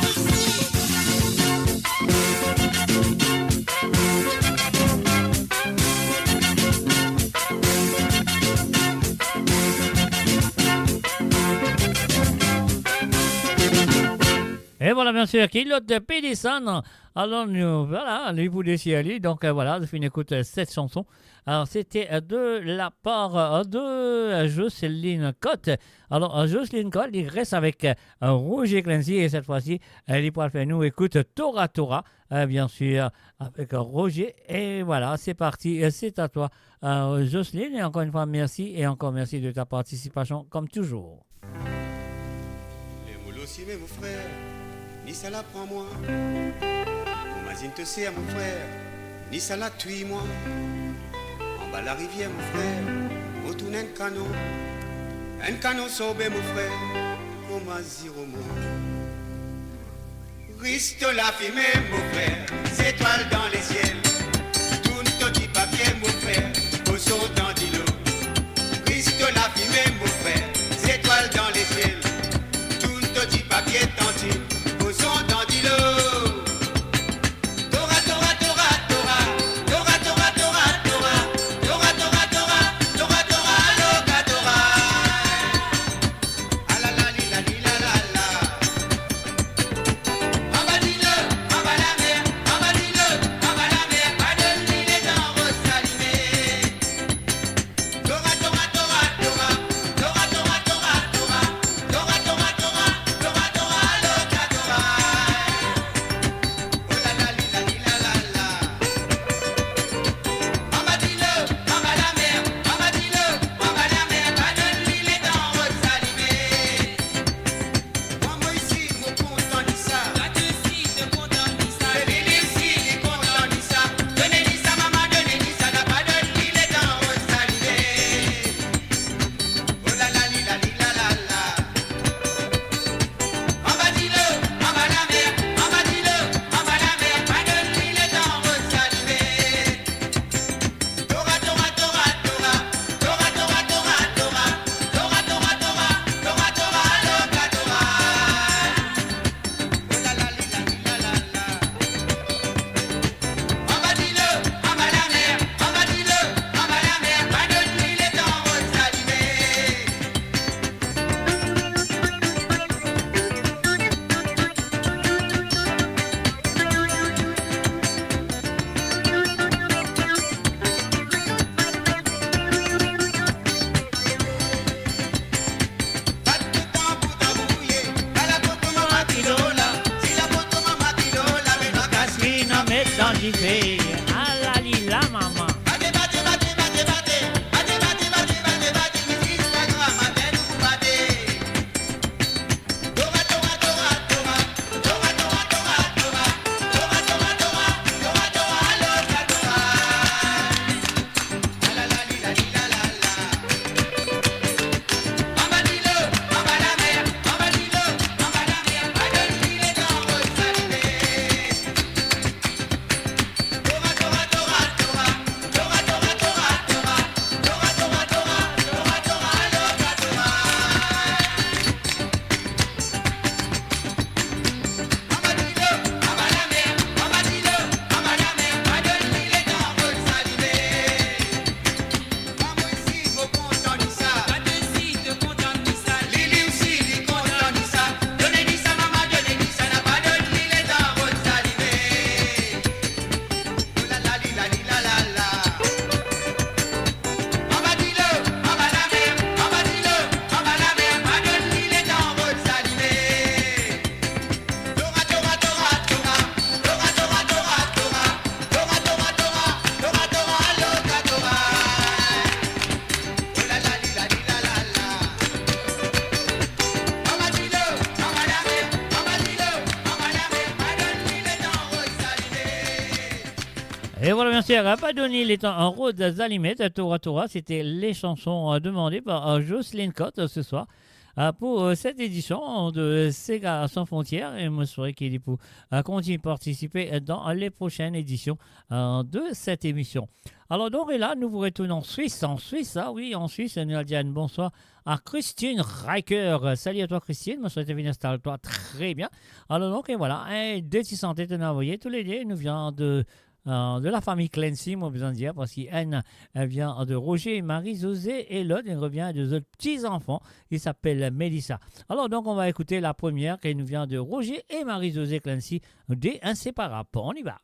Et voilà, bien sûr, Kilote de Pédissan. Alors, voilà, les bouts des cieli. Donc, voilà, je finis d'écouter cette chanson. Alors, c'était de la part de Jocelyne Cotte. Alors, Jocelyne Cotte, il reste avec Roger Clancy. Et cette fois-ci, elle pourra faire nous écoute Tora Tora, bien sûr, avec Roger. Et voilà, c'est parti. C'est à toi, Jocelyne. Et encore une fois, merci. Et encore merci de ta participation, comme toujours. Les moules aussi, mais mon frère. Ni ça la prend moi, mon mazine te sert mon frère, ni ça la tue moi. En bas la rivière mon frère, on tourne un canon sauvé mon frère, on m'a zéro mot. Riste la fumée mon frère, c'est étoile dans les ciels, tourne ton petit papier mon frère, au son dans d'îlot. Riste la fumée mon frère, c'est étoile dans les ciels, tourne ton petit papier tantine. Son dandilo. Tora Tora Tora Tora Tora Tora Tora Tora Tora Tora Tora Tora Tora Loka Tora. Ala la li la la la. Amba dilo, amba la mer, dans du fait, à la lila maman. Et voilà, bien sûr, pas donné les temps en rose Zalimette, Tora Tora, c'était les chansons demandées par Jocelyne Cotte ce soir pour cette édition de Sega sans frontières. Et moi, je souhaite qu'il est pour continuer à participer dans les prochaines éditions de cette émission. Alors, donc, et là, nous vous retournons en Suisse. En Suisse, en Suisse, nous allons dire bonsoir à Christine Reicher. Salut à toi, Christine. Moi, je souhaite bien installer-toi très bien. Alors, donc, et voilà, deux petits santé de nous envoyer tous les deux. Nous vient de la famille Clancy, moi, besoin de dire, parce qu'elle vient de Roger et Marie-Josée, et l'autre, elle revient de deux petits-enfants. Il s'appelle Mélissa. Alors, donc, on va écouter la première qui nous vient de Roger et Marie-Josée Clancy, des Inséparables. On y va.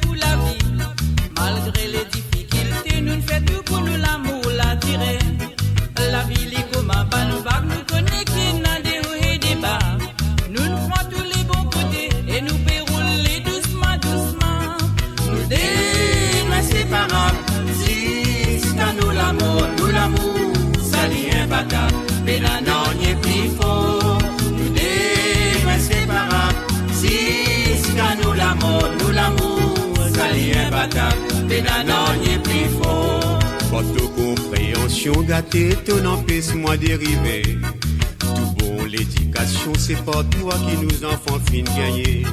Pour la vie, malgré les difficultés, nous faisons tout pour nous l'amour, l'attirer. La vie, les communs, nous vagues, nous connaissons qui n'a des hauts et des bas. Nous nous prenons tous les bons côtés et nous pérouler doucement, doucement. Nous deux, inséparables, jusqu'à nous l'amour, ça l'est imbattable, mais là, non, n'y est plus fort. Nous deux, inséparables, jusqu'à nous l'amour, ça l'est imbattable, mais là, non, n'y est plus fort. Votre compréhension gâtée, ton empêche-moi dériver. Tout bon, l'éducation, c'est pas toi qui nous enfants fin gagner.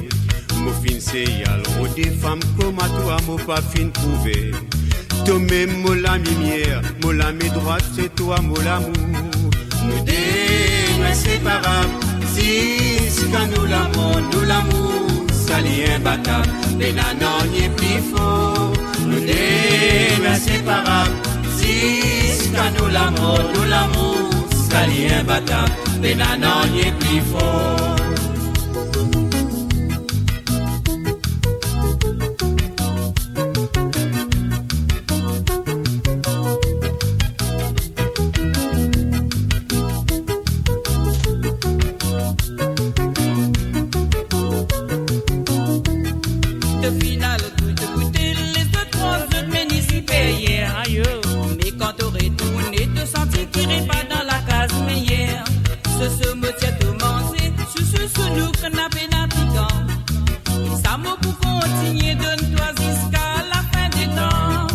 Mon fin c'est yal, des femmes comme à toi, mon pas fin prouver. Toi-même, mon la lumière, mon la mes droite, c'est toi, mon l'amour. Nous deux, inséparables, jusqu'à nous l'amour, ça l'est imbattable, mais là, non, n'y est plus fort. Nous deux, inséparables, jusqu'à nous l'amour, ça l'est imbattable, mais là, non, n'y est plus fort. Mais quand t'aurais tourné, te sentir tiré pas dans la case meilleure. Ce me tient commencé, sous nous canapé navigant. Et ça m'a pour continuer, donne-toi jusqu'à la fin des temps.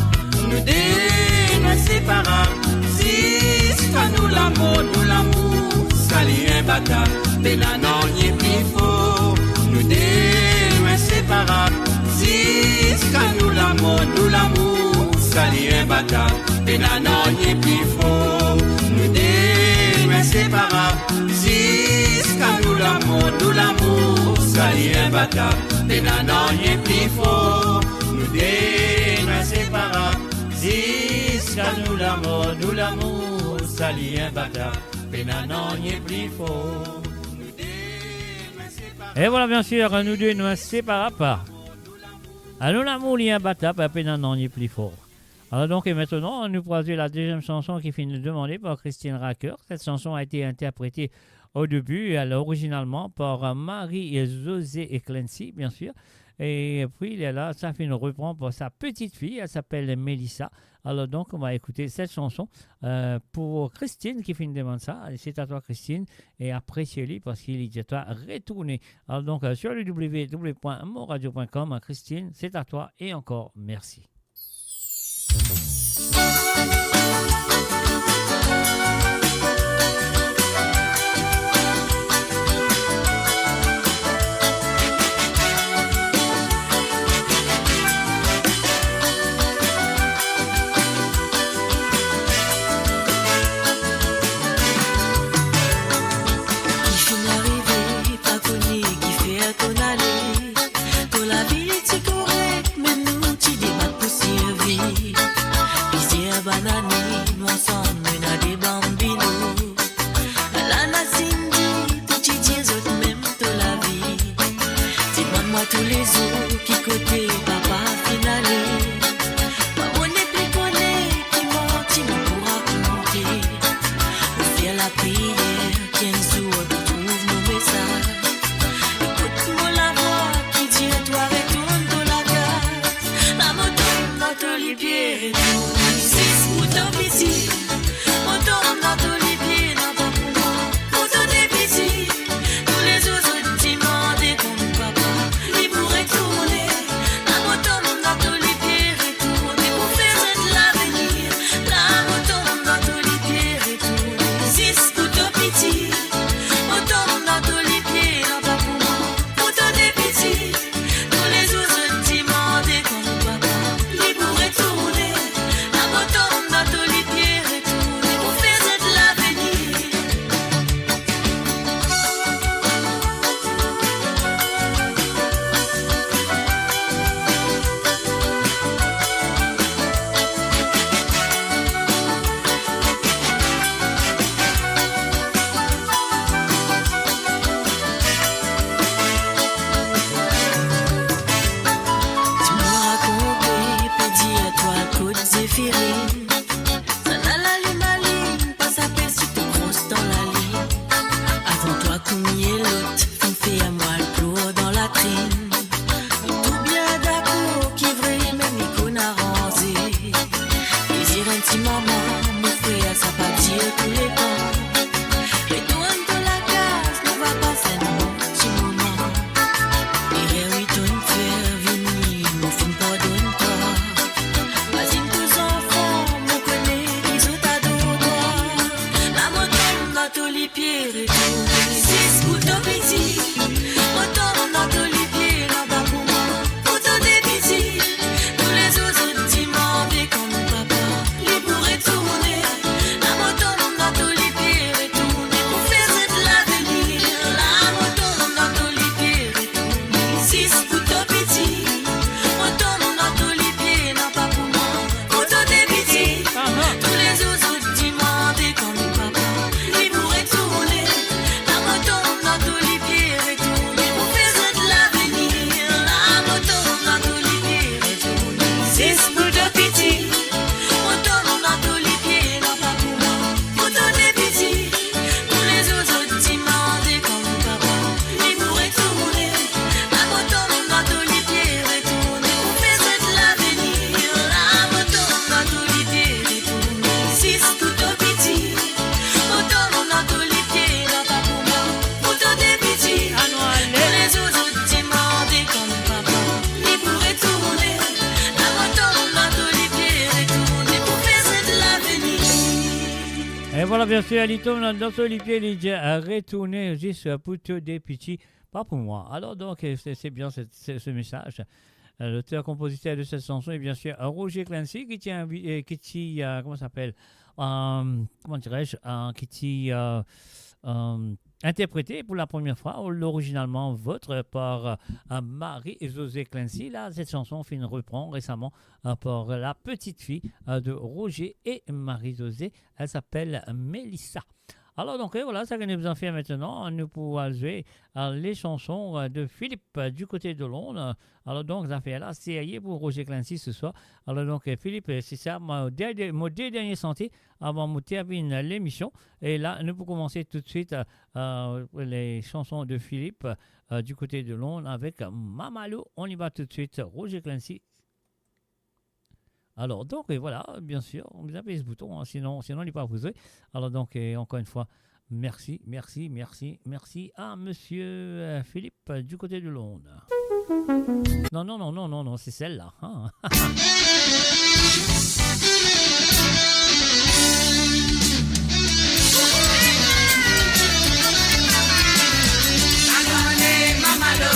Nous deux, inséparables, jusqu'à nous l'amour, ça l'est imbattable, mais là non, n'y est plus fort. Nous deux, inséparables, jusqu'à nous l'amour, ça l'est imbattable, mais là non, n'y est plus fort. Nous deux, inséparables, jusqu'à nous l'amour, ça l'est imbattable, mais là non, n'y est plus fort. Nous deux, inséparables, jusqu'à nous l'amour, ça l'est imbattable, mais là non, n'y est plus fort. Et voilà, bien sûr, nous deux nous séparons. Alors l'amour, il y a un batap, à peine un an, il est plus fort. Alors donc, et maintenant, nous poursuivons la deuxième chanson qui finit demandée par Christine Racker. Cette chanson a été interprétée au début, originalement, par Marie-Josée Clancy, bien sûr. Et puis, là, ça fait une reprend pour sa petite fille, elle s'appelle Mélissa. Alors donc, on va écouter cette chanson pour Christine qui finit de demander ça. Allez, c'est à toi, Christine, et appréciez-le parce qu'il est à toi retourner. Alors donc, sur le www.moradio.com, Christine, c'est à toi et encore merci. Banane, nous ensemble, nous a des bambinos. La Cindy, tout petit autres même de la vie. Dis-moi tous les autres qui côté papa finalé. On est plus connu qui mentit pour raconter. On fait la prière, qui nous ouvre, trouve nos messages. Écoute-moi la voix qui dit toi retourne dans la case. La moto dans tous les pieds. On tombe dans tous les pieds, dans ton pouvoir. On te dépétit. Tous les autres demandent comme papa. Il pourrait tourner. La moto dans tous les pieds, retourner. Pour faire de l'avenir. La moto dans tous les pieds, retourner. Six couteaux petits. On tombe dans tous les pieds, dans ton pouvoir. On te dépétit. Tous les autres demandent comme papa. Il pourrait tourner. La moto dans tous les pieds. Voilà, bien sûr, elle tombe dans tous les pieds, il dit à retourner juste pour tous des petits, pas pour moi. Alors, donc, c'est bien ce message. L'auteur-compositeur de cette chanson est bien sûr Roger Clancy, comment s'appelle comment dirais-je qui interprété pour la première fois, originalement votre par Marie-Josée Clancy. Là, cette chanson fait une reprend récemment par la petite fille de Roger et Marie-Josée. Elle s'appelle Mélissa. Alors, donc, voilà, ça que nous en fait maintenant. Nous pouvons jouer les chansons de Philippe du côté de Londres. Alors, donc, ça fait là, c'est pour Roger Clancy ce soir. Alors, donc, Philippe, c'est ça, mon deux derniers santé avant de terminer l'émission. Et là, nous pouvons commencer tout de suite les chansons de Philippe du côté de Londres avec Mamalo. On y va tout de suite, Roger Clancy. Alors, donc, et voilà, bien sûr, vous avez ce bouton, hein, sinon il n'est pas posé. Alors, donc, encore une fois, merci à monsieur Philippe du côté de Londres. Non, c'est celle-là. Hein.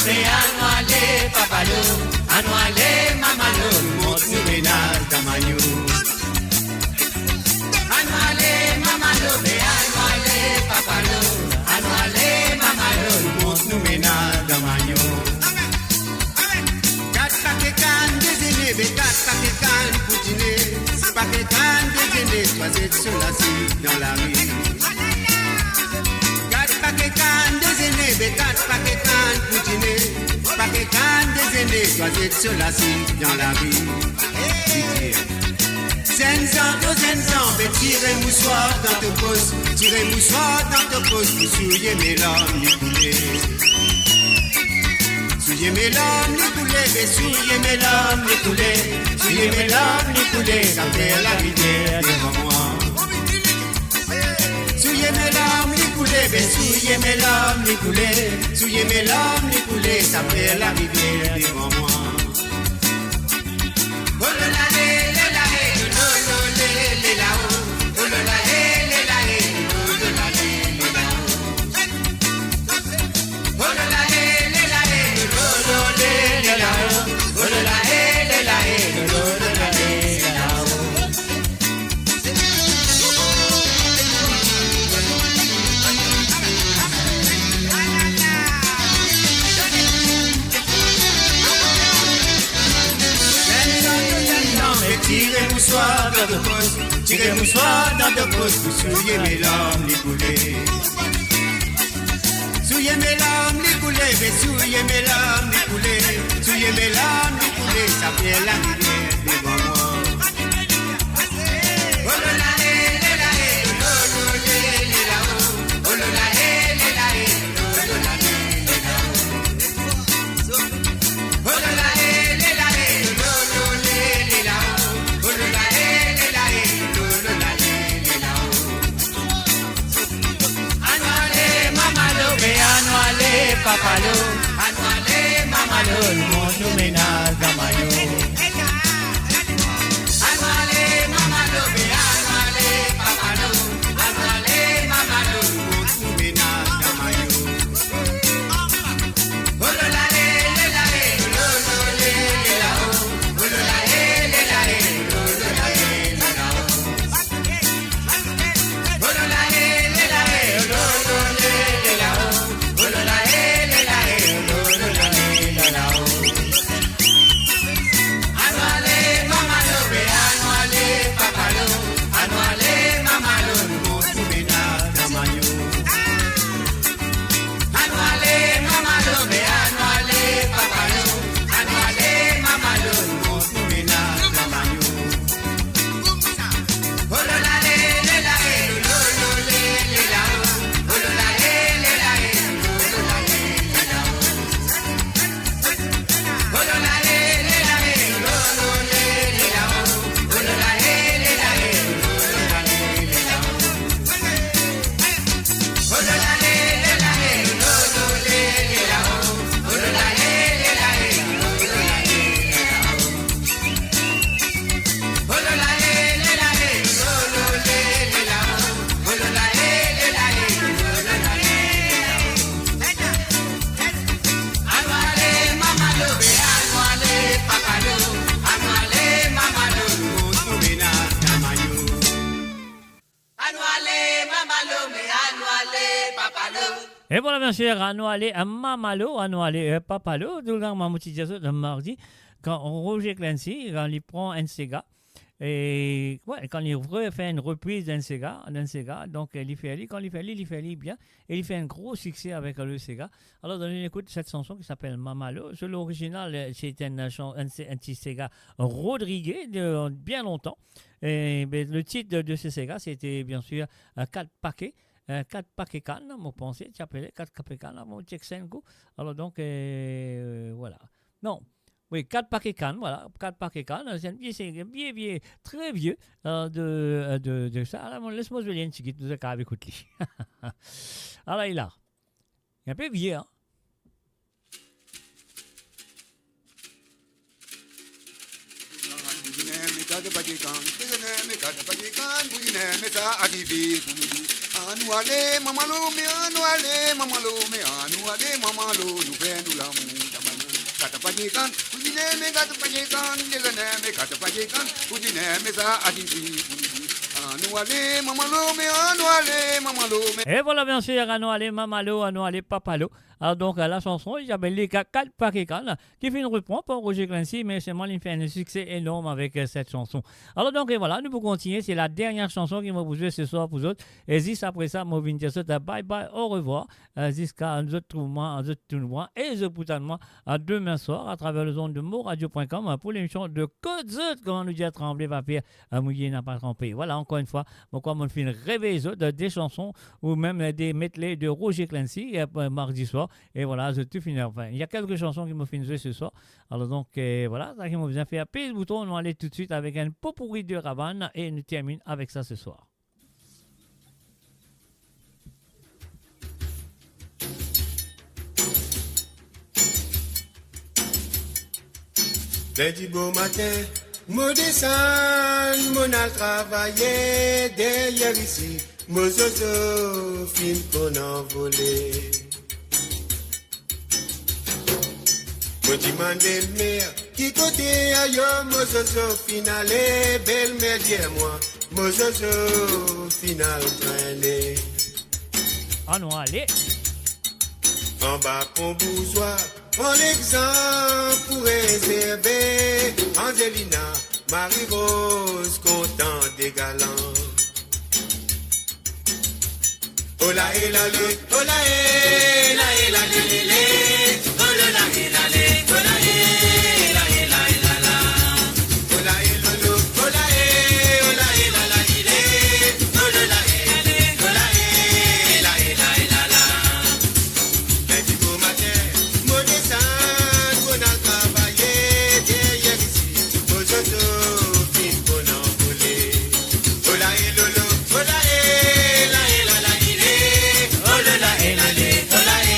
Anwale, papalo, anwale, mamalo, monte ménage d'Amagno. Anwale, mamalo, anwale, papalo, anwale, mamalo, monte ménage d'Amagno. Quatre paquets cannes déjeuner, quatre paquets cannes pour dîner, six paquets cannes déjeuner, trois êtres sur la cible dans la rue. Quatre paquets cannes déjeuner, quatre paquets cannes pour dîner. Paquet canne des aînés, choisis sur la cible dans la vie. Zenzan, mais tirez moussoir dans ton poste, tirez moussoir dans ton poste, vous souillez mes larmes, les coulées. Souillez mes larmes, les coulées, mais souillez mes larmes, les coulées, souillez mes larmes, les coulées, ça fait la rivière devant moi. Souillez mes larmes, les coulées, mais souillez mes larmes, les coulées, souillez mes larmes, les coulées, ça fait la rivière devant moi. Oh là là, lé là, oh là lé là, oh là là, lé là, oh là là, lé là, oh là là, lé là, oh là lé là, oh là là, lé là, oh là là, lé là. Tirez moussoir dans ton poste, tirez moussoir dans ton poste, vous souillez mes larmes, les coulées. Souillez mes larmes, les coulées, mais souillez mes larmes, les coulées. Souillez mes larmes, les coulées, ça fait la rivière devant moi. Oh là là, lé là, oh là lé là, oh là là, lé là, oh là là, lé là. Oh là là, lé là, oh lé là. Anwale, papalo, anwale, mamalo, mon ménage d'Amagno. Anwale, mamalo, anwale, papalo, anwale, mamalo, mon ménage d'Amagno. Oh là là, lé là, oh lé là, oh là là, lé là, oh là là, lé là. Oh là là, lé là, oh lé là. Anwale, mamalo, anwale, papalo, anwale, mamalo, monte ménage d'Amagno. Anwale, mamalo, anwale, papalo, anwale, mamalo, monte ménage d'Amagno. Oh là là, lé là, oh lé là, oh là là, lé là, oh là là, lé là. Oh là là, lé là, oh là là, lé là, oh là là, lé là. Oh là là, lé là, oh là là, lé là, oh là là, lé là. Oh là là, lé là, oh là là, lé là, oh là là, lé là, oh là là, lé là. Anwale, mamalo, anwale, papalo, anwale, mamalo, monte ménage d'Amagno. Anwale, mamalo, anwale, papalo. Et voilà, bien sûr, Anwale, Mamalo, Anwale, Papalo, tout le monde m'a motivé de mardi, quand Roger Clancy, quand il prend un Sega, Et ouais, quand il refait une reprise d'un Sega, donc il fait aller, quand il fait aller bien, et il fait un gros succès avec le Sega. Alors, on écoute cette chanson qui s'appelle Mamalo. Sur l'original, c'est un petit Sega Rodriguez de bien longtemps. Et ben, le titre de ce Sega, c'était bien sûr 4 paquets. 4 paquets cannes, vous pensez, tu appelais 4 paquets cannes, mon check 5 coups. Alors donc, voilà. Non. Oui, 4 paquets cannes, voilà, 4 paquets cannes, c'est un vieux, très vieux de ça. Alors, laisse-moi jouer une petite, nous avons écouté. Alors, il a. Il est un peu vieux, hein. Anuale, mamalo, me anuale, mamalo, me anuale, mamalo, nous venons l'amour. Katapajikan, Udine, me Katapajikan, Nilane, Katapajikan, Udine, me sa adivi. Anuale, mamalo, me anuale, mamalo, me. Et voilà, bien sûr, Anuale, Mamalo, Anuale, Papalo. Alors donc, la chanson, il s'appelle les 4 paquets cannes, qui fait une reprise pour Roger Clancy, mais seulement il fait un succès énorme avec cette chanson. Alors donc, et voilà, nous pouvons continuer. C'est la dernière chanson qui m'a jouer ce soir pour vous autres. Et juste après ça, moi, je vais dire bye bye, au revoir. Jusqu'à un autre tournoi, et je vous moi à demain soir à travers le zone de moradio.com pour l'émission de Code Zut, comment nous dire trembler papier, mouiller n'a pas trempé. Voilà, encore une fois, pourquoi on fait rêver des chansons ou même des medley de Roger Clancy mardi soir. Et voilà, je tout fini. Enfin, il y a quelques chansons qui m'ont fait jouer ce soir. Alors donc, voilà, ça qui m'a bien fait appuyer le bouton. On va aller tout de suite avec un pot pourri de Ravanne et nous termine avec ça ce soir. Lundi beau matin, me descend, mon al travailler derrière ici, me zozo, film qu'on a volé. Me demande le maire, qui côté ailleurs, me zozo, finale, belle mère, dis-moi, me zozo, finale, traîner. Ah non, allez. En bas, pour bourgeois. Prends l'exemple pour réserver Angelina, Marie-Rose, content des galants. Oh la et la le, oh la et la et la le, oh la et la le, oh la et la et la et la la. Oh la et le lo, oh la et la la il est, oh la et la le, oh la et la et la et la la. Lundi beau matin. Hola,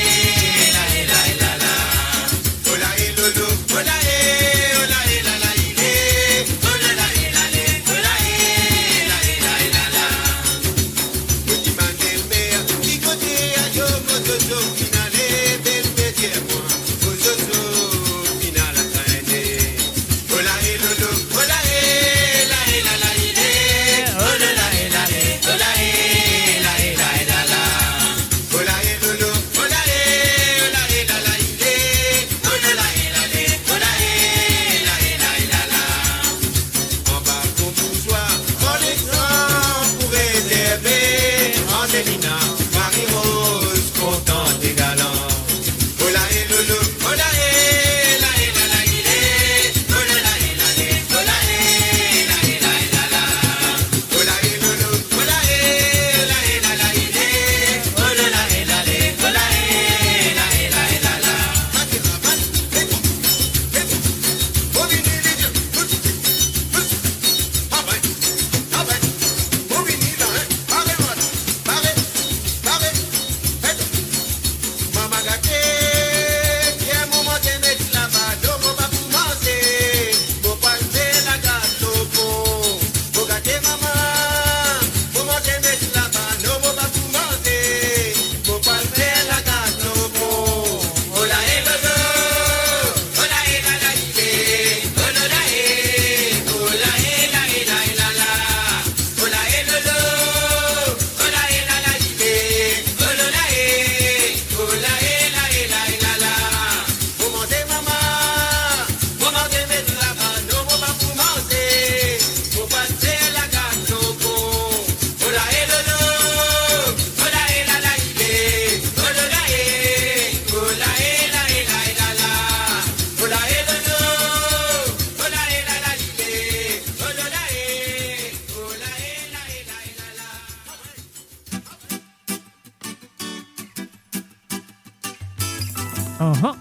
Uh-huh.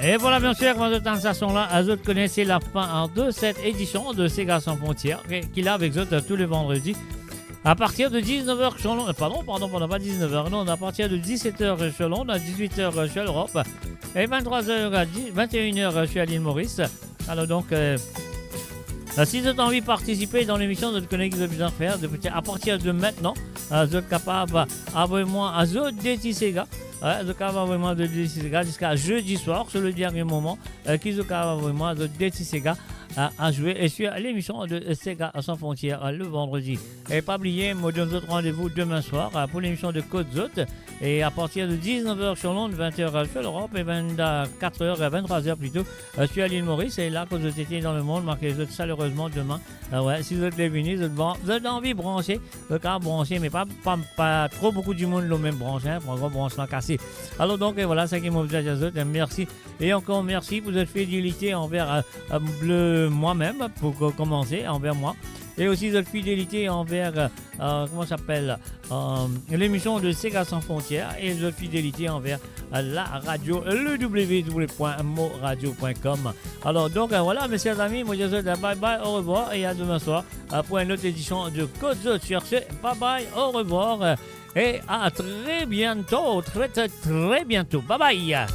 Et voilà, bien sûr, quand vous êtes dans cette façon-là, vous connaissez la fin de cette édition de Sega Sans Frontières, qu'il a avec vous tous les vendredis. À partir de 19h chez Londres, pardon, pas 19h, non, à partir de 17h chez Londres, 18h chez l'Europe, et 23h, 21h chez l'île Maurice. Alors donc, si vous avez envie de participer dans l'émission, vous connaissez ce que vous avez besoin de faire. À partir de maintenant, vous êtes capable d'envoyer-moi à Zodeti Sega. Vous êtes capable d'envoyer-moi de Zodeti Sega jusqu'à jeudi soir, sur le dernier moment, qui vous êtes capable d'envoyer-moi de Zodeti Sega à jouer et sur l'émission de Sega Sans Frontières le vendredi. Et pas oublier, moi, donne votre rendez-vous demain soir pour l'émission de Côte Zot. Et à partir de 19h sur Londres, 20h sur l'Europe et 24h, 23h plutôt sur l'île Maurice. Et là, quand vous étiez dans le monde, marquez les autres chaleureusement demain. Ouais, si vous êtes les venus, vous avez envie de brancher, vous avez brancher, mais pas trop beaucoup du monde le même branche, hein, pour un gros branchement cassé. Alors donc, voilà, ça qui m'a dit à vous. Merci. Et encore merci pour votre fidélité envers moi-même, pour commencer, envers moi. Et aussi votre fidélité envers, comment ça s'appelle, l'émission de Sega Sans Frontières et votre fidélité envers la radio, le www.moradio.com. Alors donc voilà, mes chers amis, moi je vous dis bye bye, au revoir et à demain soir pour une autre édition de Côte Zot. Sur ce, bye bye, au revoir et à très bientôt, très bientôt. Bye bye.